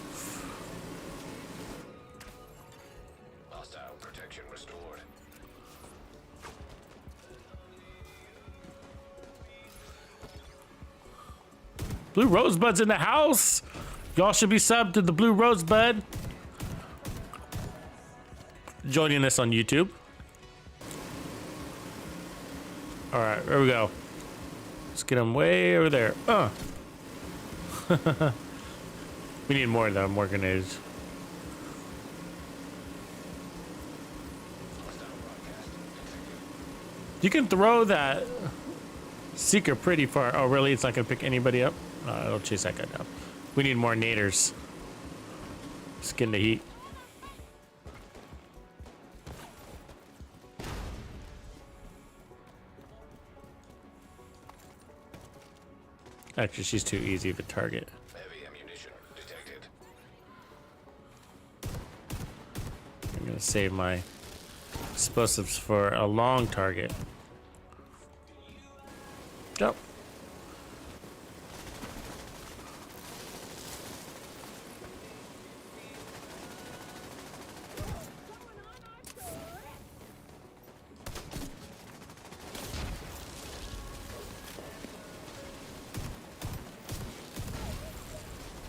Hostile protection restored. Blue Rosebud's in the house. Y'all should be subbed to the Blue Rosebud. Joining us on YouTube. All right, there we go. Let's get him way over there. We need more of them, more grenades. You can throw that seeker pretty far. Oh, really? It's not gonna pick anybody up? No, it'll chase that guy down. We need more naders. Skin the heat. Actually, she's too easy of a target. Heavy ammunition detected. I'm gonna save my explosives for a long target. Go.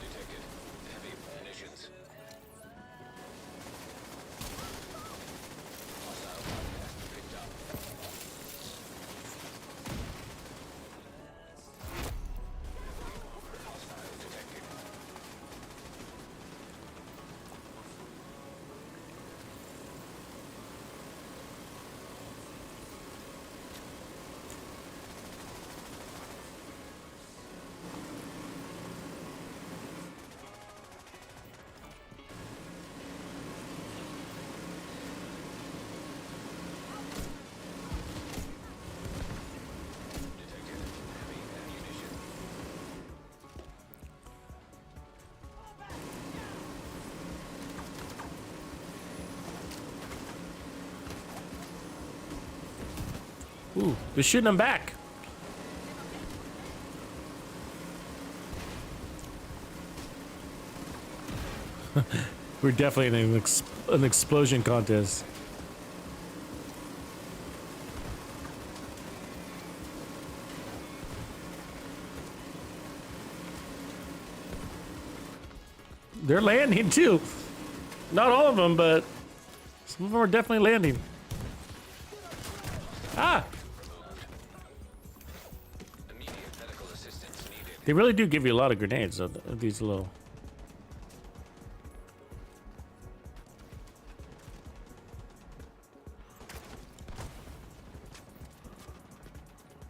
Detected. Heavy munitions. Hostile broadcast picked up. Hostile detected. Detected. Heavy ammunition. Ooh, they're shooting them back. We're definitely in an explosion contest. They're landing too. Not all of them, but some of them are definitely landing. Ah! Immediate medical assistance needed. They really do give you a lot of grenades, these little.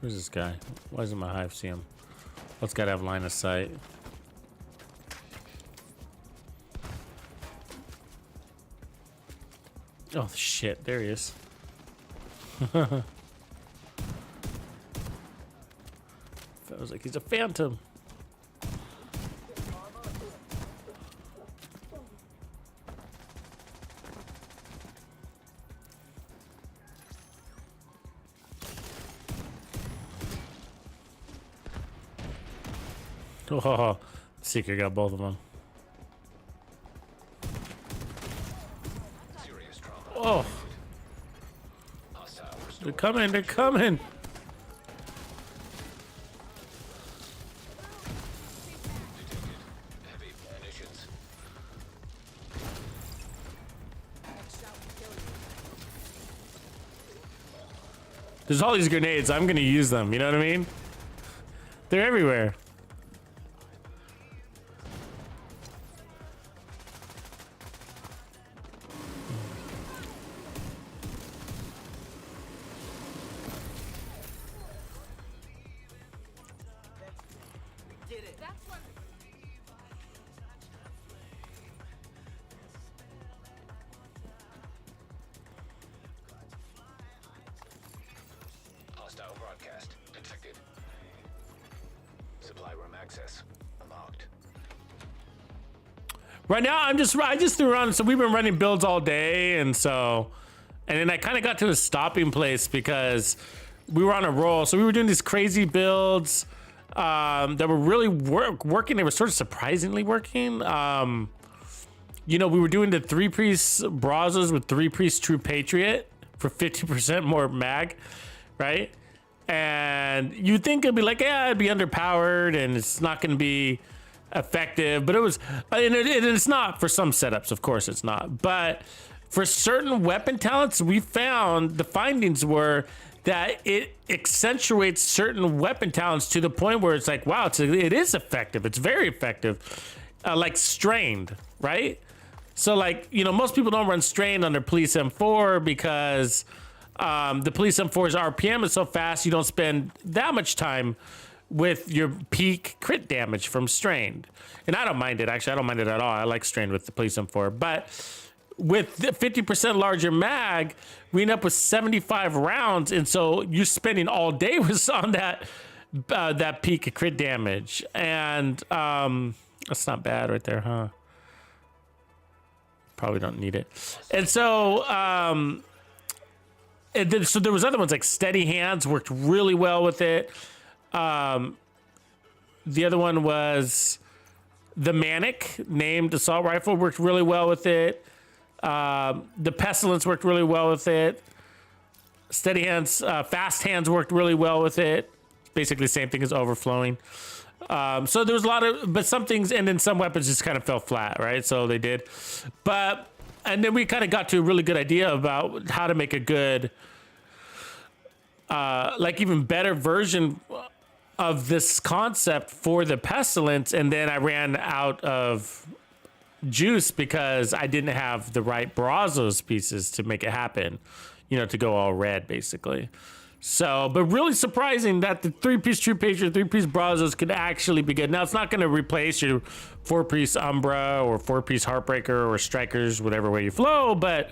Where's this guy? Why doesn't my hive see him? Let's gotta have line of sight. Oh shit, there he is. Feels like he's a phantom. Oh, Seeker got both of them. Serious trauma. Oh, Hostile they're restored. coming, they're coming. Detected. Heavy munitions. There's all these grenades. I'm gonna use them. You know what I mean? They're everywhere. Hostile broadcast detected. Supply room access unlocked. Right now, I just threw around. So we've been running builds all day, and then I kind of got to a stopping place because we were on a roll. So we were doing these crazy builds, that were really working. They were sort of surprisingly working. You know, we were doing the 3-piece Brazos with 3-piece True Patriot for 50% more mag, right? And you'd think it'd be like, yeah, it'd be underpowered and it's not going to be effective, but it was, and it's not for some setups, of course it's not, but for certain weapon talents, we found the findings were that it accentuates certain weapon talents to the point where it's like, wow, it is effective. It's very effective, like strained, right? So like, you know, most people don't run strained under Police M4 because the Police M4's RPM is so fast, you don't spend that much time with your peak crit damage from strained. And I don't mind it, actually. I don't mind it at all. I like strained with the Police M4. But with the 50% larger mag, we end up with 75 rounds. And so you're spending all day with on that peak crit damage. And that's not bad right there, huh? Probably don't need it. And so so there was other ones like Steady Hands worked really well with it. The other one was the Manic, named assault rifle, worked really well with it. The Pestilence worked really well with it. Steady Hands, Fast Hands worked really well with it. Basically the same thing as Overflowing. So there was a lot of, but some things, and then some weapons just kind of fell flat, right? So they did. And then we kind of got to a really good idea about how to make a good, like even better version of this concept for the Pestilence. And then I ran out of juice because I didn't have the right Brazos pieces to make it happen, you know, to go all red basically. So, but really surprising that the 3-piece True Patriot, 3-piece Brazos could actually be good. Now, it's not going to replace your 4-piece Umbra or 4-piece Heartbreaker or Strikers, whatever way you flow, but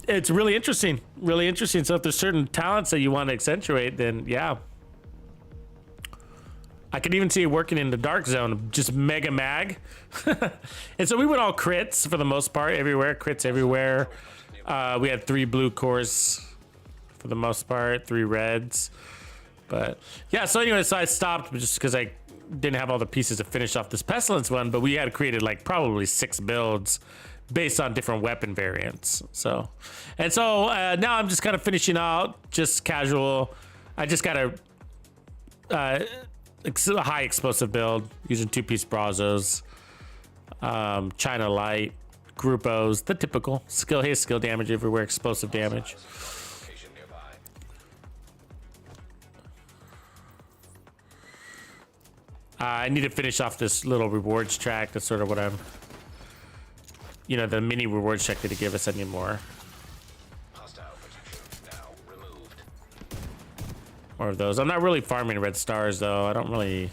it's really interesting. Really interesting. So if there's certain talents that you want to accentuate, then yeah. I could even see it working in the Dark Zone, just mega mag. And so we went all crits for the most part, everywhere, crits everywhere. We had 3 blue cores for the most part, 3 reds. But yeah, so anyway, so I stopped just because I didn't have all the pieces to finish off this Pestilence one, but we had created like probably 6 builds based on different weapon variants. So, and so now I'm just kind of finishing out just casual. I just got a high explosive build using 2-piece Brazos, China Light, Groupos, the typical skill hit, skill damage everywhere, explosive damage. Location nearby. I need to finish off this little rewards track. That's sort of what I'm, you know, the mini rewards track didn't give us anymore. Hostile protection now removed. More of those. I'm not really farming red stars though. I don't really.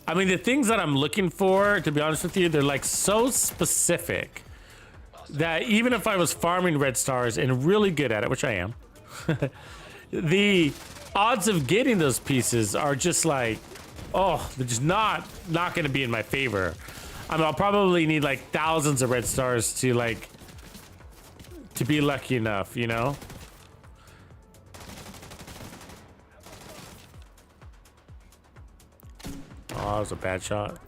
I mean, the things that I'm looking for, to be honest with you, they're like so specific that even if I was farming red stars and really good at it, which I am, the odds of getting those pieces are just like, oh, they're just not going to be in my favor. I mean, I'll probably need like thousands of red stars to like, to be lucky enough, you know? Oh, that was a bad shot.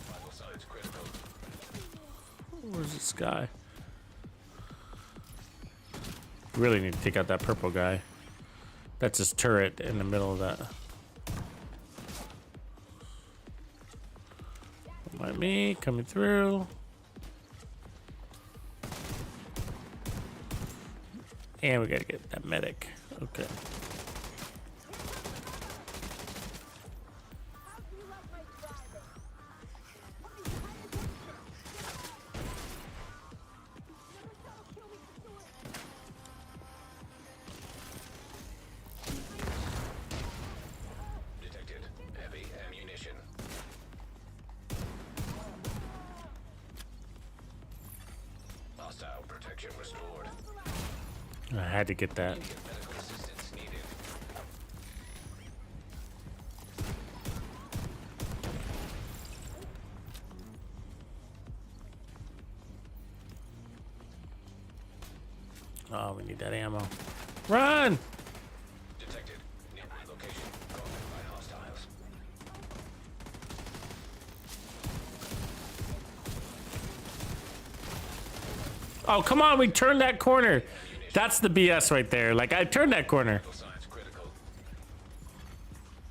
Vital signs critical. Where's this guy? Really need to take out that purple guy. That's his turret in the middle of that. Like me coming through. And we gotta get that medic. Okay. Detected heavy ammunition. Hostile protection restored. I had to get that. Medical assistance needed. Oh, we need that ammo. Run! Detected. Nearby location. Contact by hostiles. Oh, come on, we turned that corner. That's the BS right there. Like, I turned that corner. Vital signs critical.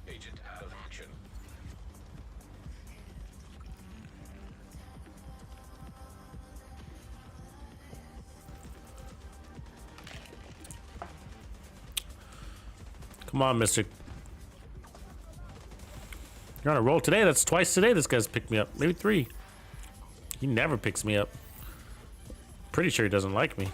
Agent out of action. Come on, mister. You're on a roll today. That's twice today this guy's picked me up. Maybe 3. He never picks me up. Pretty sure he doesn't like me.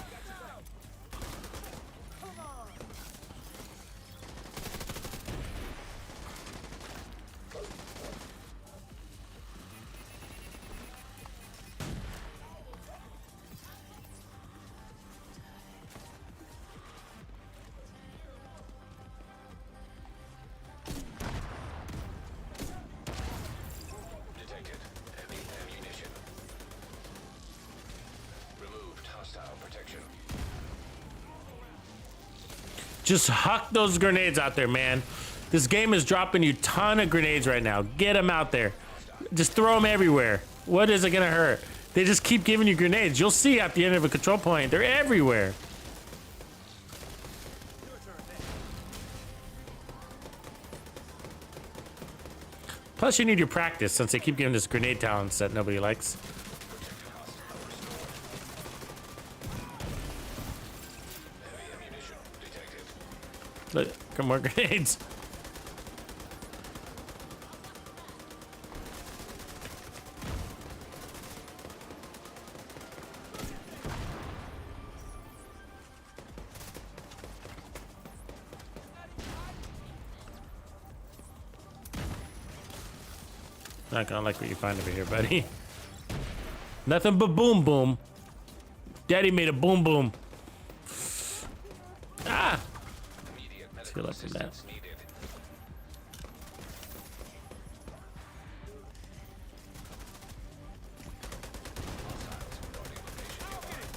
Detected. Heavy ammunition. Removed hostile protection. Just huck those grenades out there, man. This game is dropping you a ton of grenades right now. Get them out there. Just throw them everywhere. What is it gonna hurt? They just keep giving you grenades. You'll see at the end of a control point, they're everywhere. Plus, you need your practice since they keep giving us grenade talents that nobody likes. Heavy ammunition detected. Look, come more grenades. Not gonna like what you find over here, buddy. Nothing but boom boom. Daddy made a boom boom. Ah! Immediate Let's medical heal up from that. assistance needed. Hostiles reporting location nearby.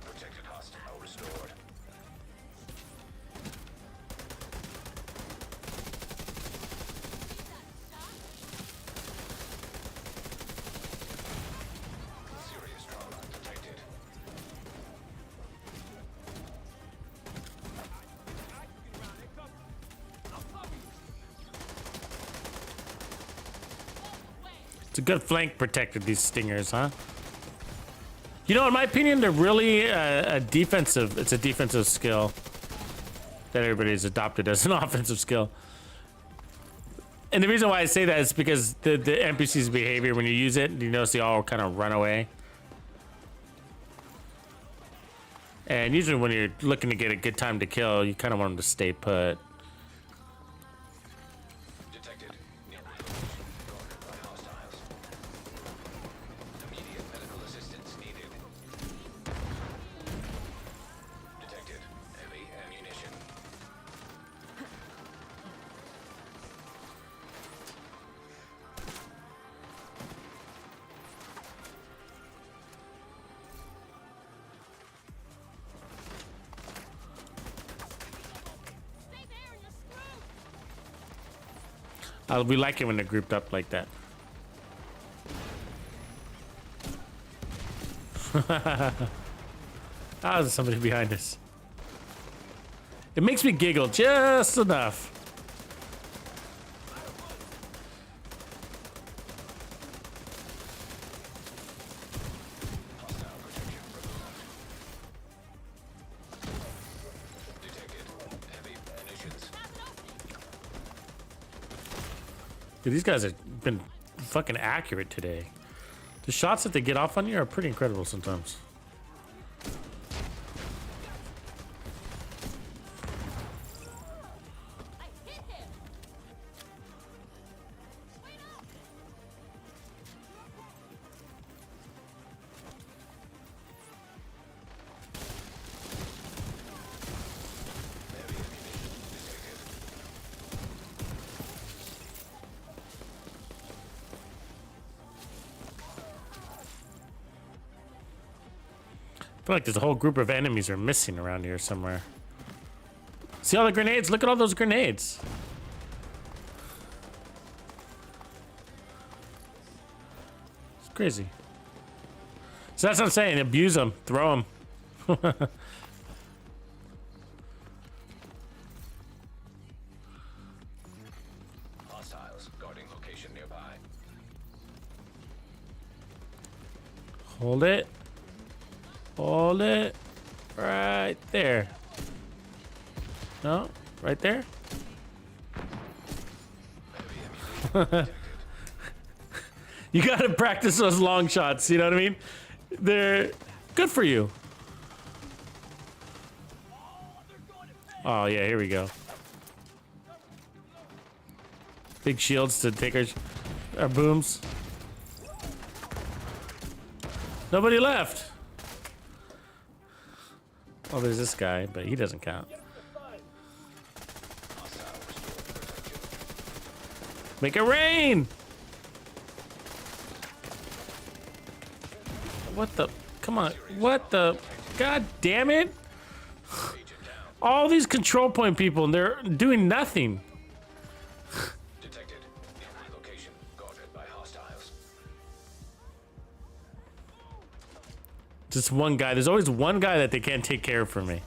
Protected hostile restored. Serious trauma detected. It's a good flank protector, these stingers, huh? You know, in my opinion, they're really a defensive. It's a defensive skill that everybody's adopted as an offensive skill. And the reason why I say that is because the NPC's behavior when you use it, you notice they all kind of run away. And usually when you're looking to get a good time to kill, you kind of want them to stay put. Detected. Nearby location. Guarded by hostiles. Immediate medical assistance needed. Detected. Heavy ammunition. We like it when they're grouped up like that. Ah, there's somebody behind us. It makes me giggle just enough. Hostile protection removed. Detected. Heavy munitions. Dude, these guys have been fucking accurate today. The shots that they get off on you are pretty incredible sometimes. feel like there's a whole group of enemies are missing around here somewhere. See all the grenades? Look at all those grenades. It's crazy. So that's what I'm saying. Abuse them. Throw them. Hostiles guarding location nearby. Hold it. Hold it. Right there. No? Right there? You gotta practice those long shots, you know what I mean? They're good for you. Oh yeah, here we go. Big shields to take our booms. Nobody left. Oh, there's this guy, but he doesn't count. Make it rain! What the? Come on. What the? God damn it! All these control point people, and they're doing nothing. Detected. Nearby location guarded by hostiles. Just one guy. There's always one guy that they can't take care of for me.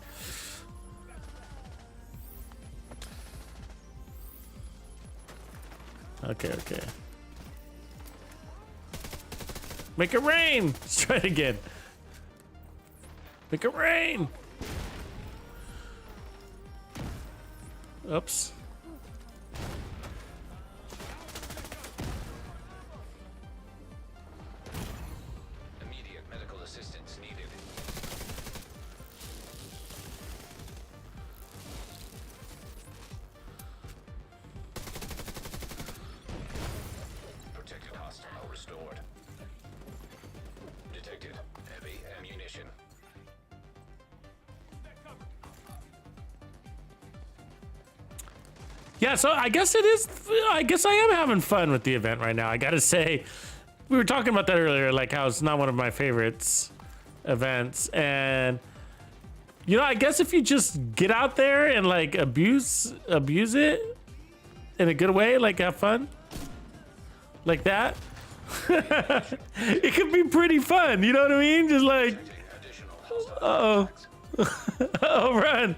Okay, okay. Make it rain! Let's try it again. Make it rain! Oops. Immediate medical assistance needed. Protected hostile restored. Detected heavy ammunition. Yeah, so I guess it is. I guess I am having fun with the event right now. I gotta say, we were talking about that earlier, like how it's not one of my favorites events, and you know, I guess if you just get out there and like abuse it in a good way, like have fun, like that, it could be pretty fun. You know what I mean? Just like, uh-oh, oh, run!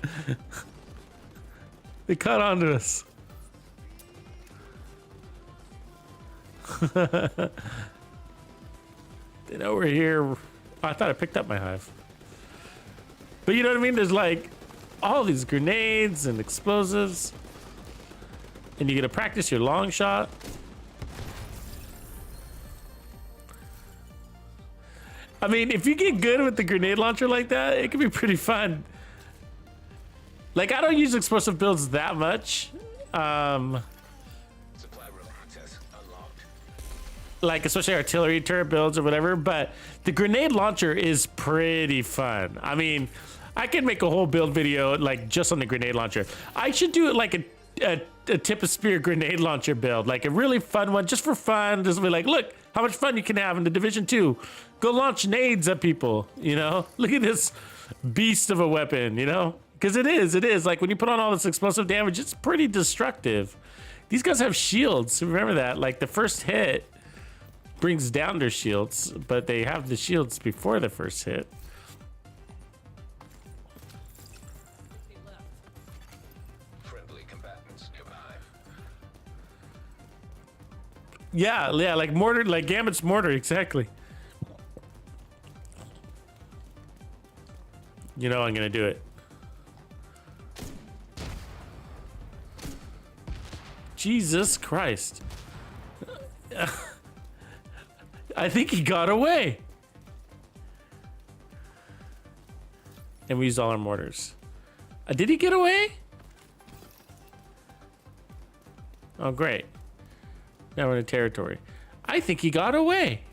They caught onto us. They know we're here. Oh, I thought I picked up my hive. But you know what I mean? There's like all these grenades and explosives. And you get to practice your long shot. I mean, if you get good with the grenade launcher like that, it can be pretty fun. Like, I don't use explosive builds that much. Supply room access unlocked. Like, especially artillery turret builds or whatever, but the grenade launcher is pretty fun. I mean, I can make a whole build video, like, just on the grenade launcher. I should do it like a tip of spear grenade launcher build, like a really fun one, just for fun. Just be like, look how much fun you can have in the Division 2. Go launch nades at people, you know? Look at this beast of a weapon, you know? Because it is. Like, when you put on all this explosive damage, it's pretty destructive. These guys have shields. Remember that. Like, the first hit brings down their shields, but they have the shields before the first hit. Friendly combatants nearby. Yeah, like mortar, like Gambit's mortar, exactly. You know I'm gonna do it. Jesus Christ. I think he got away. And we used all our mortars. Did he get away? Oh, great. Now we're in territory. I think he got away.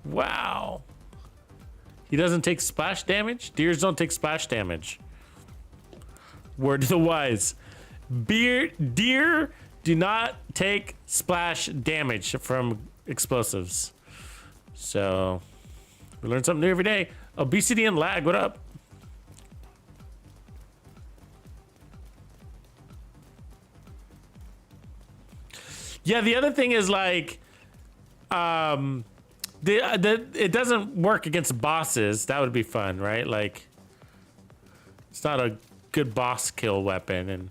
Wow. He doesn't take splash damage? Deers don't take splash damage. Word to the wise. Deer do not take splash damage from explosives. So we learn something new every day. Obesity and lag, what up? Yeah, the other thing is like, it doesn't work against bosses. That would be fun, right? Like, it's not a good boss kill weapon. And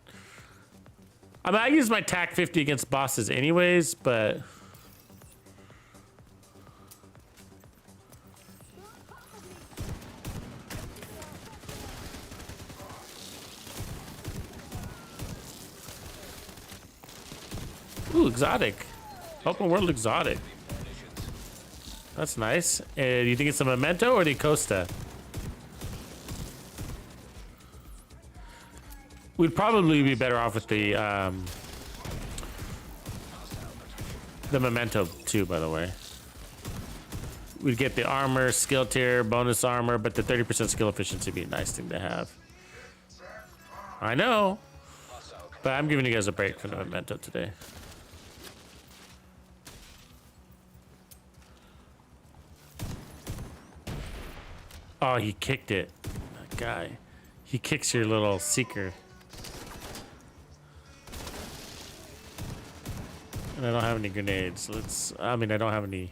I mean, I use my TAC 50 against bosses anyways, but ooh, exotic. Open world exotic. That's nice. Do you think it's the Memento or the Costa? We'd probably be better off with the Memento too, by the way. We'd get the armor, skill tier, bonus armor, but the 30% skill efficiency would be a nice thing to have. I know, but I'm giving you guys a break from the Memento today. Oh, he kicked it. That guy. He kicks your little seeker. And I don't have any grenades. I mean, I don't have any.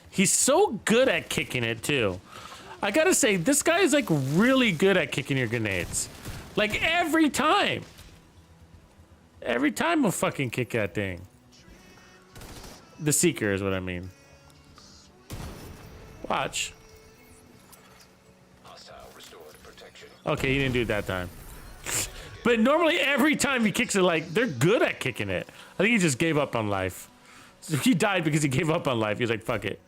He's so good at kicking it too. I gotta say, this guy is like really good at kicking your grenades. Like every time. Every time we'll fucking kick that thing. The Seeker is what I mean. Watch. Hostile restored protection. Okay, he didn't do it that time. But normally every time he kicks it, like, they're good at kicking it. I think he just gave up on life. So he died because he gave up on life. He's like, fuck it.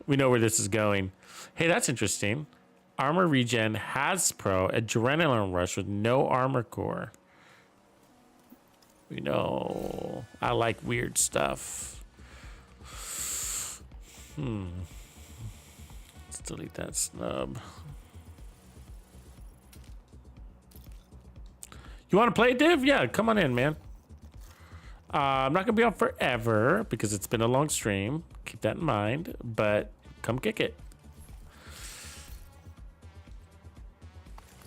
We know where this is going. Hey, that's interesting. Armor regen, Pro, adrenaline rush with no armor core. We know I like weird stuff. Let's delete that snub. You want to play, Div? Yeah, come on in, man. I'm not gonna be on forever because it's been a long stream. Keep that in mind, but come kick it.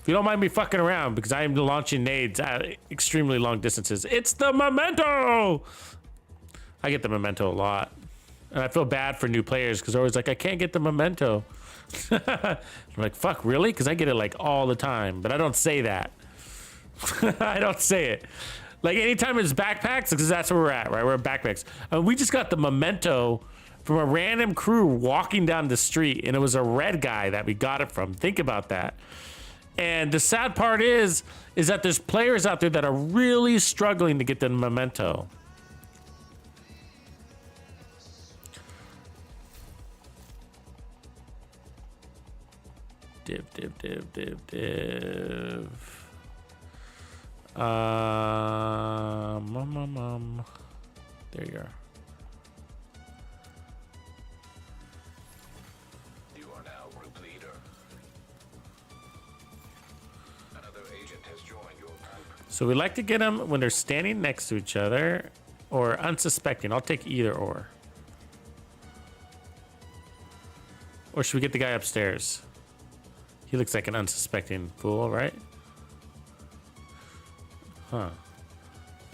If you don't mind me fucking around, because I am launching nades at extremely long distances. It's the Memento! I get the Memento a lot. And I feel bad for new players, because they're always like, I can't get the Memento. I'm like, fuck, really? Because I get it like all the time. But I don't say that. I don't say it. Like anytime it's backpacks, because that's where we're at, right? We're at backpacks. We just got the Memento from a random crew walking down the street, and it was a red guy that we got it from. Think about that. And the sad part is that there's players out there that are really struggling to get the Memento. Div. There you are. You are now group leader. Another agent has joined your group. So we like to get them when they're standing next to each other or unsuspecting. I'll take either or. Or should we get the guy upstairs? He looks like an unsuspecting fool, right? Huh.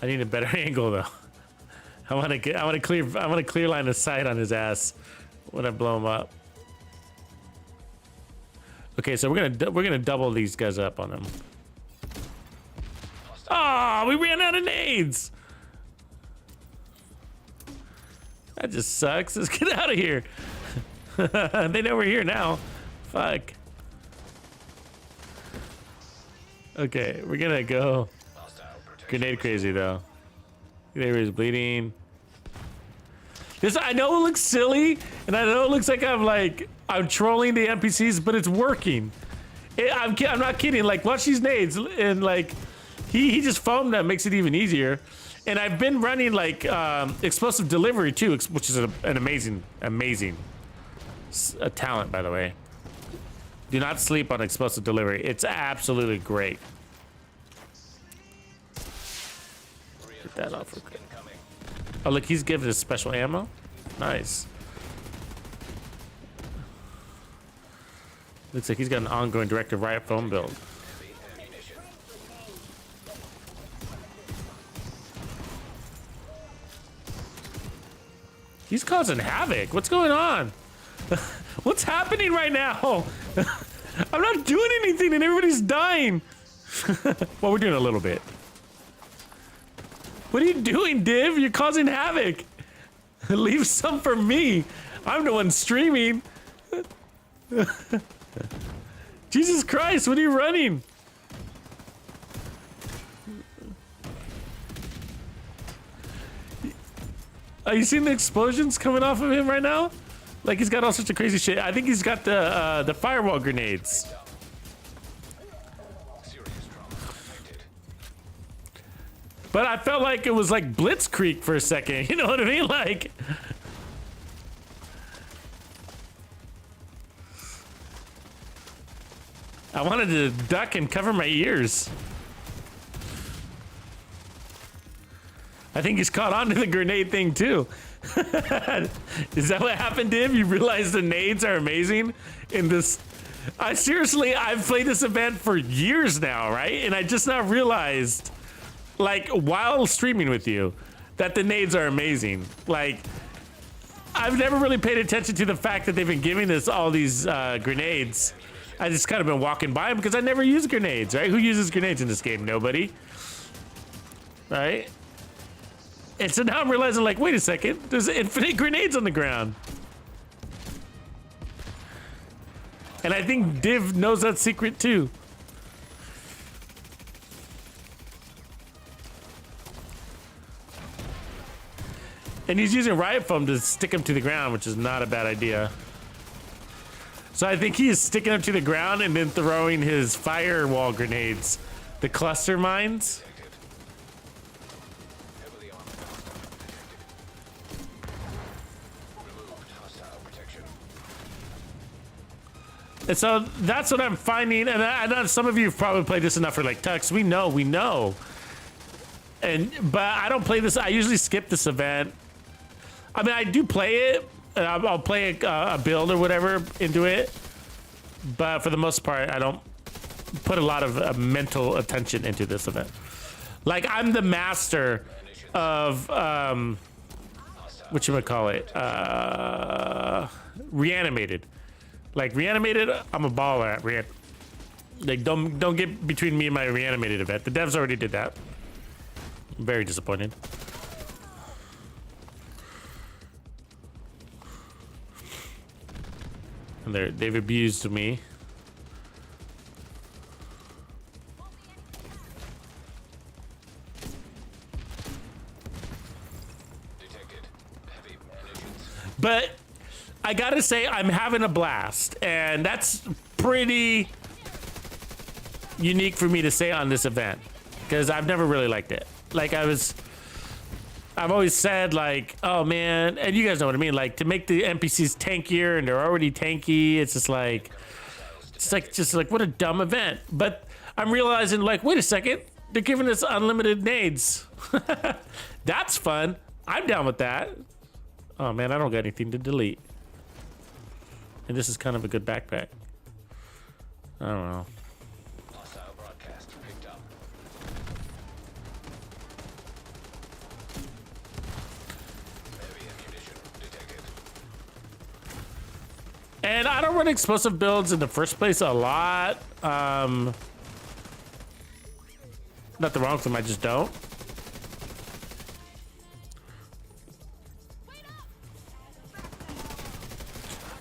I need a better angle though. I want a clear line of sight on his ass when I blow him up. Okay, so we're gonna double these guys up on him. Ah, we ran out of nades. That just sucks. Let's get out of here. They know we're here now. Fuck. Okay, we're gonna go grenade crazy though. Grenade is bleeding. This, I know it looks silly, and I know it looks like I'm trolling the NPCs, but it's working. I'm not kidding. Like, watch these nades, and like he just foamed them, makes it even easier. And I've been running like explosive delivery too, which is an amazing talent, by the way. Do not sleep on explosive delivery. It's absolutely great. Get that off. Oh, look, he's giving us special ammo. Nice. Looks like he's got an ongoing directive riot foam build. He's causing havoc. What's going on? What's happening right now? I'm not doing anything and everybody's dying. Well, we're doing a little bit. What are you doing, Div? You're causing havoc. Leave some for me. I'm the one streaming. Jesus Christ, what are you running? Are you seeing the explosions coming off of him right now? Like he's got all sorts of crazy shit. I think he's got the firewall grenades. But I felt like it was like Blitzkrieg for a second. You know what I mean? Like. I wanted to duck and cover my ears. I think he's caught on to the grenade thing too. Is that what happened, Div? You realize the nades are amazing in this? I've played this event for years now, right? And I just now realized, like, while streaming with you, that the nades are amazing. Like, I've never really paid attention to the fact that they've been giving us all these grenades. I just kind of been walking by them because I never use grenades, right? Who uses grenades in this game? Nobody. Right? And so now I'm realizing, like, wait a second, there's infinite grenades on the ground. And I think Div knows that secret too. And he's using riot foam to stick him to the ground, which is not a bad idea. So I think he is sticking him to the ground and then throwing his firewall grenades, the cluster mines. And so that's what I'm finding, and I know some of you have probably played this enough for like Tux. We know. But I don't play this. I usually skip this event. I mean, I do play it. I'll play a build or whatever into it, but for the most part, I don't put a lot of mental attention into this event. Like, I'm the master of whatchamacallit, reanimated. Like, reanimated, I'm a baller at like, don't get between me and my reanimated event. The devs already did that. I'm very disappointed. And they've abused me. But I gotta say, I'm having a blast, and that's pretty unique for me to say on this event, because I've never really liked it. Like, I've always said, like, oh man, and you guys know what I mean, like, to make the NPCs tankier, and they're already tanky, it's just like what a dumb event. But I'm realizing, like, wait a second, they're giving us unlimited nades. That's fun. I'm down with that. Oh man, I don't got anything to delete. And this is kind of a good backpack. I don't know. Hostile broadcast picked up. Heavy ammunition detected. And I don't run explosive builds in the first place a lot. Nothing wrong with them, I just don't.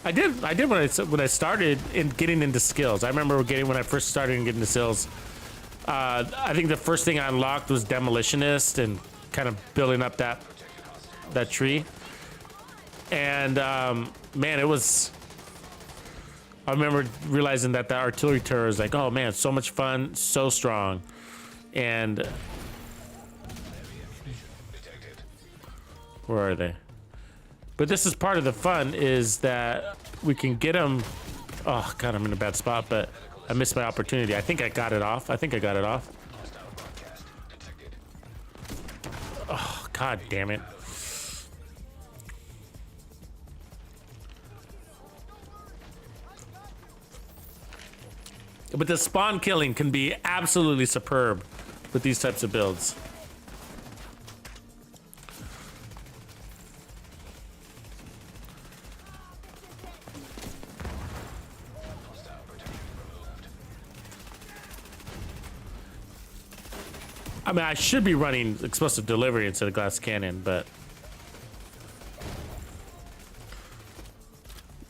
I did when I started in getting into skills. I remember when I first started getting into skills. I think the first thing I unlocked was demolitionist and kind of building up that tree. And man, it was. I remember realizing that the artillery turret was like, oh man, so much fun, so strong, and where are they? But this is part of the fun, is that we can get them. Oh god, I'm in a bad spot, but I missed my opportunity. I think I got it off. Hostile broadcast detected. Oh god damn it. But the spawn killing can be absolutely superb with these types of builds. Hostile protection removed. I mean, I should be running explosive delivery instead of glass cannon, but...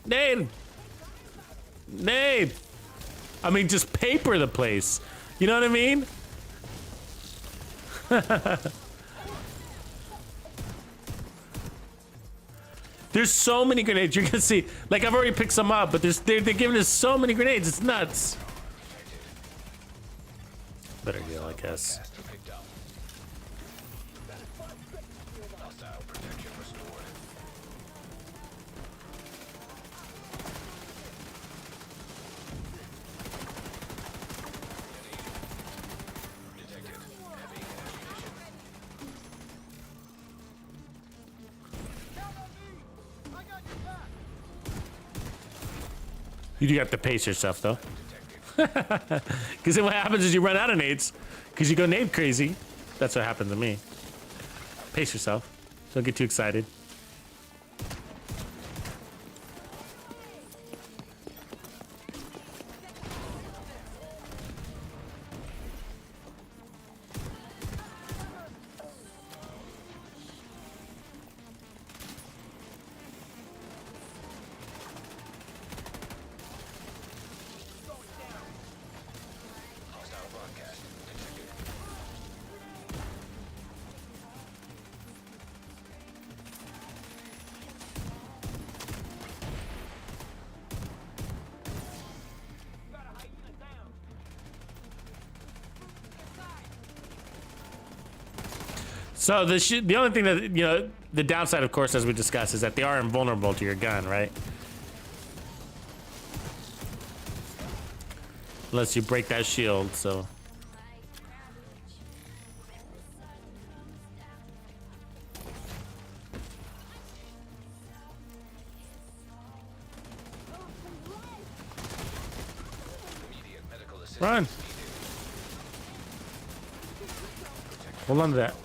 Nade! Nade! I mean, just paper the place. You know what I mean? There's so many grenades. You're gonna see, like, I've already picked some up, but they're giving us so many grenades. It's nuts. Better deal, I guess. Broadcaster picked up. Hostile protection restored. Detected heavy ammunition. You do have to pace yourself, though. Because then what happens is you run out of nades. Because you go nade crazy. That's what happened to me. Pace yourself. Don't get too excited. Hostile broadcast detected. So the only thing that, you know, the downside, of course, as we discussed, is that they are invulnerable to your gun, right? Unless you break that shield, so. Immediate medical assistance Run. needed. Hold on to that. Restored.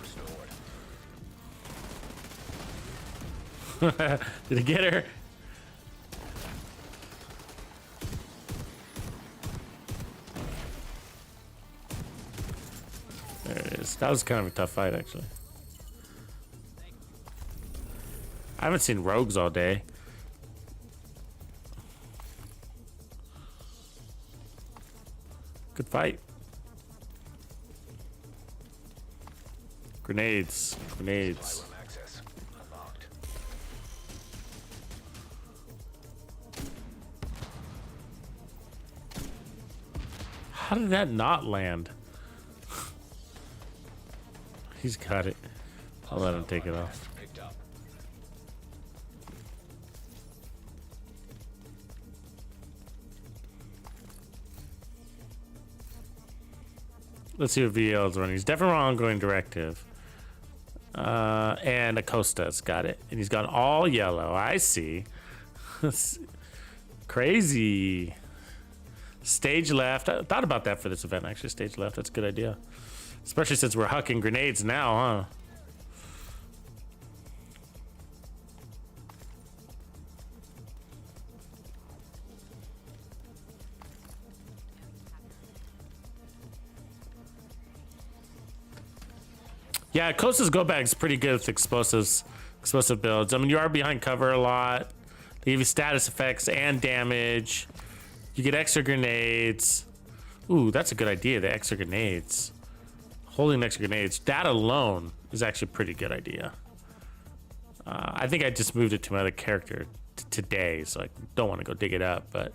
Did it get her? There it is. That was kind of a tough fight, actually. I haven't seen rogues all day. Good fight. Grenades. Grenades. Room access unlocked. How did that not land? He's got it. I'll let him take it off. Picked up. Let's see what VL is running. He's definitely on ongoing directive. And Acosta's got it. And he's gone all yellow. I see. Crazy. Stage left. I thought about that for this event, actually. Stage left. That's a good idea. Especially since we're hucking grenades now, huh? Yeah, Costa's go bag's pretty good with explosive builds. I mean, you are behind cover a lot. They give you status effects and damage. You get extra grenades. Ooh, that's a good idea, the extra grenades. Holding extra grenades, that alone is actually a pretty good idea. I think I just moved it to my other character today, so I don't want to go dig it up, but...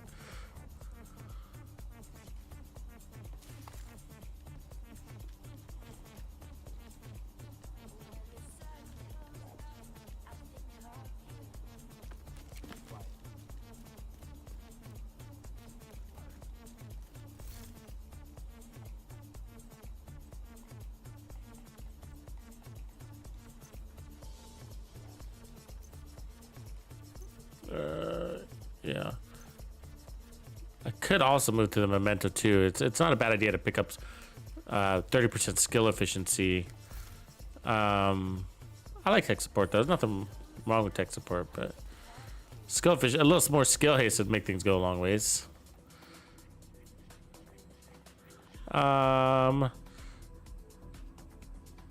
could also move to the memento too. It's not a bad idea to pick up 30% skill efficiency. I like tech support though. There's nothing wrong with tech support, but skill efficiency, a little more skill haste would make things go a long ways.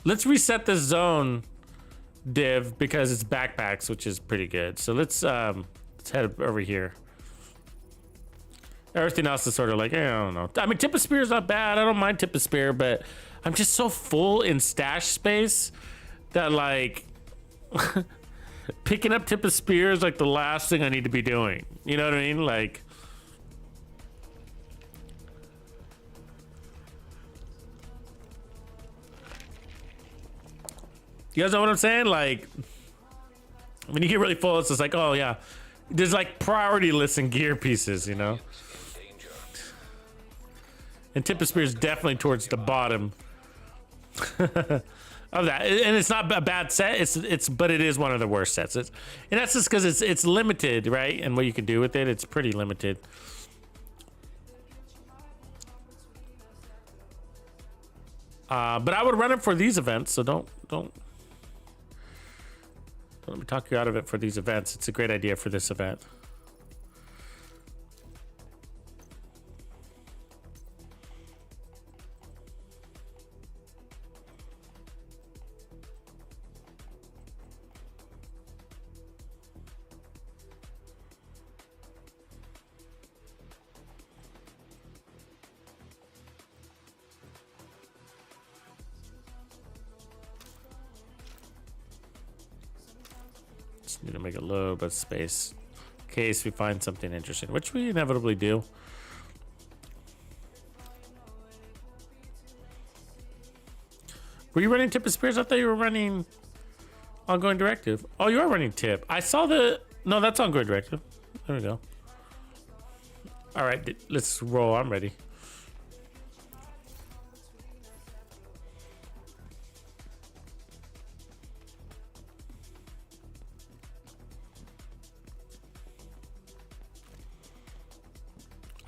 Let's reset this zone div because it's backpacks, which is pretty good. So let's head over here. Everything else is sort of like, I don't know. I mean, tip of spear is not bad. I don't mind tip of spear, but I'm just so full in stash space that like picking up tip of spear is like the last thing I need to be doing. You know what I mean? Like, you guys know what I'm saying? Like, when you get really full, it's just like, oh yeah, there's like priority lists and gear pieces, you know? And tip of spear is definitely towards the bottom of that, and it's not a bad set. But it is one of the worst sets. And that's just because it's limited, right? And what you can do with it, it's pretty limited. But I would run it for these events, so don't let me talk you out of it for these events. It's a great idea for this event. Just need to make a little bit of space in case we find something interesting, which we inevitably do. Were you running tip of spears? I thought you were running ongoing directive. Oh, you are running tip. I saw the... No, that's ongoing directive. There we go. All right, let's roll. I'm ready.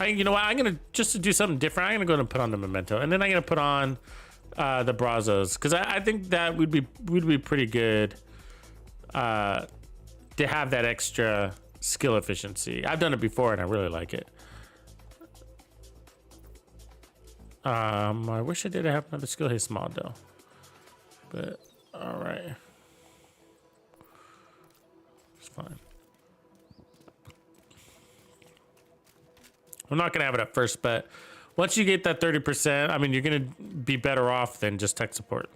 You know what? I'm gonna just to do something different. I'm gonna go and put on the memento, and then I'm gonna put on the Brazos because I think that would be pretty good to have that extra skill efficiency. I've done it before and I really like it. I wish I did have another skill haste mod though, but all right, it's fine. I'm not gonna have it at first, but once you get that 30%, I mean, you're gonna be better off than just tech support.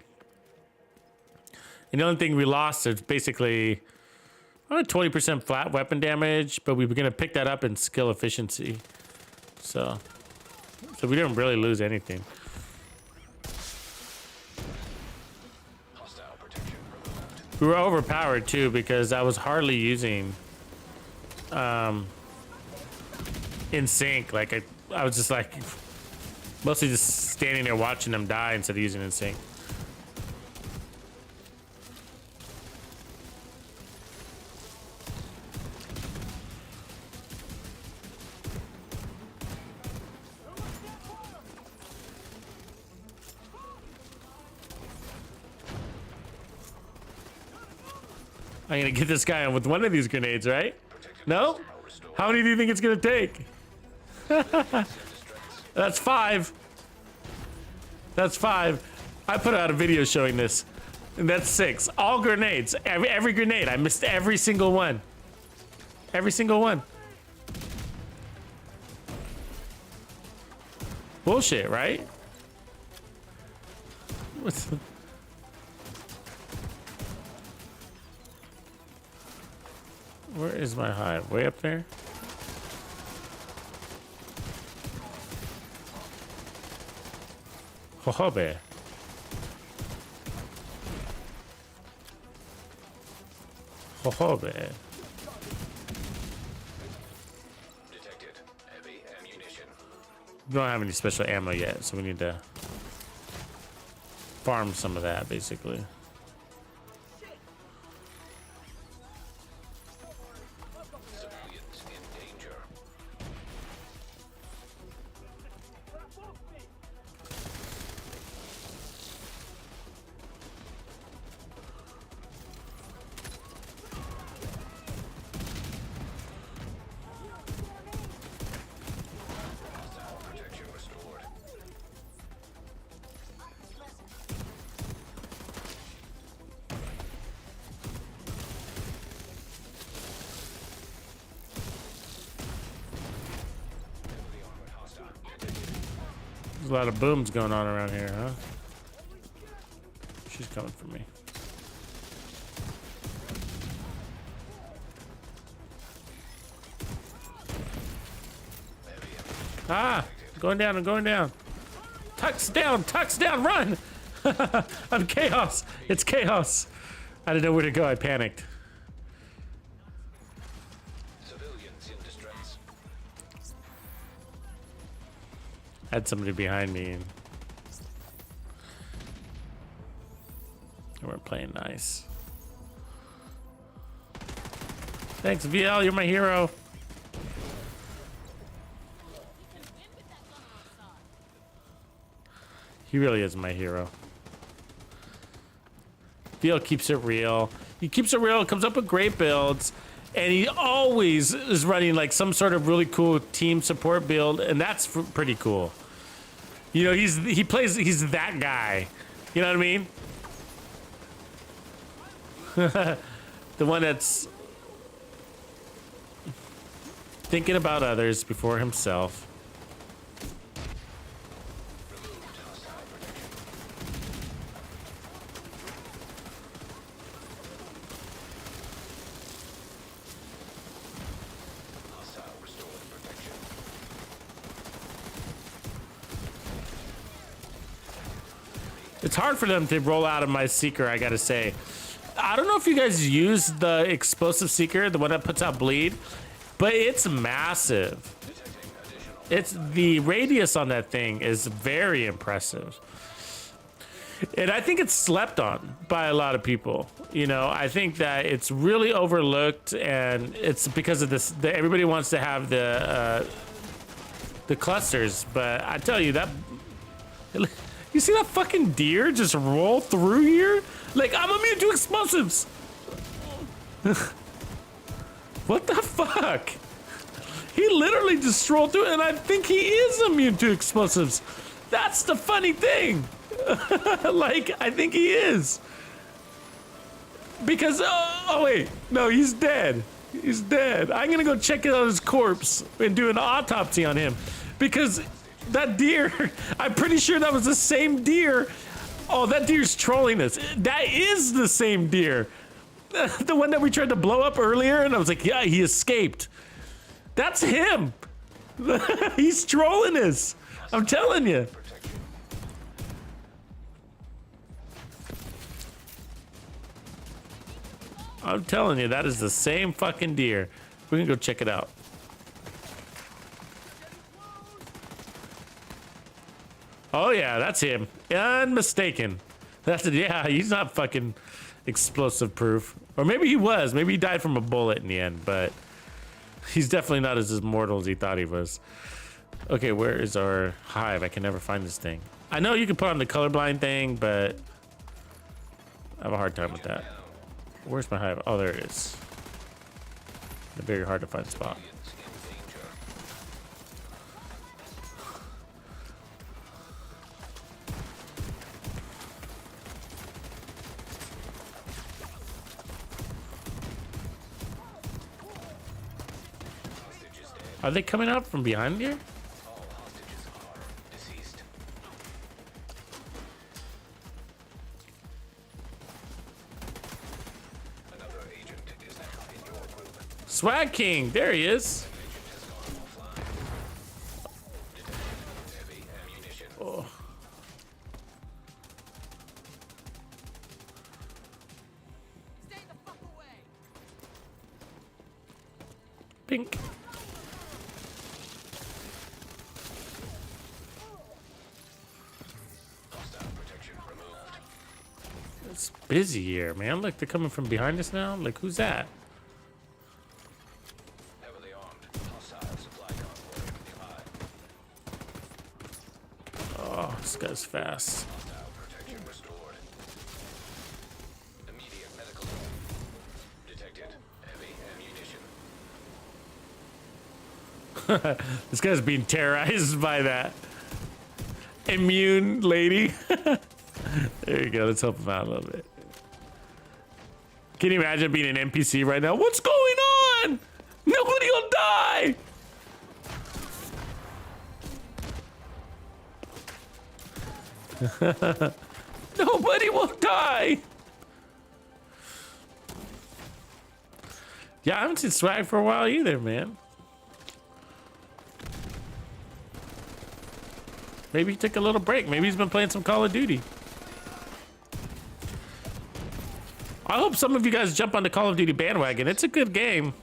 And the only thing we lost is basically 20% flat weapon damage, but we were gonna pick that up in skill efficiency. So we didn't really lose anything. We were overpowered too because I was hardly using in sync. Like I was just like mostly just standing there watching them die instead of using in sync. I'm gonna get this guy on with one of these grenades, right? No? How many do you think it's gonna take? That's 5. That's 5. I put out a video showing this, and that's 6. All grenades, every grenade. I missed every single one. Every single one. Bullshit, right? What's the... Where is my hive? Way up there? Jojobe. Jojobe. Detected heavy ammunition. We don't have any special ammo yet, so we need to farm some of that, basically. Civilians in danger. There's a lot of booms going on around here, huh? She's coming for me. Ah, going down, I'm going down. Tux down, run! I'm chaos, it's chaos. I didn't know where to go, I panicked. Civilians in distress. Had somebody behind me and we're playing nice. Thanks, VL, you're my hero. He really is my hero. VL keeps it real. He keeps it real, comes up with great builds, and he always is running like some sort of really cool team support build, and that's pretty cool. You know, he's that guy. You know what I mean? The one that's thinking about others before himself. It's hard for them to roll out of my seeker, I gotta say. I don't know if you guys use the explosive seeker, the one that puts out bleed, but it's massive. It's the radius on that thing is very impressive. And I think it's slept on by a lot of people. You know, I think that it's really overlooked, and it's because of this. Everybody wants to have the clusters, but I tell you that. You see that fucking deer just roll through here? Like, I'm immune to explosives. What the fuck? He literally just strolled through, and I think he is immune to explosives. That's the funny thing. Like, I think he is. Because, oh wait, no, he's dead. He's dead. I'm gonna go check out his corpse and do an autopsy on him. Because that deer, I'm pretty sure that was the same deer. Oh, that deer's trolling us. That is the same deer. The one that we tried to blow up earlier, and I was like, yeah, he escaped. That's him. He's trolling us. I'm telling you. I'm telling you, that is the same fucking deer. We can go check it out. Oh yeah, that's him. Unmistaken. That's it. Yeah, he's not fucking explosive proof. Or maybe he was. Maybe he died from a bullet in the end, but he's definitely not as immortal as he thought he was. Okay, where is our hive? I can never find this thing. I know you can put on the colorblind thing, but I have a hard time with that. Where's my hive? Oh, there it is. A very hard to find spot. Are they coming out from behind here? All hostages are deceased. Another agent is now in your group. Swag King, there he is. Agent has gone offline. Detected heavy ammunition. Oh. Stay the fuck away. Pink. Hostile protection removed. It's busy here, man. Look, they're coming from behind us now. Like, who's that? Heavily armed. Hostile supply convoy nearby. Oh, this guy's fast. Hostile protection restored. Immediate medical. Detected heavy ammunition. This guy's being terrorized by that immune lady. There you go. Let's help him out a little bit. Can you imagine being an NPC right now? What's going on? Nobody will die. Nobody will die. Yeah, I haven't seen Swag for a while either, man. Maybe he took a little break. Maybe he's been playing some Call of Duty. I hope some of you guys jump on the Call of Duty bandwagon. It's a good game.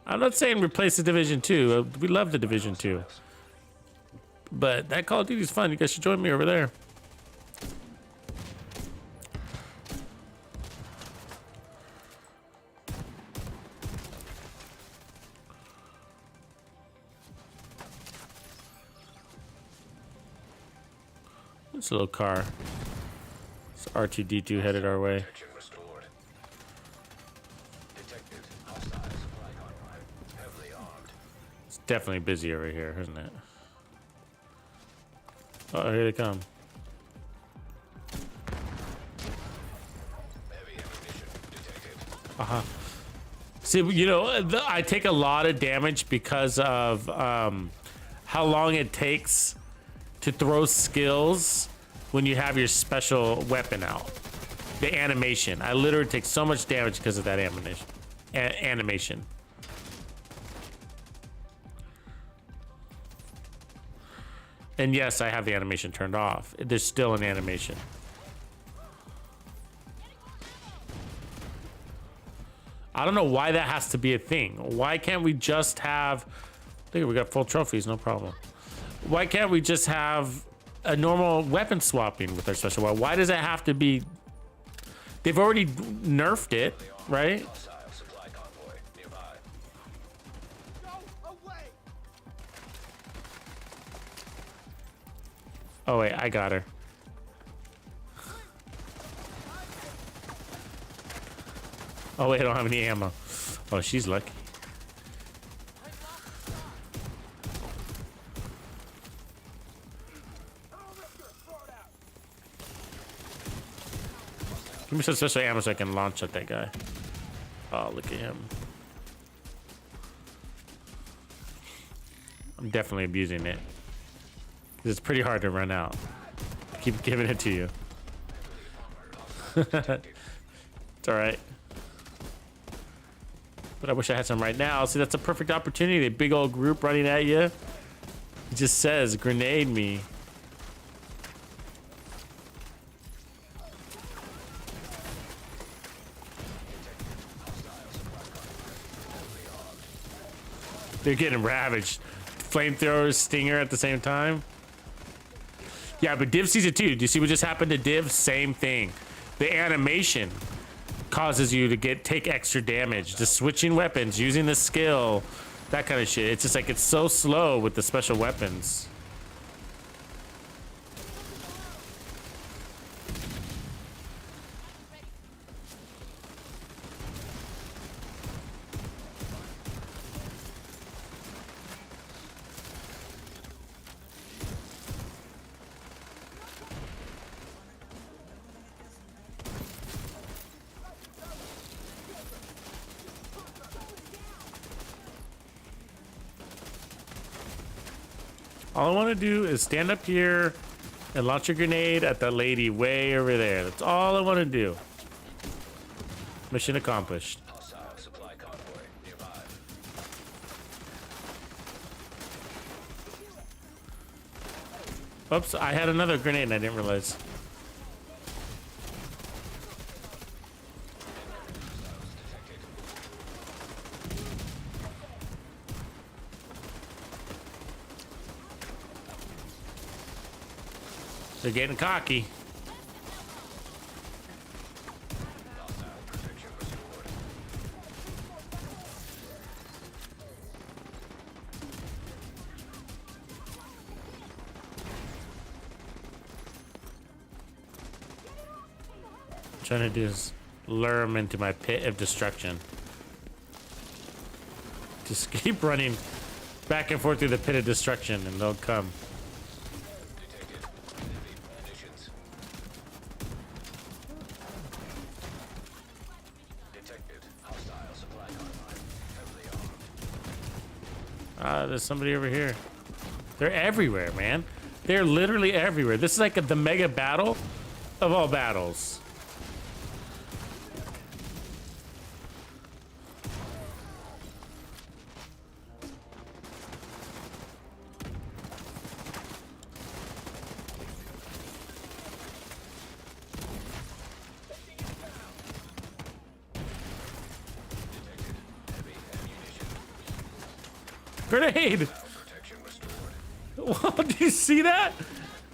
I'm not saying replace the Division 2. We love the Division 2. But that Call of Duty is fun. You guys should join me over there. It's a little car. It's R2D2 headed our way. Protection restored. Detected. Hostile supply convoy. Heavily armed. It's definitely busy over here, isn't it? Oh, here they come. Heavy ammunition detected. Uh-huh. See, you know, I take a lot of damage because of how long it takes to throw skills when you have your special weapon out. The animation. I literally take so much damage because of that animation. And yes, I have the animation turned off. There's still an animation. I don't know why that has to be a thing. Why can't we just have... Look, we got full trophies, no problem. Why can't we just have a normal weapon swapping with our special weapon? Why does it have to be... They've already nerfed it, right? Hostile supply convoy nearby. Go away! Oh wait, I got her. Oh wait, I don't have any ammo. Oh, she's lucky. Give me some special ammo so I can launch at that guy. Oh, look at him. I'm definitely abusing it. 'Cause it's pretty hard to run out. I keep giving it to you. It's alright. But I wish I had some right now. See, that's a perfect opportunity. A big old group running at you. It just says, grenade me. They're getting ravaged. Flamethrower, stinger at the same time. Yeah, but Div sees it too. Do you see what just happened to Div? Same thing. The animation causes you to take extra damage. Just switching weapons, using the skill, that kind of shit. It's just like it's so slow with the special weapons. All I want to do is stand up here and launch a grenade at that lady way over there. That's all I want to do. Mission accomplished. Hostile supply convoy nearby. Oops, I had another grenade and I didn't realize. They're getting cocky. Protection restored. What I'm trying to do is lure them into my pit of destruction. Just keep running back and forth through the pit of destruction and they'll come. Detected. Heavy munitions. Detected. Hostile supply convoy. Heavily armed. There's somebody over here. They're everywhere, man. They're literally everywhere. This is like the mega battle of all battles. Grenade! Whoa, do you see that?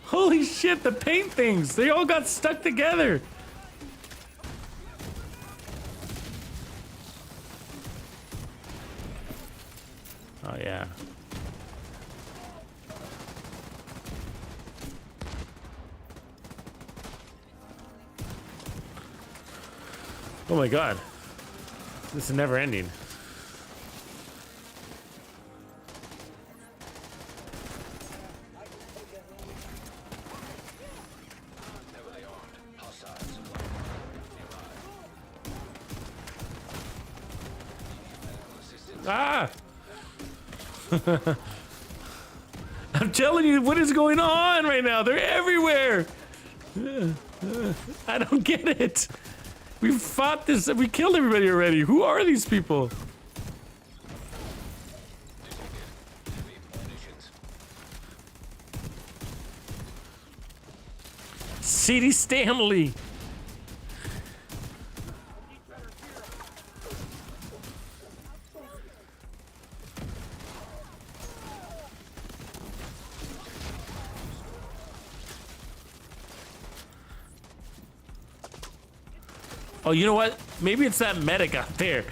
Holy shit, the paint things, they all got stuck together. Oh yeah. Oh my god. This is never ending. Ah! I'm telling you, what is going on right now? They're everywhere. I don't get it. We fought this. We killed everybody already. Who are these people? C.D. Stanley. Oh, you know what? Maybe it's that medic out there.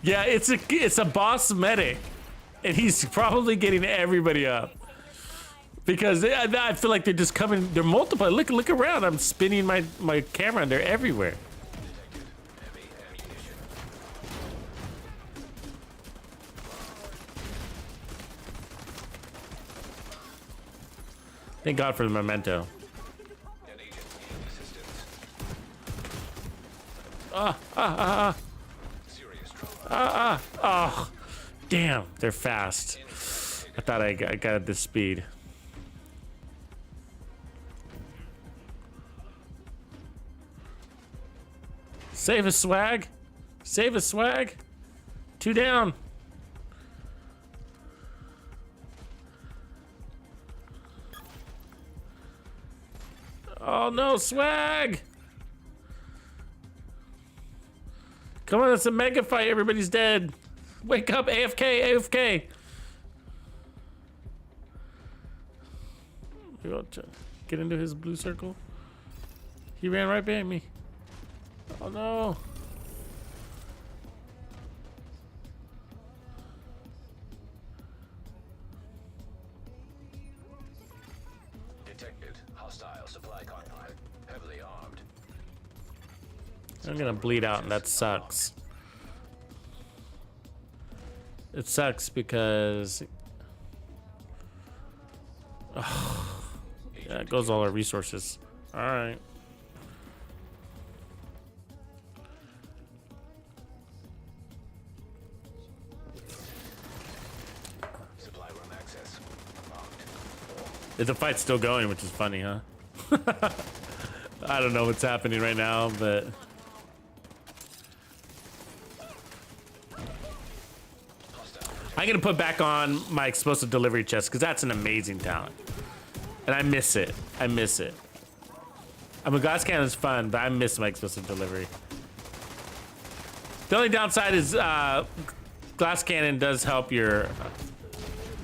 Yeah, it's a boss medic, and he's probably getting everybody up because I feel like they're just coming. They're multiple. Look around. I'm spinning my camera, and they're everywhere. Thank God for the memento. Oh, damn, they're fast. I thought I got this speed. Save a swag. Save a swag. 2 down. Oh no, swag. Come on, it's a mega fight. Everybody's dead. Wake up, AFK, AFK. Get into his blue circle. He ran right behind me. Oh no. Detected. Hostile supply convoy. Heavily armed. I'm gonna bleed out, and that sucks. It sucks because yeah, it goes all our resources. All right. Supply room access. The fight's still going, which is funny, huh? I don't know what's happening right now, but I'm gonna put back on my explosive delivery chest because that's an amazing talent, and I miss it. I miss it. I mean, glass cannon is fun, but I miss my explosive delivery. The only downside is glass cannon does help your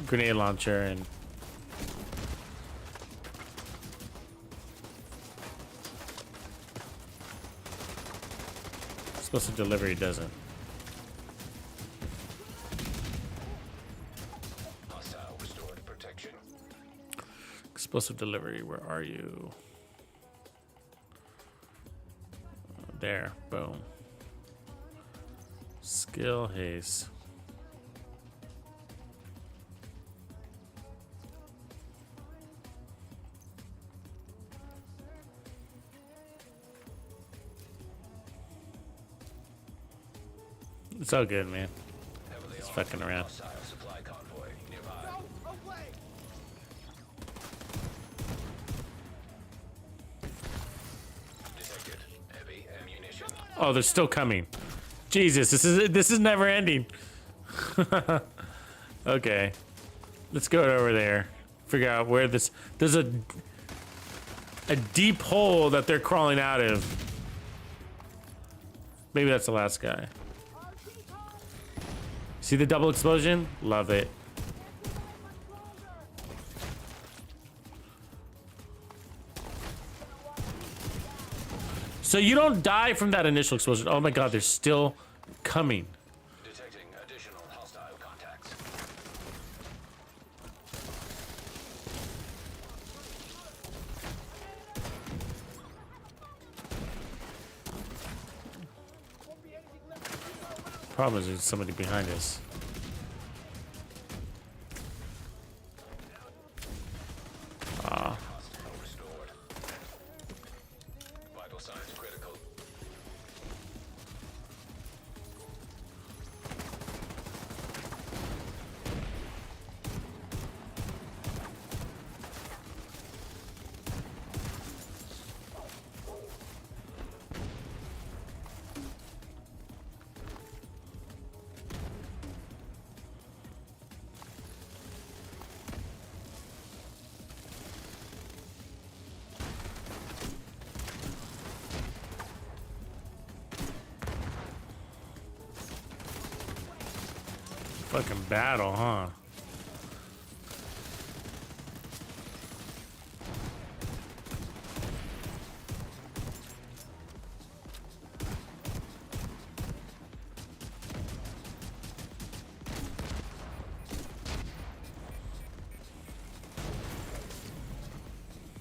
grenade launcher, and explosive delivery doesn't. Explosive delivery, where are you? There, boom. Skill haste. It's all good, man. It's fucking around. Oh, they're still coming. Jesus, this is never ending. Okay, let's go over there. Figure out where this. There's a deep hole that they're crawling out of. Maybe that's the last guy. See the double explosion? Love it. So you don't die from that initial explosion. Oh my god, they're still coming. Detecting additional hostile contacts. Problem is there's somebody behind us. Ah. Hostile restored. Vital signs critical. Fucking battle, huh?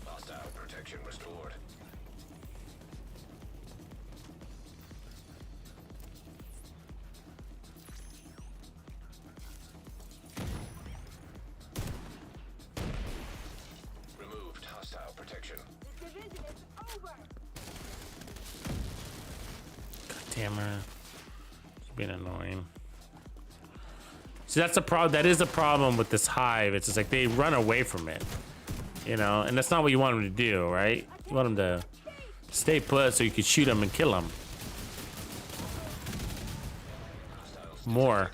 Hostile protection restored. Removed hostile protection. Damn her. She's being annoying. See, that's a problem. That is a problem with this hive. It's just like they run away from it, you know, and that's not what you want them to do, right? You want them to stay put so you can shoot them and kill them. More.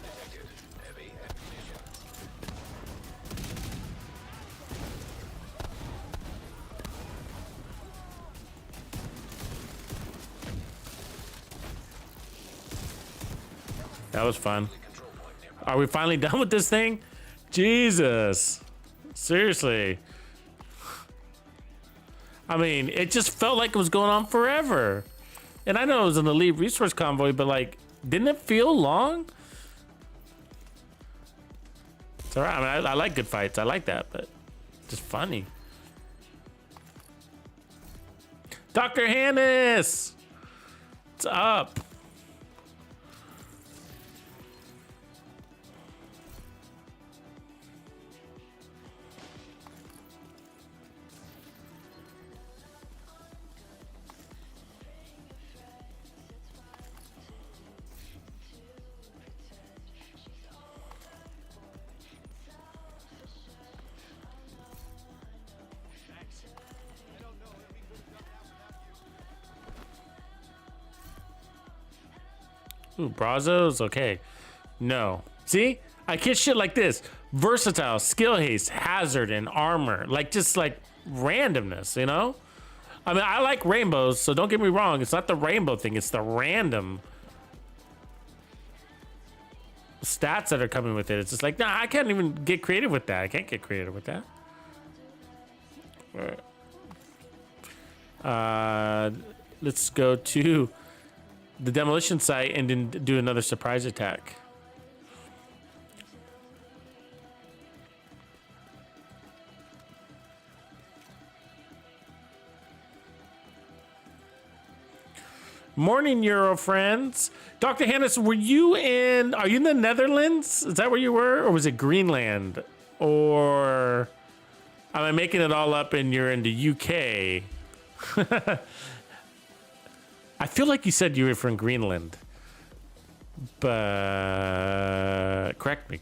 Detected heavy ammunition. That was fun. Control point nearby. Are we finally done with this thing? Jesus. Seriously. I mean, it just felt like it was going on forever. And I know it was an elite resource convoy, but like, didn't it feel long? It's alright. I mean, I like good fights. I like that, but just funny. Dr. Hannes! What's up? Ooh, Brazos? Okay. No. See? I get shit like this. Versatile, skill haste, hazard, and armor. Like, just like randomness, you know? I mean, I like rainbows, so don't get me wrong. It's not the rainbow thing. It's the random stats that are coming with it. It's just like, nah, I can't even get creative with that. I can't get creative with that. Let's go to the demolition site and then do another surprise attack. Morning, Euro friends. Dr. Hannes, are you in the Netherlands? Is that where you were? Or was it Greenland? Or am I making it all up and you're in the UK? I feel like you said you were from Greenland. But correct me.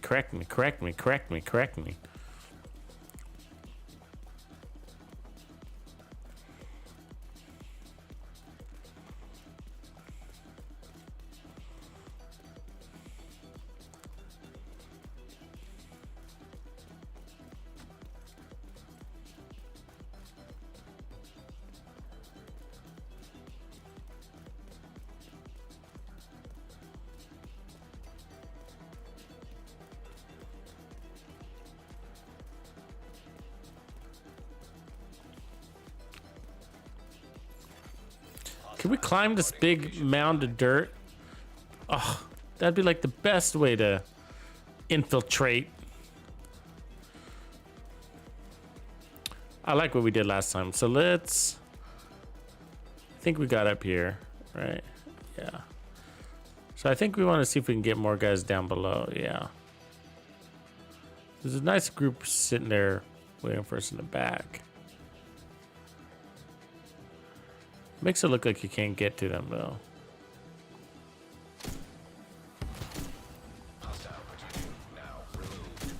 Can we climb this big mound of dirt? Oh, that'd be like the best way to infiltrate. I like what we did last time. So let's... I think we got up here, right? Yeah. So I think we want to see if we can get more guys down below. Yeah. There's a nice group sitting there waiting for us in the back. Makes it look like you can't get to them, though. Hostile protection now removed.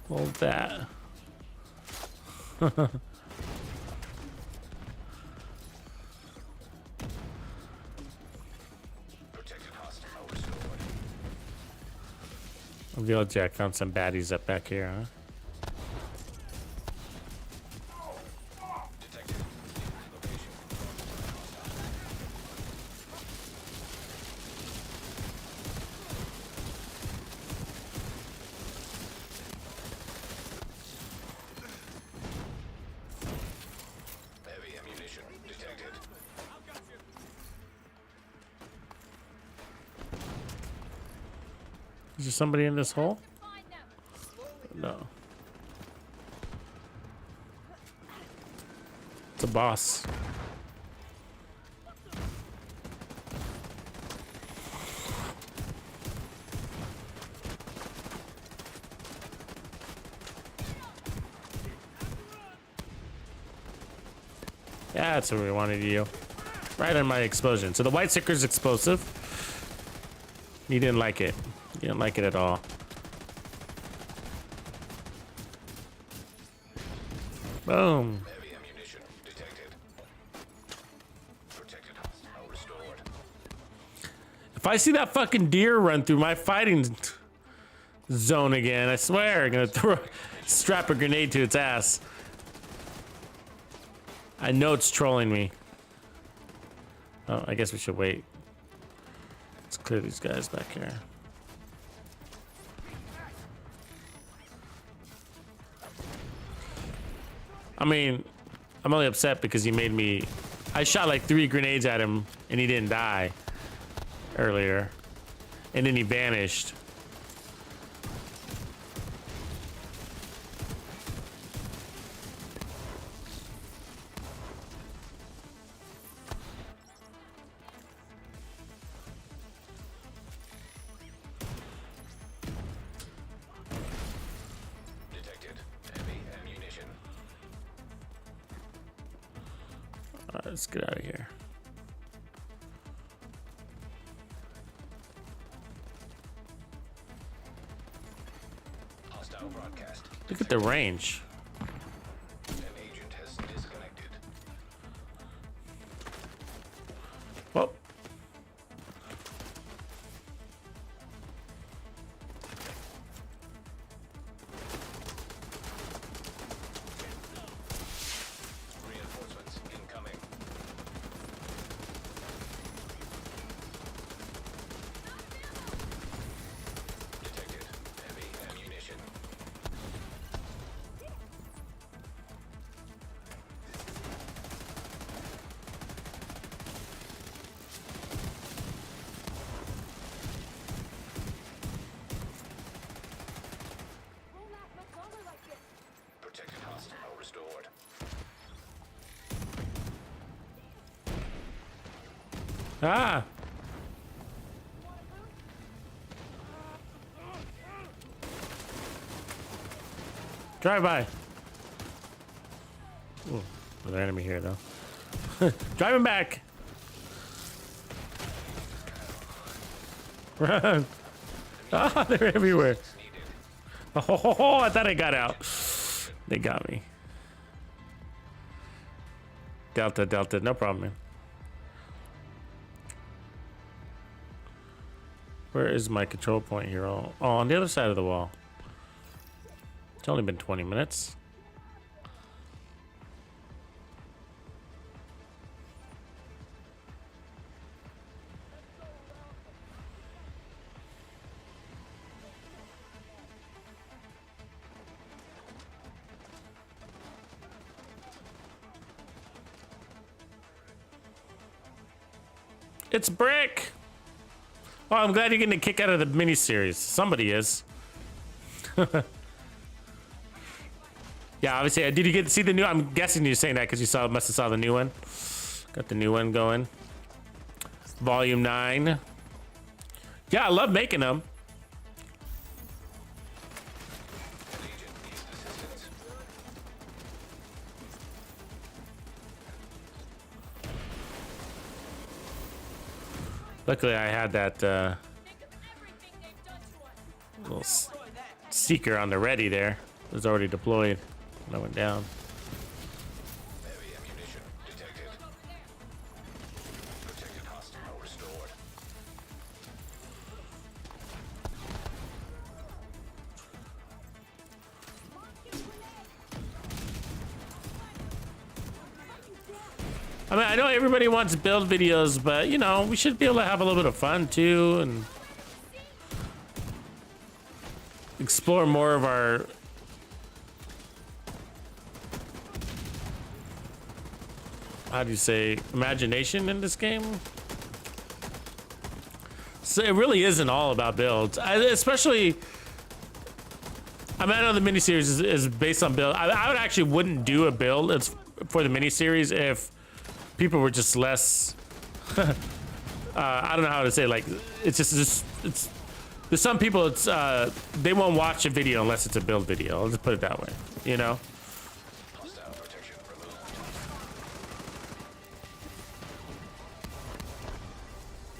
Well, that. Protected hostile restored. Reveal Jack found some baddies up back here, huh? Detected. Location. Heavy ammunition detected. Is there somebody in this hole? Find them. No. It's a boss. Yeah, that's what we wanted you. Right on my explosion. So the white sticker's explosive. You didn't like it. You didn't like it at all. Boom. Heavy ammunition detected. Protected hostile restored. If I see that fucking deer run through my fighting zone again, I swear I'm gonna strap a grenade to its ass. I know it's trolling me. Oh, I guess we should wait. Let's clear these guys back here. I mean, I'm only upset because he made me... I shot like 3 grenades at him and he didn't die earlier. And then he vanished. Detected. Heavy ammunition. Alright, let's get out of here. Hostile broadcast. Look at the range. An agent has disconnected. Well, Reinforcements incoming. Detected. Heavy ammunition. Won't last much longer like this. Protected hostile restored. ah! Drive by. Ooh, another enemy here though. Driving back. Run. Ah, they're everywhere. Oh, I thought I got out. They got me. Delta, Delta, no problem, man. Where is my control point here? Oh, on the other side of the wall. It's only been 20 minutes. It's Brick! Oh, I'm glad you're getting a kick out of the miniseries. Somebody is. Yeah, obviously. Did you get to see the new? I'm guessing you're saying that because you must have saw the new one. Got the new one going. Volume 9. Yeah, I love making them. Luckily, I had that little seeker on the ready there. It was already deployed when I went down. Heavy ammunition detected. Protected hostile restored. I mean, I know everybody wants build videos, but you know, we should be able to have a little bit of fun too and explore more of our how do you say imagination in this game. So it really isn't all about builds. Especially I mean, I know the miniseries is based on build. I would actually wouldn't do a build for the miniseries if people were just less I don't know how to say, like it's there's some people it's they won't watch a video unless it's a build video. I'll just put it that way, you know. Hostile protection removed.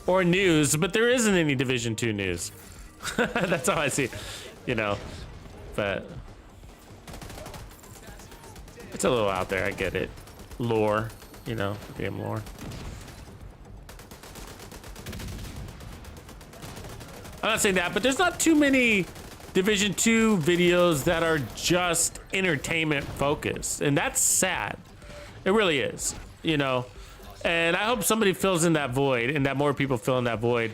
Or news, but there isn't any Division 2 news. That's how I see it, you know. But it's a little out there, I get it. Lore, you know, game lore. I'm not saying that, but there's not too many Division 2 videos that are just entertainment focused, and that's sad. It really is, you know. And I hope somebody fills in that void, and that more people fill in that void,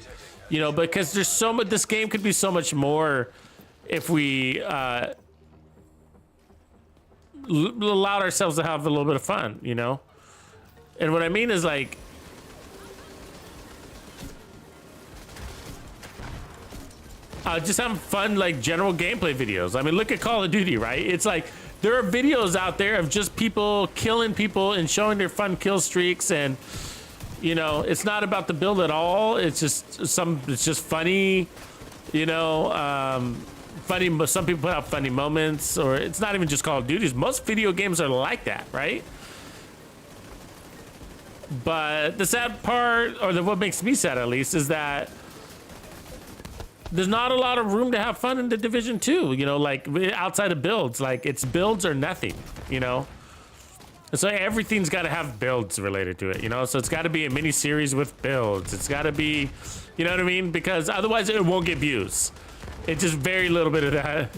you know, because there's so much. This game could be so much more if we allowed ourselves to have a little bit of fun, you know. And what I mean is like, just having fun, like general gameplay videos. I mean, look at Call of Duty, right? It's like there are videos out there of just people killing people and showing their fun kill streaks, and you know, it's not about the build at all. It's just it's just funny, you know. Funny. Some people put out funny moments, or it's not even just Call of Duty. Most video games are like that, right? But the sad part, or what makes me sad at least, is that there's not a lot of room to have fun in the Division 2, you know, like outside of builds. Like it's builds or nothing, you know. And so everything's got to have builds related to it, you know. So it's got to be a mini series with builds. It's got to be, you know what I mean? Because otherwise it won't get views. It's just very little bit of that.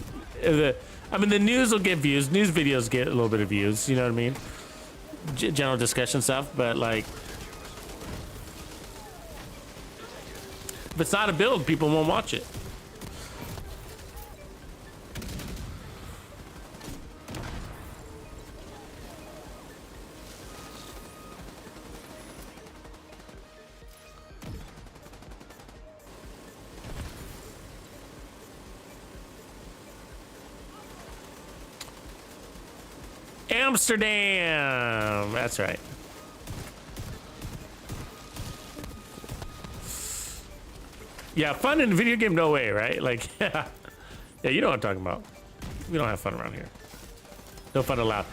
I mean, the news will get views. News videos get a little bit of views, you know what I mean? General discussion stuff, but like, if it's not a build, people won't watch it. Amsterdam, that's right. Yeah, fun in a video game, no way, right? Like, yeah, you know what I'm talking about. We don't have fun around here. No fun allowed.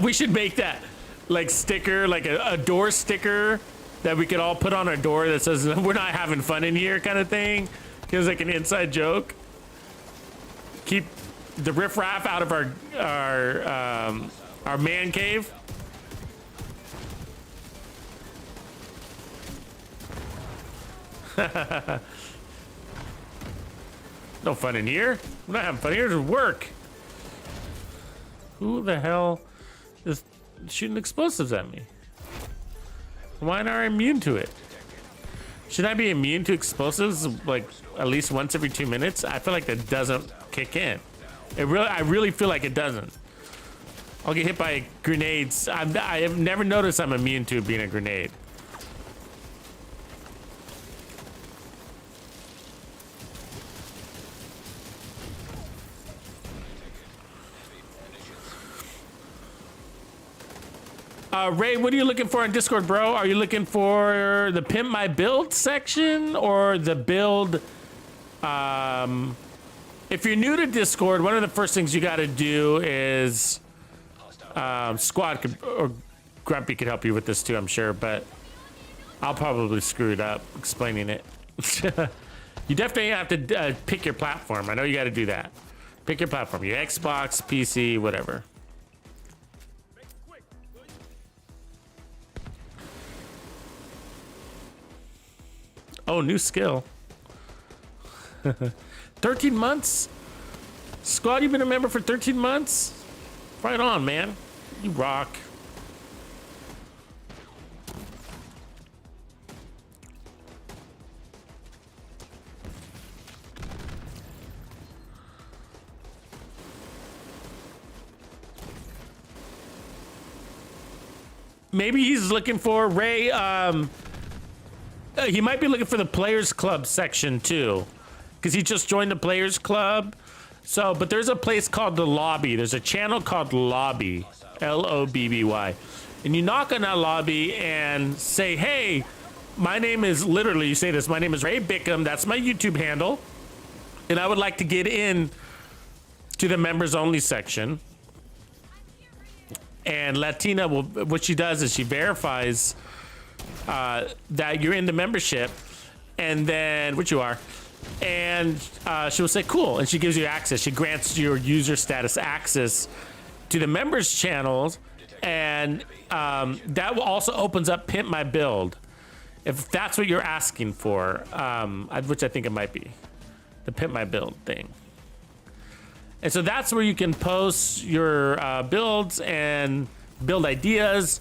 We should make that like sticker, like a door sticker that we could all put on our door that says "We're not having fun in here" kind of thing. Feels like an inside joke. Keep the riffraff out of our man cave. No fun in here. We're not having fun here. It's work. Who the hell is shooting explosives at me? Why aren't I immune to it? Should I be immune to explosives like at least once every 2 minutes? I feel like that doesn't kick in. I really feel like it doesn't. I'll get hit by grenades. I have never noticed I'm immune to being a grenade. Ray, what are you looking for in Discord, bro? Are you looking for the Pimp My Build section or the build? If you're new to Discord, one of the first things you got to do is Squad or Grumpy could help you with this too, I'm sure, but I'll probably screw it up explaining it. You definitely have to pick your platform. I know you got to do that. Pick your platform, your Xbox, PC, whatever. Oh, new skill. 13 months? Squad, you've been a member for 13 months? Right on, man. You rock. Maybe he's looking for Ray, he might be looking for the Players Club section too, because he just joined the Players Club. So, but there's a place called the Lobby. There's a channel called Lobby, Lobby, and you knock on that lobby and say, "Hey, my name is," literally you say this, "My name is Ray Bickham. That's my YouTube handle, and I would like to get in to the members only section." And Latina will, what she does is she verifies that you're in the membership, and then, which you are, and she will say cool, and she gives you access. She grants your user status access to the members channels, and that also opens up Pimp My Build, if that's what you're asking for, which I think it might be the Pimp My Build thing. And so that's where you can post your builds and build ideas.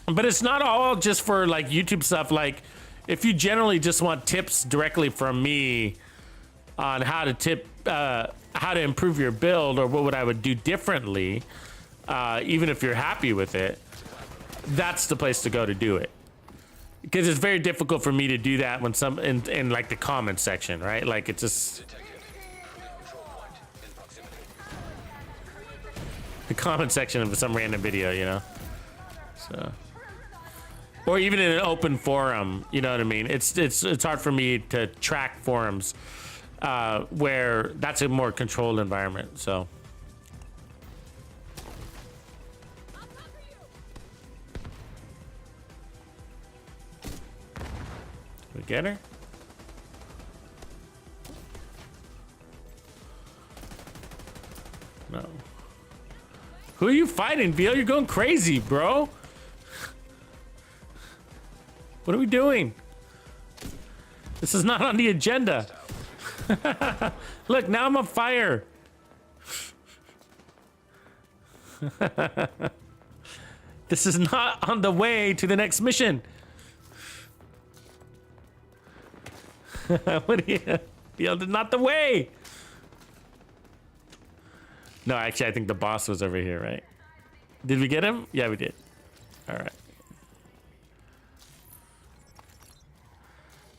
But it's not all just for like YouTube stuff. Like if you generally just want tips directly from me on how to improve your build or what I would do differently, even if you're happy with it, that's the place to go to do it. Because it's very difficult for me to do that when in like the comment section, right? Like it's just the comment section of some random video, you know? So, or even in an open forum, you know what I mean? It's hard for me to track forums where that's a more controlled environment, so. We get her? No. Who are you fighting, Beal? You're going crazy, bro. What are we doing? This is not on the agenda. Look, now I'm on fire. This is not on the way to the next mission. What are you? Beal, not the way. No, actually, I think the boss was over here, right? Did we get him? Yeah, we did. All right.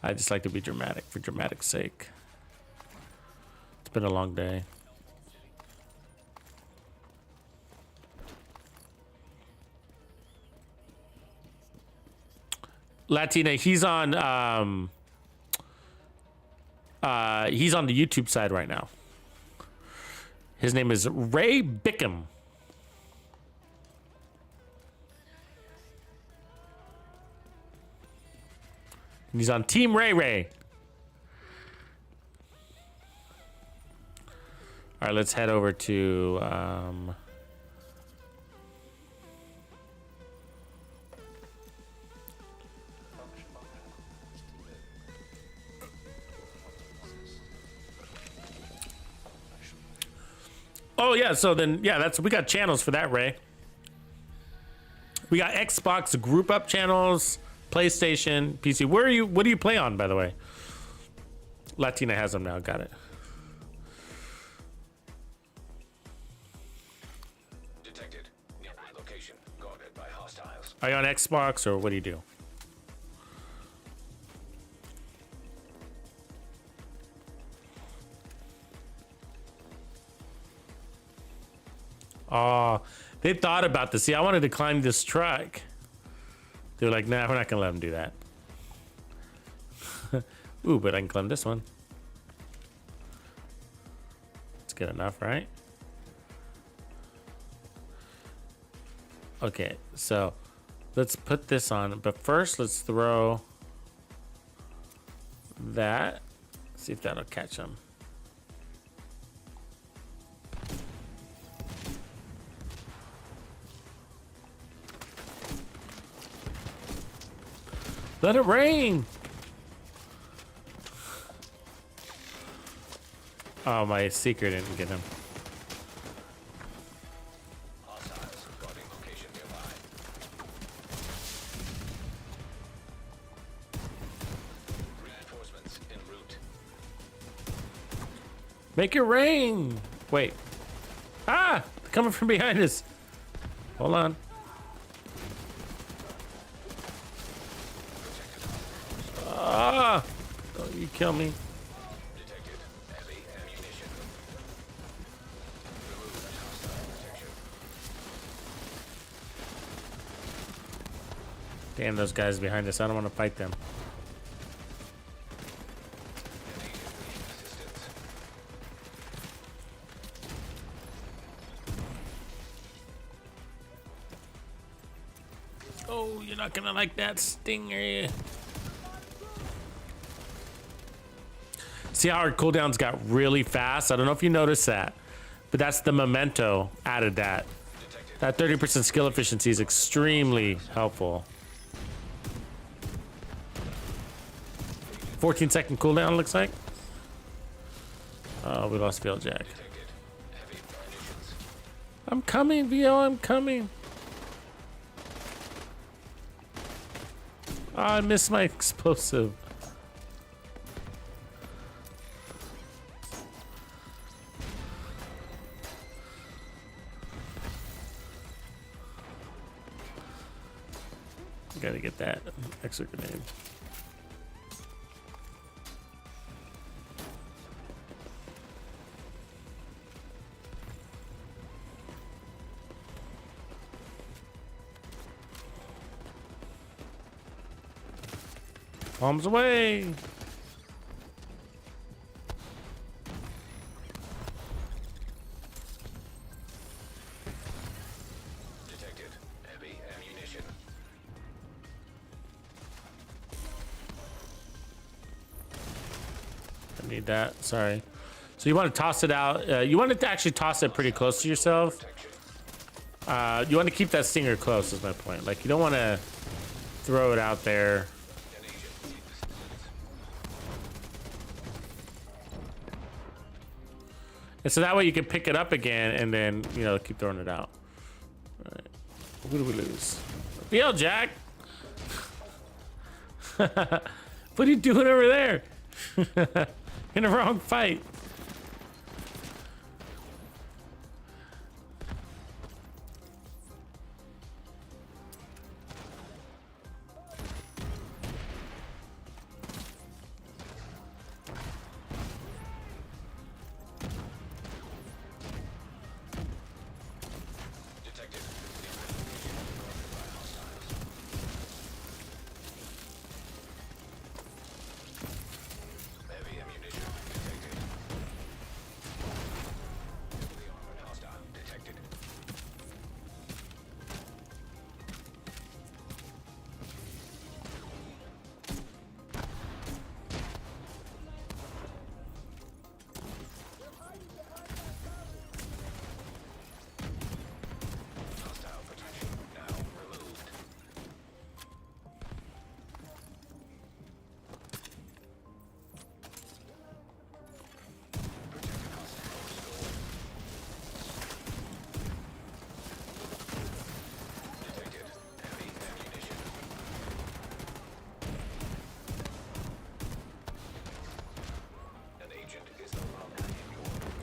I just like to be dramatic for dramatic's sake. It's been a long day. Latina, he's on the YouTube side right now. His name is Ray Bickham. And he's on Team Ray Ray. All right, let's head over to. Oh yeah, so then that's we got channels for that, Ray. We got Xbox group up channels, PlayStation, PC. Where are you? What do you play on, by the way? Latina has them now. Got it. Detected. Nearby location. Guarded by hostiles. Are you on Xbox or what do you do? Oh, they thought about this. See, I wanted to climb this truck. They were like, nah, we're not gonna let them do that. Ooh, but I can climb this one. It's good enough, right? Okay, so let's put this on, but first let's throw that. See if that'll catch them. Let it rain. Oh, my seeker didn't get him. Hostiles. Guarding location nearby. Reinforcements en route. Make it rain. Wait. Ah, they're coming from behind us. Hold on. Ah, don't you kill me. Detected. Heavy ammunition. Remove that hostile protection. Damn, those guys behind us. I don't want to fight them. Assistance. Oh, you're not gonna like that stinger. See how our cooldowns got really fast? I don't know if you noticed that, but that's the memento added that. That 30% skill efficiency is extremely helpful. 14-second cooldown looks like. Oh, we lost Field Jack. Detected. Heavy munitions. I'm coming, VO, I'm coming. Oh, I missed my explosive. Gotta get that extra grenade. Bombs away! Detected. Heavy ammunition. I need that. Sorry. So you want to toss it out. You want to actually toss it pretty close to yourself. You want to keep that stinger close is my point. Like, you don't want to throw it out there. And so that way you can pick it up again and then, you know, keep throwing it out. All right. Who do we lose? BL Jack! What are you doing over there? In the wrong fight. Detected. Heavy ammunition detected.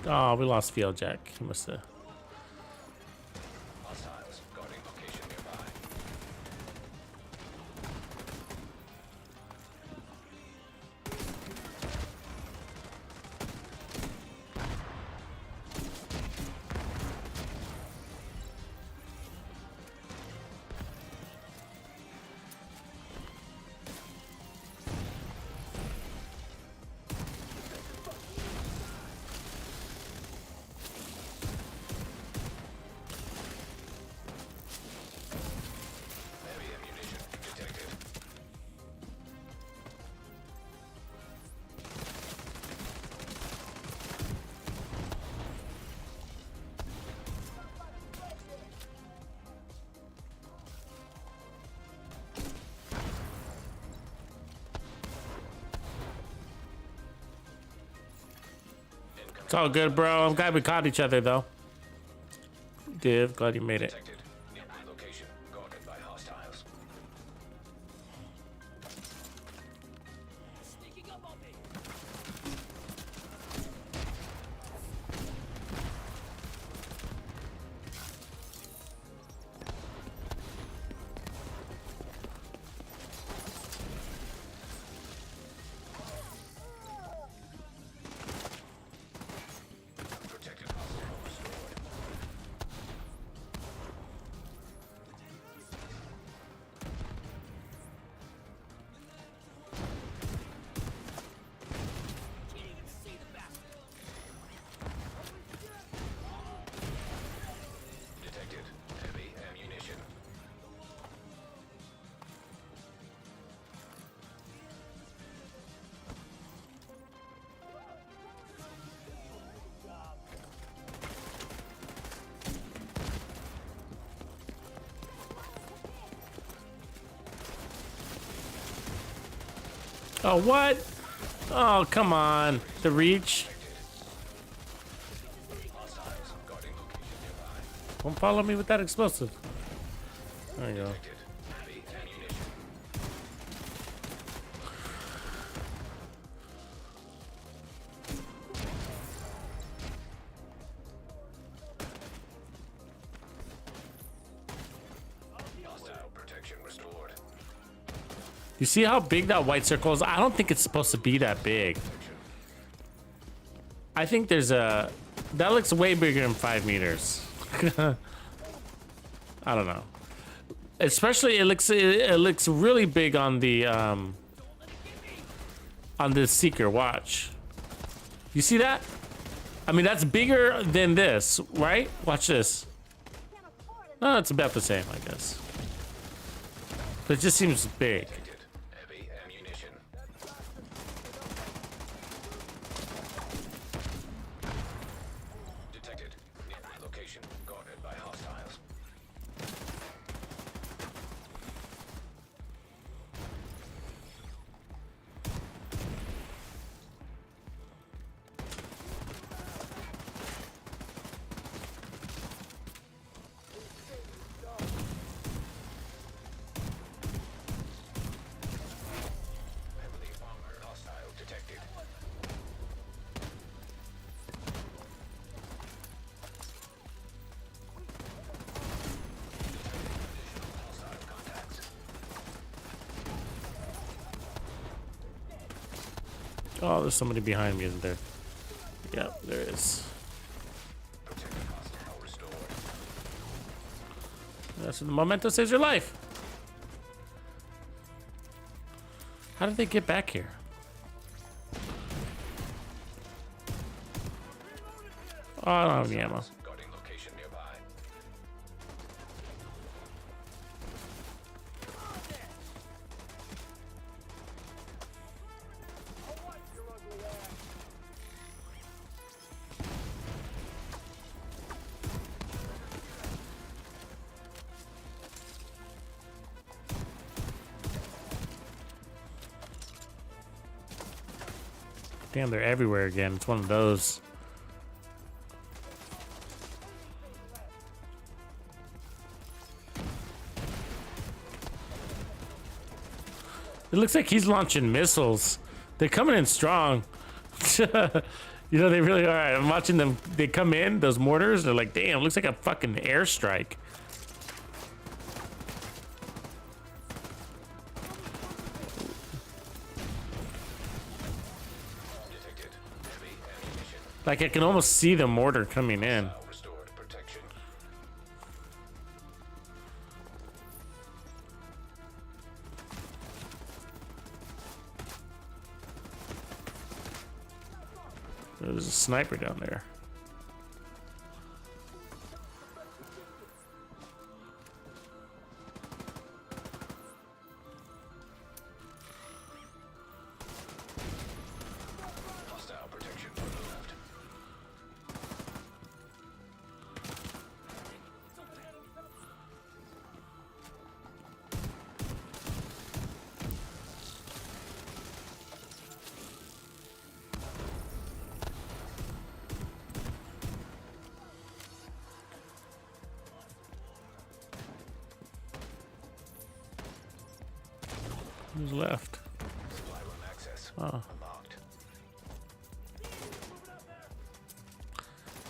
Oh, we lost Field Jack. He must have. Hostiles guarding location nearby. Heavy ammunition detected. It's all good, bro. I'm glad we caught each other, though. Div, glad you made it. Detected. Nearby location guarded by hostiles. Protected hostile restored. Detected. Heavy ammunition. Oh, what? Oh, come on. The reach. Hostiles guarding location nearby. Don't follow me with that explosive. There you go. Detected. Heavy ammunition. Hostile protection restored. You see how big that white circle is? I don't think it's supposed to be that big. I think there's a... That looks way bigger than 5 meters. I don't know. Especially it looks really big on the Seeker. Watch. You see that? I mean, that's bigger than this, right? Watch this. No, it's about the same, I guess. But it just seems big. Detected. Heavy ammunition. Detected. Nearby location guarded by hostiles. Heavily armored hostile detected. Hostile contacts. Oh, there's somebody behind me, isn't there? Yep, there is. Protected hostile restored. That's when the memento saves your life. How did they get back here? Oh, I don't have any ammo. Guarding location nearby. Damn, they're everywhere again. It's one of those. It looks like he's launching missiles. They're coming in strong. You You know, they really are. I'm watching them. They come in, those mortars. They're like, damn, looks like a fucking airstrike. Detected. Heavy ammunition. Like, I can almost see the mortar coming in. Restored protection. There's a sniper down there. Hostile protection removed. Who's left? Supply room access. Oh, Unlocked.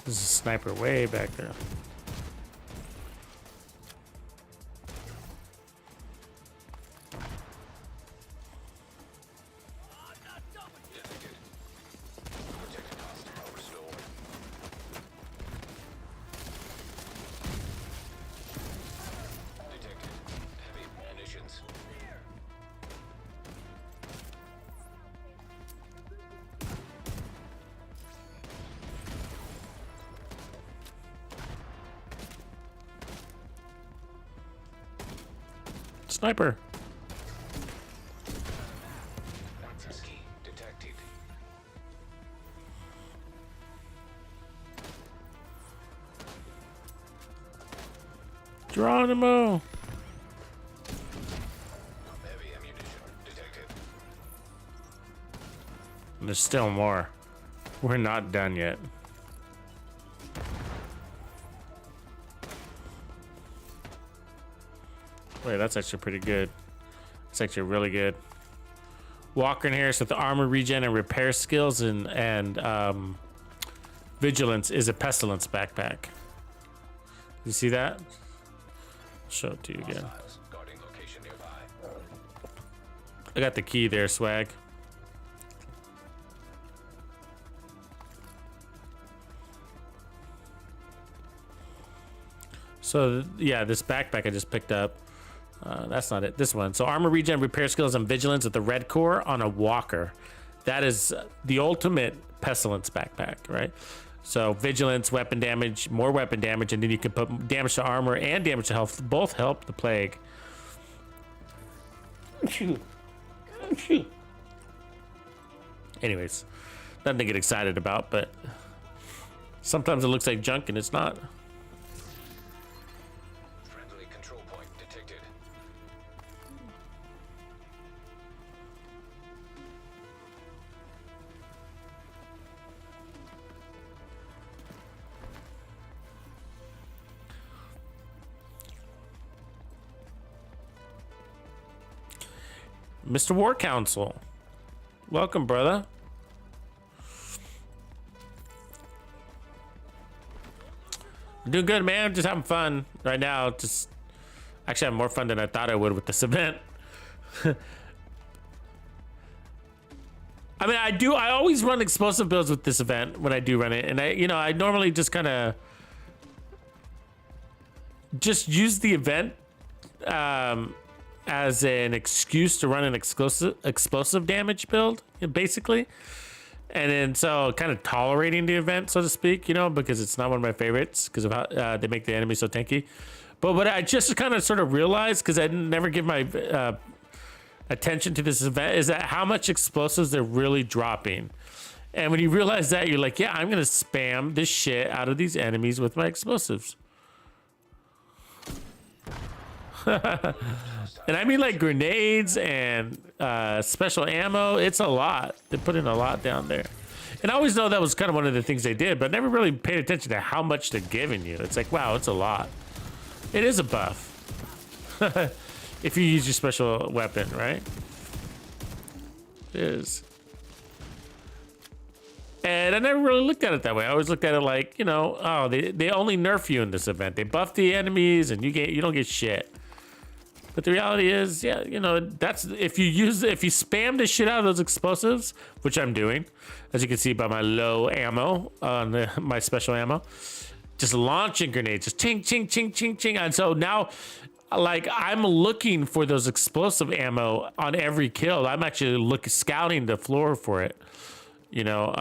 there's a sniper way back there. Detected. Protected hostile restored. Detected. Heavy munitions. Sniper. Access key detected. Geronimo. Heavy ammunition detected. And there's still more. We're not done yet. Wait, that's actually pretty good. It's actually really good. Walker and Harris with the armor regen and repair skills and vigilance is a pestilence backpack. You see that? I'll show it to you again. Hostiles guarding location nearby. I got the key there, swag. So yeah, this backpack I just picked up. That's not it. This one. So armor regen, repair skills, and vigilance with the red core on a walker. That is the ultimate pestilence backpack, right? So vigilance, weapon damage, more weapon damage, and then you can put damage to armor and damage to health. Both help the plague. Anyways, nothing to get excited about, but sometimes it looks like junk and it's not. Friendly control point detected. Mr. War Council, welcome, brother. I'm doing good, man. I'm just having fun right now. Just actually having more fun than I thought I would with this event. I mean, I always run explosive builds with this event when I do run it, and I normally just kind of just use the event as an excuse to run an explosive damage build, basically. And then so kind of tolerating the event, so to speak, because it's not one of my favorites because of how they make the enemy so tanky. But what I just kind of sort of realized, because I never give my attention to this event, is that how much explosives they're really dropping. And when you realize that, you're like, yeah, I'm going to spam this shit out of these enemies with my explosives. And I mean like grenades and special ammo. It's a lot. They put in a lot down there. And I always know that was kind of one of the things they did, but never really paid attention to how much they're giving you. It's like, wow, it's a lot. It is a buff. If you use your special weapon, right? It is. And I never really looked at it that way. I always looked at it like, you know, oh, they only nerf you in this event. They buff the enemies and you don't get shit. But the reality is, yeah, you know, that's if you spam the shit out of those explosives, which I'm doing, as you can see by my low ammo on my special ammo, just launching grenades, just ching, ching, ching, ching, ching. And so now, like, I'm looking for those explosive ammo on every kill. I'm actually scouting the floor for it. You know,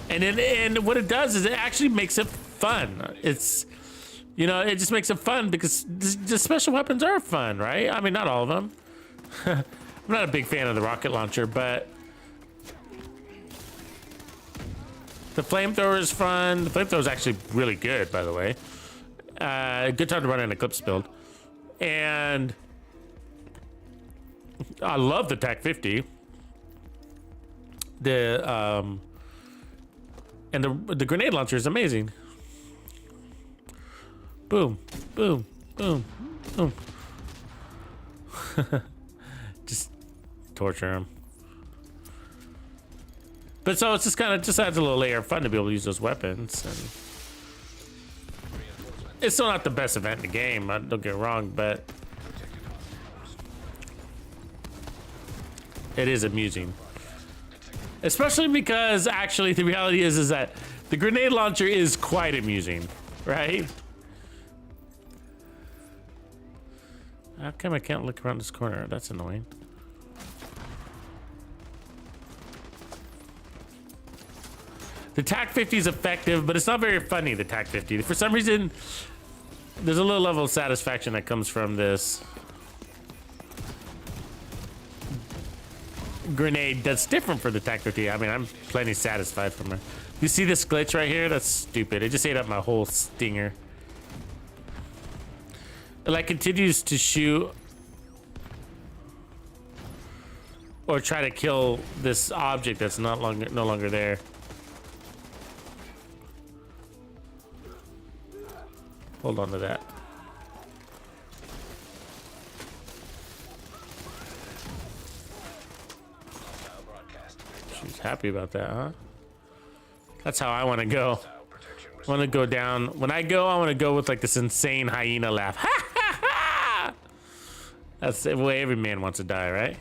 and what it does is it actually makes it fun. It's, you know, it just makes it fun because the special weapons are fun, right? I mean, not all of them. I'm not a big fan of the rocket launcher, but the flamethrower is fun. The flamethrower is actually really good, by the way. Good time to run an Eclipse build. And I love the TAC 50. And the grenade launcher is amazing. Boom, boom, boom, boom. Just torture him. But so it's just kind of just adds a little layer of fun to be able to use those weapons. And it's still not the best event in the game, don't get me wrong, but it is amusing. Especially because actually the reality is that the grenade launcher is quite amusing, right? How come I can't look around this corner? That's annoying. The TAC 50 is effective, but it's not very funny, the TAC 50. For some reason, there's a little level of satisfaction that comes from this grenade that's different for the TAC 50. I mean, I'm plenty satisfied from her. You see this glitch right here? That's stupid. It just ate up my whole stinger. It like continues to shoot or try to kill this object that's no longer there. Hold on to that. She's happy about that, huh? That's how I want to go. I want to go down. When I go, I want to go with like this insane hyena laugh. Ha ha ha! That's the way every man wants to die, right?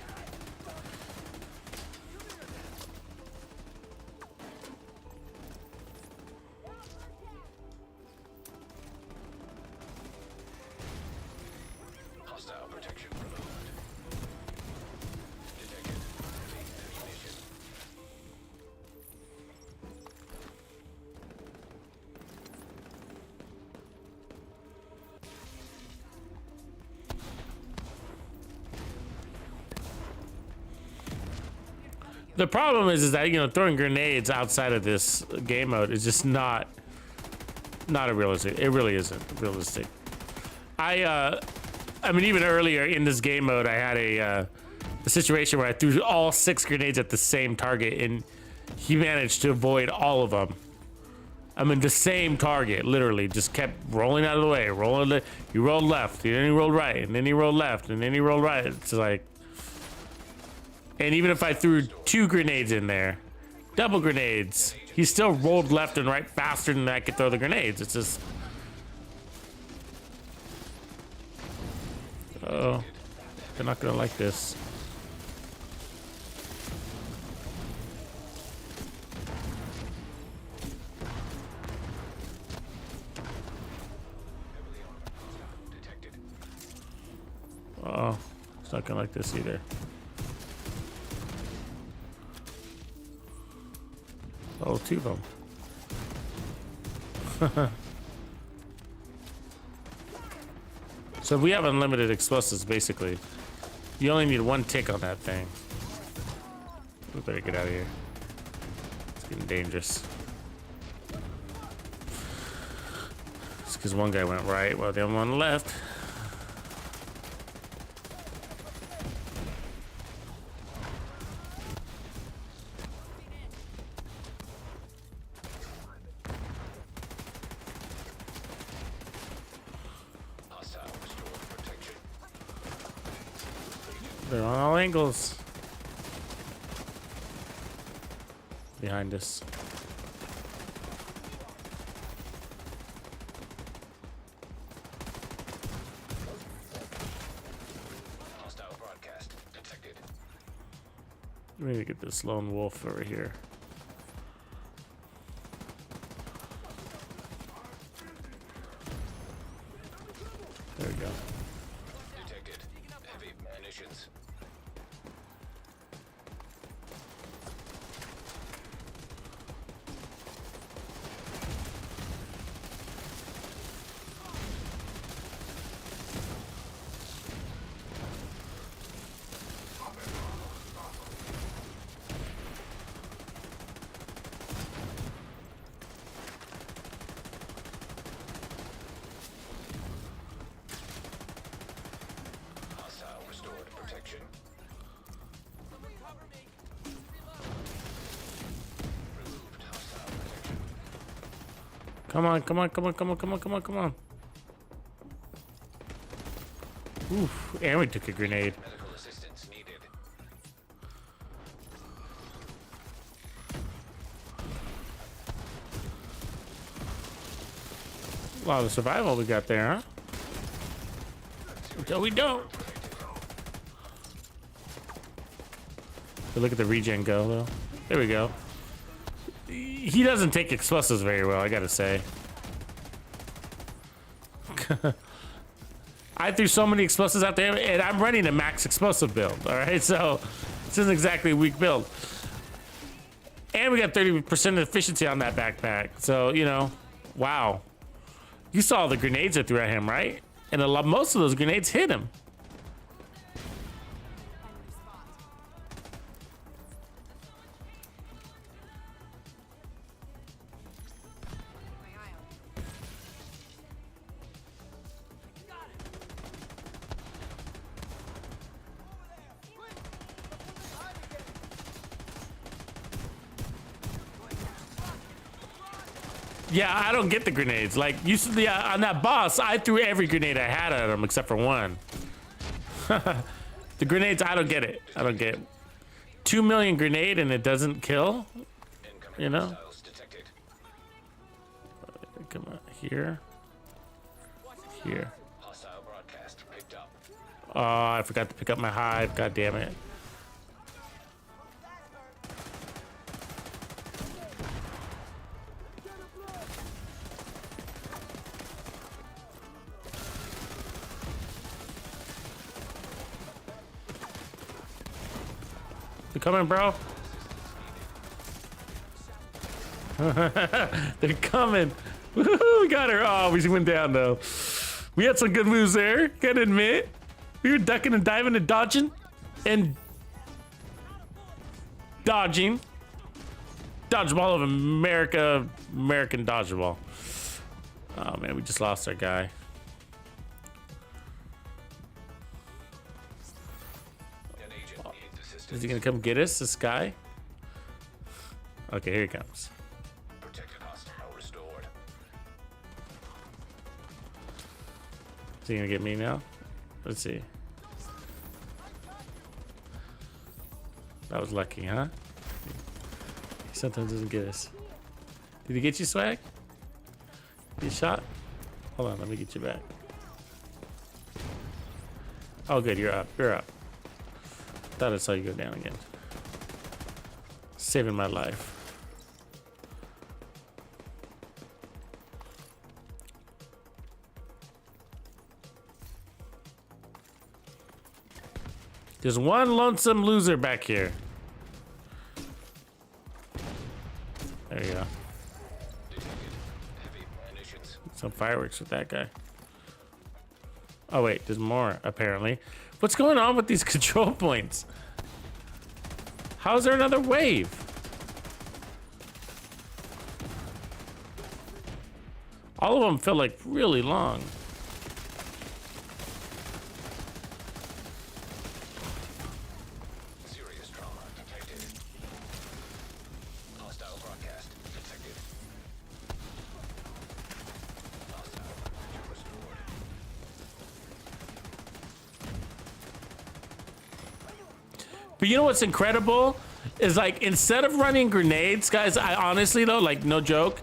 The problem is that, you know, throwing grenades outside of this game mode is just not a realistic. It really isn't realistic. I mean, even earlier in this game mode, I had a situation where I threw all 6 grenades at the same target, and he managed to avoid all of them. I mean, the same target, literally, just kept rolling out of the way, rolling. He rolled left, and then he rolled right, and then he rolled left, and then he rolled right. It's like. And even if I threw 2 grenades in there, double grenades, he still rolled left and right faster than I could throw the grenades. It's just... Oh, they're not gonna like this. Oh, it's not gonna like this either. Oh, 2 of them. So we have unlimited explosives, basically. You only need 1 tick on that thing. We better get out of here. It's getting dangerous. It's because one guy went right while the other one left. They're on all angles. Behind us. Hostile broadcast detected. We need to get this lone wolf over here. There we go. Detected. Heavy munitions. Hostile restored protection. Removed hostile protection. Come on, come on, come on, come on, come on, come on, come on. Oof, and we took a grenade. Medical assistance needed. A lot of survival we got there, huh? Until we don't. But look at the regen go, though. There we go. He doesn't take explosives very well, I gotta say. I threw so many explosives out there, and I'm running a max explosive build, all right? So this isn't exactly a weak build. And we got 30% efficiency on that backpack. So, you know, wow. You saw the grenades I threw at him, right? And most of those grenades hit him. Yeah, I don't get the grenades. Like, usually on that boss, I threw every grenade I had at him except for one. The grenades, I don't get it. I don't get it. 2 million grenade and it doesn't kill? Incoming You know? hostiles detected. Come on, here. Here. Hostile broadcast picked up. Oh, I forgot to pick up my hive. God damn it. You coming, bro? They're coming. Woohoo, we got her. Oh, we went down though. We had some good moves there. Gotta admit, we were ducking and diving and dodging and dodging. Dodgeball of America, American dodgeball. Oh man, we just lost our guy. An agent needs assistance. Is he gonna come get us, this guy? Okay, here he comes. Protected hostile restored. Is he gonna get me now? Let's see. That was lucky, huh? He sometimes doesn't get us. Did he get you, Swag? You shot? Hold on, let me get you back. Oh, good, you're up. You're up. Thought I saw you go down again. Saving my life. There's one lonesome loser back here. There you go. Heavy munitions. Some fireworks with that guy. Oh wait, there's more apparently. What's going on with these control points? How is there another wave? All of them feel like really long. Serious trauma detected. Hostile broadcast detected. Hostile restored. But you know what's incredible is like instead of running grenades, guys, I honestly though, like no joke,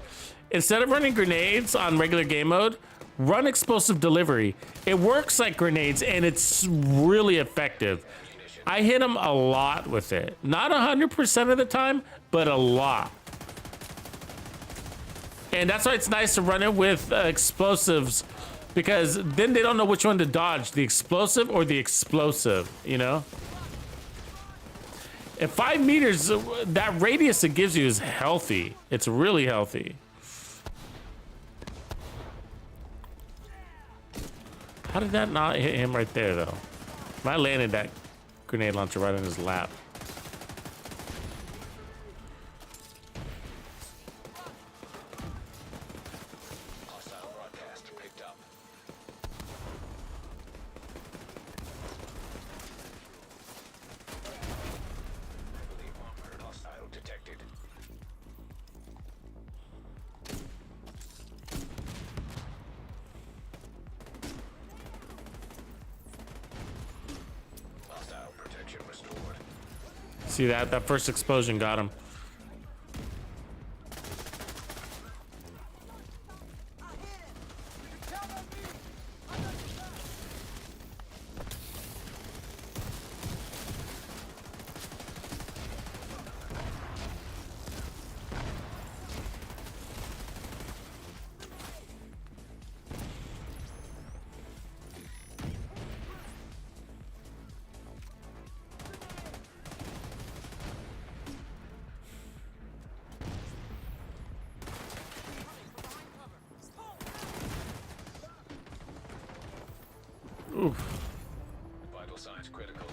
instead of running grenades on regular game mode, run explosive delivery. It works like grenades and it's really effective. I hit them a lot with it. Not 100% of the time, but a lot. And that's why it's nice to run it with explosives, because then they don't know which one to dodge, the explosive or the explosive, you know? At 5 meters, that radius it gives you is healthy. It's really healthy. How did that not hit him right there, though? I landed that grenade launcher right in his lap. Hostile broadcast picked up. Heavily armored hostile detected. Hostile protection restored. See that? That first explosion got him. Oof. Vital signs critical.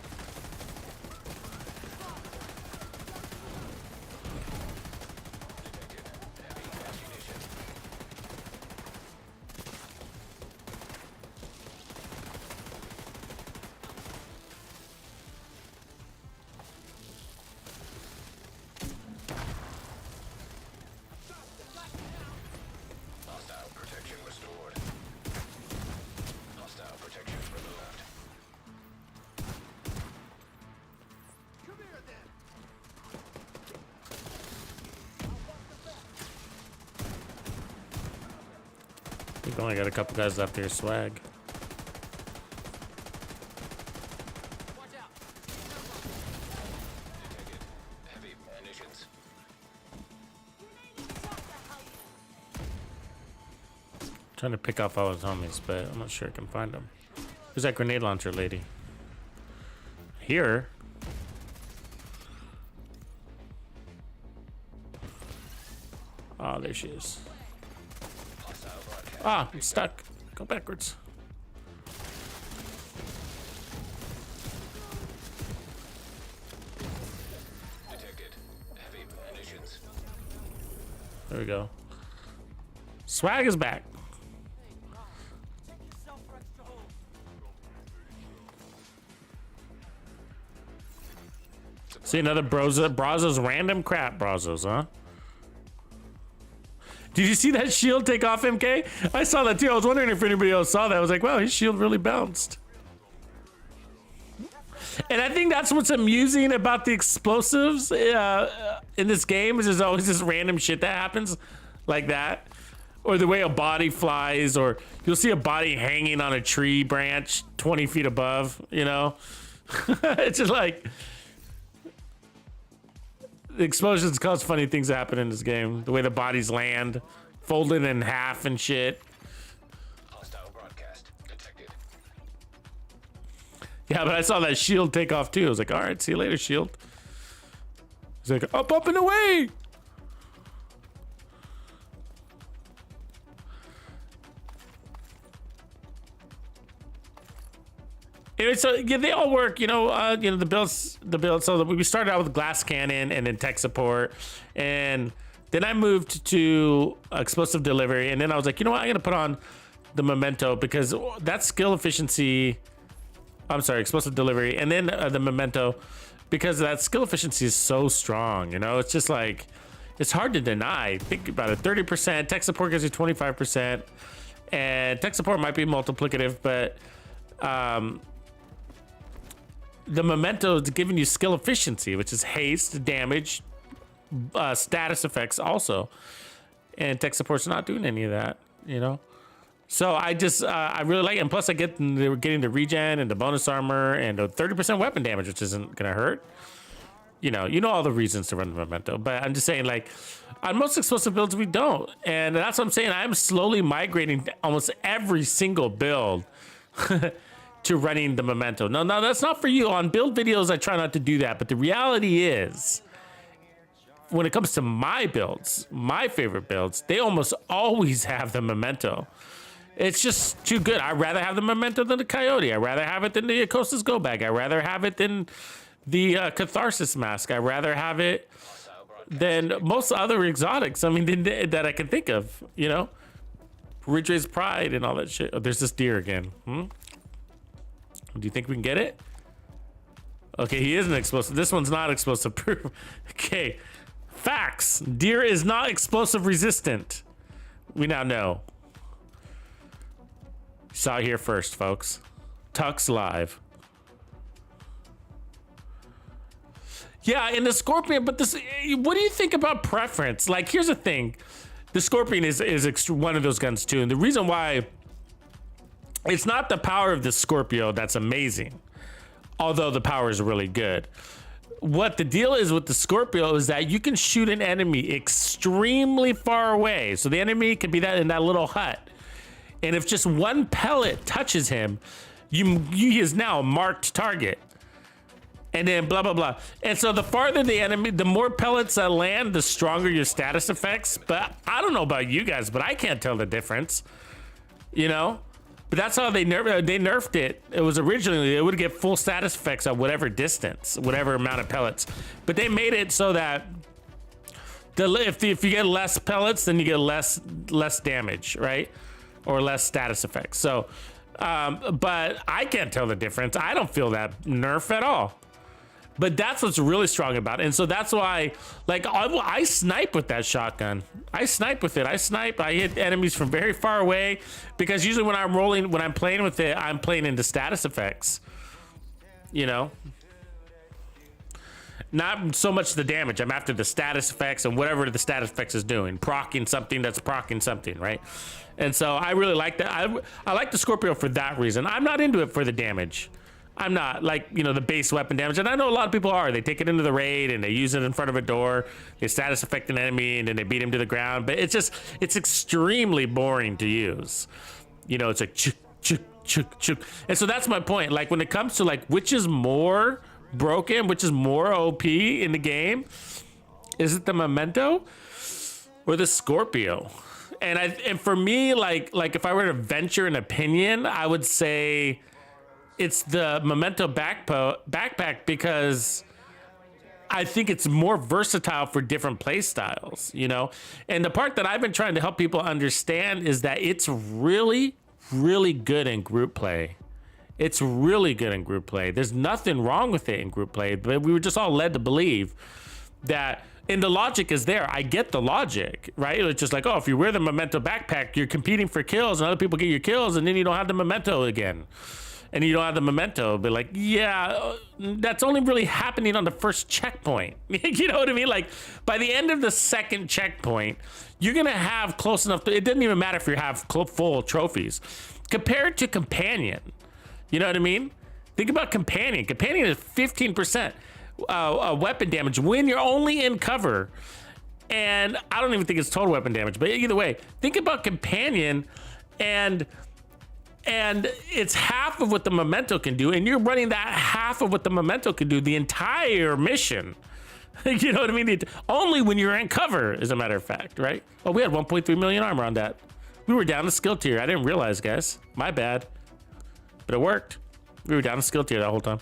Detected heavy ammunition. Hostile protection restored. Hostile protection removed. We've only got a couple guys left here, swag. Detected heavy munitions. Trying to pick off all his homies, but I'm not sure I can find them. Who's that grenade launcher lady? Here. Oh, there she is. Hostile broadcast. Ah, I'm stuck. Go backwards. Detected heavy munitions. There we go. Swag is back. See another Brazos random crap, Brazos, huh? Did you see that shield take off, MK? I saw that too. I was wondering if anybody else saw that. I was like, wow, his shield really bounced. And I think that's what's amusing about the explosives in this game is there's always this random shit that happens like that. Or the way a body flies, or you'll see a body hanging on a tree branch 20 feet above, you know? It's just like... The explosions cause funny things to happen in this game. The way the bodies land, folded in half and shit. Hostile broadcast detected. Yeah, but I saw that shield take off too. I was like, all right, see you later, shield. He's like, up and away. Anyway, so yeah, they all work, you know, the builds. So we started out with glass cannon and then tech support, and then I moved to explosive delivery, and then I was like, you know what, I'm gonna put on the memento because that skill efficiency. I'm sorry, explosive delivery, and then the memento because that skill efficiency is so strong. You know, it's just like it's hard to deny. Think about it: 30%. Tech support gives you 25%, and tech support might be multiplicative, but the memento is giving you skill efficiency, which is haste, damage, status effects also. And tech support's not doing any of that, you know? So I just, I really like it. And plus I get, we're getting the regen and the bonus armor and the 30% weapon damage, which isn't gonna hurt. You know all the reasons to run the memento, but I'm just saying, like, on most explosive builds, we don't. And that's what I'm saying. I'm slowly migrating almost every single build to running the memento. No, that's not for you. On build videos, I try not to do that. But the reality is, when it comes to my builds, my favorite builds, they almost always have the memento. It's just too good. I'd rather have the memento than the coyote. I'd rather have it than the Acosta's go bag. I'd rather have it than the catharsis mask. I'd rather have it than most other exotics. I mean, that I can think of, you know? Ridgeway's Pride and all that shit. Oh, there's this deer again. Do you think we can get it? Okay, he is an explosive. This one's not explosive proof. Okay, facts. Deer is not explosive resistant. We now know. Saw it here first, folks. Tux live. Yeah, and the Scorpion, but this, what do you think about preference? Like, here's the thing. The Scorpion is one of those guns too. And the reason why, it's not the power of the Scorpio that's amazing, although the power is really good. What the deal is with the Scorpio is that you can shoot an enemy extremely far away. So the enemy could be in that little hut. And if just one pellet touches him, he is now a marked target. And then blah, blah, blah. And so the farther the enemy, the more pellets that land, the stronger your status effects. But I don't know about you guys, but I can't tell the difference, you know? But that's how they nerfed it. It was originally, it would get full status effects at whatever distance, whatever amount of pellets. But they made it so that if you get less pellets, then you get less damage, right? Or less status effects. So, but I can't tell the difference. I don't feel that nerf at all. But that's what's really strong about it. And so that's why, like, I snipe with that shotgun. I snipe with it. I hit enemies from very far away, because usually when I'm playing with it, I'm playing into status effects, you know? Not so much the damage. I'm after the status effects and whatever the status effects is doing. Proccing something that's proccing something, right? And so I really like that. I like the Scorpio for that reason. I'm not into it for the damage. I'm not, like, you know, the base weapon damage. And I know a lot of people are. They take it into the raid and they use it in front of a door. They status affect an enemy and then they beat him to the ground. But it's extremely boring to use. You know, it's like chuk, chuk, chuk, chuk. And so that's my point. Like, when it comes to, like, which is more broken, which is more OP in the game, is it the memento or the Scorpio? And for me, like if I were to venture an opinion, I would say it's the memento backpack, because I think it's more versatile for different play styles, you know? And the part that I've been trying to help people understand is that it's really, really good in group play. It's really good in group play. There's nothing wrong with it in group play, but we were just all led to believe that, and the logic is there. I get the logic, right? It's just like, oh, if you wear the memento backpack, you're competing for kills and other people get your kills, and then you don't have the memento again. And you don't have the memento. But like, yeah, that's only really happening on the first checkpoint. You know what I mean? Like, by the end of the second checkpoint, you're gonna have close enough it doesn't even matter if you have full trophies. Compared to Companion, you know what I mean? Think about Companion. Companion is 15% weapon damage when you're only in cover. And I don't even think it's total weapon damage, but either way, think about Companion, and it's half of what the memento can do, and you're running that half of what the memento can do the entire mission. You know what I mean? Only when you're in cover, as a matter of fact, right? Oh, we had 1.3 million armor on that. We were down to skill tier. I didn't realize, guys. My bad. But it worked. We were down to skill tier that whole time.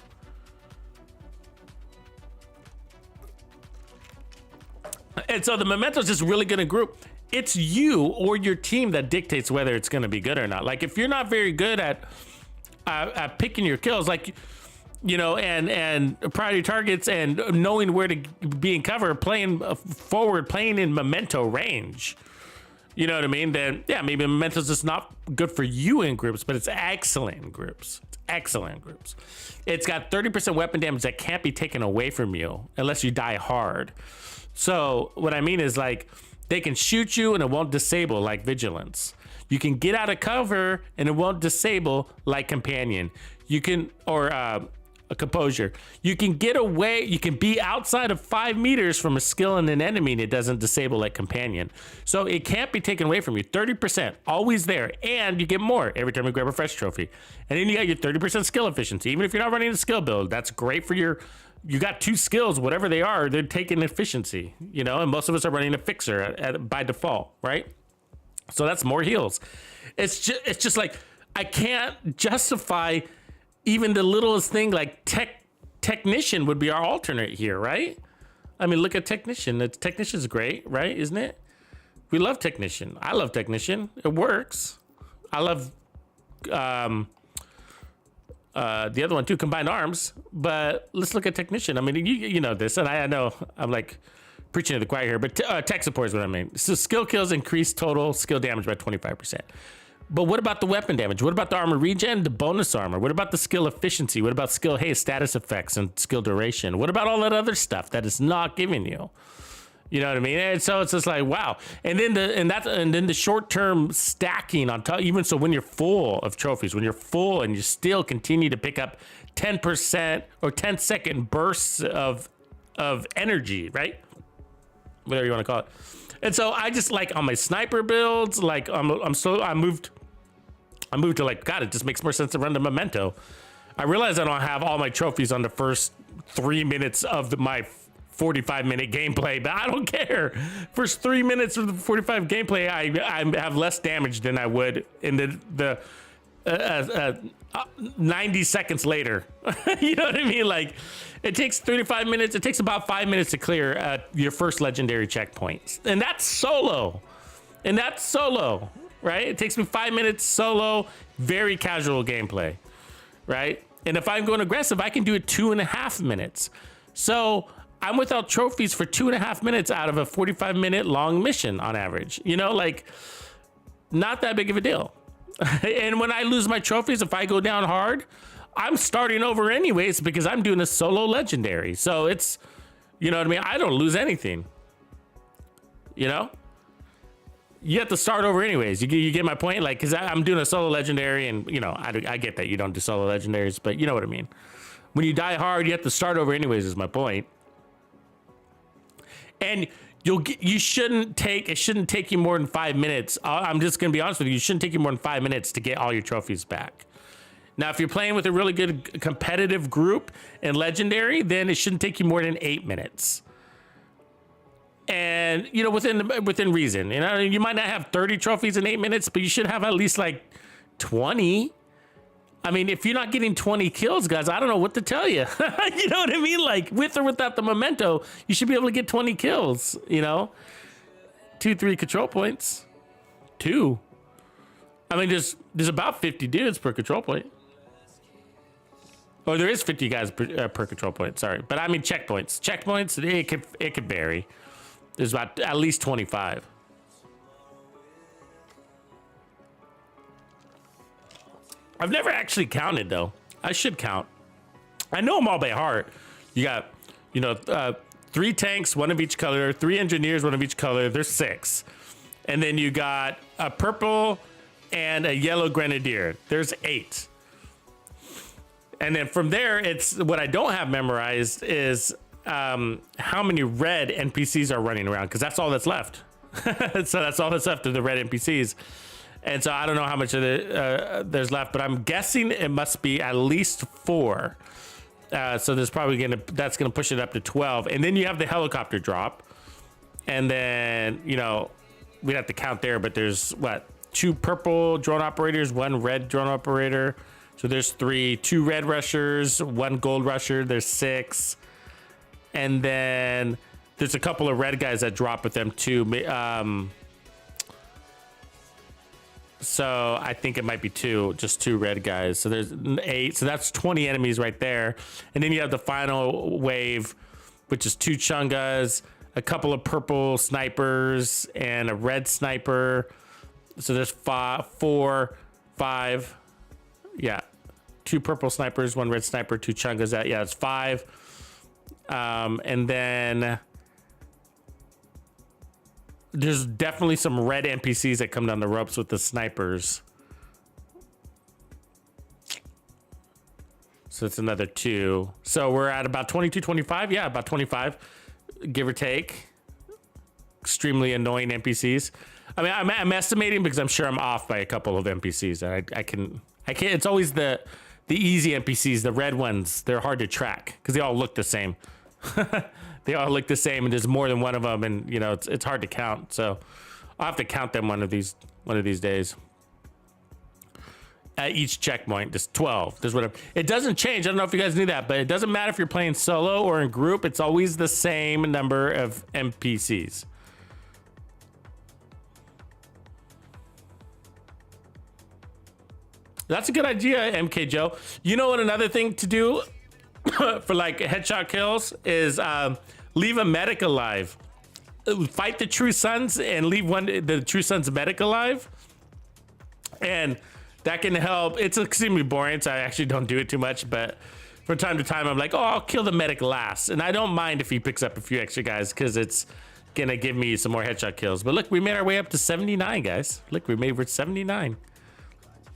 And so the memento is just really good in group. It's you or your team that dictates whether it's going to be good or not. Like, if you're not very good at picking your kills, like, you know, and priority targets and knowing where to be in cover, playing forward, playing in memento range, you know what I mean? Then yeah, maybe memento's just not good for you in groups, but it's excellent in groups. It's excellent in groups. It's got 30% weapon damage that can't be taken away from you unless you die hard. So what I mean is like they can shoot you and it won't disable like vigilance. You can get out of cover and it won't disable like companion. You can, or a composure. You can get away, you can be outside of 5 meters from a skill in an enemy and it doesn't disable like companion. So it can't be taken away from you. 30%, always there. And you get more every time you grab a fresh trophy. And then you got your 30% skill efficiency. Even if you're not running a skill build, that's great for your, you got 2 skills, whatever they are, they're taking efficiency, you know, and most of us are running a fixer by default, right? So that's more heals. It's just like, I can't justify even the littlest thing like technician would be our alternate here, right? I mean, look at technician. Technician's great, right? Isn't it? We love technician. I love technician. It works. I love the other one too, combined arms. But let's look at technician. I mean, you know this, and I know I'm like preaching to the choir here, but tech support is what I mean. So skill kills increase total skill damage by 25%. But what about the weapon damage? What about the armor regen, the bonus armor? What about the skill efficiency? What about skill, hey, status effects and skill duration? What about all that other stuff that it's not giving you? You know what I mean? And so it's just like, wow. And then the short-term stacking on top, even so when you're full of trophies, when you're full and you still continue to pick up 10% or 10-second bursts of energy, right? Whatever you want to call it. And so I just like on my sniper builds, like I moved to like, God, it just makes more sense to run the memento. I realize I don't have all my trophies on the first 3 minutes of my 45-minute gameplay, but I don't care. First 3 minutes of the 45 gameplay, I have less damage than I would in the 90 seconds later. You know what I mean? Like it takes 35 minutes. It takes about 5 minutes to clear your first legendary checkpoint. And that's solo. Right? It takes me 5 minutes solo, very casual gameplay, right? And if I'm going aggressive, I can do it 2.5 minutes. So I'm without trophies for 2.5 minutes out of a 45-minute long mission on average. You know, like not that big of a deal. And when I lose my trophies, if I go down hard, I'm starting over anyways because I'm doing a solo legendary. So it's, you know what I mean? I don't lose anything. You know? You have to start over anyways. You get my point? Like, because I'm doing a solo legendary and, you know, I get that you don't do solo legendaries, but you know what I mean? When you die hard, you have to start over anyways is my point. And it shouldn't take you more than 5 minutes. I'm just gonna be honest with you. You shouldn't take you more than 5 minutes to get all your trophies back. Now, if you're playing with a really good competitive group and legendary, then it shouldn't take you more than 8 minutes. And you know, within reason. You know, you might not have 30 trophies in 8 minutes, but you should have at least like 20. I mean, if you're not getting 20 kills, guys, I don't know what to tell you. You know what I mean? Like, with or without the memento, you should be able to get 20 kills, you know? 2-3 control points. 2. I mean, there's about 50 dudes per control point. Oh, there is 50 guys per control point, sorry. But I mean checkpoints. Checkpoints, it could vary. There's about at least 25. I've never actually counted though. I should count. I know them all by heart. You got, you know, 3 tanks, 1 of each color, 3 engineers, 1 of each color. There's 6. And then you got a purple and a yellow grenadier. There's 8. And then from there, it's what I don't have memorized is how many red NPCs are running around, because that's all that's left. So that's all that's left of the red NPCs. And so I don't know how much of there's left, but I'm guessing it must be at least 4. So there's probably that's gonna push it up to 12. And then you have the helicopter drop. And then, you know, we'd have to count there, but there's what? 2 purple drone operators, 1 red drone operator. So there's 3, 2 red rushers, 1 gold rusher, there's 6. And then there's a couple of red guys that drop with them too. So I think it might be 2, just 2 red guys. So there's 8. So that's 20 enemies right there. And then you have the final wave, which is 2 chungas, a couple of purple snipers, and a red sniper. So there's 4, 5. Yeah. 2 purple snipers, 1 red sniper, 2 chungas. That, yeah, it's 5. And then there's definitely some red NPCs that come down the ropes with the snipers. So it's another 2. So we're at about 22, 25. Yeah, about 25, give or take. Extremely annoying NPCs. I mean, I'm estimating because I'm sure I'm off by a couple of NPCs. I can't. It's always the easy NPCs, the red ones. They're hard to track because they all look the same. They all look the same, and there's more than one of them, and you know it's hard to count. So I'll have to count them one of these days. At each checkpoint, just 12. There's whatever. It doesn't change. I don't know if you guys knew that, but it doesn't matter if you're playing solo or in group. It's always the same number of NPCs. That's a good idea, MK Joe. You know what? Another thing to do for like headshot kills is leave a medic alive. Fight the True Sons and leave the True Sons medic alive, and that can help. It's extremely boring, so I actually don't do it too much, but from time to time I'm like, oh, I'll kill the medic last, and I don't mind if he picks up a few extra guys because it's gonna give me some more headshot kills. But look, we made our way up to 79, guys. Look, we're 79.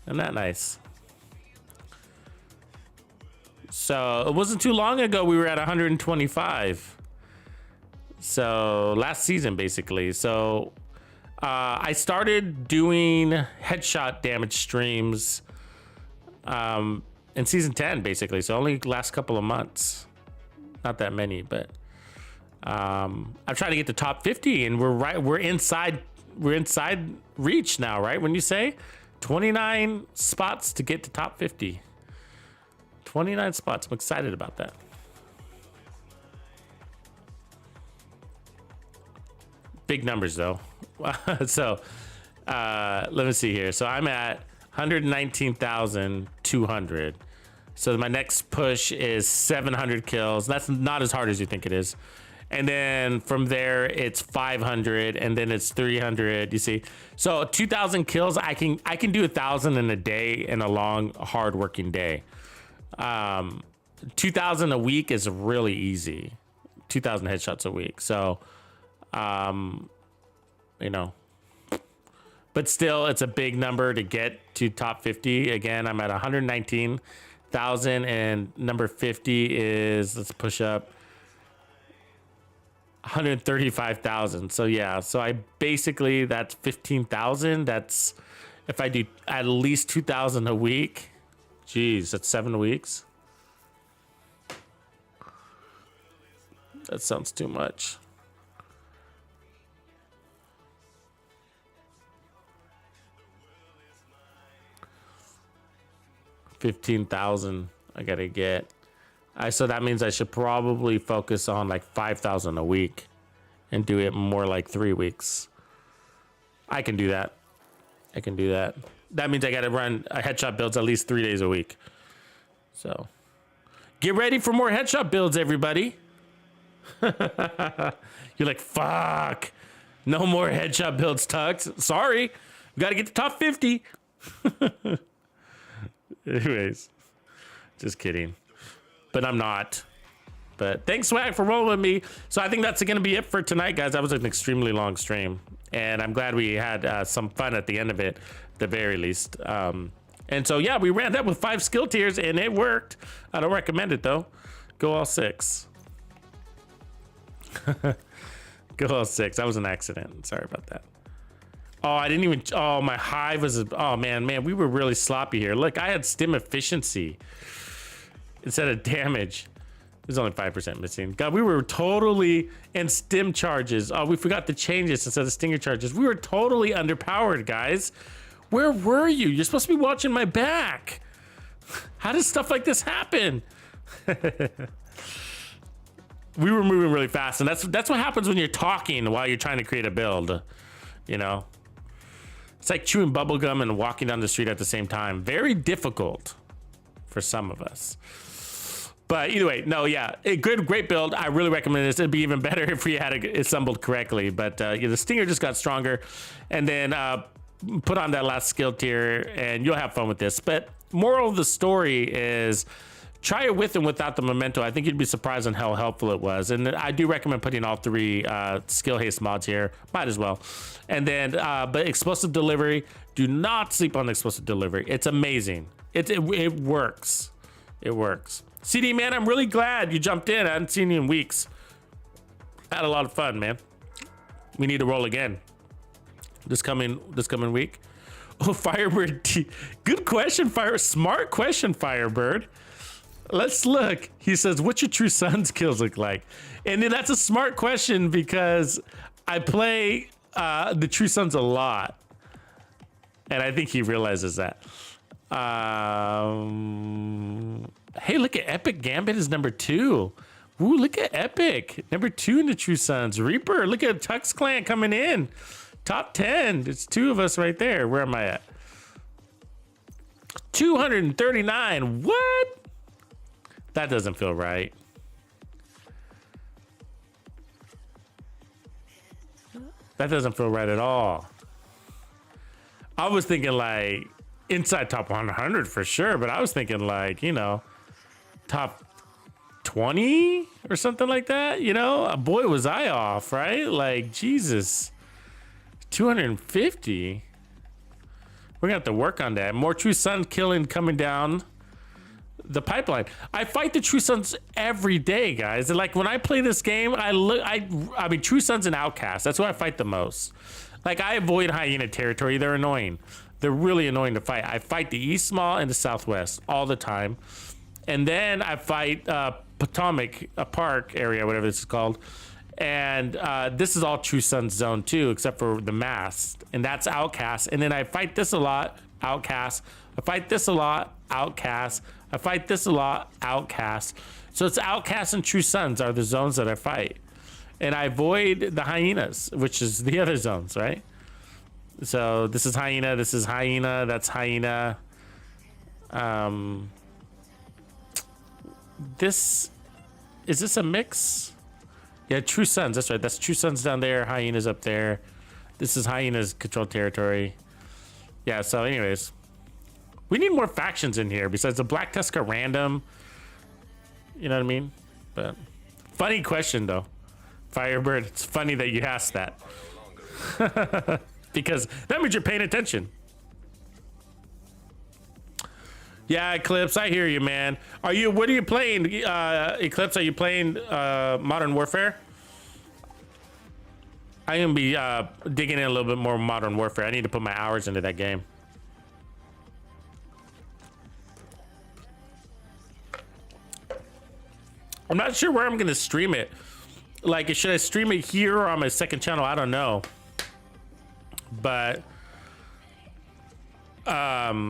Isn't that nice? So it wasn't too long ago we were at 125. So last season, basically. So I started doing headshot damage streams in season 10, basically. So only last couple of months. Not that many, but I'm trying to get the top 50, and we're inside reach now, right? When you say 29 spots to get to top 50. 29 spots. I'm excited about that. Big numbers though. So let me see here. So I'm at 119,200. So my next push is 700 kills. That's not as hard as you think it is. And then from there it's 500, and then it's 300. You see, so 2,000 kills. I can do 1,000 in a day, in a long, hard-working day. 2,000 a week is really easy. 2,000 headshots a week. So, you know, but still, it's a big number to get to top 50. Again, I'm at 119,000, and number 50 is, let's push up, 135,000. So yeah, so I basically, that's 15,000. That's if I do at least 2,000 a week. Geez, that's 7 weeks. That sounds too much. $15,000 I gotta get. So that means I should probably focus on like 5,000 a week and do it more like 3 weeks. I can do that. I can do that. That means I got to run headshot builds at least 3 days a week. So get ready for more headshot builds, everybody. You're like, fuck. No more headshot builds, Tux. Sorry. We got to get to top 50. Anyways, just kidding. But I'm not. But thanks, Swag, for rolling with me. So I think that's going to be it for tonight, guys. That was an extremely long stream, and I'm glad we had some fun at the end of it, at the very least. And so, yeah, we ran that with 5 skill tiers, and it worked. I don't recommend it, though. Go all 6. Go all 6. That was an accident. Sorry about that. Oh, I didn't even... Oh, my hive was... Oh, man, we were really sloppy here. Look, I had stim efficiency instead of damage. There's only 5% missing. God, we were totally... And stim charges. Oh, we forgot to change this instead of stinger charges. We were totally underpowered, guys. Where were you? You're supposed to be watching my back. How does stuff like this happen? We were moving really fast, and that's what happens when you're talking while you're trying to create a build. You know? It's like chewing bubblegum and walking down the street at the same time. Very difficult for some of us. But either way, no, yeah, a great build. I really recommend this. It'd be even better if we had it assembled correctly. But yeah, the Stinger just got stronger, and then put on that last skill tier, and you'll have fun with this. But moral of the story is, try it with and without the memento. I think you'd be surprised on how helpful it was. And I do recommend putting all 3 skill haste mods here. Might as well. And then, but explosive delivery, do not sleep on the explosive delivery. It's amazing. It works. It works. CD, man, I'm really glad you jumped in. I hadn't seen you in weeks. Had a lot of fun, man. We need to roll again this coming week. Oh, Firebird. Good question, Smart question, Firebird. Let's look. He says, what's your True Sons kills look like? And then that's a smart question because I play the True Sons a lot. And I think he realizes that. Hey, look at Epic Gambit is number 2. Ooh, look at Epic. Number 2 in the True Sons. Reaper, look at Tux Clan coming in. Top 10. It's 2 of us right there. Where am I at? 239. What? That doesn't feel right. That doesn't feel right at all. I was thinking like inside top 100 for sure, but I was thinking like, you know, top 20 or something like that. You know, boy, was I off, right? Like, Jesus. 250. We're gonna have to work on that. More True Sun killing coming down the pipeline. I fight the True Sons every day, guys. And like when I play this game, I mean True Sons and Outcasts. That's what I fight the most. Like I avoid hyena territory. They're annoying. They're really annoying to fight. I fight the East Small and the Southwest all the time. And then I fight Potomac Park area, whatever this is called. And this is all True Sons zone too, except for the Mast. And that's Outcast. And then I fight this a lot, Outcast. I fight this a lot, Outcast. I fight this a lot, Outcast. So it's Outcast and True Sons are the zones that I fight. And I avoid the hyenas, which is the other zones, right? So this is hyena, that's hyena. Is this a mix? Yeah, True Sons, that's right. That's True Sons down there, hyenas up there. This is hyenas control territory. Yeah, so anyways. We need more factions in here besides the Black Tusker random. You know what I mean? But funny question though. Firebird, it's funny that you asked that. Because that means you're paying attention. Yeah, Eclipse, I hear you, man. What are you playing, Eclipse? Are you playing Modern Warfare? I'm gonna be digging in a little bit more Modern Warfare. I need to put my hours into that game. I'm not sure where I'm gonna stream it. Like, should I stream it here or on my second channel? I don't know. But yeah,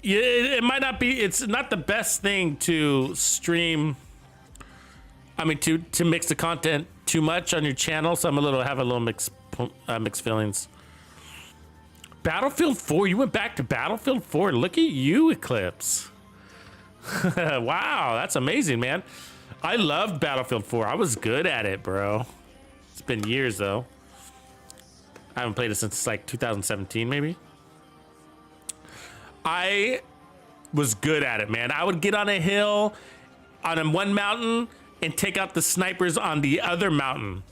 it might not be. It's not the best thing to stream. I mean, to mix the content too much on your channel. So have a little mixed feelings. Battlefield 4. You went back to Battlefield 4. Look at you, Eclipse. Wow, that's amazing, man. I loved Battlefield 4. I was good at it, bro. It's been years though. I haven't played it since like 2017, maybe. I was good at it, man. I would get on a hill on one mountain and take out the snipers on the other mountain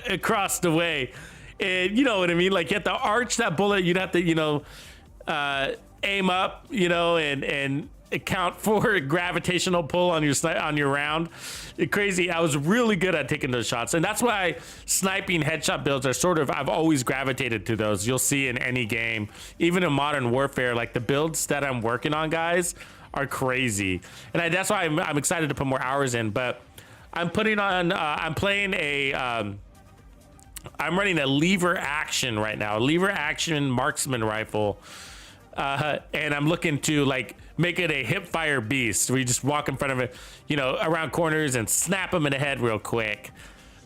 across the way. And you know what I mean? Like you have to arch that bullet. You'd have to, you know, aim up, you know, and account for gravitational pull on your round. Crazy. I was really good at taking those shots, and that's why sniping headshot builds are sort of, I've always gravitated to those. You'll see in any game, even in Modern Warfare, like the builds that I'm working on, guys, are crazy, and that's why I'm excited to put more hours in. But I'm putting on I'm playing a I'm running a lever action right now, lever action marksman rifle, and I'm looking to like make it a hip fire beast where you just walk in front of it, you know, around corners and snap them in the head real quick,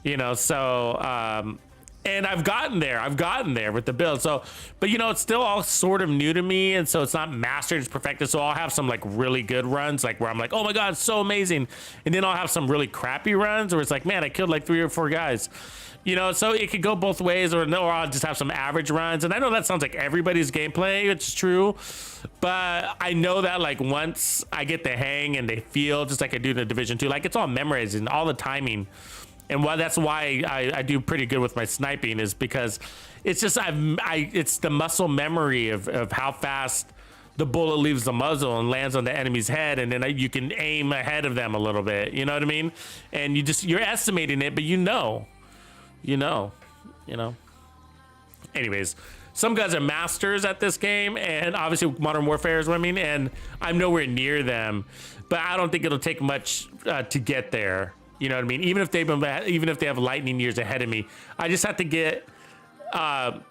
you know. So And I've gotten there with the build. So, but you know, it's still all sort of new to me. And so it's not mastered, it's perfected. So I'll have some like really good runs, like where I'm like, oh my God, it's so amazing. And then I'll have some really crappy runs where it's like, man, I killed like 3 or 4 guys. You know, so it could go both ways, or no, or I'll just have some average runs. And I know that sounds like everybody's gameplay, it's true. But I know that like once I get the hang and they feel just like I do in the Division 2, like it's all memorizing, all the timing. And that's why I do pretty good with my sniping, is because it's just it's the muscle memory of how fast the bullet leaves the muzzle and lands on the enemy's head, and then you can aim ahead of them a little bit. You know what I mean? And you're estimating it, but you know. Anyways, some guys are masters at this game, and obviously Modern Warfare is what I mean, and I'm nowhere near them, but I don't think it'll take much to get there. You know what I mean? Even if they have lightning years ahead of me, I just have to get a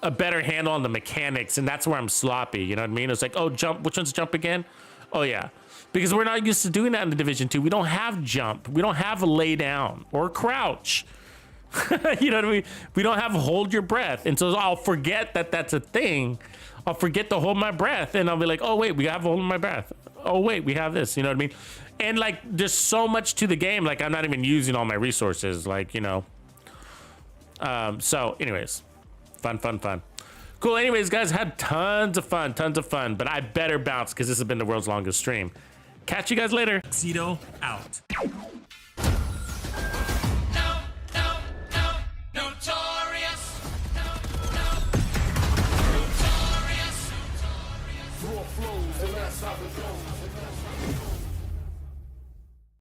better handle on the mechanics, and that's where I'm sloppy. You know what I mean? It's like, oh, jump. Which one's jump again? Oh yeah, because we're not used to doing that in the Division 2. We don't have jump. We don't have lay down or crouch. You know what I mean? We don't have hold your breath, and so I'll forget that that's a thing. I'll forget to hold my breath, and I'll be like, oh wait, we have hold my breath. Oh wait, we have this. You know what I mean? And like, there's so much to the game. Like, I'm not even using all my resources. Like, you know. So, anyways, fun. Cool. Anyways, guys, had tons of fun. But I better bounce because this has been the world's longest stream. Catch you guys later. Tuxedo out. Flows and that's how it goes.